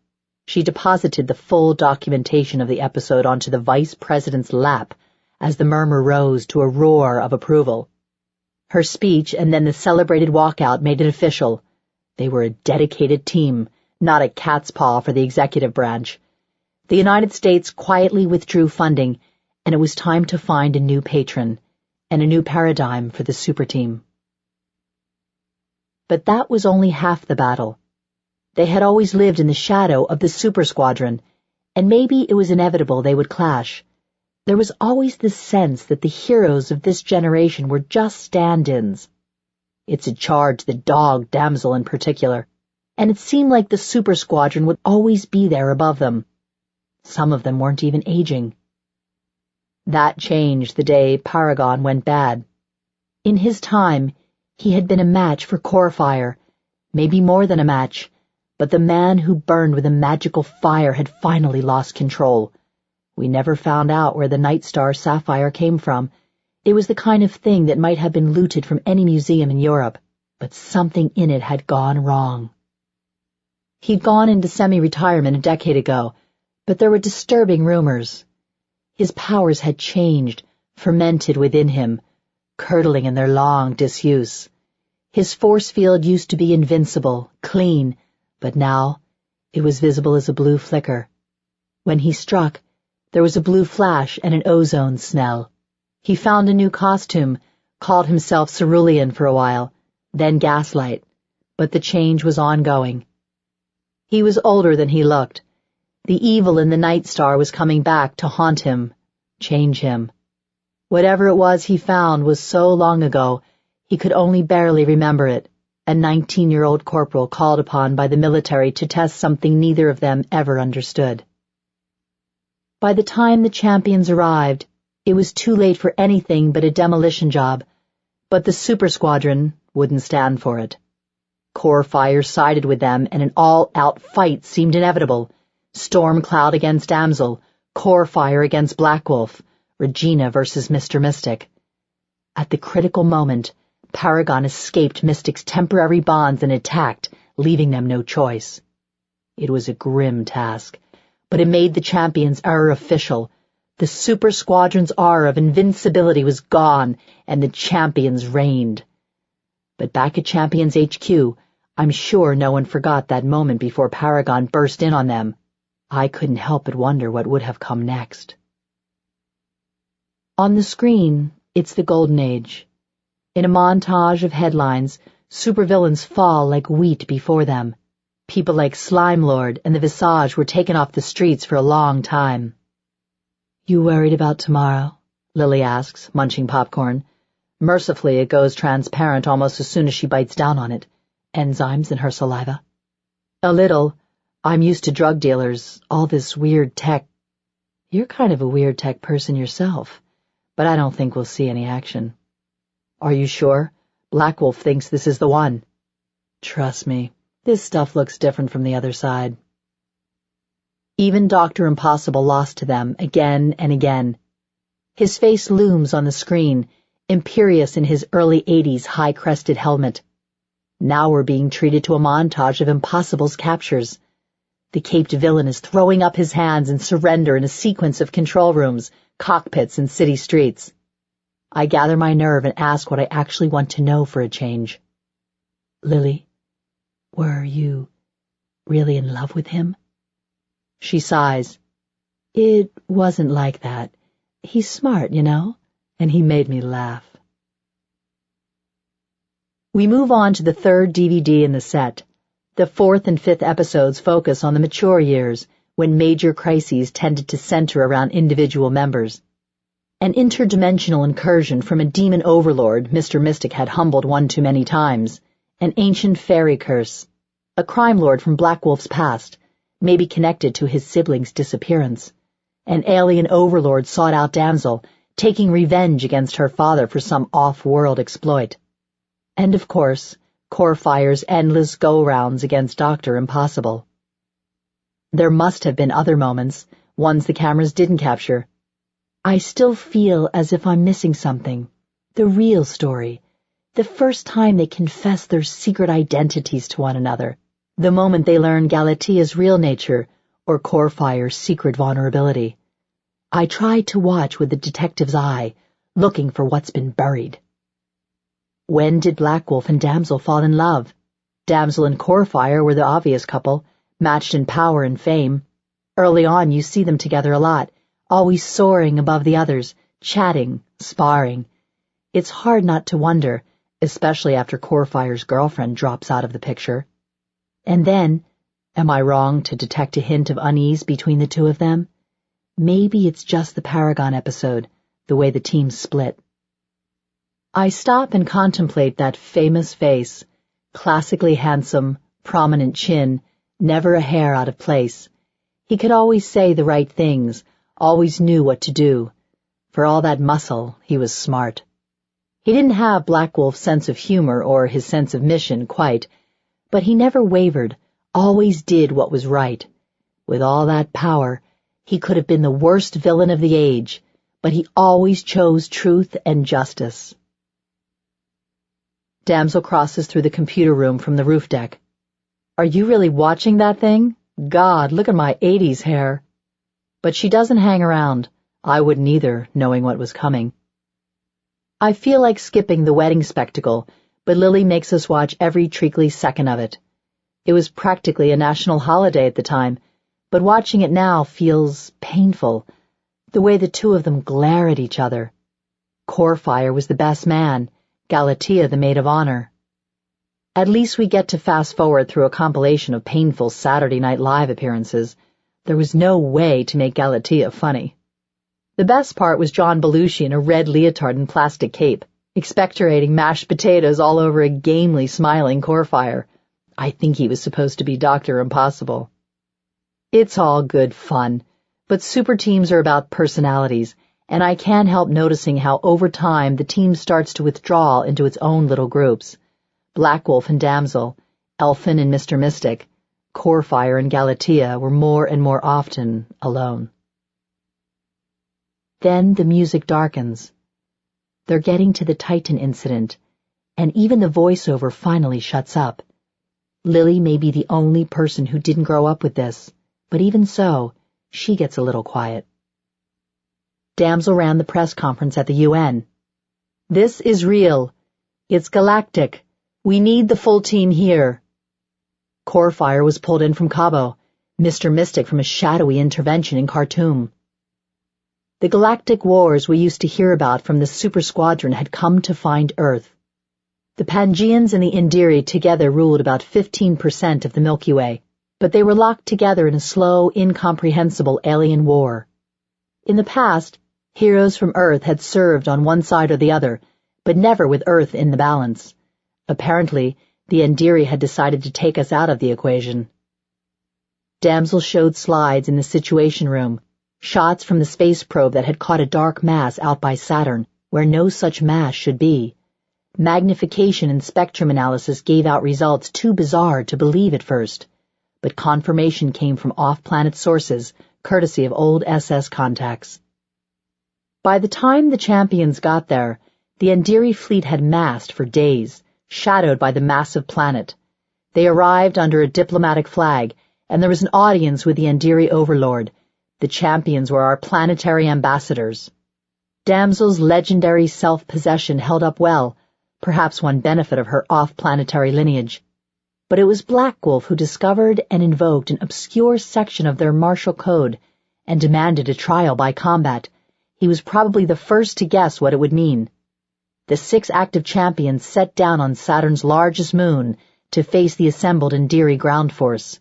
Speaker 3: She deposited the full documentation of the episode onto the Vice President's lap as the murmur rose to a roar of approval. Her speech and then the celebrated walkout made it official. They were a dedicated team, not a cat's paw for the executive branch. The United States quietly withdrew funding, and it was time to find a new patron and a new paradigm for the super team. But that was only half the battle. They had always lived in the shadow of the super squadron, and maybe it was inevitable they would clash. There was always this sense that the heroes of this generation were just stand-ins. It's a charge that dogged Damsel in particular, and it seemed like the super squadron would always be there above them. Some of them weren't even aging. That changed the day Paragon went bad. In his time, he had been a match for Corefire, maybe more than a match, but the man who burned with a magical fire had finally lost control. We never found out where the Night Star sapphire came from. It was the kind of thing that might have been looted from any museum in Europe, but something in it had gone wrong. He'd gone into semi-retirement a decade ago, but there were disturbing rumors. His powers had changed, fermented within him, curdling in their long disuse. His force field used to be invincible, clean, but now it was visible as a blue flicker. When he struck, there was a blue flash and an ozone smell. He found a new costume, called himself Cerulean for a while, then Gaslight, but the change was ongoing. He was older than he looked. The evil in the Night Star was coming back to haunt him, change him. Whatever it was he found was so long ago, he could only barely remember it. A 19-year-old corporal called upon by the military to test something neither of them ever understood. By the time the champions arrived, it was too late for anything but a demolition job, but the super squadron wouldn't stand for it. Corefire sided with them, and an all-out fight seemed inevitable. Stormcloud against Damsel, Corefire against Black Wolf, Regina versus Mr. Mystic. At the critical moment, Paragon escaped Mystic's temporary bonds and attacked, leaving them no choice. It was a grim task, but it made the champions' error official. The super squadron's aura of invincibility was gone, and the champions reigned. But back at Champions HQ, I'm sure no one forgot that moment before Paragon burst in on them. I couldn't help but wonder what would have come next. On the screen, it's the Golden Age. In a montage of headlines, supervillains fall like wheat before them. People like Slime Lord and the Visage were taken off the streets for a long time. "You worried about tomorrow?" Lily asks, munching popcorn. Mercifully, it goes transparent almost as soon as she bites down on it. Enzymes in her saliva. "A little. I'm used to drug dealers, all this weird tech." "You're kind of a weird tech person yourself, but I don't think we'll see any action." "Are you sure? Black Wolf thinks this is the one." "Trust me, this stuff looks different from the other side." Even Dr. Impossible lost to them again and again. His face looms on the screen, imperious in his early 80s high-crested helmet. Now we're being treated to a montage of Impossible's captures. The caped villain is throwing up his hands in surrender in a sequence of control rooms, cockpits, and city streets. I gather my nerve and ask what I actually want to know for a change. Lily, were you really in love with him? She sighs. It wasn't like that. He's smart, you know, and he made me laugh. We move on to the third DVD in the set. The fourth and fifth episodes focus on the mature years, when major crises tended to center around individual members. An interdimensional incursion from a demon overlord Mr. Mystic had humbled one too many times, an ancient fairy curse, a crime lord from Black Wolf's past, maybe connected to his siblings' disappearance, an alien overlord sought out damsel, taking revenge against her father for some off-world exploit. And of course, Corefire's endless go-rounds against Dr. Impossible. There must have been other moments, ones the cameras didn't capture. I still feel as if I'm missing something, the real story, the first time they confess their secret identities to one another, the moment they learn Galatia's real nature or Corefire's secret vulnerability. I try to watch with the detective's eye, looking for what's been buried. When did Black Wolf and Damsel fall in love? Damsel and Corefire were the obvious couple, matched in power and fame. Early on you see them together a lot, always soaring above the others, chatting, sparring. It's hard not to wonder, especially after Corefire's girlfriend drops out of the picture. And then, am I wrong to detect a hint of unease between the two of them? Maybe it's just the Paragon episode, the way the teams split. I stop and contemplate that famous face, classically handsome, prominent chin, never a hair out of place. He could always say the right things, always knew what to do. For all that muscle, he was smart. He didn't have Black Wolf's sense of humor or his sense of mission quite, but he never wavered, always did what was right. With all that power, he could have been the worst villain of the age, but he always chose truth and justice. Damsel crosses through the computer room from the roof deck. Are you really watching that thing? God, look at my 80s hair. But she doesn't hang around. I wouldn't either, knowing what was coming. I feel like skipping the wedding spectacle, but Lily makes us watch every treacly second of it. It was practically a national holiday at the time, but watching it now feels painful, the way the two of them glare at each other. Corefire was the best man, Galatea the maid of honor. At least we get to fast forward through a compilation of painful Saturday Night Live appearances. There was no way to make Galatea funny. The best part was John Belushi in a red leotard and plastic cape, expectorating mashed potatoes all over a gamely smiling Corefire. I think he was supposed to be Dr. Impossible. It's all good fun, but super teams are about personalities, and I can't help noticing how over time the team starts to withdraw into its own little groups. Black Wolf and Damsel, Elfin and Mr. Mystic, Corefire and Galatea were more and more often alone. Then the music darkens. They're getting to the Titan incident, and even the voiceover finally shuts up. Lily may be the only person who didn't grow up with this, but even so, she gets a little quiet. Damsel ran the press conference at the UN. This is real. It's galactic. We need the full team here. Corefire was pulled in from Cabo, Mr. Mystic from a shadowy intervention in Khartoum. The galactic wars we used to hear about from the super squadron had come to find Earth. The Pangeans and the Indiri together ruled about 15% of the Milky Way, but they were locked together in a slow, incomprehensible alien war. In the past, heroes from Earth had served on one side or the other, but never with Earth in the balance. Apparently, the Indiri had decided to take us out of the equation. Damsel showed slides in the Situation Room, shots from the space probe that had caught a dark mass out by Saturn, where no such mass should be. Magnification and spectrum analysis gave out results too bizarre to believe at first, but confirmation came from off-planet sources, courtesy of old SS contacts. By the time the champions got there, the Indiri fleet had massed for days, shadowed by the massive planet. They arrived under a diplomatic flag, and there was an audience with the Andiri overlord. The champions were our planetary ambassadors. Damsel's legendary self-possession held up well, perhaps one benefit of her off-planetary lineage. But it was Black Wolf who discovered and invoked an obscure section of their martial code and demanded a trial by combat. He was probably the first to guess what it would mean. The 6 active champions set down on Saturn's largest moon to face the assembled Andiri ground force.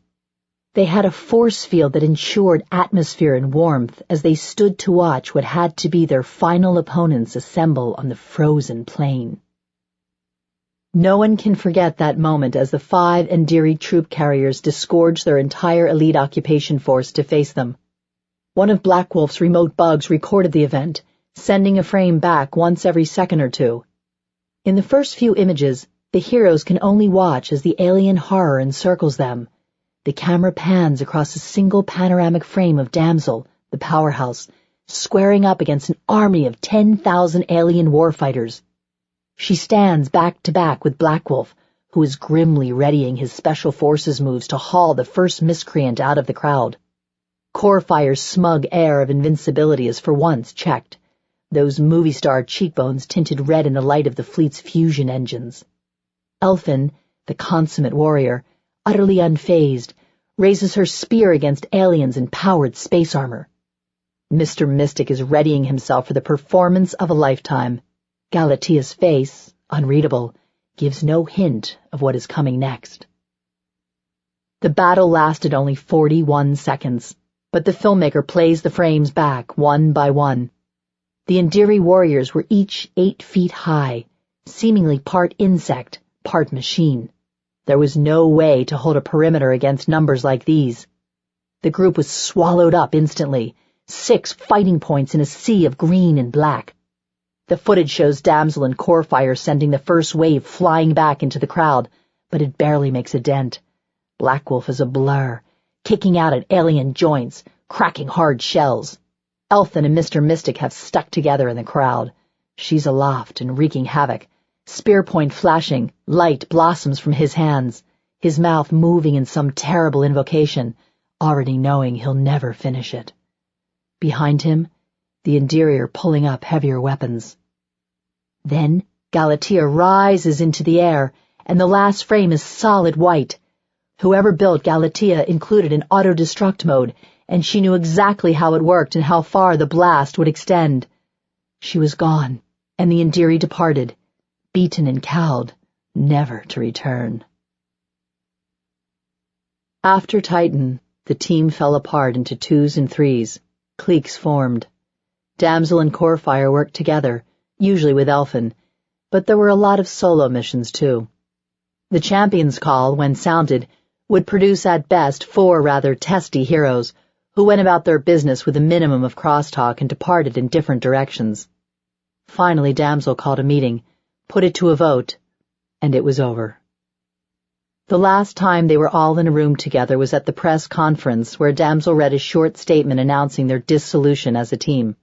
Speaker 3: They had a force field that ensured atmosphere and warmth as they stood to watch what had to be their final opponents assemble on the frozen plain. No one can forget that moment as the 5 Andiri troop carriers disgorged their entire elite occupation force to face them. One of Black Wolf's remote bugs recorded the event, sending a frame back once every second or two. In the first few images, the heroes can only watch as the alien horror encircles them. The camera pans across a single panoramic frame of Damsel, the powerhouse, squaring up against an army of 10,000 alien warfighters. She stands back to back with Black Wolf, who is grimly readying his special forces moves to haul the first miscreant out of the crowd. Corefire's smug air of invincibility is for once checked, those movie star cheekbones tinted red in the light of the fleet's fusion engines. Elphin, the consummate warrior, utterly unfazed, raises her spear against aliens in powered space armor. Mr. Mystic is readying himself for the performance of a lifetime. Galatia's face, unreadable, gives no hint of what is coming next. The battle lasted only 41 seconds, but the filmmaker plays the frames back one by one. The Andiri warriors were each 8 feet high, seemingly part insect, part machine. There was no way to hold a perimeter against numbers like these. The group was swallowed up instantly, 6 fighting points in a sea of green and black. The footage shows Damsel and Corefire sending the first wave flying back into the crowd, but it barely makes a dent. Black Wolf is a blur, kicking out at alien joints, cracking hard shells. Elphin and Mr. Mystic have stuck together in the crowd. She's aloft and wreaking havoc. Spear point flashing, light blossoms from his hands, his mouth moving in some terrible invocation, already knowing he'll never finish it. Behind him, the Andiri are pulling up heavier weapons. Then Galatea rises into the air, and the last frame is solid white. Whoever built Galatea included an auto-destruct mode, and she knew exactly how it worked and how far the blast would extend. She was gone, and the Andiri departed, beaten and cowed, never to return. After Titan, the team fell apart into 2s and 3s. Cliques formed. Damsel and Corefire worked together, usually with Elphin, but there were a lot of solo missions too. The champion's call, when sounded, would produce at best 4 rather testy heroes, who went about their business with a minimum of crosstalk and departed in different directions. Finally Damsel called a meeting, put it to a vote, and it was over. The last time they were all in a room together was at the press conference where Damsel read a short statement announcing their dissolution as a team.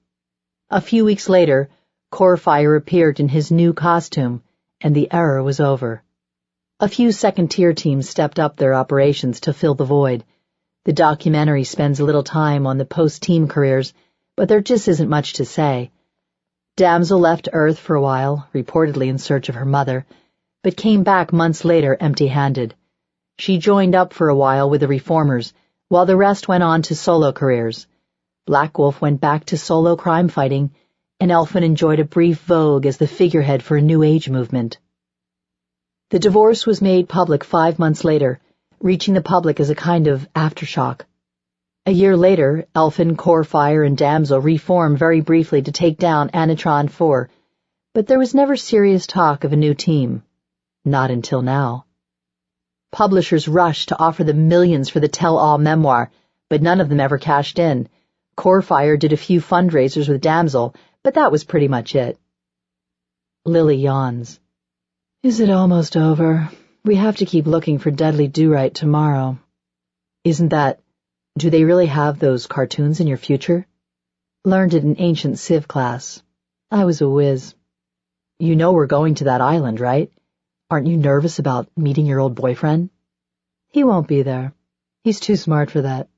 Speaker 3: A few weeks later, Corefire appeared in his new costume, and the era was over. A few second-tier teams stepped up their operations to fill the void. The documentary spends a little time on the post-team careers, but there just isn't much to say. Damsel left Earth for a while, reportedly in search of her mother, but came back months later empty-handed. She joined up for a while with the Reformers, while the rest went on to solo careers. Black Wolf went back to solo crime fighting, and Elphin enjoyed a brief vogue as the figurehead for a New Age movement. The divorce was made public 5 months later, reaching the public as a kind of aftershock. A year later, Elphin, Corefire, and Damsel reformed very briefly to take down Anatron 4, but there was never serious talk of a new team. Not until now. Publishers rushed to offer them millions for the tell-all memoir, but none of them ever cashed in. Corefire did a few fundraisers with Damsel, but that was pretty much it. Lily yawns. Is it almost over? We have to keep looking for Deadly Do-Right tomorrow. Isn't that... Do they really have those cartoons in your future? Learned it in ancient Civ class. I was a whiz. You know we're going to that island, right? Aren't you nervous about meeting your old boyfriend? He won't be there. He's too smart for that.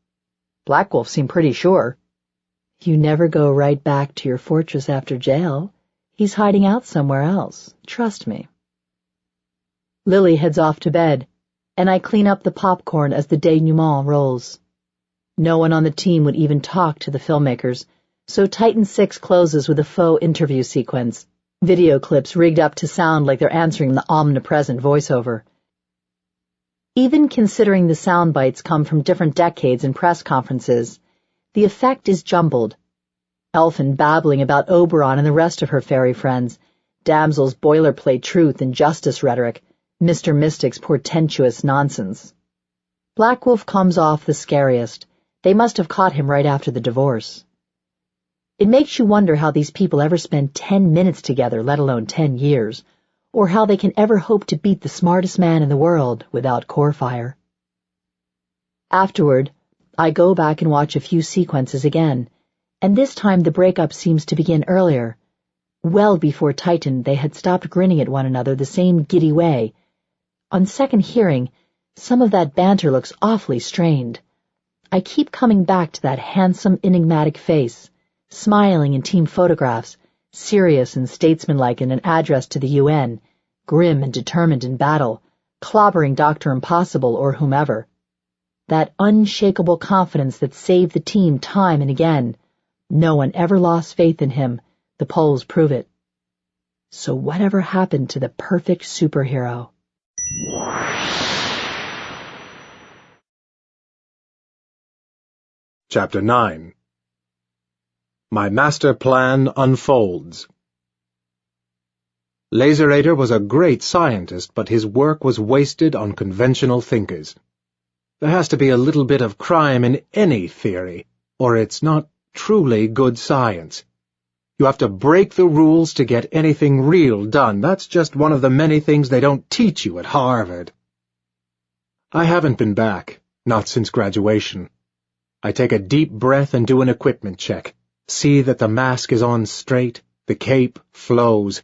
Speaker 1: Black Wolf seemed pretty sure.
Speaker 3: You never go right back to your fortress after jail. He's hiding out somewhere else. Trust me. Lily heads off to bed, and I clean up the popcorn as the denouement rolls. No one on the team would even talk to the filmmakers, so Titan 6 closes with a faux interview sequence, video clips rigged up to sound like they're answering the omnipresent voiceover. Even considering the sound bites come from different decades and press conferences, the effect is jumbled. Elfin babbling about Oberon and the rest of her fairy friends, Damsel's boilerplate truth and justice rhetoric, Mr. Mystic's portentous nonsense. Black Wolf comes off the scariest. They must have caught him right after the divorce. It makes you wonder how these people ever spend 10 minutes together, let alone 10 years, or how they can ever hope to beat the smartest man in the world without core fire. Afterward, I go back and watch a few sequences again, and this time the breakup seems to begin earlier. Well before Titan, they had stopped grinning at one another the same giddy way. On second hearing, some of that banter looks awfully strained. I keep coming back to that handsome, enigmatic face, smiling in team photographs, serious and statesmanlike in an address to the UN, grim and determined in battle, clobbering Dr. Impossible or whomever. That unshakable confidence that saved the team time and again. No one ever lost faith in him. The polls prove it. So whatever happened to the perfect superhero?
Speaker 2: Chapter 9. My master plan unfolds. Laserator was a great scientist, but his work was wasted on conventional thinkers. There has to be a little bit of crime in any theory, or it's not truly good science. You have to break the rules to get anything real done. That's just one of the many things they don't teach you at Harvard. I haven't been back, not since graduation. I take a deep breath and do an equipment check. See that the mask is on straight, the cape flows.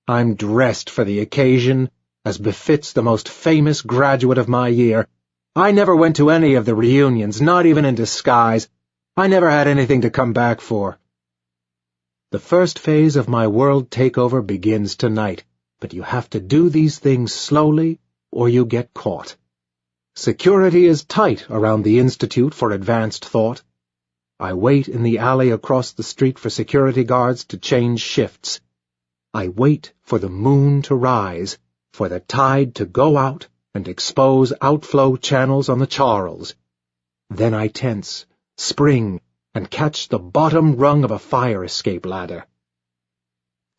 Speaker 2: I'm dressed for the occasion, as befits the most famous graduate of my year. I never went to any of the reunions, not even in disguise. I never had anything to come back for. The first phase of my world takeover begins tonight, but you have to do these things slowly, or you get caught. Security is tight around the Institute for Advanced Thought. I wait in the alley across the street for security guards to change shifts. I wait for the moon to rise, for the tide to go out and expose outflow channels on the Charles. Then I tense, spring, and catch the bottom rung of a fire escape ladder.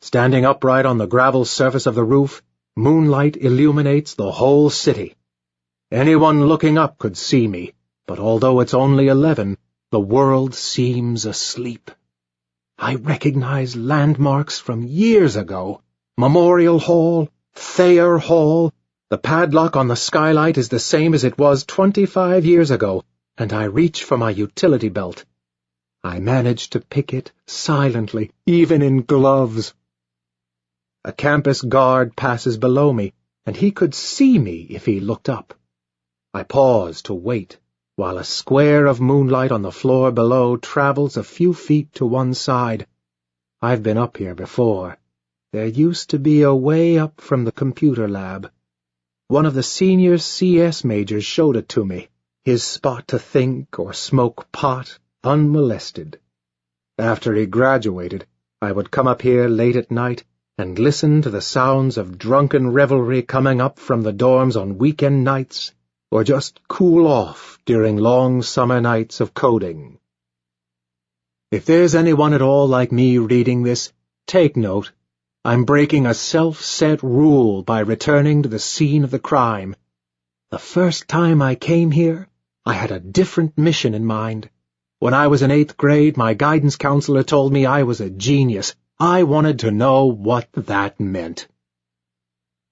Speaker 2: Standing upright on the gravel surface of the roof, moonlight illuminates the whole city. Anyone looking up could see me, but although it's only 11, the world seems asleep. I recognize landmarks from years ago. Memorial Hall, Thayer Hall. The padlock on the skylight is the same as it was 25 years ago, and I reach for my utility belt. I manage to pick it silently, even in gloves. A campus guard passes below me, and he could see me if he looked up. I pause to wait, while a square of moonlight on the floor below travels a few feet to one side. I've been up here before. There used to be a way up from the computer lab. One of the senior CS majors showed it to me, his spot to think or smoke pot, unmolested. After he graduated, I would come up here late at night and listen to the sounds of drunken revelry coming up from the dorms on weekend nights, or just cool off during long summer nights of coding. If there's anyone at all like me reading this, take note. I'm breaking a self-set rule by returning to the scene of the crime. The first time I came here, I had a different mission in mind. When I was in 8th grade, my guidance counselor told me I was a genius. I wanted to know what that meant.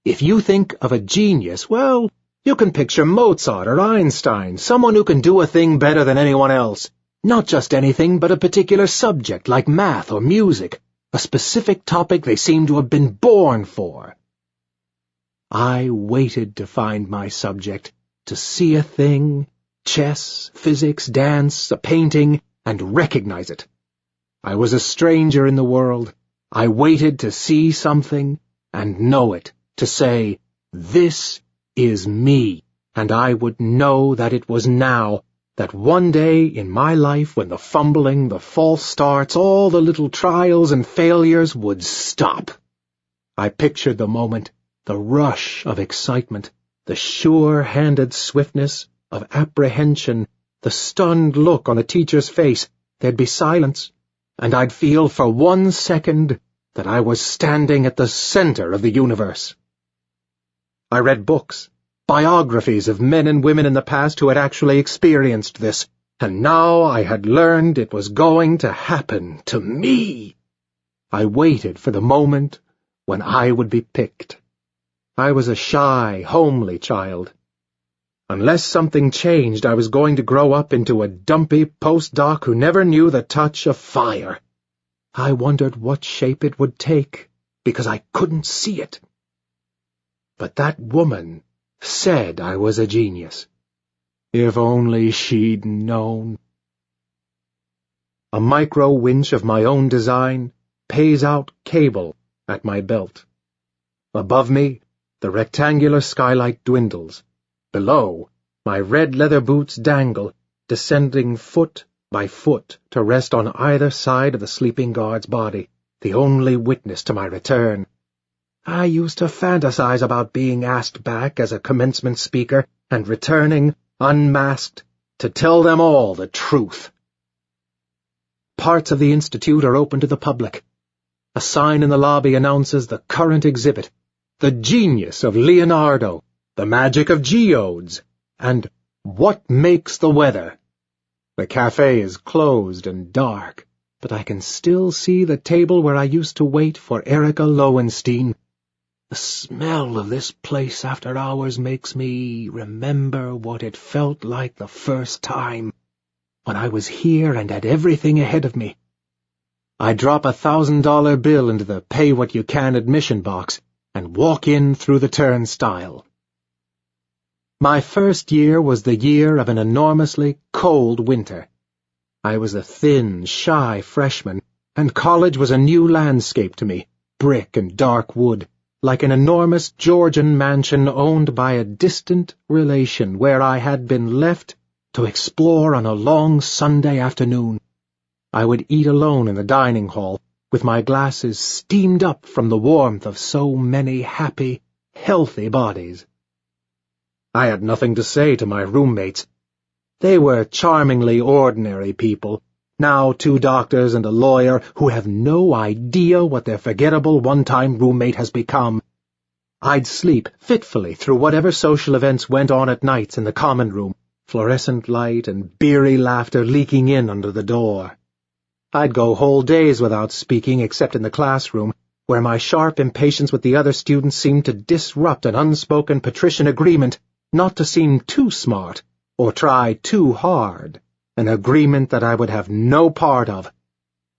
Speaker 2: If you think of a genius, well, you can picture Mozart or Einstein, someone who can do a thing better than anyone else. Not just anything, but a particular subject like math or music, a specific topic they seem to have been born for.
Speaker 5: I waited to find my subject, to see a thing, chess, physics, dance, a painting, and recognize it. I was a stranger in the world. I waited to see something and know it, to say, "This is me," and I would know that it was now, that one day in my life when the fumbling, the false starts, all the little trials and failures would stop. I pictured the moment, the rush of excitement, the sure-handed swiftness of apprehension, the stunned look on a teacher's face. There'd be silence, and I'd feel for 1 second that I was standing at the center of the universe. I read books, biographies of men and women in the past who had actually experienced this, and now I had learned it was going to happen to me. I waited for the moment when I would be picked. I was a shy, homely child. Unless something changed, I was going to grow up into a dumpy postdoc who never knew the touch of fire. I wondered what shape it would take, because I couldn't see it. But that woman said I was a genius. If only she'd known. A micro winch of my own design pays out cable at my belt. Above me, the rectangular skylight dwindles. Below, my red leather boots dangle, descending foot by foot to rest on either side of the sleeping guard's body, the only witness to my return. I used to fantasize about being asked back as a commencement speaker and returning, unmasked, to tell them all the truth. Parts of the Institute are open to the public. A sign in the lobby announces the current exhibit, The Genius of Leonardo, The Magic of Geodes, and What Makes the Weather. The cafe is closed and dark, but I can still see the table where I used to wait for Erika Lowenstein. The smell of this place after hours makes me remember what it felt like the first time, when I was here and had everything ahead of me. I drop a $1,000 bill into the pay-what-you-can admission box and walk in through the turnstile. My first year was the year of an enormously cold winter. I was a thin, shy freshman, and college was a new landscape to me, brick and dark wood, like an enormous Georgian mansion owned by a distant relation where I had been left to explore on a long Sunday afternoon. I would eat alone in the dining hall, with my glasses steamed up from the warmth of so many happy, healthy bodies. I had nothing to say to my roommates. They were charmingly ordinary people, now 2 doctors and a lawyer who have no idea what their forgettable one-time roommate has become. I'd sleep fitfully through whatever social events went on at nights in the common room, fluorescent light and beery laughter leaking in under the door. I'd go whole days without speaking except in the classroom, where my sharp impatience with the other students seemed to disrupt an unspoken patrician agreement not to seem too smart or try too hard, an agreement that I would have no part of.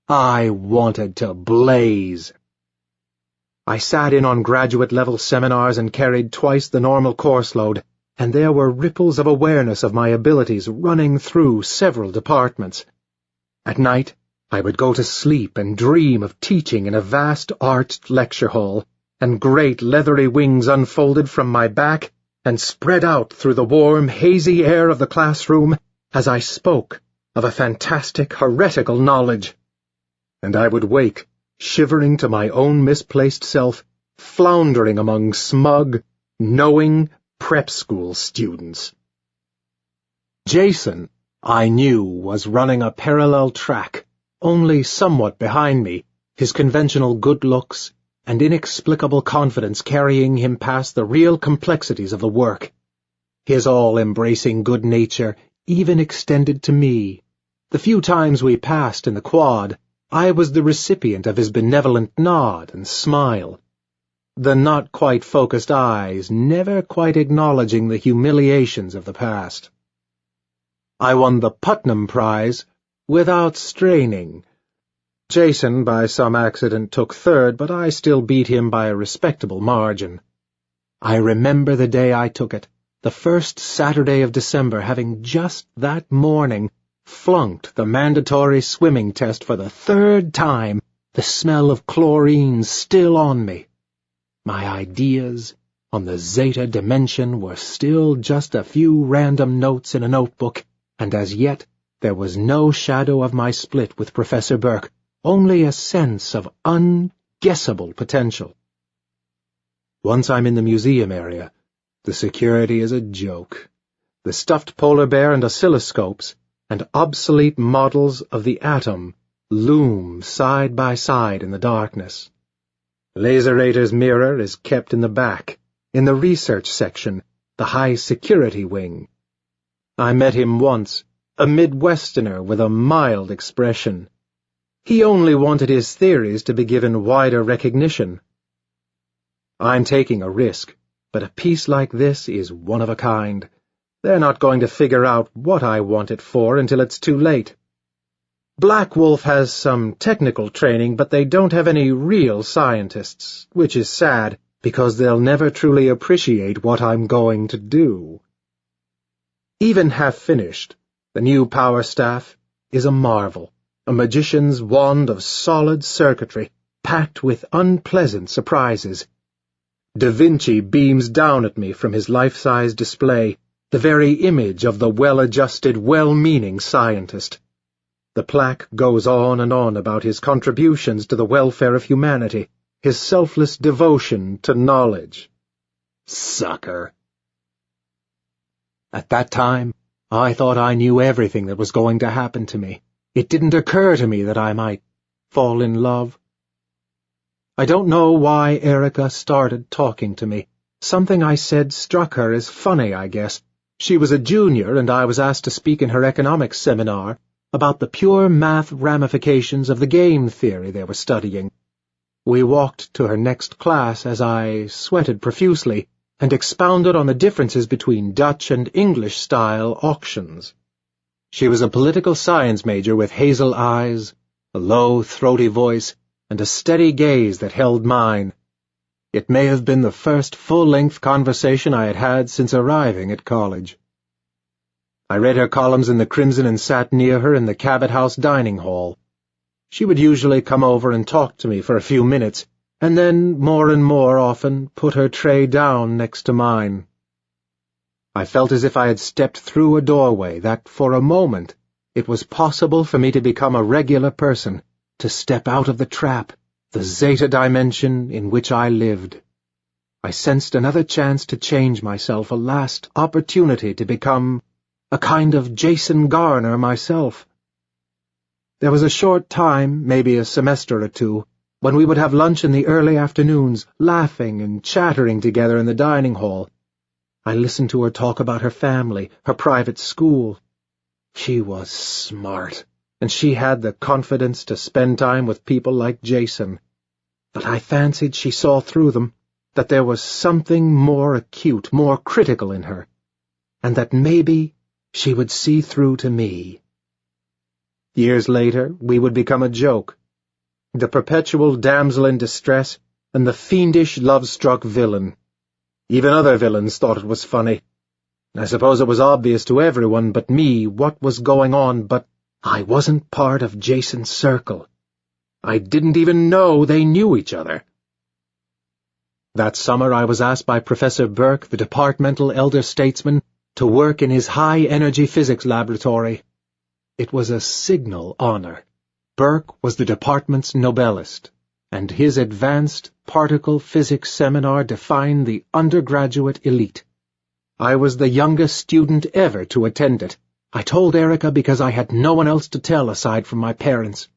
Speaker 5: I wanted to blaze. I sat in on graduate-level seminars and carried twice the normal course load, and there were ripples of awareness of my abilities running through several departments. At night, I would go to sleep and dream of teaching in a vast arched lecture hall, and great leathery wings unfolded from my back and spread out through the warm, hazy air of the classroom as I spoke of a fantastic, heretical knowledge. And I would wake, shivering to my own misplaced self, floundering among smug, knowing prep school students. Jason, I knew, was running a parallel track, only somewhat behind me, his conventional good looks and inexplicable confidence carrying him past the real complexities of the work. His all-embracing good nature even extended to me. The few times we passed in the quad, I was the recipient of his benevolent nod and smile, the not-quite-focused eyes never quite acknowledging the humiliations of the past. I won the Putnam Prize without straining. Jason, by some accident, took 3rd, but I still beat him by a respectable margin.
Speaker 2: I remember the day I took it, the first Saturday of December, having just that morning flunked the mandatory swimming test for the third time, the smell of chlorine still on me. My ideas on the Zeta dimension were still just a few random notes in a notebook, and as yet there was no shadow of my split with Professor Burke, only a sense of unguessable potential. Once I'm in the museum area, the security is a joke. The stuffed polar bear and oscilloscopes and obsolete models of the atom loom side by side in the darkness. Laserator's mirror is kept in the back, in the research section, the high-security wing. I met him once, a Midwesterner with a mild expression. He only wanted his theories to be given wider recognition. I'm taking a risk, but a piece like this is one of a kind. They're not going to figure out what I want it for until it's too late. Black Wolf has some technical training, but they don't have any real scientists, which is sad, because they'll never truly appreciate what I'm going to do. Even half-finished, the new power staff is a marvel, a magician's wand of solid circuitry, packed with unpleasant surprises. Da Vinci beams down at me from his life-size display, the very image of the well-adjusted, well-meaning scientist. The plaque goes on and on about his contributions to the welfare of humanity, his selfless devotion to knowledge. Sucker. At that time, I thought I knew everything that was going to happen to me. It didn't occur to me that I might fall in love. I don't know why Erica started talking to me. Something I said struck her as funny, I guess. She was a junior, and I was asked to speak in her economics seminar about the pure math ramifications of the game theory they were studying. We walked to her next class as I sweated profusely and expounded on the differences between Dutch and English-style auctions. She was a political science major with hazel eyes, a low, throaty voice, and a steady gaze that held mine. It may have been the first full-length conversation I had had since arriving at college. I read her columns in the Crimson and sat near her in the Cabot House dining hall. She would usually come over and talk to me for a few minutes, and then, more and more often, put her tray down next to mine. I felt as if I had stepped through a doorway, that, for a moment, it was possible for me to become a regular person, to step out of the trap, the Zeta dimension in which I lived. I sensed another chance to change myself, a last opportunity to become a kind of Jason Garner myself. There was a short time, maybe a semester or two, when we would have lunch in the early afternoons, laughing and chattering together in the dining hall. I listened to her talk about her family, her private school. She was smart, and she had the confidence to spend time with people like Jason. But I fancied she saw through them, that there was something more acute, more critical in her, and that maybe she would see through to me. Years later, we would become a joke. The perpetual damsel in distress and the fiendish love-struck villain. Even other villains thought it was funny. I suppose it was obvious to everyone but me what was going on, but I wasn't part of Jason's circle. I didn't even know they knew each other. That summer I was asked by Professor Burke, the departmental elder statesman, to work in his high-energy physics laboratory. It was a signal honor. Burke was the department's Nobelist, and his advanced particle physics seminar defined the undergraduate elite. I was the youngest student ever to attend it. I told Erica because I had no one else to tell aside from my parents.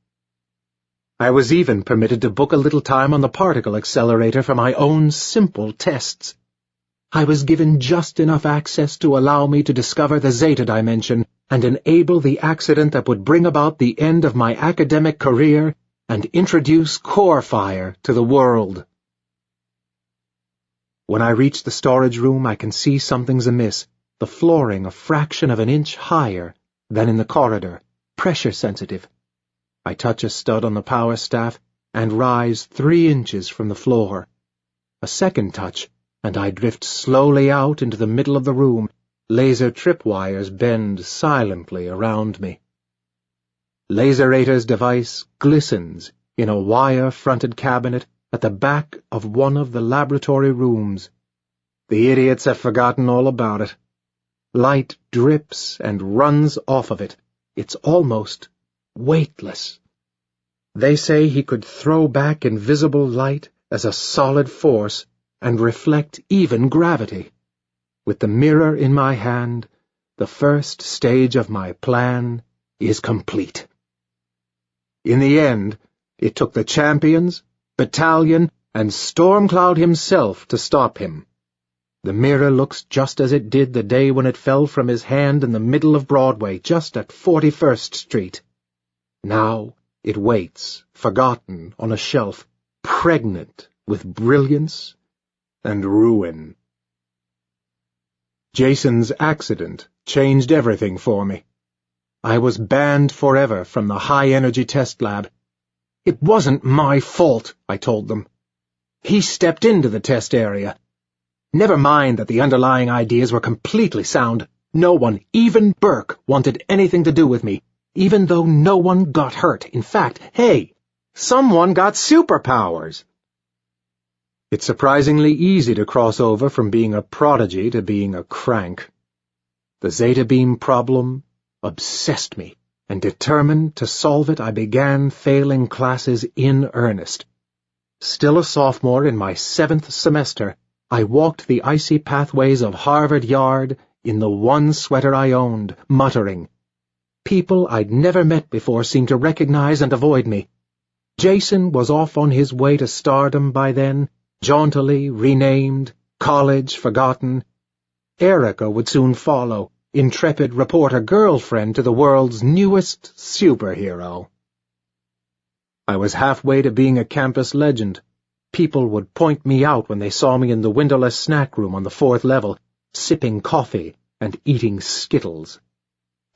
Speaker 2: I was even permitted to book a little time on the particle accelerator for my own simple tests. I was given just enough access to allow me to discover the Zeta dimension and enable the accident that would bring about the end of my academic career and introduce core fire to the world. When I reach the storage room, I can see something's amiss, the flooring a fraction of an inch higher than in the corridor, pressure-sensitive. I touch a stud on the power staff and rise 3 inches from the floor. A second touch, and I drift slowly out into the middle of the room. Laser tripwires bend silently around me. Laserator's device glistens in a wire-fronted cabinet at the back of one of the laboratory rooms. The idiots have forgotten all about it. Light drips and runs off of it. It's almost weightless. They say he could throw back invisible light as a solid force and reflect even gravity. With the mirror in my hand, the first stage of my plan is complete. In the end, it took the Champions, Battalion, and Stormcloud himself to stop him. The mirror looks just as it did the day when it fell from his hand in the middle of Broadway, just at 41st Street. Now it waits, forgotten, on a shelf, pregnant with brilliance and ruin. Jason's accident changed everything for me. I was banned forever from the high-energy test lab. It wasn't my fault, I told them. He stepped into the test area. Never mind that the underlying ideas were completely sound. No one, even Burke, wanted anything to do with me, even though no one got hurt. In fact, hey, someone got superpowers. It's surprisingly easy to cross over from being a prodigy to being a crank. The Zeta Beam problem obsessed me, and determined to solve it, I began failing classes in earnest. Still a sophomore in my 7th semester, I walked the icy pathways of Harvard Yard in the one sweater I owned, muttering. People I'd never met before seemed to recognize and avoid me. Jason was off on his way to stardom by then, jauntily renamed, college forgotten. Erica would soon follow, intrepid reporter girlfriend to the world's newest superhero. I was halfway to being a campus legend. People would point me out when they saw me in the windowless snack room on the 4th level, sipping coffee and eating Skittles.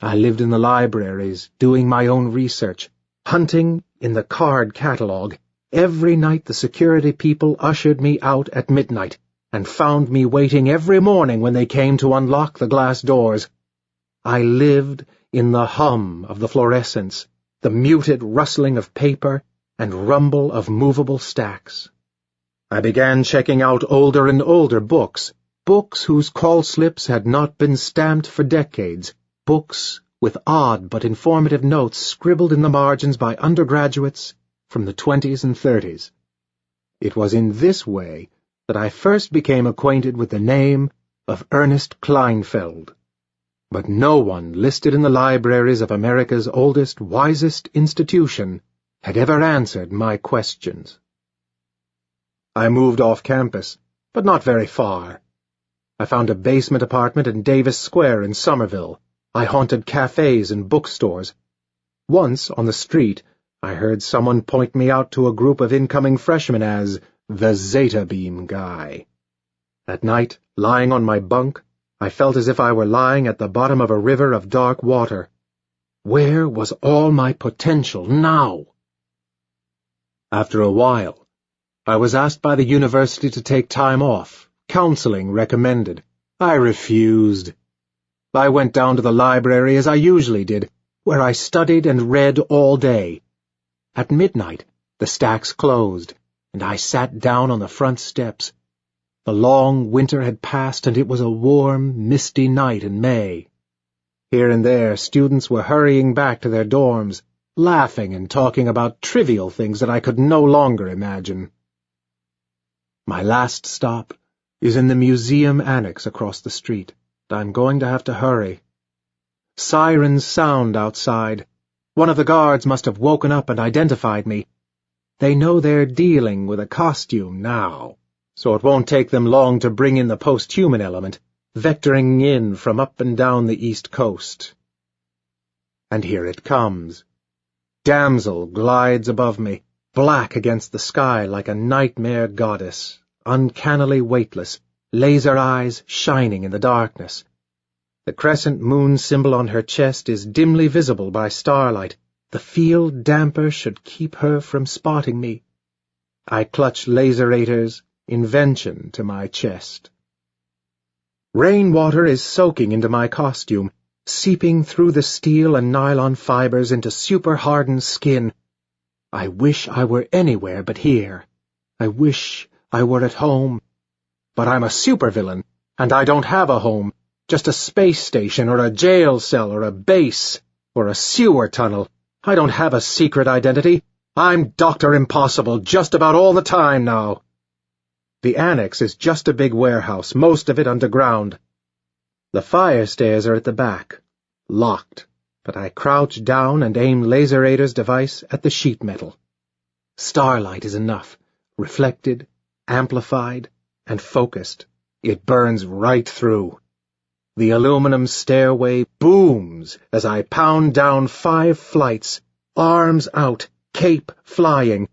Speaker 2: I lived in the libraries, doing my own research, hunting in the card catalog. Every night the security people ushered me out at midnight, and found me waiting every morning when they came to unlock the glass doors. I lived in the hum of the fluorescents, the muted rustling of paper, and rumble of movable stacks. I began checking out older and older books whose call slips had not been stamped for decades, books with odd but informative notes scribbled in the margins by undergraduates from the 20s and 30s. It was in this way that I first became acquainted with the name of Ernest Kleinfeld. But no one listed in the libraries of America's oldest, wisest institution had ever answered my questions. I moved off campus, but not very far. I found a basement apartment in Davis Square in Somerville. I haunted cafes and bookstores. Once, on the street, I heard someone point me out to a group of incoming freshmen as the Zeta Beam guy. At night, lying on my bunk, I felt as if I were lying at the bottom of a river of dark water. Where was all my potential now? After a while, I was asked by the university to take time off. Counseling recommended. I refused. I went down to the library as I usually did, where I studied and read all day. At midnight, the stacks closed, and I sat down on the front steps. The long winter had passed, and it was a warm, misty night in May. Here and there, students were hurrying back to their dorms, laughing and talking about trivial things that I could no longer imagine. My last stop is in the museum annex across the street. I'm going to have to hurry. Sirens sound outside. One of the guards must have woken up and identified me. They know they're dealing with a costume now, so it won't take them long to bring in the post-human element, vectoring in from up and down the East Coast. And here it comes. Damsel glides above me, black against the sky like a nightmare goddess, uncannily weightless, laser eyes shining in the darkness. The crescent moon symbol on her chest is dimly visible by starlight. The field damper should keep her from spotting me. I clutch Laserator's invention to my chest. Rainwater is soaking into my costume, seeping through the steel and nylon fibers into super-hardened skin. I wish I were anywhere but here. I wish I were at home. But I'm a supervillain, and I don't have a home, just a space station or a jail cell or a base or a sewer tunnel. I don't have a secret identity. I'm Dr. Impossible just about all the time now. The annex is just a big warehouse, most of it underground. The fire stairs are at the back, locked, but I crouch down and aim Laserator's device at the sheet metal. Starlight is enough, reflected, amplified, and focused. It burns right through. The aluminum stairway booms as I pound down 5 flights, arms out, cape flying.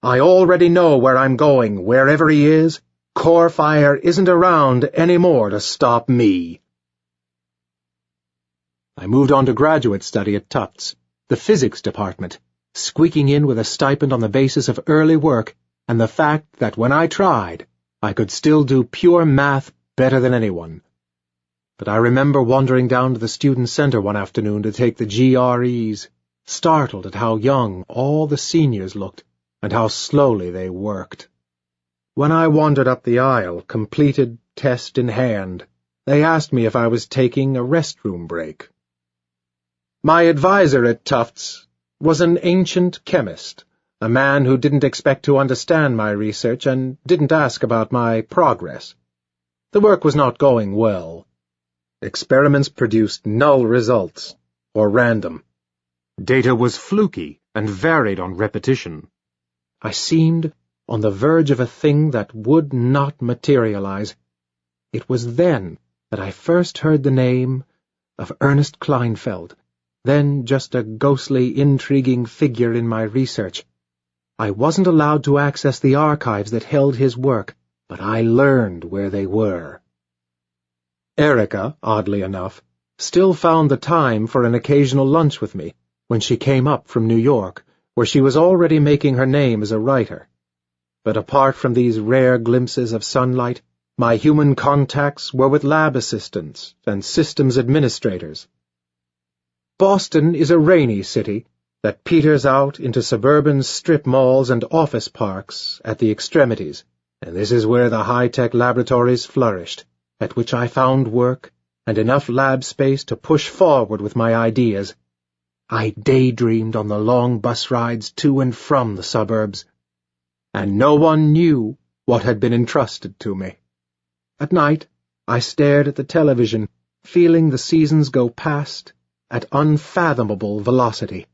Speaker 2: I already know where I'm going, wherever he is. Core fire isn't around anymore to stop me. I moved on to graduate study at Tufts, the physics department, squeaking in with a stipend on the basis of early work and the fact that when I tried, I could still do pure math better than anyone. But I remember wandering down to the student center one afternoon to take the GREs, startled at how young all the seniors looked and how slowly they worked. When I wandered up the aisle, completed test in hand, they asked me if I was taking a restroom break. My advisor at Tufts was an ancient chemist, a man who didn't expect to understand my research and didn't ask about my progress. The work was not going well. Experiments produced null results, or random. Data was fluky and varied on repetition. I seemed on the verge of a thing that would not materialize. It was then that I first heard the name of Ernest Kleinfeld, then just a ghostly, intriguing figure in my research. I wasn't allowed to access the archives that held his work, but I learned where they were. Erica, oddly enough, still found the time for an occasional lunch with me when she came up from New York, where she was already making her name as a writer. But apart from these rare glimpses of sunlight, my human contacts were with lab assistants and systems administrators. Boston is a rainy city that peters out into suburban strip malls and office parks at the extremities, and this is where the high-tech laboratories flourished, at which I found work and enough lab space to push forward with my ideas. I daydreamed on the long bus rides to and from the suburbs, and no one knew what had been entrusted to me. At night, I stared at the television, feeling the seasons go past at unfathomable velocity.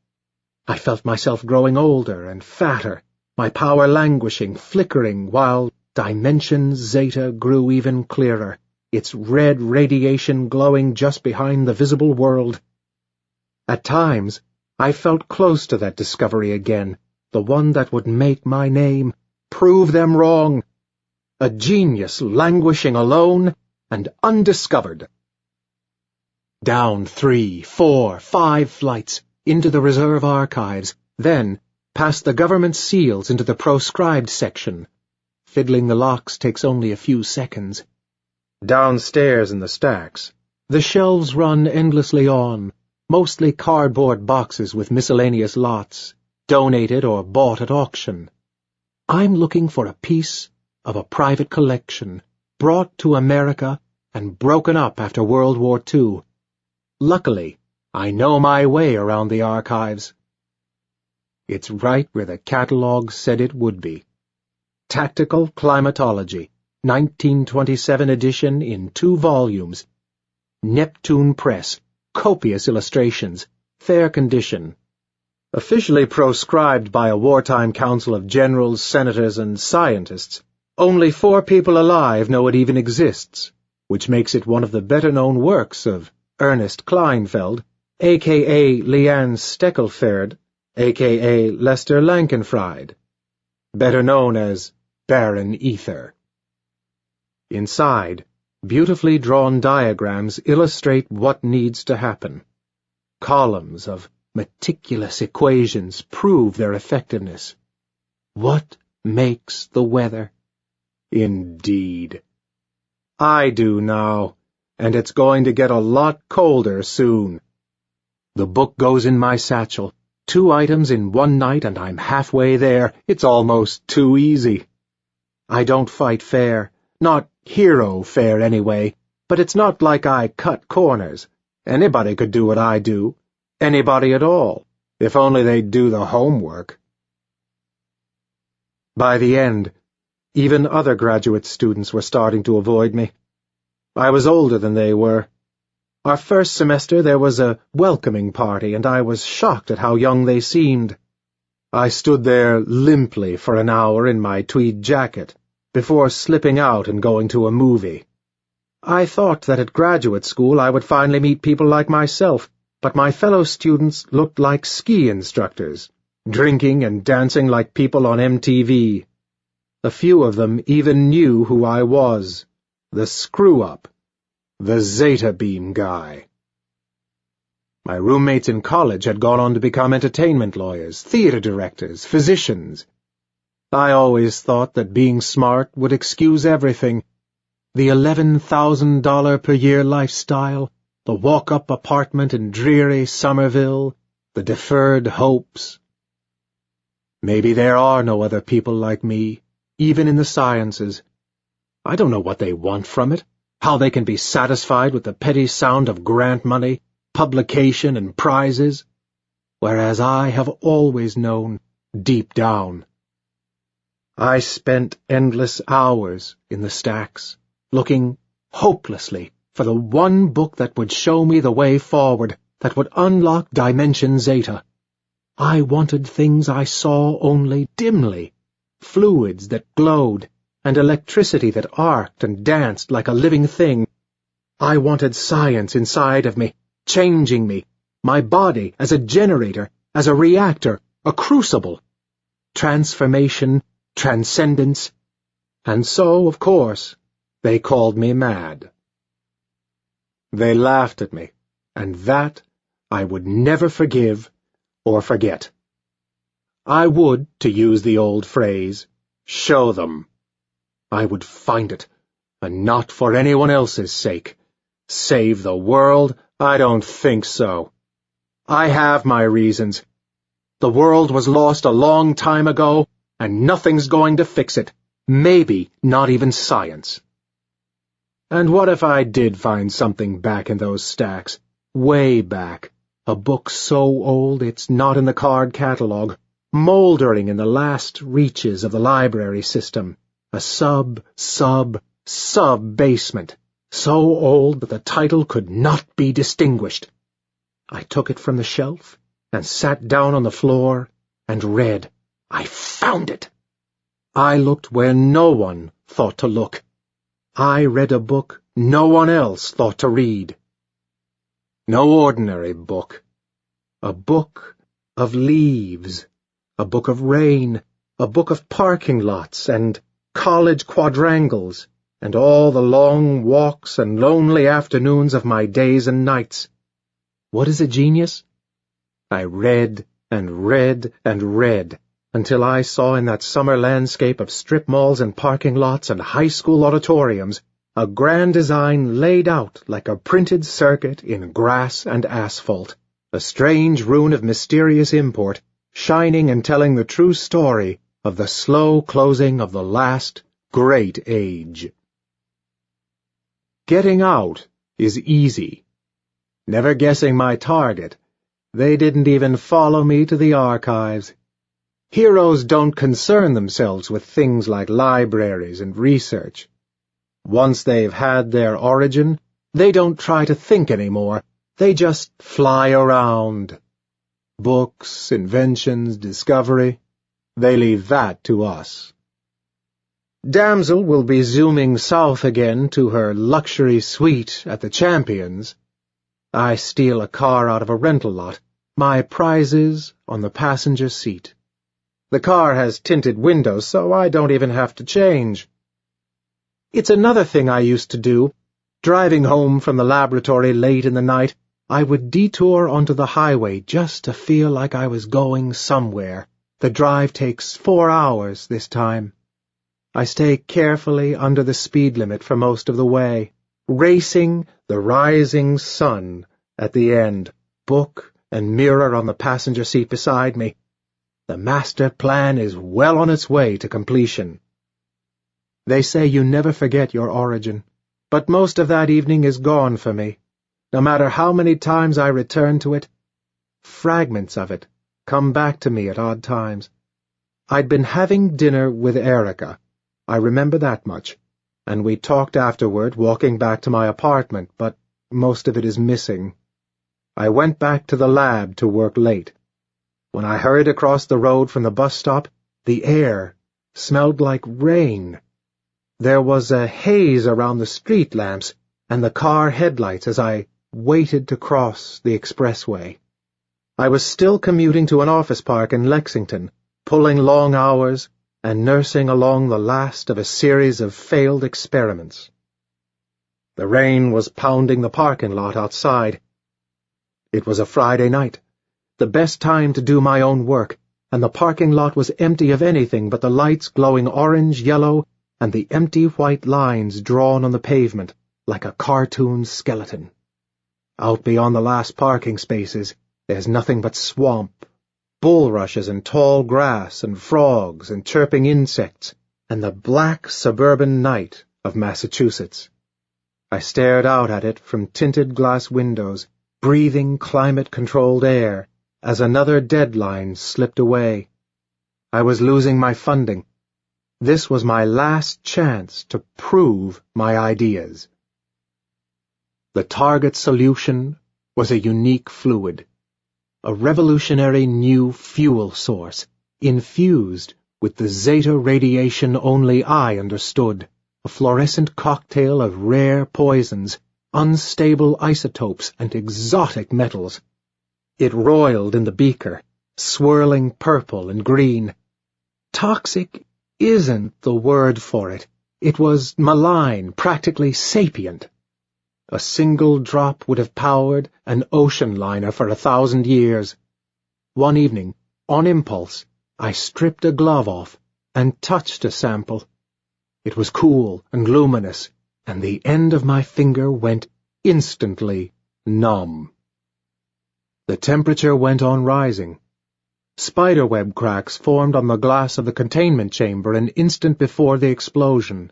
Speaker 2: I felt myself growing older and fatter, my power languishing, flickering, while Dimension Zeta grew even clearer, its red radiation glowing just behind the visible world. At times, I felt close to that discovery again, the one that would make my name, prove them wrong. A genius languishing alone and undiscovered. Down 3, 4, 5 flights, into the reserve archives, then past the government seals into the proscribed section. Fiddling the locks takes only a few seconds. Downstairs in the stacks, the shelves run endlessly on, mostly cardboard boxes with miscellaneous lots, donated or bought at auction. I'm looking for a piece of a private collection, brought to America and broken up after World War II. Luckily, I know my way around the archives. It's right where the catalog said it would be. Tactical Climatology, 1927 edition in 2 volumes. Neptune Press, copious illustrations, fair condition. Officially proscribed by a wartime council of generals, senators, and scientists, only 4 people alive know it even exists, which makes it one of the better-known works of Ernest Kleinfeld, a.k.a. Leanne Steckelfeld, a.k.a. Lester Lankenfried, better known as Baron Ether. Inside, beautifully drawn diagrams illustrate what needs to happen. Columns of meticulous equations prove their effectiveness. What makes the weather? Indeed. I do now, and it's going to get a lot colder soon. The book goes in my satchel. 2 items in one night and I'm halfway there. It's almost too easy. I don't fight fair. Not hero fair anyway, but it's not like I cut corners. Anybody could do what I do. Anybody at all, if only they'd do the homework. By the end, even other graduate students were starting to avoid me. I was older than they were. Our first semester there was a welcoming party, and I was shocked at how young they seemed. I stood there limply for an hour in my tweed jacket, before slipping out and going to a movie. I thought that at graduate school I would finally meet people like myself, but my fellow students looked like ski instructors, drinking and dancing like people on MTV. A few of them even knew who I was, the screw-up, the Zeta Beam guy. My roommates in college had gone on to become entertainment lawyers, theater directors, physicians. I always thought that being smart would excuse everything. The $11,000 per year lifestyle, the walk-up apartment in dreary Somerville, the deferred hopes. Maybe there are no other people like me, even in the sciences. I don't know what they want from it, how they can be satisfied with the petty sound of grant money, publication, and prizes, whereas I have always known, deep down. I spent endless hours in the stacks, looking hopelessly for the one book that would show me the way forward, that would unlock Dimension Zeta. I wanted things I saw only dimly, fluids that glowed, and electricity that arced and danced like a living thing. I wanted science inside of me, changing me, my body as a generator, as a reactor, a crucible. Transformation, transcendence, and so, of course, they called me mad. They laughed at me, and that I would never forgive or forget. I would, to use the old phrase, show them. I would find it, and not for anyone else's sake. Save the world? I don't think so. I have my reasons. The world was lost a long time ago, and nothing's going to fix it. Maybe not even science. And what if I did find something back in those stacks, way back, a book so old it's not in the card catalog, mouldering in the last reaches of the library system, a sub-basement, so old that the title could not be distinguished. I took it from the shelf and sat down on the floor and read. I found it. I looked where no one thought to look. I read a book no one else thought to read. No ordinary book. A book of leaves, a book of rain, a book of parking lots and college quadrangles, and all the long walks and lonely afternoons of my days and nights. What is a genius? I read and read and read, until I saw in that summer landscape of strip malls and parking lots and high school auditoriums a grand design laid out like a printed circuit in grass and asphalt, a strange rune of mysterious import, shining and telling the true story of the slow closing of the last great age. Getting out is easy. Never guessing my target, they didn't even follow me to the archives. Heroes don't concern themselves with things like libraries and research. Once they've had their origin, they don't try to think anymore. They just fly around. Books, inventions, discovery, they leave that to us. Damsel will be zooming south again to her luxury suite at the Champions. I steal a car out of a rental lot, my prizes on the passenger seat. The car has tinted windows, so I don't even have to change. It's another thing I used to do. Driving home from the laboratory late in the night, I would detour onto the highway just to feel like I was going somewhere. The drive takes 4 hours this time. I stay carefully under the speed limit for most of the way, racing the rising sun at the end, book and mirror on the passenger seat beside me. The master plan is well on its way to completion. They say you never forget your origin, but most of that evening is gone for me. No matter how many times I return to it, fragments of it come back to me at odd times. I'd been having dinner with Erica. I remember that much, and we talked afterward, walking back to my apartment, but most of it is missing. I went back to the lab to work late. When I hurried across the road from the bus stop, the air smelled like rain. There was a haze around the street lamps and the car headlights as I waited to cross the expressway. I was still commuting to an office park in Lexington, pulling long hours and nursing along the last of a series of failed experiments. The rain was pounding the parking lot outside. It was a Friday night, the best time to do my own work, and the parking lot was empty of anything but the lights glowing orange, yellow, and the empty white lines drawn on the pavement like a cartoon skeleton. Out beyond the last parking spaces, there's nothing but swamp, bulrushes and tall grass and frogs and chirping insects, and the black suburban night of Massachusetts. I stared out at it from tinted glass windows, breathing climate-controlled air, as another deadline slipped away. I was losing my funding. This was my last chance to prove my ideas. The target solution was a unique fluid, a revolutionary new fuel source, infused with the zeta radiation only I understood, a fluorescent cocktail of rare poisons, unstable isotopes, and exotic metals. It roiled in the beaker, swirling purple and green. Toxic isn't the word for it. It was malign, practically sapient. A single drop would have powered an ocean liner for 1,000 years. One evening, on impulse, I stripped a glove off and touched a sample. It was cool and luminous, and the end of my finger went instantly numb. The temperature went on rising. Spiderweb cracks formed on the glass of the containment chamber an instant before the explosion.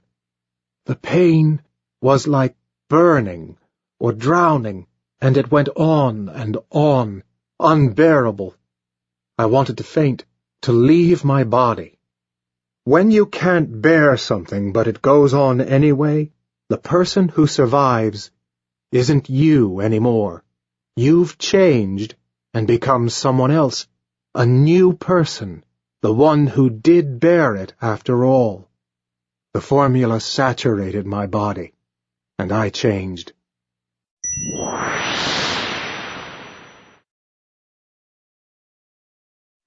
Speaker 2: The pain was like burning or drowning, and it went on and on, unbearable. I wanted to faint, to leave my body. When you can't bear something but it goes on anyway, the person who survives isn't you anymore. You've changed and become someone else, a new person, the one who did bear it after all. The formula saturated my body, and I changed.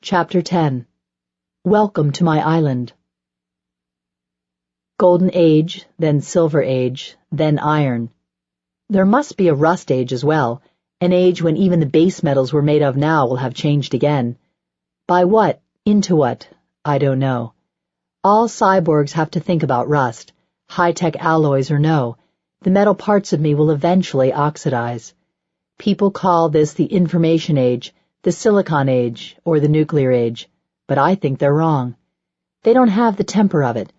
Speaker 3: Chapter 10. Welcome to my island. Golden Age, then Silver Age, then Iron. There must be a Rust Age as well, an age when even the base metals we're made of now will have changed again. By what, into what, I don't know. All cyborgs have to think about rust, high-tech alloys or no. The metal parts of me will eventually oxidize. People call this the Information Age, the Silicon Age, or the Nuclear Age, but I think they're wrong. They don't have the temper of it.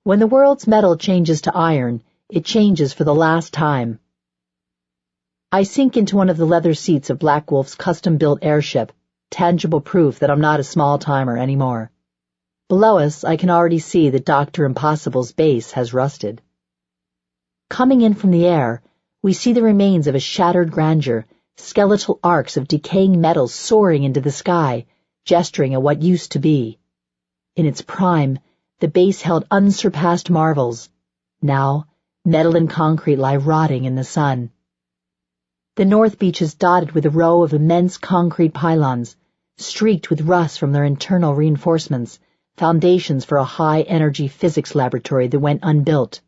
Speaker 3: When the world's metal changes to iron, it changes for the last time. I sink into one of the leather seats of Black Wolf's custom-built airship, tangible proof that I'm not a small-timer anymore. Below us, I can already see that Dr. Impossible's base has rusted. Coming in from the air, we see the remains of a shattered grandeur, skeletal arcs of decaying metals soaring into the sky, gesturing at what used to be. In its prime, the base held unsurpassed marvels. Now, metal and concrete lie rotting in the sun. The North Beach is dotted with a row of immense concrete pylons, streaked with rust from their internal reinforcements, foundations for a high-energy physics laboratory that went unbuilt.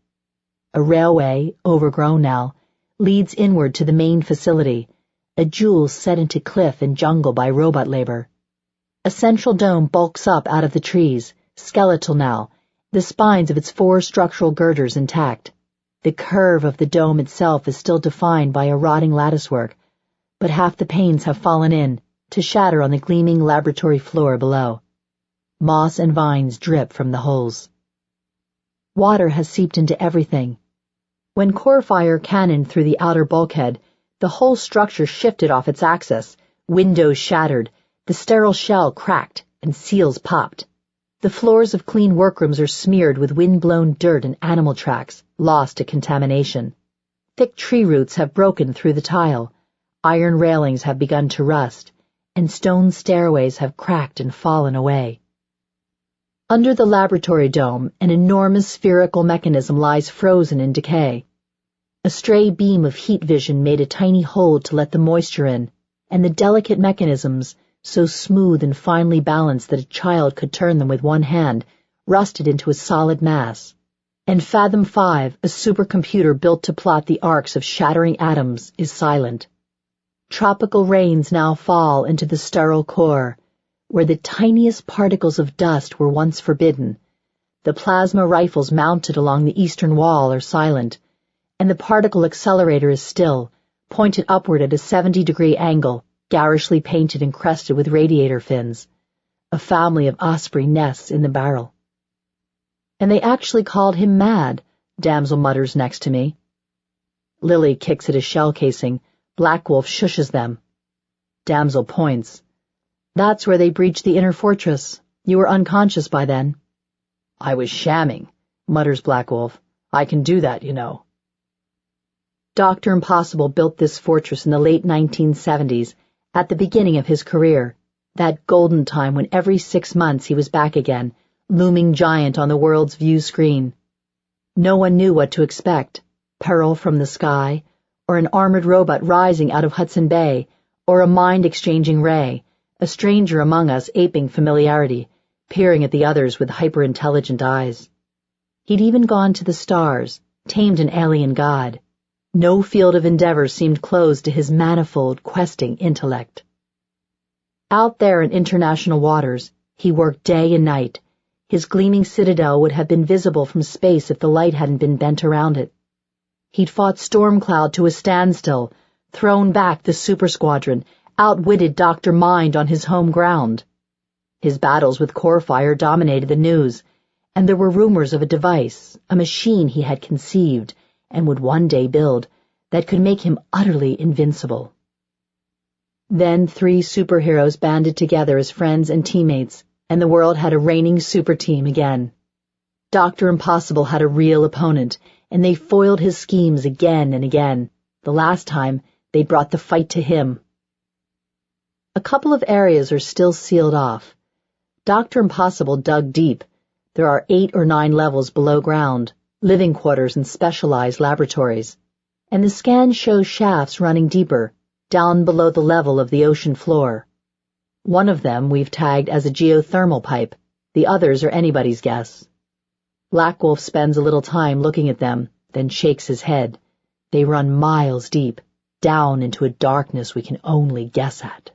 Speaker 3: A railway, overgrown now, leads inward to the main facility, a jewel set into cliff and jungle by robot labor. A central dome bulks up out of the trees, skeletal now, the spines of its 4 structural girders intact. The curve of the dome itself is still defined by a rotting latticework, but half the panes have fallen in, to shatter on the gleaming laboratory floor below. Moss and vines drip from the holes. Water has seeped into everything. When core fire cannoned through the outer bulkhead, the whole structure shifted off its axis, windows shattered, the sterile shell cracked, and seals popped. The floors of clean workrooms are smeared with wind-blown dirt and animal tracks, lost to contamination. Thick tree roots have broken through the tile, iron railings have begun to rust, and stone stairways have cracked and fallen away. Under the laboratory dome, an enormous spherical mechanism lies frozen in decay. A stray beam of heat vision made a tiny hole to let the moisture in, and the delicate mechanisms, so smooth and finely balanced that a child could turn them with one hand, rusted into a solid mass. And Fathom 5, a supercomputer built to plot the arcs of shattering atoms, is silent. Tropical rains now fall into the sterile core, where the tiniest particles of dust were once forbidden. The plasma rifles mounted along the eastern wall are silent, and the particle accelerator is still, pointed upward at a 70-degree angle, garishly painted and crested with radiator fins. A family of osprey nests in the barrel. And they actually called him mad, Damsel mutters next to me. Lily kicks at his shell casing. Black Wolf shushes them. Damsel points. That's where they breached the inner fortress. You were unconscious by then.
Speaker 4: I was shamming, mutters Black Wolf. I can do that, you know.
Speaker 3: Dr. Impossible built this fortress in the late 1970s, at the beginning of his career, that golden time when every 6 months he was back again, looming giant on the world's view screen. No one knew what to expect, peril from the sky, or an armored robot rising out of Hudson Bay, or a mind-exchanging ray, a stranger among us aping familiarity, peering at the others with hyper-intelligent eyes. He'd even gone to the stars, tamed an alien god. No field of endeavor seemed closed to his manifold, questing intellect. Out there in international waters, he worked day and night. His gleaming citadel would have been visible from space if the light hadn't been bent around it. He'd fought Stormcloud to a standstill, thrown back the super squadron, outwitted Dr. Mind on his home ground. His battles with Corefire dominated the news, and there were rumors of a device, a machine he had conceived, and would one day build, that could make him utterly invincible. Then 3 superheroes banded together as friends and teammates, and the world had a reigning super team again. Dr. Impossible had a real opponent, and they foiled his schemes again and again. The last time, they brought the fight to him. A couple of areas are still sealed off. Dr. Impossible dug deep. There are 8 or 9 levels below ground, living quarters and specialized laboratories, and the scan shows shafts running deeper, down below the level of the ocean floor. One of them we've tagged as a geothermal pipe, the others are anybody's guess. Black Wolf spends a little time looking at them, then shakes his head. They run miles deep, down into a darkness we can only guess at.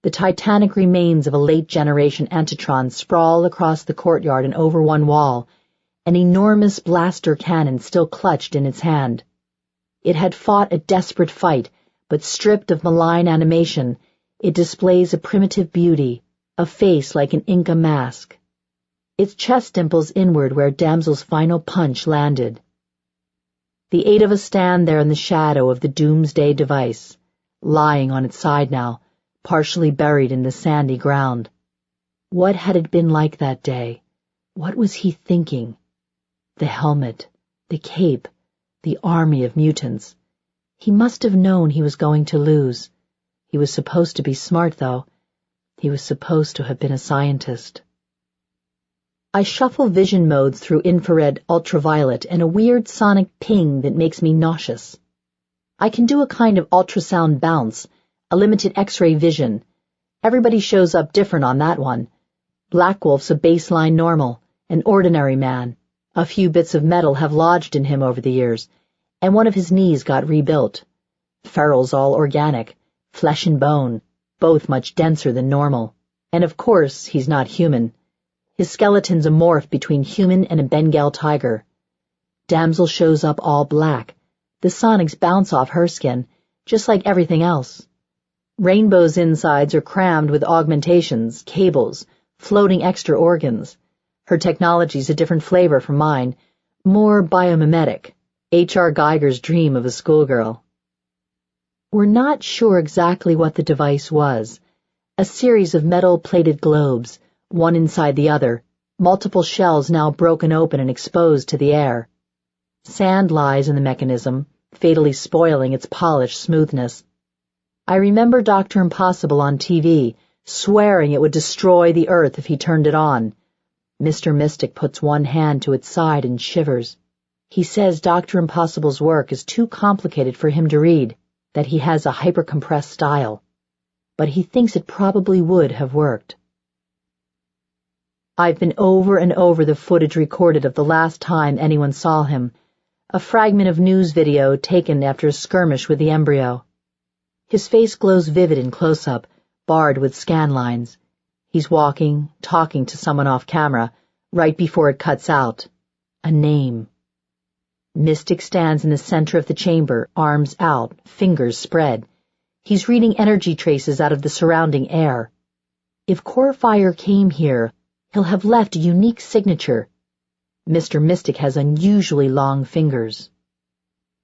Speaker 3: The titanic remains of a late-generation Antitron sprawl across the courtyard and over one wall, an enormous blaster cannon still clutched in its hand. It had fought a desperate fight, but stripped of malign animation, it displays a primitive beauty, a face like an Inca mask. Its chest dimples inward where Damsel's final punch landed. The 8 of us stand there in the shadow of the doomsday device, lying on its side now, partially buried in the sandy ground. What had it been like that day? What was he thinking? The helmet, the cape, the army of mutants. He must have known he was going to lose. He was supposed to be smart, though. He was supposed to have been a scientist. I shuffle vision modes through infrared, ultraviolet, and a weird sonic ping that makes me nauseous. I can do a kind of ultrasound bounce, a limited X-ray vision. Everybody shows up different on that one. Black Wolf's a baseline normal, an ordinary man. A few bits of metal have lodged in him over the years, and one of his knees got rebuilt. Feril's all organic, flesh and bone, both much denser than normal. And of course, he's not human. His skeleton's a morph between human and a Bengal tiger. Damsel shows up all black. The sonics bounce off her skin, just like everything else. Rainbow's insides are crammed with augmentations, cables, floating extra organs. Her technology's a different flavor from mine, more biomimetic, H.R. Geiger's dream of a schoolgirl. We're not sure exactly what the device was. A series of metal-plated globes, one inside the other, multiple shells now broken open and exposed to the air. Sand lies in the mechanism, fatally spoiling its polished smoothness. I remember Dr. Impossible on TV, swearing it would destroy the Earth if he turned it on. Mr. Mystic puts one hand to its side and shivers. He says Dr. Impossible's work is too complicated for him to read, that he has a hyper-compressed style. But he thinks it probably would have worked. I've been over and over the footage recorded of the last time anyone saw him, a fragment of news video taken after a skirmish with the embryo. His face glows vivid in close-up, barred with scan lines. He's walking, talking to someone off camera, right before it cuts out. A name. Mystic stands in the center of the chamber, arms out, fingers spread. He's reading energy traces out of the surrounding air. If Core Fire came here, he'll have left a unique signature. Mr. Mystic has unusually long fingers.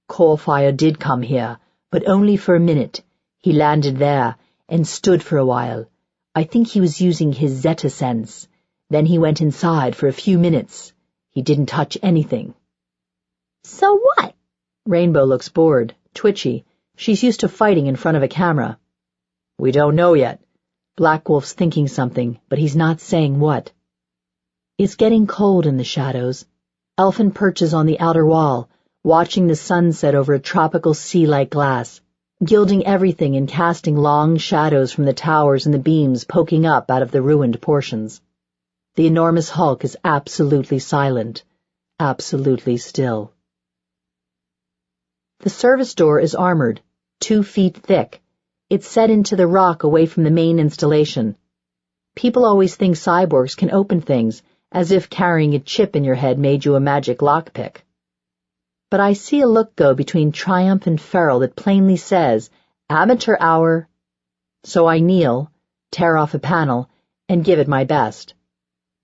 Speaker 3: Core Fire did come here, but only for a minute. He landed there and stood for a while. I think he was using his Zeta sense. Then he went inside for a few minutes. He didn't touch anything.
Speaker 4: So what?
Speaker 3: Rainbow looks bored, twitchy. She's used to fighting in front of a camera. We don't know yet. Black Wolf's thinking something, but he's not saying what. It's getting cold in the shadows. Elfin perches on the outer wall, watching the sunset over a tropical sea like glass, gilding everything and casting long shadows from the towers and the beams poking up out of the ruined portions. The enormous hulk is absolutely silent, absolutely still. The service door is armored, 2 feet thick. It's set into the rock away from the main installation. People always think cyborgs can open things, as if carrying a chip in your head made you a magic lockpick. But I see a look go between triumph and feril that plainly says, amateur hour. So I kneel, tear off a panel, and give it my best.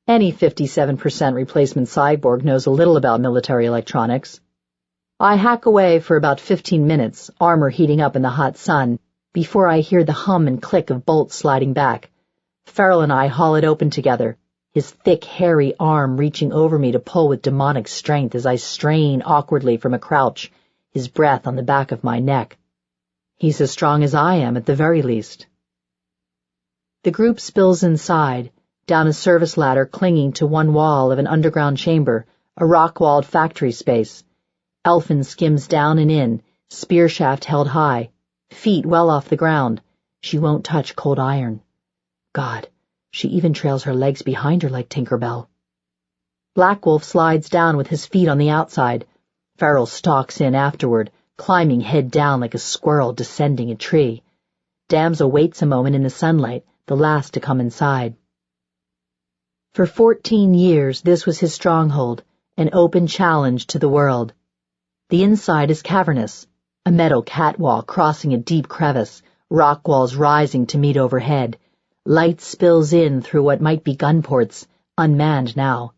Speaker 3: Any 57% replacement cyborg knows a little about military electronics. I hack away for about 15 minutes, armor heating up in the hot sun, before I hear the hum and click of bolts sliding back. Feril and I haul it open together, his thick, hairy arm reaching over me to pull with demonic strength as I strain awkwardly from a crouch, his breath on the back of my neck. He's as strong as I am, at the very least. The group spills inside, down a service ladder clinging to one wall of an underground chamber, a rock-walled factory space. Elfin skims down and in, spear shaft held high, feet well off the ground. She won't touch cold iron. God, she even trails her legs behind her like Tinker Bell. Black Wolf slides down with his feet on the outside. Feril stalks in afterward, climbing head down like a squirrel descending a tree. Damsel waits a moment in the sunlight, the last to come inside. For 14 years this was his stronghold, an open challenge to the world. The inside is cavernous, a metal catwalk crossing a deep crevice, rock walls rising to meet overhead. Light spills in through what might be gun ports, unmanned now.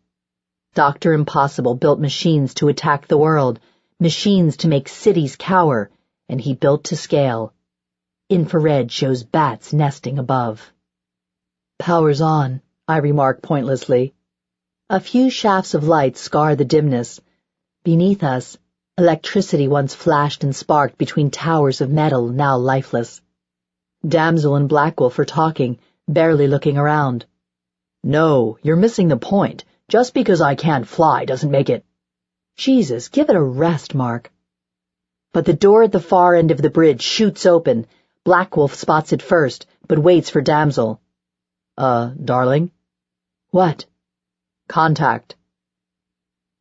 Speaker 3: Dr. Impossible built machines to attack the world, machines to make cities cower, and he built to scale. Infrared shows bats nesting above. Power's on, I remark pointlessly. A few shafts of light scar the dimness. Beneath us, electricity once flashed and sparked between towers of metal now lifeless. Damsel and Black Wolf are talking, barely looking around. No, you're missing the point. Just because I can't fly doesn't make it... Jesus, give it a rest, Mark. But the door at the far end of the bridge shoots open. Black Wolf spots it first, but waits for Damsel. Darling? What? Contact.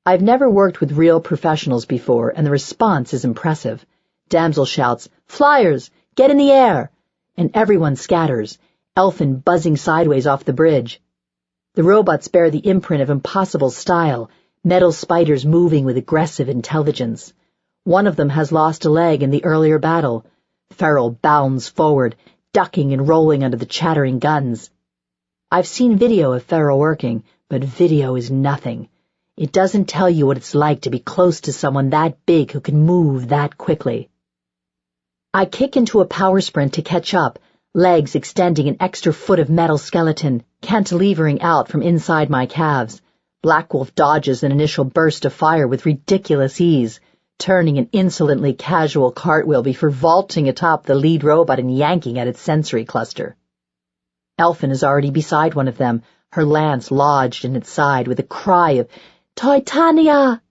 Speaker 3: I've never worked with real professionals before, and the response is impressive. Damsel shouts, "Flyers! Get in the air!" And everyone scatters, Elfin buzzing sideways off the bridge.
Speaker 1: The robots bear the imprint of impossible style, metal spiders moving with aggressive intelligence. One of them has lost a leg in the earlier battle. Ferrell bounds forward, ducking and rolling under the chattering guns. I've seen video of Ferrell working, but video is nothing. It doesn't tell you what it's like to be close to someone that big who can move that quickly. I kick into a power sprint to catch up, legs extending an extra foot of metal skeleton, cantilevering out from inside my calves. Black Wolf dodges an initial burst of fire with ridiculous ease, turning an insolently casual cartwheel before vaulting atop the lead robot and yanking at its sensory cluster. Elfin is already beside one of them, her lance lodged in its side with a cry of "Titania!"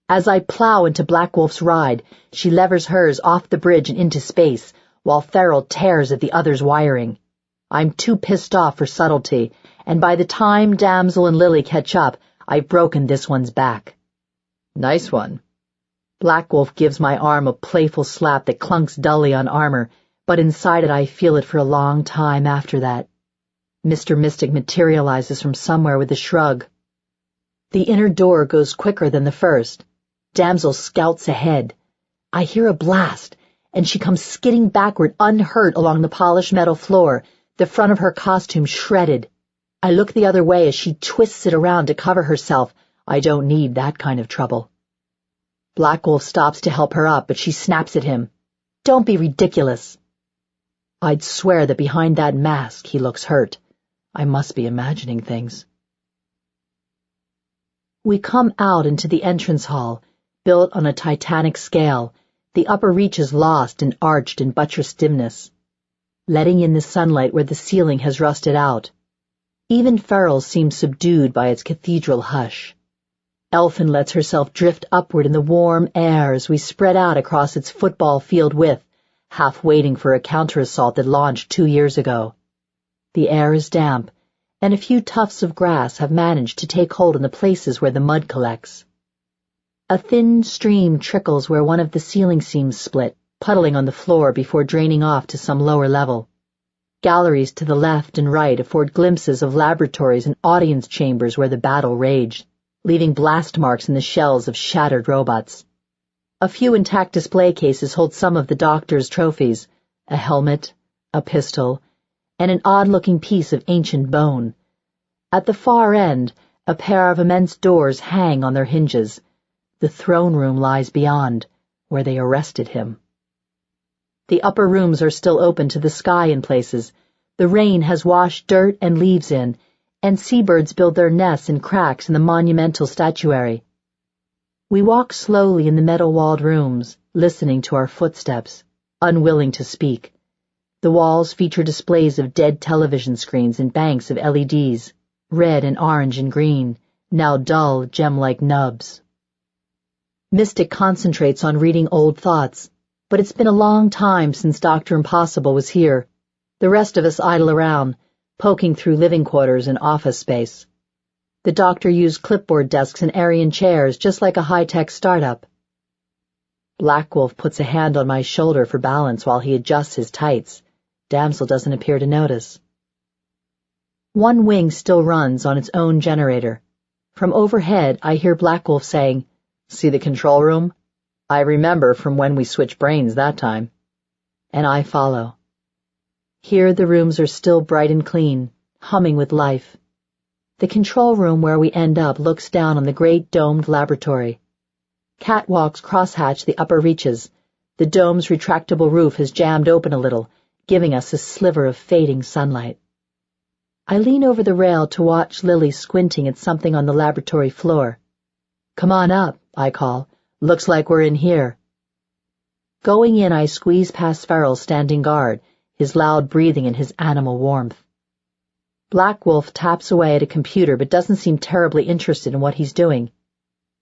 Speaker 1: As I plow into Black Wolf's ride, she levers hers off the bridge and into space, while Ferrell tears at the other's wiring. I'm too pissed off for subtlety, and by the time Damsel and Lily catch up, I've broken this one's back. Nice one. Black Wolf gives my arm a playful slap that clunks dully on armor, but inside it I feel it for a long time after that. Mr. Mystic materializes from somewhere with a shrug. The inner door goes quicker than the first. Damsel scouts ahead. I hear a blast, and she comes skidding backward unhurt along the polished metal floor, the front of her costume shredded. I look the other way as she twists it around to cover herself. I don't need that kind of trouble. Black Wolf stops to help her up, but she snaps at him. Don't be ridiculous. I'd swear that behind that mask he looks hurt. I must be imagining things. We come out into the entrance hall, built on a titanic scale, the upper reaches lost in arched and buttressed dimness, letting in the sunlight where the ceiling has rusted out. Even Ferrell seems subdued by its cathedral hush. Elfin lets herself drift upward in the warm air as we spread out across its football field width, half waiting for a counter-assault that launched 2 years ago. The air is damp, and a few tufts of grass have managed to take hold in the places where the mud collects. A thin stream trickles where one of the ceiling seams split, puddling on the floor before draining off to some lower level. Galleries to the left and right afford glimpses of laboratories and audience chambers where the battle raged, leaving blast marks in the shells of shattered robots. A few intact display cases hold some of the doctor's trophies, a helmet, a pistol, and an odd-looking piece of ancient bone. At the far end, a pair of immense doors hang on their hinges. The throne room lies beyond, where they arrested him. The upper rooms are still open to the sky in places. The rain has washed dirt and leaves in, and seabirds build their nests in cracks in the monumental statuary. We walk slowly in the metal-walled rooms, listening to our footsteps, unwilling to speak. The walls feature displays of dead television screens and banks of LEDs, red and orange and green, now dull, gem-like nubs. Mystic concentrates on reading old thoughts, but it's been a long time since Dr. Impossible was here. The rest of us idle around, poking through living quarters and office space. The doctor used clipboard desks and Aryan chairs just like a high-tech startup. Black Wolf puts a hand on my shoulder for balance while he adjusts his tights. Damsel doesn't appear to notice. One wing still runs on its own generator. From overhead, I hear Black Wolf saying, "See the control room? I remember from when we switched brains that time." And I follow. Here the rooms are still bright and clean, humming with life. The control room where we end up looks down on the great domed laboratory. Catwalks crosshatch the upper reaches. The dome's retractable roof has jammed open a little, giving us a sliver of fading sunlight. I lean over the rail to watch Lily squinting at something on the laboratory floor. "Come on up," I call. "Looks like we're in here." Going in, I squeeze past Ferrell standing guard, his loud breathing and his animal warmth. Black Wolf taps away at a computer but doesn't seem terribly interested in what he's doing.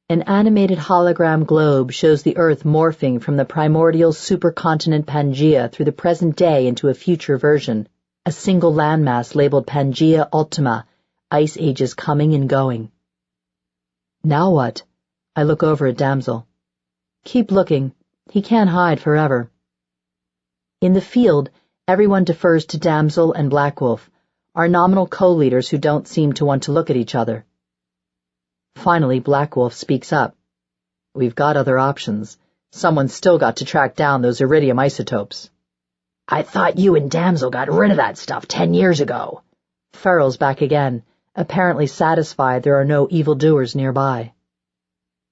Speaker 1: An animated hologram globe shows the Earth morphing from the primordial supercontinent Pangea through the present day into a future version, a single landmass labeled Pangea Ultima, ice ages coming and going. Now what? I look over at Damsel. Keep looking. He can't hide forever. In the field, everyone defers to Damsel and Black Wolf.
Speaker 3: our nominal co-leaders who don't seem to want to look at each other. Finally, Black Wolf speaks up. We've got other options. Someone's still got to track down those iridium isotopes.
Speaker 4: I thought you and Damsel got rid of that stuff 10 years ago.
Speaker 3: Feral's back again, apparently satisfied there are no evildoers nearby.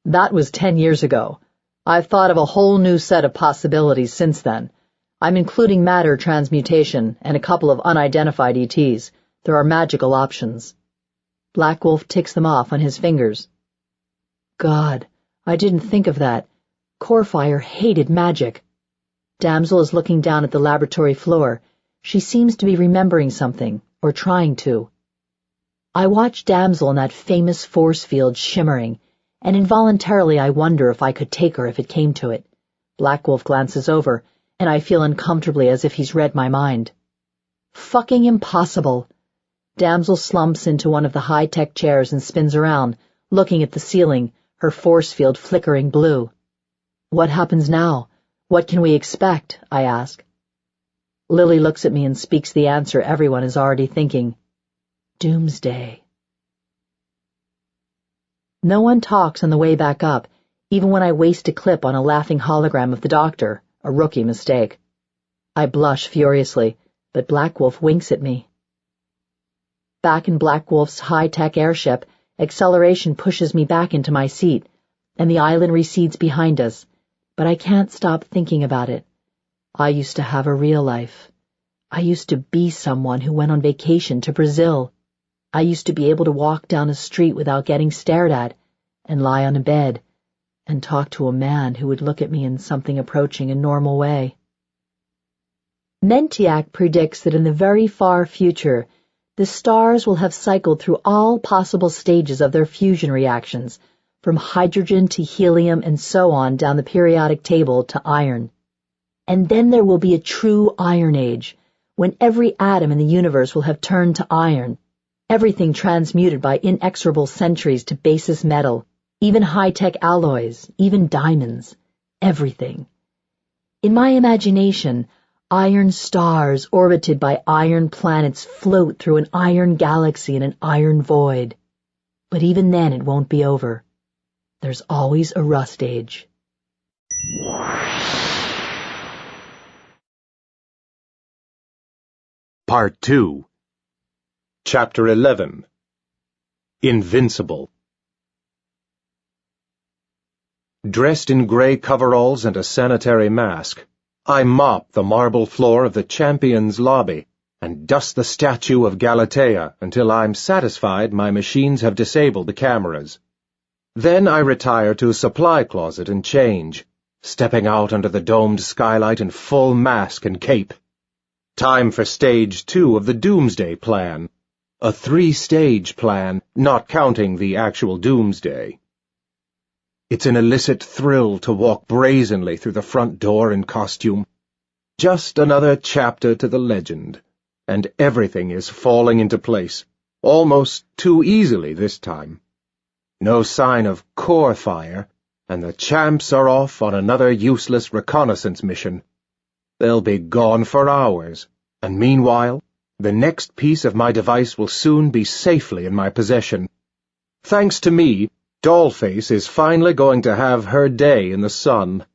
Speaker 3: That was 10 years ago. I've thought of a whole new set of possibilities since then. I'm including matter transmutation and a couple of unidentified ETs. There are magical options. Black Wolf ticks them off on his fingers. God, I didn't think of that. Corefire hated magic. Damsel is looking down at the laboratory floor. She seems to be remembering something, or trying to. I watch Damsel in that famous force field shimmering, and involuntarily I wonder if I could take her if it came to it. Black Wolf glances over, and I feel uncomfortably as if he's read my mind. Fucking impossible. Damsel slumps into one of the high-tech chairs and spins around, looking at the ceiling, her force field flickering blue. What happens now? What can we expect? I ask. Lily looks at me and speaks the answer everyone is already thinking. Doomsday. No one talks on the way back up, even when I waste a clip on a laughing hologram of the doctor, a rookie mistake. I blush furiously, but Black Wolf winks at me. Back in Black Wolf's high-tech airship, acceleration pushes me back into my seat, and the island recedes behind us, but I can't stop thinking about it. I used to have a real life. I used to be someone who went on vacation to Brazil. I used to be able to walk down a street without getting stared at, and lie on a bed, and talk to a man who would look at me in something approaching a normal way. Mentiac predicts that in the very far future, the stars will have cycled through all possible stages of their fusion reactions, from hydrogen to helium and so on down the periodic table to iron. And then there will be a true Iron Age, when every atom in the universe will have turned to iron, everything transmuted by inexorable centuries to basis metal, even high-tech alloys, even diamonds, everything. In my imagination, iron stars orbited by iron planets float through an iron galaxy in an iron void. But even then it won't be over. There's always a rust age.
Speaker 2: Part 2. Chapter 11. Invincible. Dressed in gray coveralls and a sanitary mask, I mop the marble floor of the Champions lobby and dust the statue of Galatea until I'm satisfied my machines have disabled the cameras. Then I retire to a supply closet and change, stepping out under the domed skylight in full mask and cape. Time for Stage 2 of the Doomsday Plan. A 3-stage plan, not counting the actual Doomsday. It's an illicit thrill to walk brazenly through the front door in costume. Just another chapter to the legend, and everything is falling into place, almost too easily this time. No sign of core fire, and the champs are off on another useless reconnaissance mission. They'll be gone for hours, and meanwhile, the next piece of my device will soon be safely in my possession. Thanks to me, Dollface is finally going to have her day in the sun.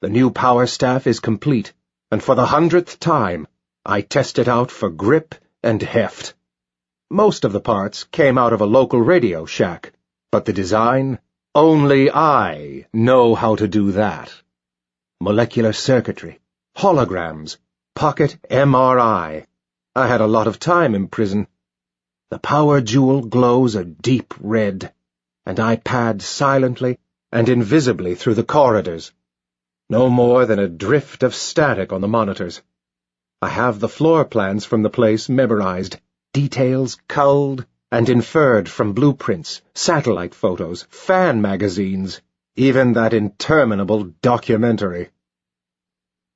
Speaker 2: The new power staff is complete, and for the 100th time, I test it out for grip and heft. Most of the parts came out of a local Radio Shack, but the design, only I know how to do that. Molecular circuitry, holograms, pocket MRI. I had a lot of time in prison. The power jewel glows a deep red, and I pad silently and invisibly through the corridors. No more than a drift of static on the monitors. I have the floor plans from the place memorized, details culled and inferred from blueprints, satellite photos, fan magazines, even that interminable documentary.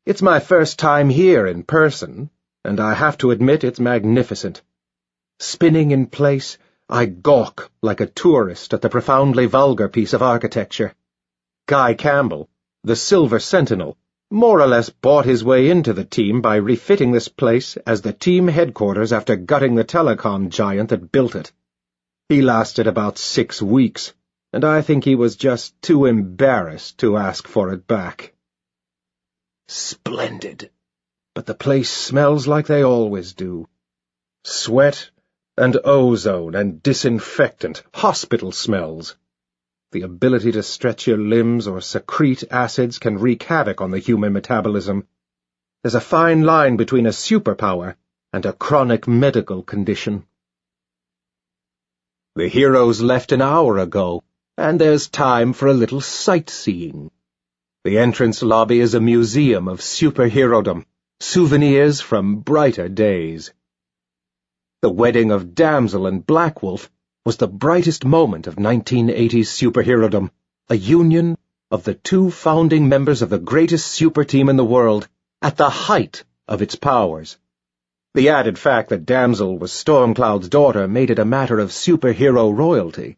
Speaker 2: It's my first time here in person, and I have to admit it's magnificent. Spinning in place, I gawk like a tourist at the profoundly vulgar piece of architecture. Guy Campbell, the Silver Sentinel, more or less bought his way into the team by refitting this place as the team headquarters after gutting the telecom giant that built it. He lasted about 6 weeks, and I think he was just too embarrassed to ask for it back. Splendid. But the place smells like they always do. Sweat and ozone and disinfectant, hospital smells. The ability to stretch your limbs or secrete acids can wreak havoc on the human metabolism. There's a fine line between a superpower and a chronic medical condition. The heroes left an hour ago, and there's time for a little sightseeing. The entrance lobby is a museum of superherodom, souvenirs from brighter days. The wedding of Damsel and Black Wolf was the brightest moment of 1980s superherodom, a union of the 2 founding members of the greatest super team in the world, at the height of its powers. The added fact that Damsel was Stormcloud's daughter made it a matter of superhero royalty.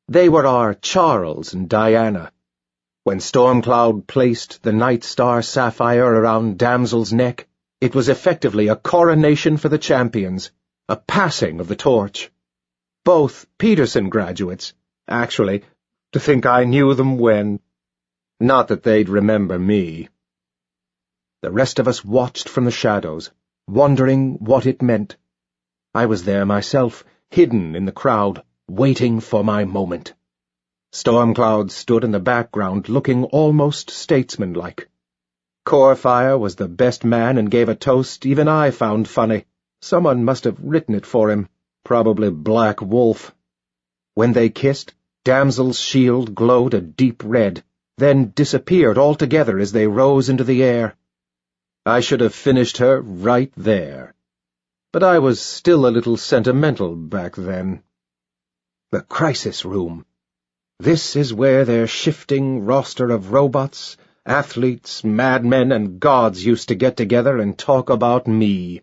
Speaker 2: They were our Charles and Diana. When Stormcloud placed the Night Star sapphire around Damsel's neck, it was effectively a coronation for the champions, a passing of the torch. Both Peterson graduates, actually, to think I knew them when. Not that they'd remember me. The rest of us watched from the shadows, wondering what it meant. I was there myself, hidden in the crowd, waiting for my moment. Stormcloud stood in the background, looking almost statesmanlike. Corefire was the best man and gave a toast even I found funny. Someone must have written it for him. Probably Black Wolf. When they kissed, Damsel's shield glowed a deep red, then disappeared altogether as they rose into the air. I should have finished her right there. But I was still a little sentimental back then. The crisis room. This is where their shifting roster of robots, athletes, madmen, and gods used to get together and talk about me.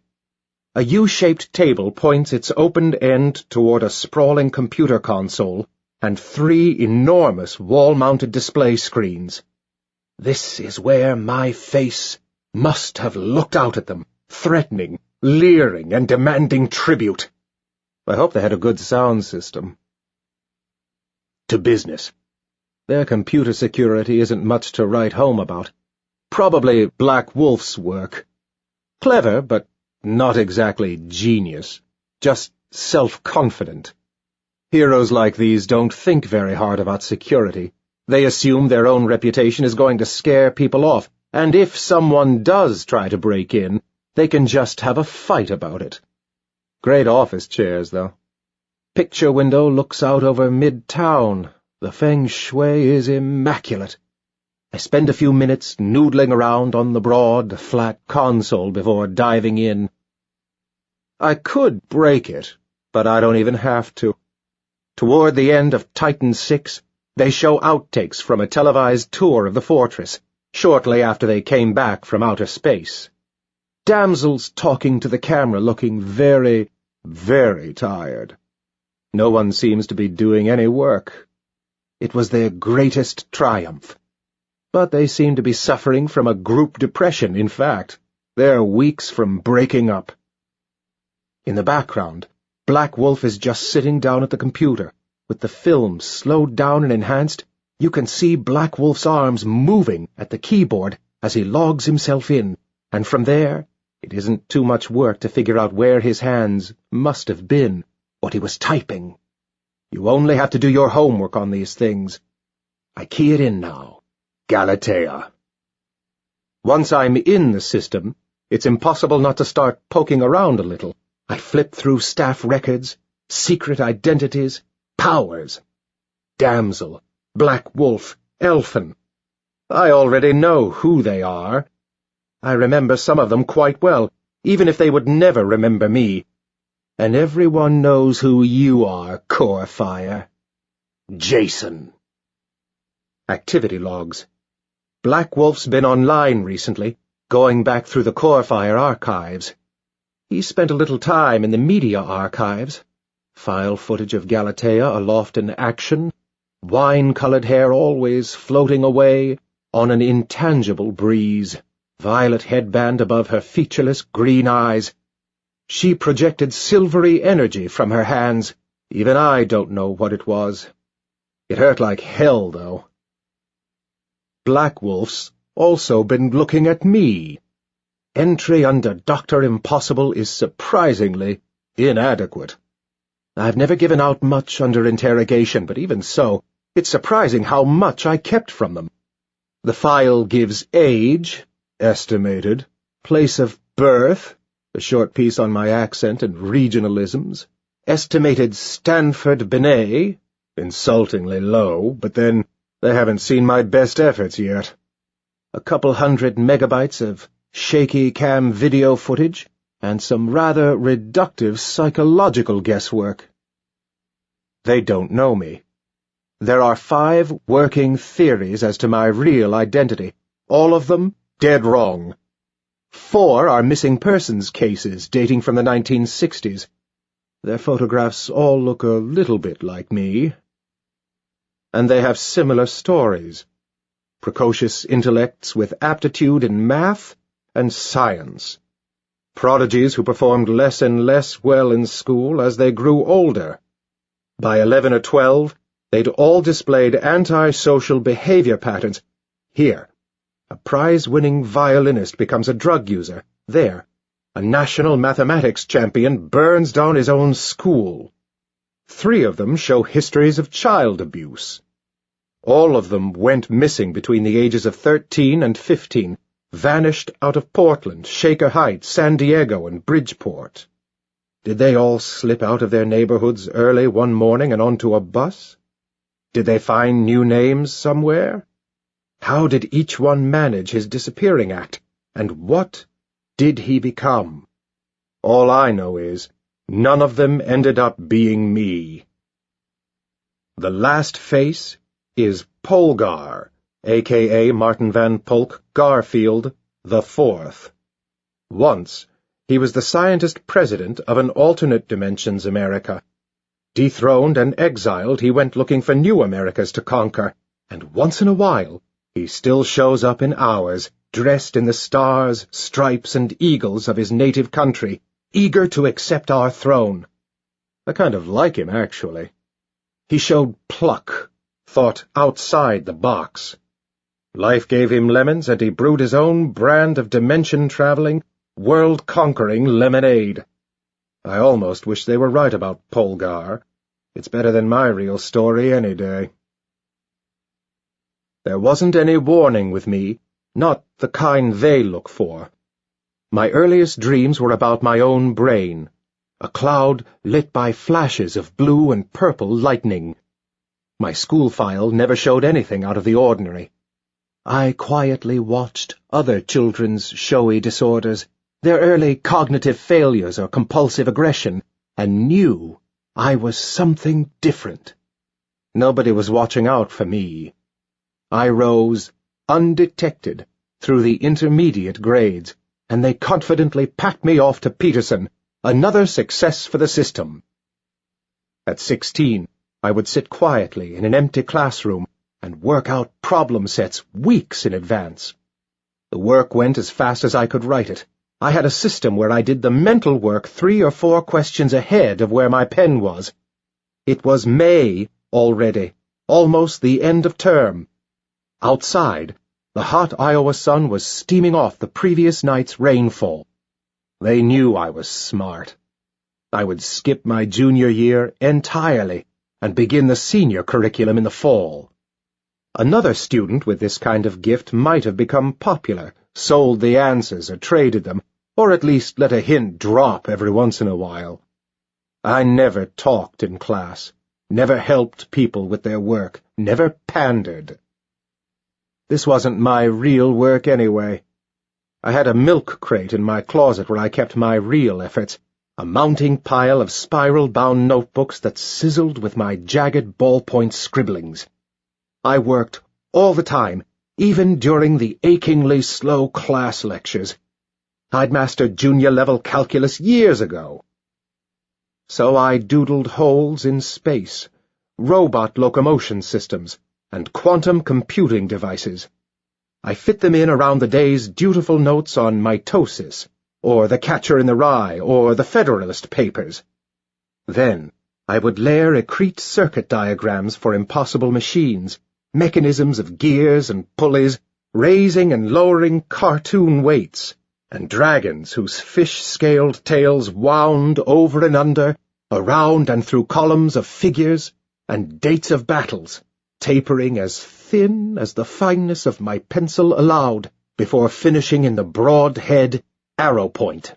Speaker 2: A U-shaped table points its opened end toward a sprawling computer console and 3 enormous wall-mounted display screens. This is where my face must have looked out at them, threatening, leering, and demanding tribute. I hope they had a good sound system. To business. Their computer security isn't much to write home about. Probably Black Wolf's work. Clever, but not exactly genius, just self-confident. Heroes like these don't think very hard about security. They assume their own reputation is going to scare people off, and if someone does try to break in, they can just have a fight about it. Great office chairs, though. Picture window looks out over mid-town. The feng shui is immaculate. I spend a few minutes noodling around on the broad, flat console before diving in. I could break it, but I don't even have to. Toward the end of Titan 6, they show outtakes from a televised tour of the fortress, shortly after they came back from outer space. Damsel's talking to the camera, looking very, very tired. No one seems to be doing any work. It was their greatest triumph. But they seem to be suffering from a group depression, in fact. They're weeks from breaking up. In the background, Black Wolf is just sitting down at the computer. With the film slowed down and enhanced, you can see Black Wolf's arms moving at the keyboard as he logs himself in, and from there, it isn't too much work to figure out where his hands must have been, what he was typing. You only have to do your homework on these things. I key it in now. Galatea. Once I'm in the system, it's impossible not to start poking around a little. I flip through staff records, secret identities, powers. Damsel, Black Wolf, Elfin. I already know who they are. I remember some of them quite well, even if they would never remember me. And everyone knows who you are, Corefire. Jason. Activity logs. Black Wolf's been online recently, going back through the Corefire archives. He spent a little time in the media archives. File footage of Galatea aloft in action, wine-colored hair always floating away,
Speaker 5: on an intangible breeze, violet headband above her featureless green eyes. She projected silvery energy from her hands. Even I don't know what it was. It hurt like hell, though. Black Wolf's also been looking at me. Entry under Dr. Impossible is surprisingly inadequate. I've never given out much under interrogation, but even so, it's surprising how much I kept from them. The file gives age, estimated, place of birth, a short piece on my accent and regionalisms, estimated Stanford Binet, insultingly low, but then they haven't seen my best efforts yet. A couple 100 megabytes of shaky cam video footage, and some rather reductive psychological guesswork. They don't know me. There are 5 working theories as to my real identity, all of them dead wrong. 4 are missing persons cases dating from the 1960s. Their photographs all look a little bit like me. And they have similar stories. Precocious intellects with aptitude in math and science. Prodigies who performed less and less well in school as they grew older. By 11 or 12, they'd all displayed antisocial behavior patterns. Here, a prize-winning violinist becomes a drug user. There, a national mathematics champion burns down his own school. 3 of them show histories of child abuse. All of them went missing between the ages of 13 and 15, vanished out of Portland, Shaker Heights, San Diego, and Bridgeport. Did they all slip out of their neighborhoods early one morning and onto a bus? Did they find new names somewhere? How did each one manage his disappearing act, and what did he become? All I know is, none of them ended up being me. The last face is Polgar, a.k.a. Martin Van Polk Garfield the Fourth. Once, he was the scientist-president of an alternate dimensions America. Dethroned and exiled, he went looking for new Americas to conquer, and once in a while, he still shows up in ours, dressed in the stars, stripes, and eagles of his native country, eager to accept our throne. I kind of like him, actually. He showed pluck, thought outside the box. Life gave him lemons, and he brewed his own brand of dimension-traveling, world-conquering lemonade. I almost wish they were right about Polgar. It's better than my real story any day. There wasn't any warning with me, not the kind they look for. My earliest dreams were about my own brain, a cloud lit by flashes of blue and purple lightning. My school file never showed anything out of the ordinary. I quietly watched other children's showy disorders, their early cognitive failures or compulsive aggression, and knew I was something different. Nobody was watching out for me. I rose, undetected, through the intermediate grades, and they confidently packed me off to Peterson, another success for the system. At 16, I would sit quietly in an empty classroom and work out problem sets weeks in advance. The work went as fast as I could write it. I had a system where I did the mental work 3 or 4 questions ahead of where my pen was. It was May already, almost the end of term. Outside, the hot Iowa sun was steaming off the previous night's rainfall. They knew I was smart. I would skip my junior year entirely and begin the senior curriculum in the fall. Another student with this kind of gift might have become popular, sold the answers or traded them, or at least let a hint drop every once in a while. I never talked in class, never helped people with their work, never pandered. This wasn't my real work anyway. I had a milk crate in my closet where I kept my real efforts, a mounting pile of spiral-bound notebooks that sizzled with my jagged ballpoint scribblings. I worked all the time, even during the achingly slow class lectures. I'd mastered junior-level calculus years ago. So I doodled holes in space, robot locomotion systems, and quantum computing devices.
Speaker 2: I fit them in around the day's dutiful notes on mitosis, or the Catcher in the Rye, or the Federalist Papers. Then I would layer accrete circuit diagrams for impossible machines, mechanisms of gears and pulleys, raising and lowering cartoon weights, and dragons whose fish-scaled tails wound over and under, around and through columns of figures, and dates of battles, tapering as thin as the fineness of my pencil allowed, before finishing in the broad head arrow point.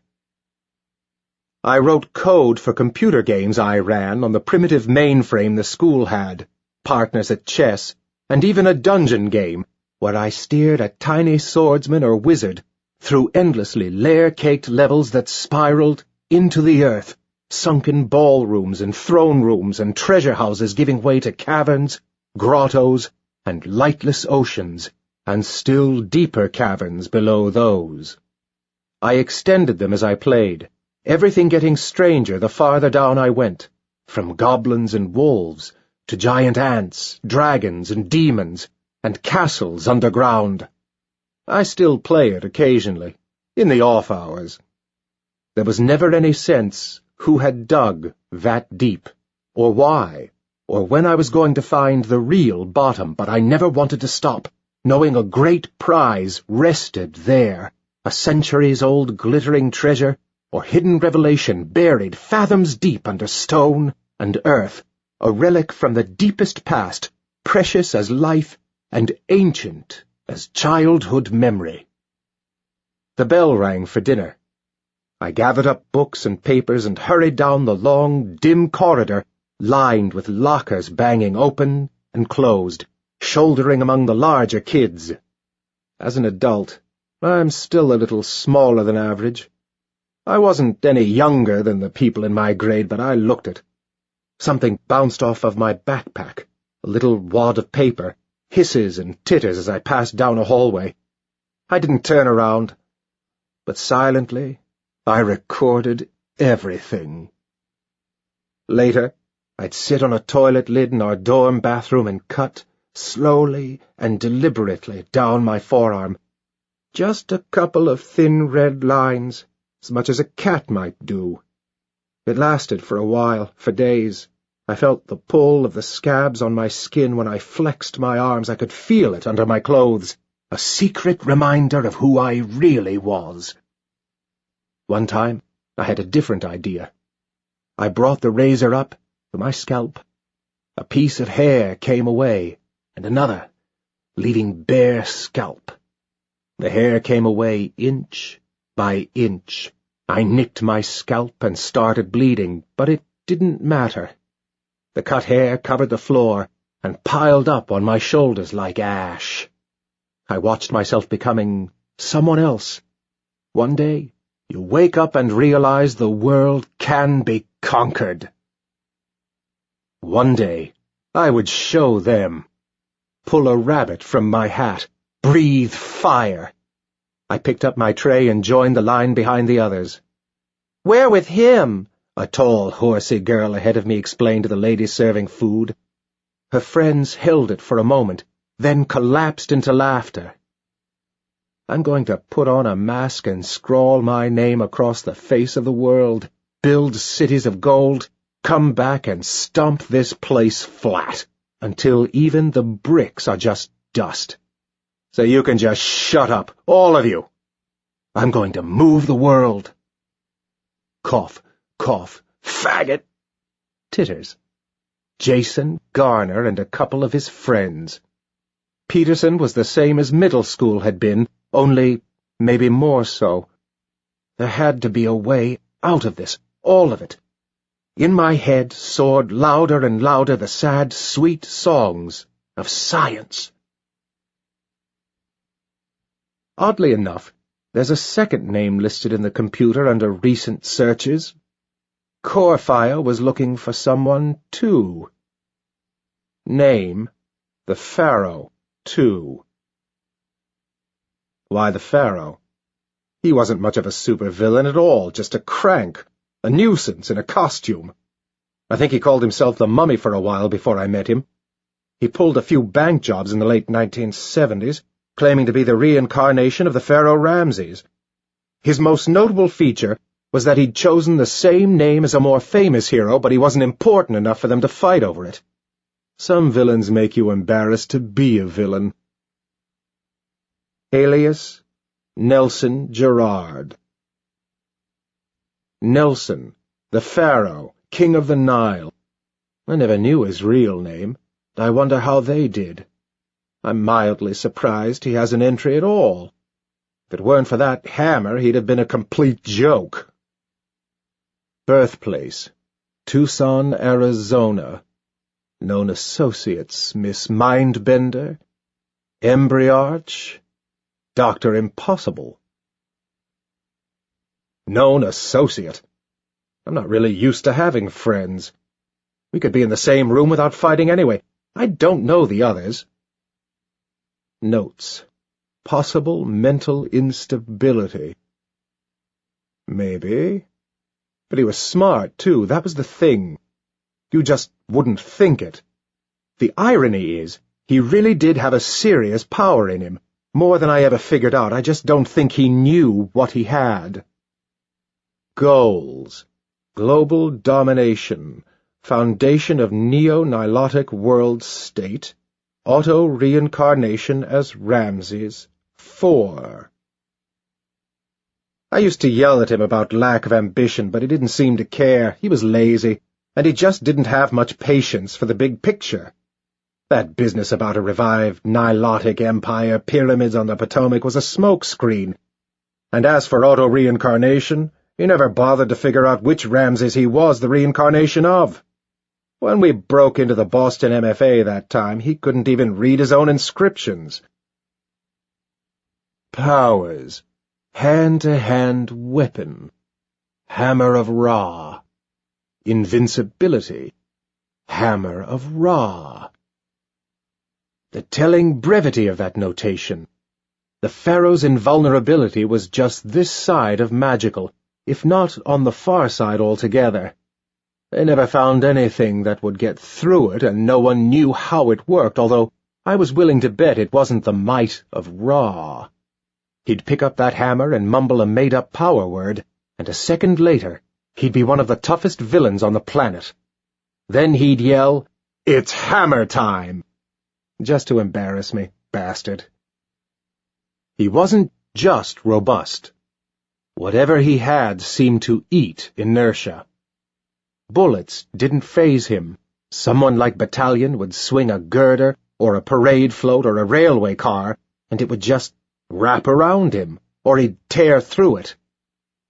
Speaker 2: I wrote code for computer games I ran on the primitive mainframe the school had, partners at chess, and even a dungeon game, where I steered a tiny swordsman or wizard through endlessly layer-caked levels that spiraled into the earth, sunken ballrooms and throne rooms and treasure houses giving way to caverns, grottos, and lightless oceans, and still deeper caverns below those. I extended them as I played, everything getting stranger the farther down I went, from goblins and wolves to giant ants, dragons and demons, and castles underground. I still play it occasionally, in the off hours. There was never any sense who had dug that deep, or why, or when I was going to find the real bottom, but I never wanted to stop, knowing a great prize rested there, a centuries-old glittering treasure, or hidden revelation buried fathoms deep under stone and earth, a relic from the deepest past, precious as life and ancient as childhood memory. The bell rang for dinner. I gathered up books and papers and hurried down the long, dim corridor, lined with lockers banging open and closed, shouldering among the larger kids. As an adult, I'm still a little smaller than average. I wasn't any younger than the people in my grade, but I looked it. Something bounced off of my backpack, a little wad of paper, hisses and titters as I passed down a hallway. I didn't turn around, but silently I recorded everything. Later, I'd sit on a toilet lid in our dorm bathroom and cut, slowly and deliberately, down my forearm. Just a couple of thin red lines, as much as a cat might do. It lasted for a while, for days. I felt the pull of the scabs on my skin when I flexed my arms. I could feel it under my clothes, a secret reminder of who I really was. One time, I had a different idea. I brought the razor up to my scalp. A piece of hair came away, and another, leaving bare scalp. The hair came away inch by inch. I nicked my scalp and started bleeding, but it didn't matter. The cut hair covered the floor and piled up on my shoulders like ash. I watched myself becoming someone else. One day, you wake up and realize the world can be conquered. One day, I would show them. Pull a rabbit from my hat. Breathe fire. I picked up my tray and joined the line behind the others. "Where with him?" a tall, horsey girl ahead of me explained to the lady serving food. Her friends held it for a moment, then collapsed into laughter. I'm going to put on a mask and scrawl my name across the face of the world, build cities of gold, come back and stomp this place flat, until even the bricks are just dust. So you can just shut up, all of you. I'm going to move the world. Cough, cough, faggot. Titters. Jason, Garner, and a couple of his friends. Peterson was the same as middle school had been, only maybe more so. There had to be a way out of this, all of it. In my head soared louder and louder the sad, sweet songs of science. Oddly enough, there's a second name listed in the computer under recent searches. Corefire was looking for someone, too. Name, the Pharaoh, too. Why the Pharaoh? He wasn't much of a supervillain at all, just a crank, a nuisance in a costume. I think he called himself the Mummy for a while before I met him. He pulled a few bank jobs in the late 1970s, claiming to be the reincarnation of the Pharaoh Ramses. His most notable feature was that he'd chosen the same name as a more famous hero, but he wasn't important enough for them to fight over it. Some villains make you embarrassed to be a villain. Alias, Nelson Gerard. Nelson, the Pharaoh, King of the Nile. I never knew his real name, and I wonder how they did. I'm mildly surprised he has an entry at all. If it weren't for that hammer, he'd have been a complete joke. Birthplace, Tucson, Arizona. Known associates, Miss Mindbender, Embryarch, Dr. Impossible. Known associate. I'm not really used to having friends. We could be in the same room without fighting anyway. I don't know the others. Notes. Possible mental instability. Maybe. But he was smart, too. That was the thing. You just wouldn't think it. The irony is, he really did have a serious power in him. More than I ever figured out. I just don't think he knew what he had. Goals. Global domination. Foundation of neo-nilotic world state. Auto-reincarnation as Ramses. 4. I used to yell at him about lack of ambition, but he didn't seem to care. He was lazy, and he just didn't have much patience for the big picture. That business about a revived Nilotic empire, pyramids on the Potomac, was a smokescreen. And as for auto-reincarnation, he never bothered to figure out which Ramses he was the reincarnation of. When we broke into the Boston MFA that time, he couldn't even read his own inscriptions. Powers. Hand-to-hand weapon. Hammer of Ra. Invincibility. Hammer of Ra. The telling brevity of that notation. The Pharaoh's invulnerability was just this side of magical, if not on the far side altogether. They never found anything that would get through it, and no one knew how it worked, although I was willing to bet it wasn't the might of Ra. He'd pick up that hammer and mumble a made-up power word, and a second later, he'd be one of the toughest villains on the planet. Then he'd yell, "It's hammer time!" Just to embarrass me, bastard. He wasn't just robust. Whatever he had seemed to eat inertia. Bullets didn't faze him. Someone like Battalion would swing a girder, or a parade float, or a railway car, and it would just wrap around him, or he'd tear through it.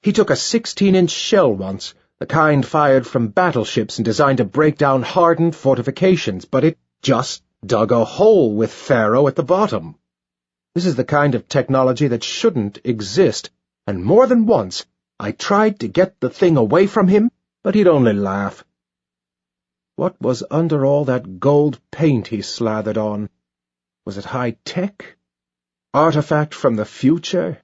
Speaker 2: He took a 16-inch shell once, the kind fired from battleships and designed to break down hardened fortifications, but it just dug a hole with Pharaoh at the bottom. This is the kind of technology that shouldn't exist, and more than once I tried to get the thing away from him, but he'd only laugh. What was under all that gold paint he slathered on? Was it high-tech? Artifact from the future?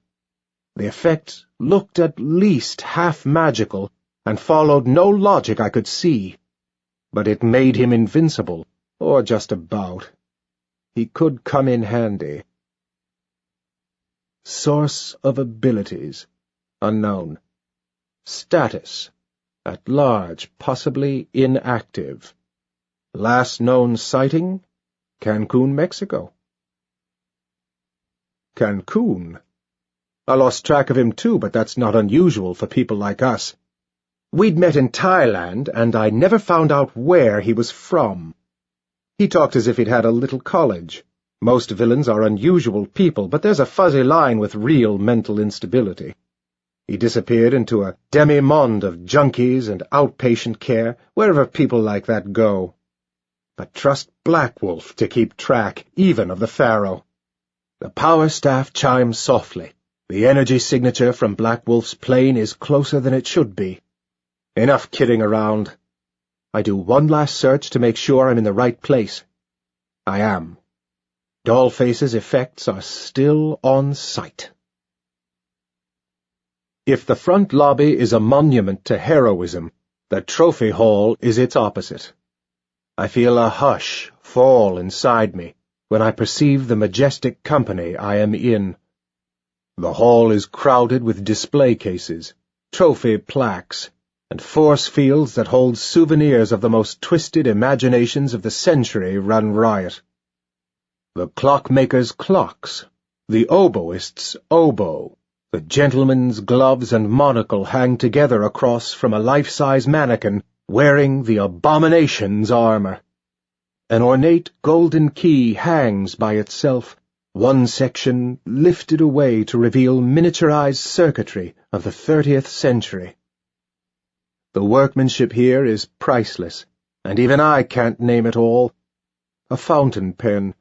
Speaker 2: The effect looked at least half magical, and followed no logic I could see. But it made him invincible, or just about. He could come in handy. Source of abilities. Unknown. Status. At large, possibly inactive. Last known sighting? Cancun, Mexico. Cancun? I lost track of him too, but that's not unusual for people like us. We'd met in Thailand, and I never found out where he was from. He talked as if he'd had a little college. Most villains are unusual people, but there's a fuzzy line with real mental instability. He disappeared into a demi-monde of junkies and outpatient care, wherever people like that go. But trust Black Wolf to keep track, even of the Pharaoh. The power staff chimes softly. The energy signature from Black Wolf's plane is closer than it should be. Enough kidding around. I do one last search to make sure I'm in the right place. I am. Dollface's effects are still on site. If the front lobby is a monument to heroism, the trophy hall is its opposite. I feel a hush fall inside me, when I perceive the majestic company I am in. The hall is crowded with display cases, trophy plaques, and force fields that hold souvenirs of the most twisted imaginations of the century run riot. The clockmaker's clocks, the oboist's oboe, the gentleman's gloves and monocle hang together across from a life-size mannequin wearing the abomination's armor. An ornate golden key hangs by itself, one section lifted away to reveal miniaturized circuitry of the 30th century. The workmanship here is priceless, and even I can't name it all. A fountain pen,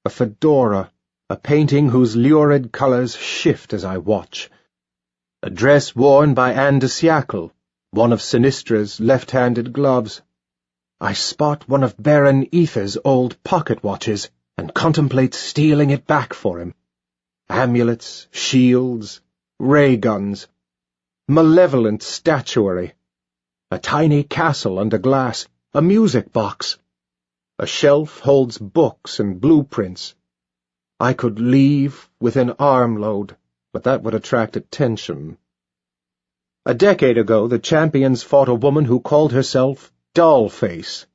Speaker 2: a fedora, a painting whose lurid colors shift as I watch, a dress worn by Anne de Siècle, one of Sinistra's left-handed gloves. I spot one of Baron Ether's old pocket watches and contemplate stealing it back for him. Amulets, shields, ray guns, malevolent statuary, a tiny castle under glass, a music box. A shelf holds books and blueprints. I could leave with an armload, but that would attract attention. A decade ago, the champions fought a woman who called herself Dollface.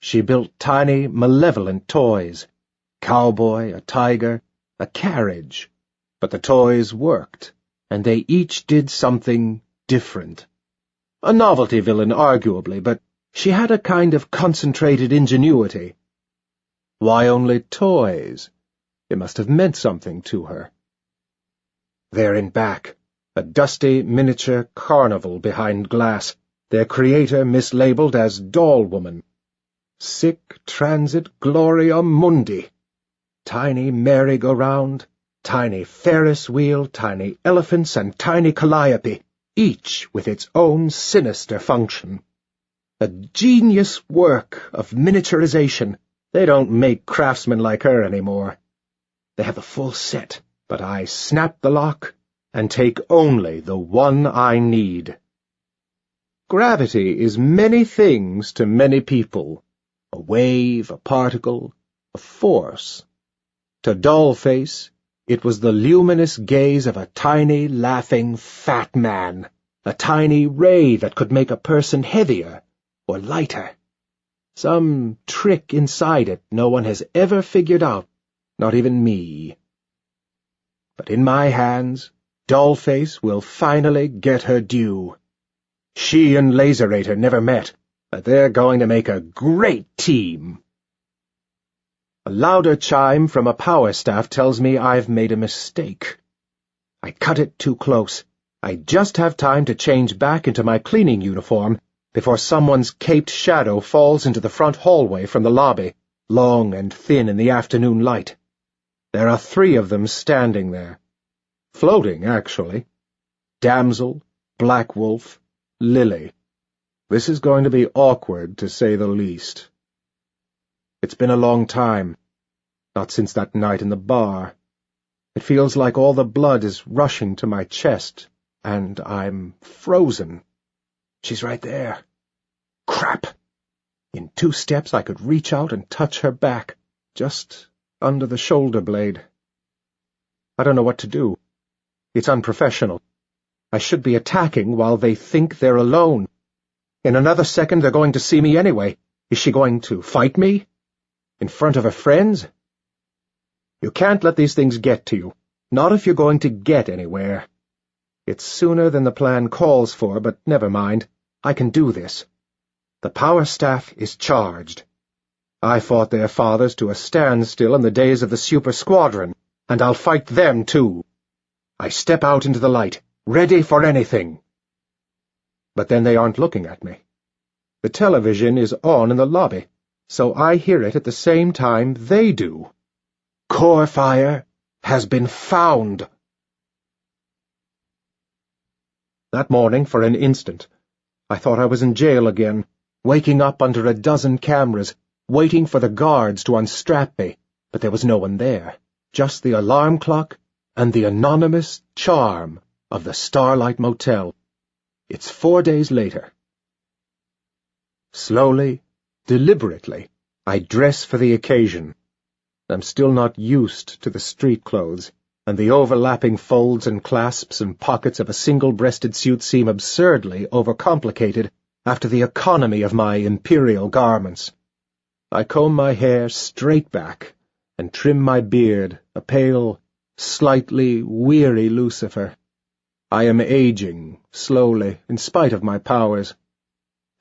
Speaker 2: She built tiny, malevolent toys, cowboy, a tiger, a carriage, but the toys worked, and they each did something different. A novelty villain, arguably, but she had a kind of concentrated ingenuity. Why only toys? It must have meant something to her. There in back, a dusty miniature carnival behind glass, their creator mislabeled as Doll Woman. Sic transit gloria mundi. Tiny merry-go-round, tiny Ferris wheel, tiny elephants, and tiny calliope, each with its own sinister function. A genius work of miniaturization. They don't make craftsmen like her anymore. They have the full set, but I snap the lock and take only the one I need. Gravity is many things to many people. A wave, a particle, a force. To Dollface, it was the luminous gaze of a tiny, laughing, fat man, a tiny ray that could make a person heavier or lighter. Some trick inside it no one has ever figured out, not even me. But in my hands, Dollface will finally get her due. She and Laserator never met, but they're going to make a great team. A louder chime from a power staff tells me I've made a mistake. I cut it too close. I just have time to change back into my cleaning uniform before someone's caped shadow falls into the front hallway from the lobby, long and thin in the afternoon light. There are 3 of them standing there. Floating, actually. Damsel, Black Wolf, Lily. This is going to be awkward, to say the least. It's been a long time. Not since that night in the bar. It feels like all the blood is rushing to my chest, and I'm frozen. She's right there. Crap! In 2 steps I could reach out and touch her back, just under the shoulder blade. I don't know what to do. It's unprofessional. I should be attacking while they think they're alone. In another second they're going to see me anyway. Is she going to fight me? In front of her friends? You can't let these things get to you. Not if you're going to get anywhere. It's sooner than the plan calls for, but never mind. I can do this. The power staff is charged. I fought their fathers to a standstill in the days of the Super Squadron, and I'll fight them too. I step out into the light, ready for anything. But then they aren't looking at me. The television is on in the lobby, so I hear it at the same time they do. Core fire has been found. That morning, for an instant, I thought I was in jail again, waking up under a dozen cameras, waiting for the guards to unstrap me, but there was no one there, just the alarm clock and the anonymous charm of the Starlight Motel. It's 4 days later. Slowly, deliberately, I dress for the occasion. I'm still not used to the street clothes, and the overlapping folds and clasps and pockets of a single-breasted suit seem absurdly overcomplicated after the economy of my imperial garments. I comb my hair straight back and trim my beard, a pale, slightly weary Lucifer. I am aging, slowly, in spite of my powers.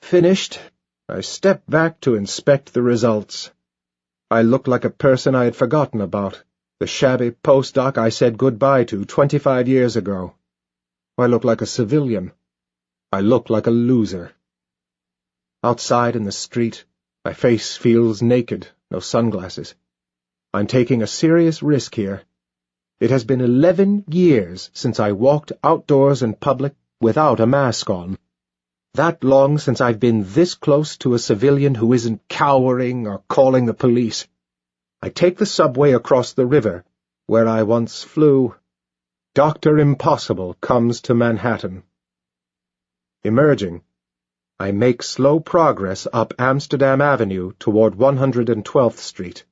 Speaker 2: Finished, I step back to inspect the results. I look like a person I had forgotten about, the shabby postdoc I said goodbye to 25 years ago. I look like a civilian. I look like a loser. Outside in the street, my face feels naked, no sunglasses. I'm taking a serious risk here. It has been 11 years since I walked outdoors in public without a mask on. That long since I've been this close to a civilian who isn't cowering or calling the police. I take the subway across the river, where I once flew. Dr. Impossible comes to Manhattan. Emerging, I make slow progress up Amsterdam Avenue toward 112th Street.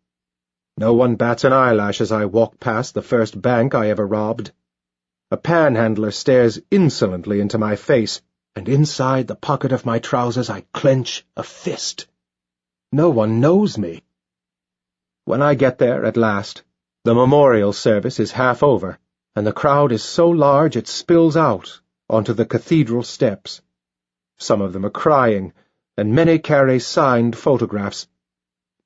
Speaker 2: No one bats an eyelash as I walk past the first bank I ever robbed. A panhandler stares insolently into my face, and inside the pocket of my trousers I clench a fist. No one knows me. When I get there at last, the memorial service is half over, and the crowd is so large it spills out onto the cathedral steps. Some of them are crying, and many carry signed photographs.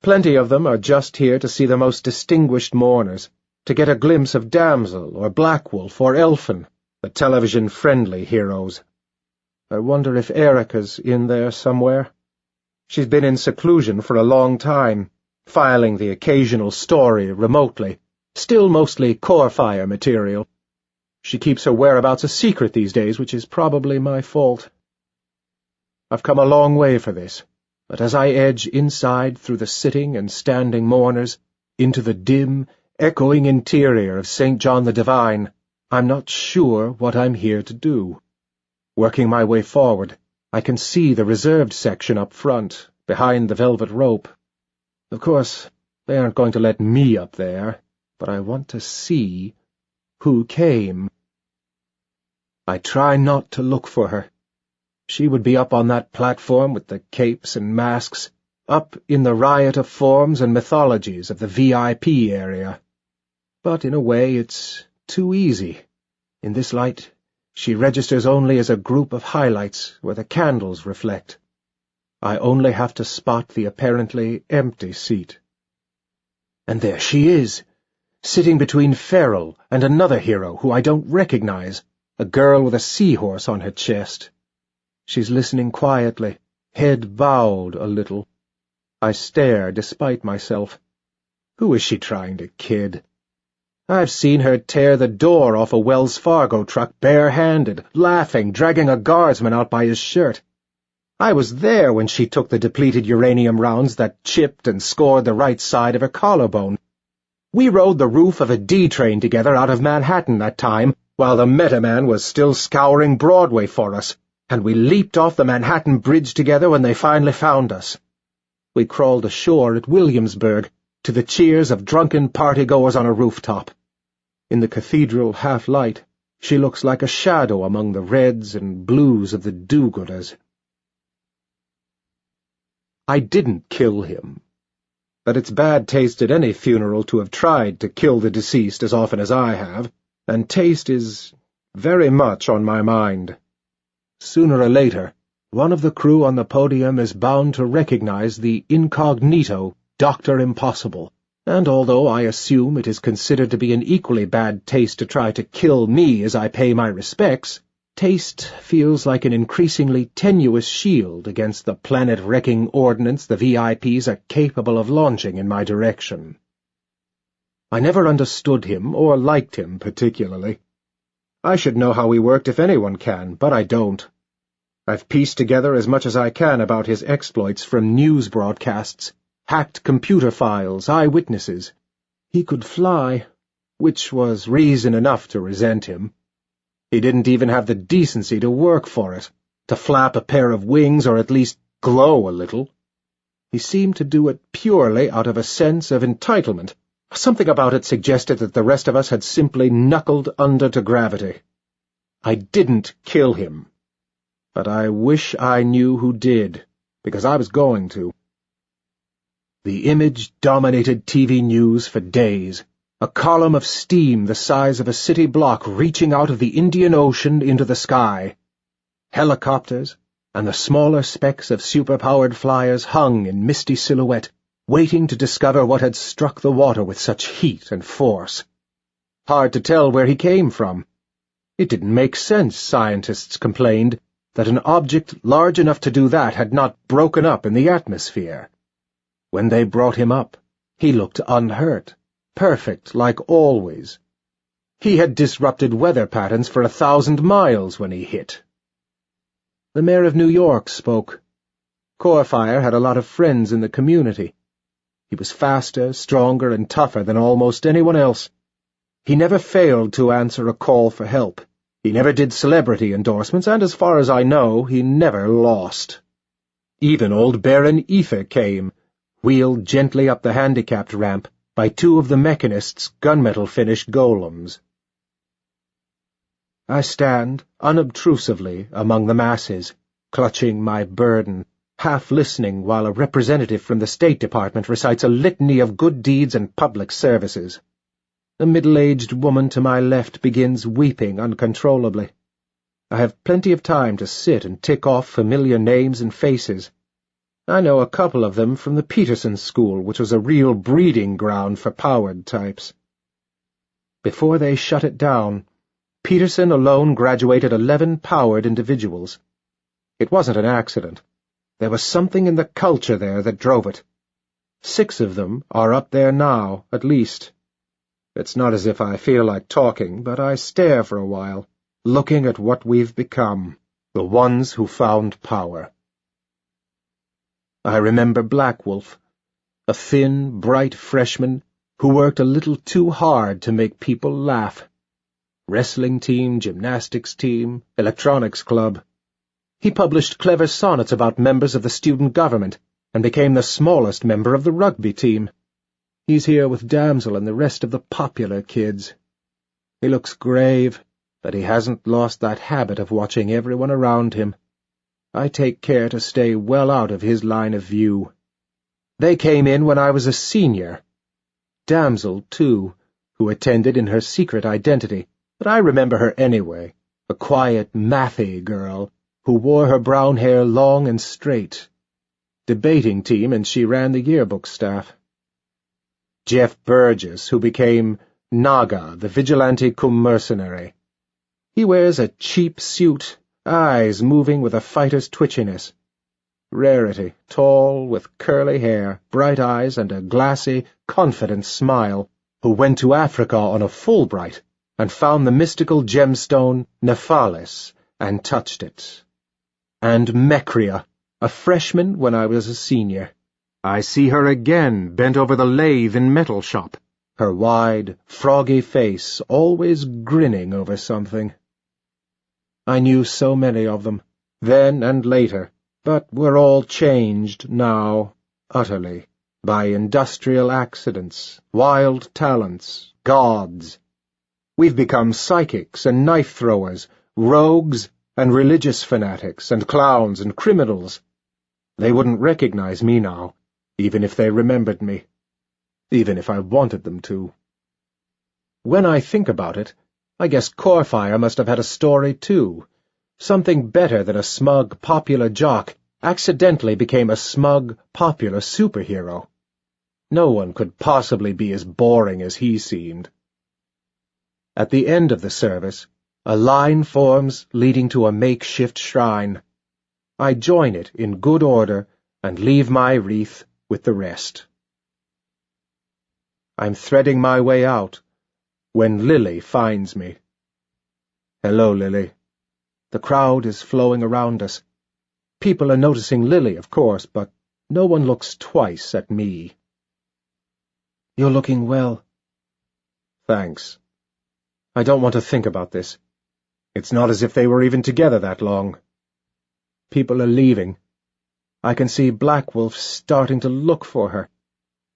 Speaker 2: Plenty of them are just here to see the most distinguished mourners, to get a glimpse of Damsel or Black Wolf or Elfin, the television-friendly heroes. I wonder if Erica's in there somewhere. She's been in seclusion for a long time, filing the occasional story remotely, still mostly core-fire material. She keeps her whereabouts a secret these days, which is probably my fault. I've come a long way for this, but as I edge inside through the sitting and standing mourners, into the dim, echoing interior of St. John the Divine, I'm not sure what I'm here to do. Working my way forward, I can see the reserved section up front, behind the velvet rope. Of course, they aren't going to let me up there, but I want to see who came. I try not to look for her. She would be up on that platform with the capes and masks, up in the riot of forms and mythologies of the VIP area. But in a way it's too easy. In this light, she registers only as a group of highlights where the candles reflect. I only have to spot the apparently empty seat. And there she is, sitting between Peril and another hero who I don't recognize, a girl with a seahorse on her chest. She's listening quietly, head bowed a little. I stare despite myself. Who is she trying to kid? I've seen her tear the door off a Wells Fargo truck bare-handed, laughing, dragging a guardsman out by his shirt. I was there when she took the depleted uranium rounds that chipped and scored the right side of her collarbone. We rode the roof of a D train together out of Manhattan that time, while the Metaman was still scouring Broadway for us, and we leaped off the Manhattan Bridge together when they finally found us. We crawled ashore at Williamsburg, to the cheers of drunken partygoers on a rooftop. In the cathedral half-light, she looks like a shadow among the reds and blues of the do-gooders. I didn't kill him, but it's bad taste at any funeral to have tried to kill the deceased as often as I have, and taste is very much on my mind. Sooner or later, one of the crew on the podium is bound to recognize the incognito Dr. Impossible, and although I assume it is considered to be an equally bad taste to try to kill me as I pay my respects, taste feels like an increasingly tenuous shield against the planet-wrecking ordnance the VIPs are capable of launching in my direction. I never understood him or liked him particularly. I should know how he worked if anyone can, but I don't. I've pieced together as much as I can about his exploits from news broadcasts, hacked computer files, eyewitnesses. He could fly, which was reason enough to resent him. He didn't even have the decency to work for it, to flap a pair of wings or at least glow a little. He seemed to do it purely out of a sense of entitlement, Something about it suggested that the rest of us had simply knuckled under to gravity. I didn't kill him, but I wish I knew who did, because I was going to. The image dominated TV news for days, a column of steam the size of a city block reaching out of the Indian Ocean into the sky. Helicopters and the smaller specks of superpowered flyers hung in misty silhouette, waiting to discover what had struck the water with such heat and force. Hard to tell where he came from. It didn't make sense, scientists complained, that an object large enough to do that had not broken up in the atmosphere. When they brought him up, he looked unhurt, perfect like always. He had disrupted weather patterns for 1,000 miles when he hit. The mayor of New York spoke. Corefire had a lot of friends in the community. He was faster, stronger, and tougher than almost anyone else. He never failed to answer a call for help. He never did celebrity endorsements, and as far as I know, he never lost. Even old Baron Ether came, wheeled gently up the handicapped ramp by 2 of the mechanists' gunmetal-finished golems. I stand, unobtrusively, among the masses, clutching my burden, half listening while a representative from the State Department recites a litany of good deeds and public services. The middle-aged woman to my left begins weeping uncontrollably. I have plenty of time to sit and tick off familiar names and faces. I know a couple of them from the Peterson School, which was a real breeding ground for powered types. Before they shut it down, Peterson alone graduated 11 powered individuals. It wasn't an accident. There was something in the culture there that drove it. 6 of them are up there now, at least. It's not as if I feel like talking, but I stare for a while, looking at what we've become, the ones who found power. I remember Blackwolf, a thin, bright freshman who worked a little too hard to make people laugh. Wrestling team, gymnastics team, electronics club. He published clever sonnets about members of the student government and became the smallest member of the rugby team. He's here with Damsel and the rest of the popular kids. He looks grave, but he hasn't lost that habit of watching everyone around him. I take care to stay well out of his line of view. They came in when I was a senior. Damsel, too, who attended in her secret identity, but I remember her anyway, a quiet, mathy girl who wore her brown hair long and straight. Debating team, and she ran the yearbook staff. Jeff Burgess, who became Naga, the vigilante cum mercenary. He wears a cheap suit, eyes moving with a fighter's twitchiness. Rarity, tall, with curly hair, bright eyes, and a glassy, confident smile, who went to Africa on a Fulbright and found the mystical gemstone Nephalis and touched it. And Mecria, a freshman when I was a senior. I see her again, bent over the lathe in metal shop, her wide, froggy face always grinning over something. I knew so many of them, then and later, but we're all changed now, utterly, by industrial accidents, wild talents, gods. We've become psychics and knife-throwers, rogues and religious fanatics, and clowns and criminals. They wouldn't recognize me now, even if they remembered me, even if I wanted them to. When I think about it, I guess Corefire must have had a story, too. Something better than a smug, popular jock accidentally became a smug, popular superhero. No one could possibly be as boring as he seemed. At the end of the service, a line forms leading to a makeshift shrine. I join it in good order and leave my wreath with the rest. I'm threading my way out when Lily finds me. Hello, Lily. The crowd is flowing around us. People are noticing Lily, of course, but no one looks twice at me. You're looking well. Thanks. I don't want to think about this. It's not as if they were even together that long. People are leaving. I can see Blackwolf starting to look for her.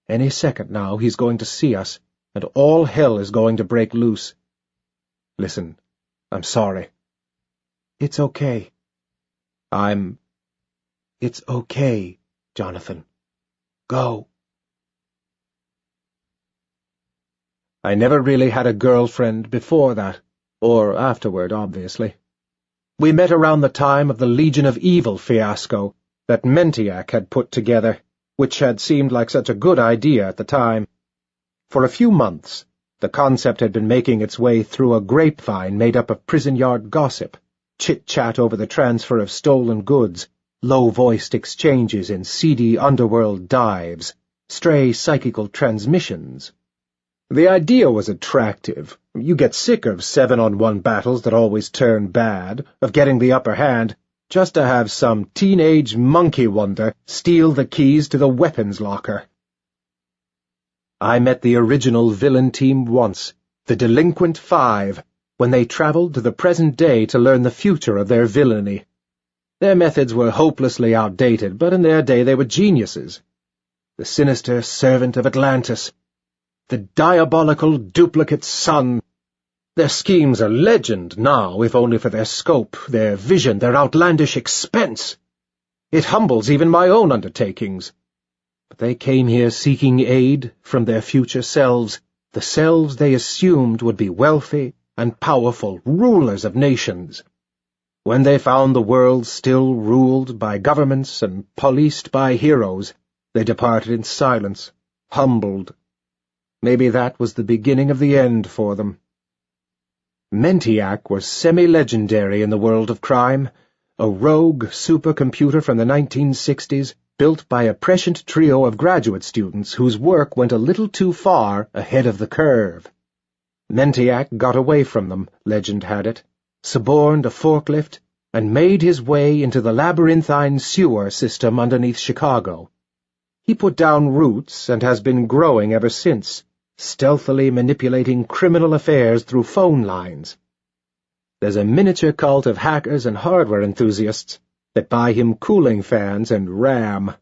Speaker 5: Any second now he's going to see us, and all hell is going to break loose. Listen, I'm sorry. It's okay. It's okay, Jonathan. Go. I never really had a girlfriend before that, or afterward, obviously. We met around the time of the Legion of Evil fiasco that Mentiac had put together, which had seemed like such a good idea at the time. For a few months, the concept had been making its way through a grapevine made up of prison-yard gossip, chit-chat over the transfer of stolen goods, low-voiced exchanges in seedy underworld dives, stray psychical transmissions. The idea was attractive. You get sick of 7-on-1 battles that always turn bad, of getting the upper hand, just to have some teenage monkey wonder steal the keys to the weapons locker. I met the original villain team once, the Delinquent Five, when they traveled to the present day to learn the future of their villainy. Their methods were hopelessly outdated, but in their day they were geniuses. The sinister servant of Atlantis, the diabolical duplicate sun. Their schemes are legend now, if only for their scope, their vision, their outlandish expense. It humbles even my own undertakings. But they came here seeking aid from their future selves, the selves they assumed would be wealthy and powerful rulers of nations. When they found the world still ruled by governments and policed by heroes, they departed in silence, humbled. Maybe that was the beginning of the end for them. Mentiac was semi-legendary in the world of crime, a rogue supercomputer from the 1960s, built by a prescient trio of graduate students whose work went a little too far ahead of the curve. Mentiac got away from them, legend had it, suborned a forklift, and made his way into the labyrinthine sewer system underneath Chicago. He put down roots and has been growing ever since, stealthily manipulating criminal affairs through phone lines. There's a miniature cult of hackers and hardware enthusiasts that buy him cooling fans and RAM.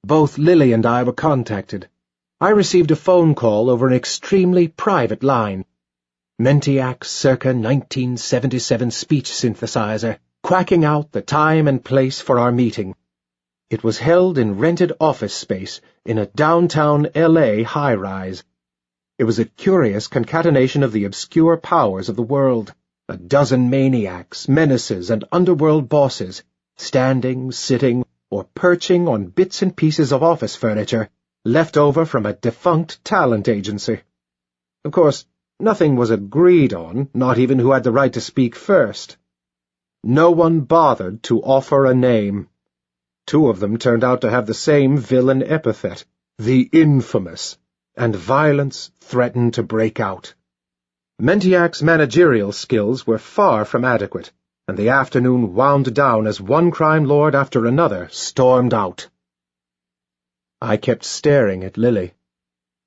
Speaker 5: Both Lily and I were contacted. I received a phone call over an extremely private line. Mentiac's circa 1977 speech synthesizer, quacking out the time and place for our meeting. It was held in rented office space in a downtown L.A. high-rise. It was a curious concatenation of the obscure powers of the world, a dozen maniacs, menaces, and underworld bosses, standing, sitting, or perching on bits and pieces of office furniture, left over from a defunct talent agency. Of course, nothing was agreed on, not even who had the right to speak first. No one bothered to offer a name. Two of them turned out to have the same villain epithet, the infamous, and violence threatened to break out. Mentiac's managerial skills were far from adequate, and the afternoon wound down as one crime lord after another stormed out. I kept staring at Lily.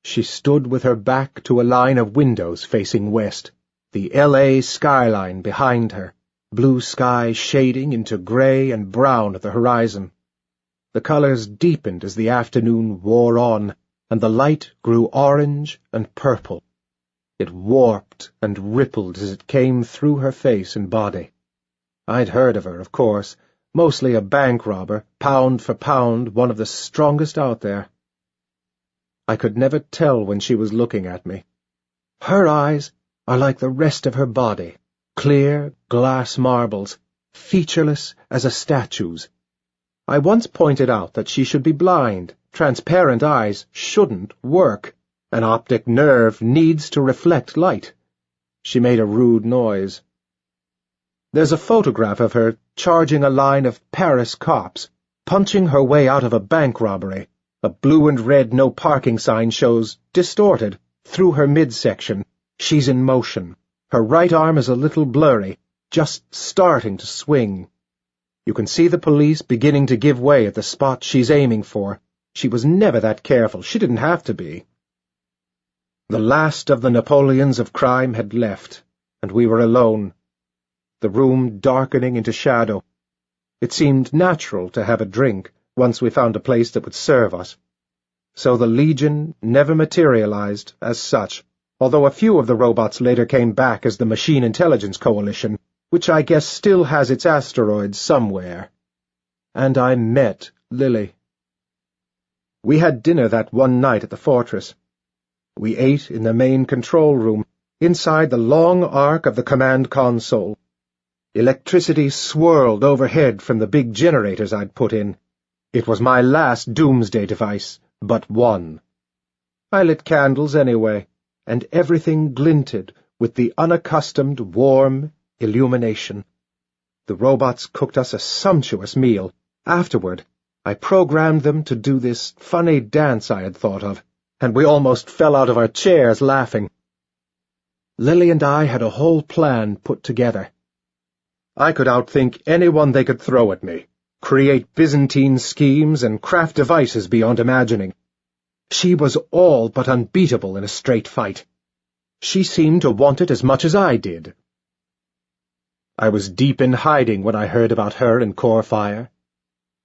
Speaker 5: She stood with her back to a line of windows facing west, the L.A. skyline behind her, blue sky shading into gray and brown at the horizon. The colors deepened as the afternoon wore on, and the light grew orange and purple. It warped and rippled as it came through her face and body. I'd heard of her, of course, mostly a bank robber, pound for pound, one of the strongest out there. I could never tell when she was looking at me. Her eyes are like the rest of her body, clear glass marbles, featureless as a statue's. I once pointed out that she should be blind. Transparent eyes shouldn't work. An optic nerve needs to reflect light. She made a rude noise. There's a photograph of her charging a line of Paris cops, punching her way out of a bank robbery. A blue and red no parking sign shows, distorted, through her midsection. She's in motion. Her right arm is a little blurry, just starting to swing. You can see the police beginning to give way at the spot she's aiming for. She was never that careful. She didn't have to be. The last of the Napoleons of crime had left, and we were alone. The room darkening into shadow. It seemed natural to have a drink, once we found a place that would serve us.
Speaker 2: so the Legion never materialized as such, although a few of the robots later came back as the Machine Intelligence Coalition, which I guess still has its asteroids somewhere. And I met Lily. We had dinner that one night at the fortress. We ate in the main control room, inside the long arc of the command console. Electricity swirled overhead from the big generators I'd put in. It was my last doomsday device, but one. I lit candles anyway, and everything glinted with the unaccustomed, warm illumination. The robots cooked us a sumptuous meal. Afterward, I programmed them to do this funny dance I had thought of, and we almost fell out of our chairs laughing. Lily and I had a whole plan put together. I could outthink anyone they could throw at me, create Byzantine schemes and craft devices beyond imagining. She was all but unbeatable in a straight fight. She seemed to want it as much as I did. I was deep in hiding when I heard about her and Core Fire.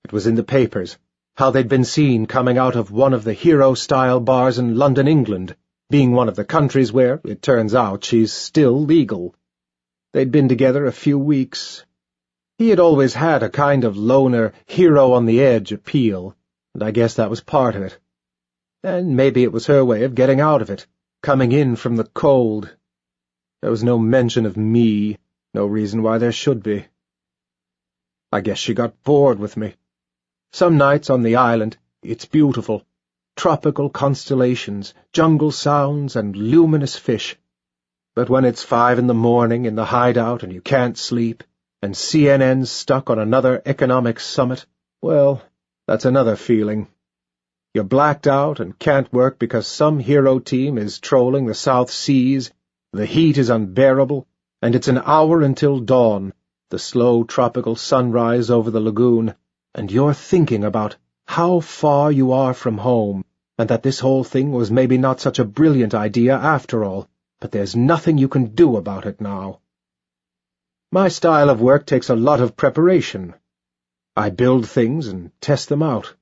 Speaker 2: It was in the papers, how they'd been seen coming out of one of the hero-style bars in London, England, being one of the countries where, it turns out, she's still legal. They'd been together a few weeks. He had always had a kind of loner, hero-on-the-edge appeal, and I guess that was part of it. And maybe it was her way of getting out of it, coming in from the cold. There was no mention of me, no reason why there should be. I guess she got bored with me. Some nights on the island, it's beautiful. Tropical constellations, jungle sounds, and luminous fish. But when it's 5 a.m. in the hideout and you can't sleep, and CNN's stuck on another economic summit, well, that's another feeling. You're blacked out and can't work because some hero team is trolling the South Seas, the heat is unbearable, and it's an hour until dawn, the slow tropical sunrise over the lagoon, and you're thinking about how far you are from home, and that this whole thing was maybe not such a brilliant idea after all, but there's nothing you can do about it now. My style of work takes a lot of preparation. I build things and test them out.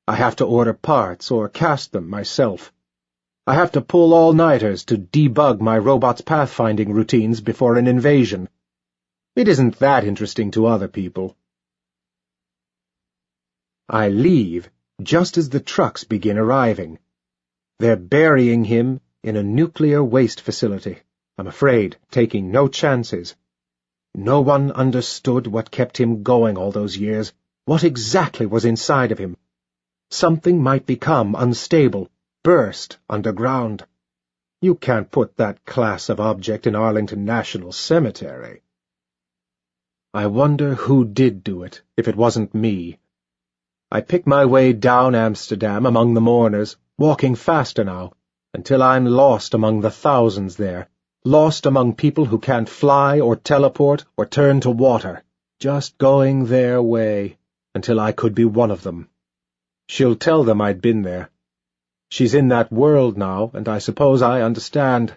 Speaker 2: I have to order parts or cast them myself. I have to pull all-nighters to debug my robot's pathfinding routines before an invasion. It isn't that interesting to other people. I leave just as the trucks begin arriving. They're burying him in a nuclear waste facility, I'm afraid, taking no chances. No one understood what kept him going all those years, what exactly was inside of him. Something might become unstable, burst underground. You can't put that class of object in Arlington National Cemetery. I wonder who did do it, if it wasn't me. I pick my way down Amsterdam among the mourners, walking faster now, until I'm lost among the thousands there, lost among people who can't fly or teleport or turn to water, just going their way, until I could be one of them. She'll tell them I'd been there. She's in that world now, and I suppose I understand.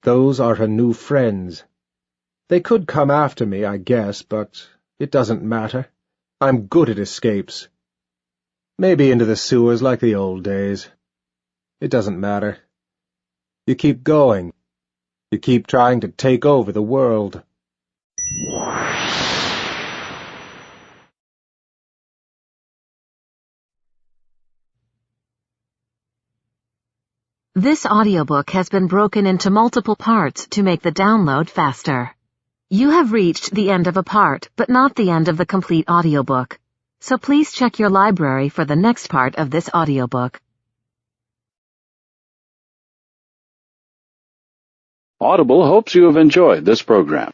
Speaker 2: Those are her new friends. They could come after me, I guess, but it doesn't matter. I'm good at escapes. Maybe into the sewers like the old days. It doesn't matter. You keep going. You keep trying to take over the world.
Speaker 6: This audiobook has been broken into multiple parts to make the download faster. You have reached the end of a part, but not the end of the complete audiobook. So please check your library for the next part of this audiobook.
Speaker 7: Audible hopes you have enjoyed this program.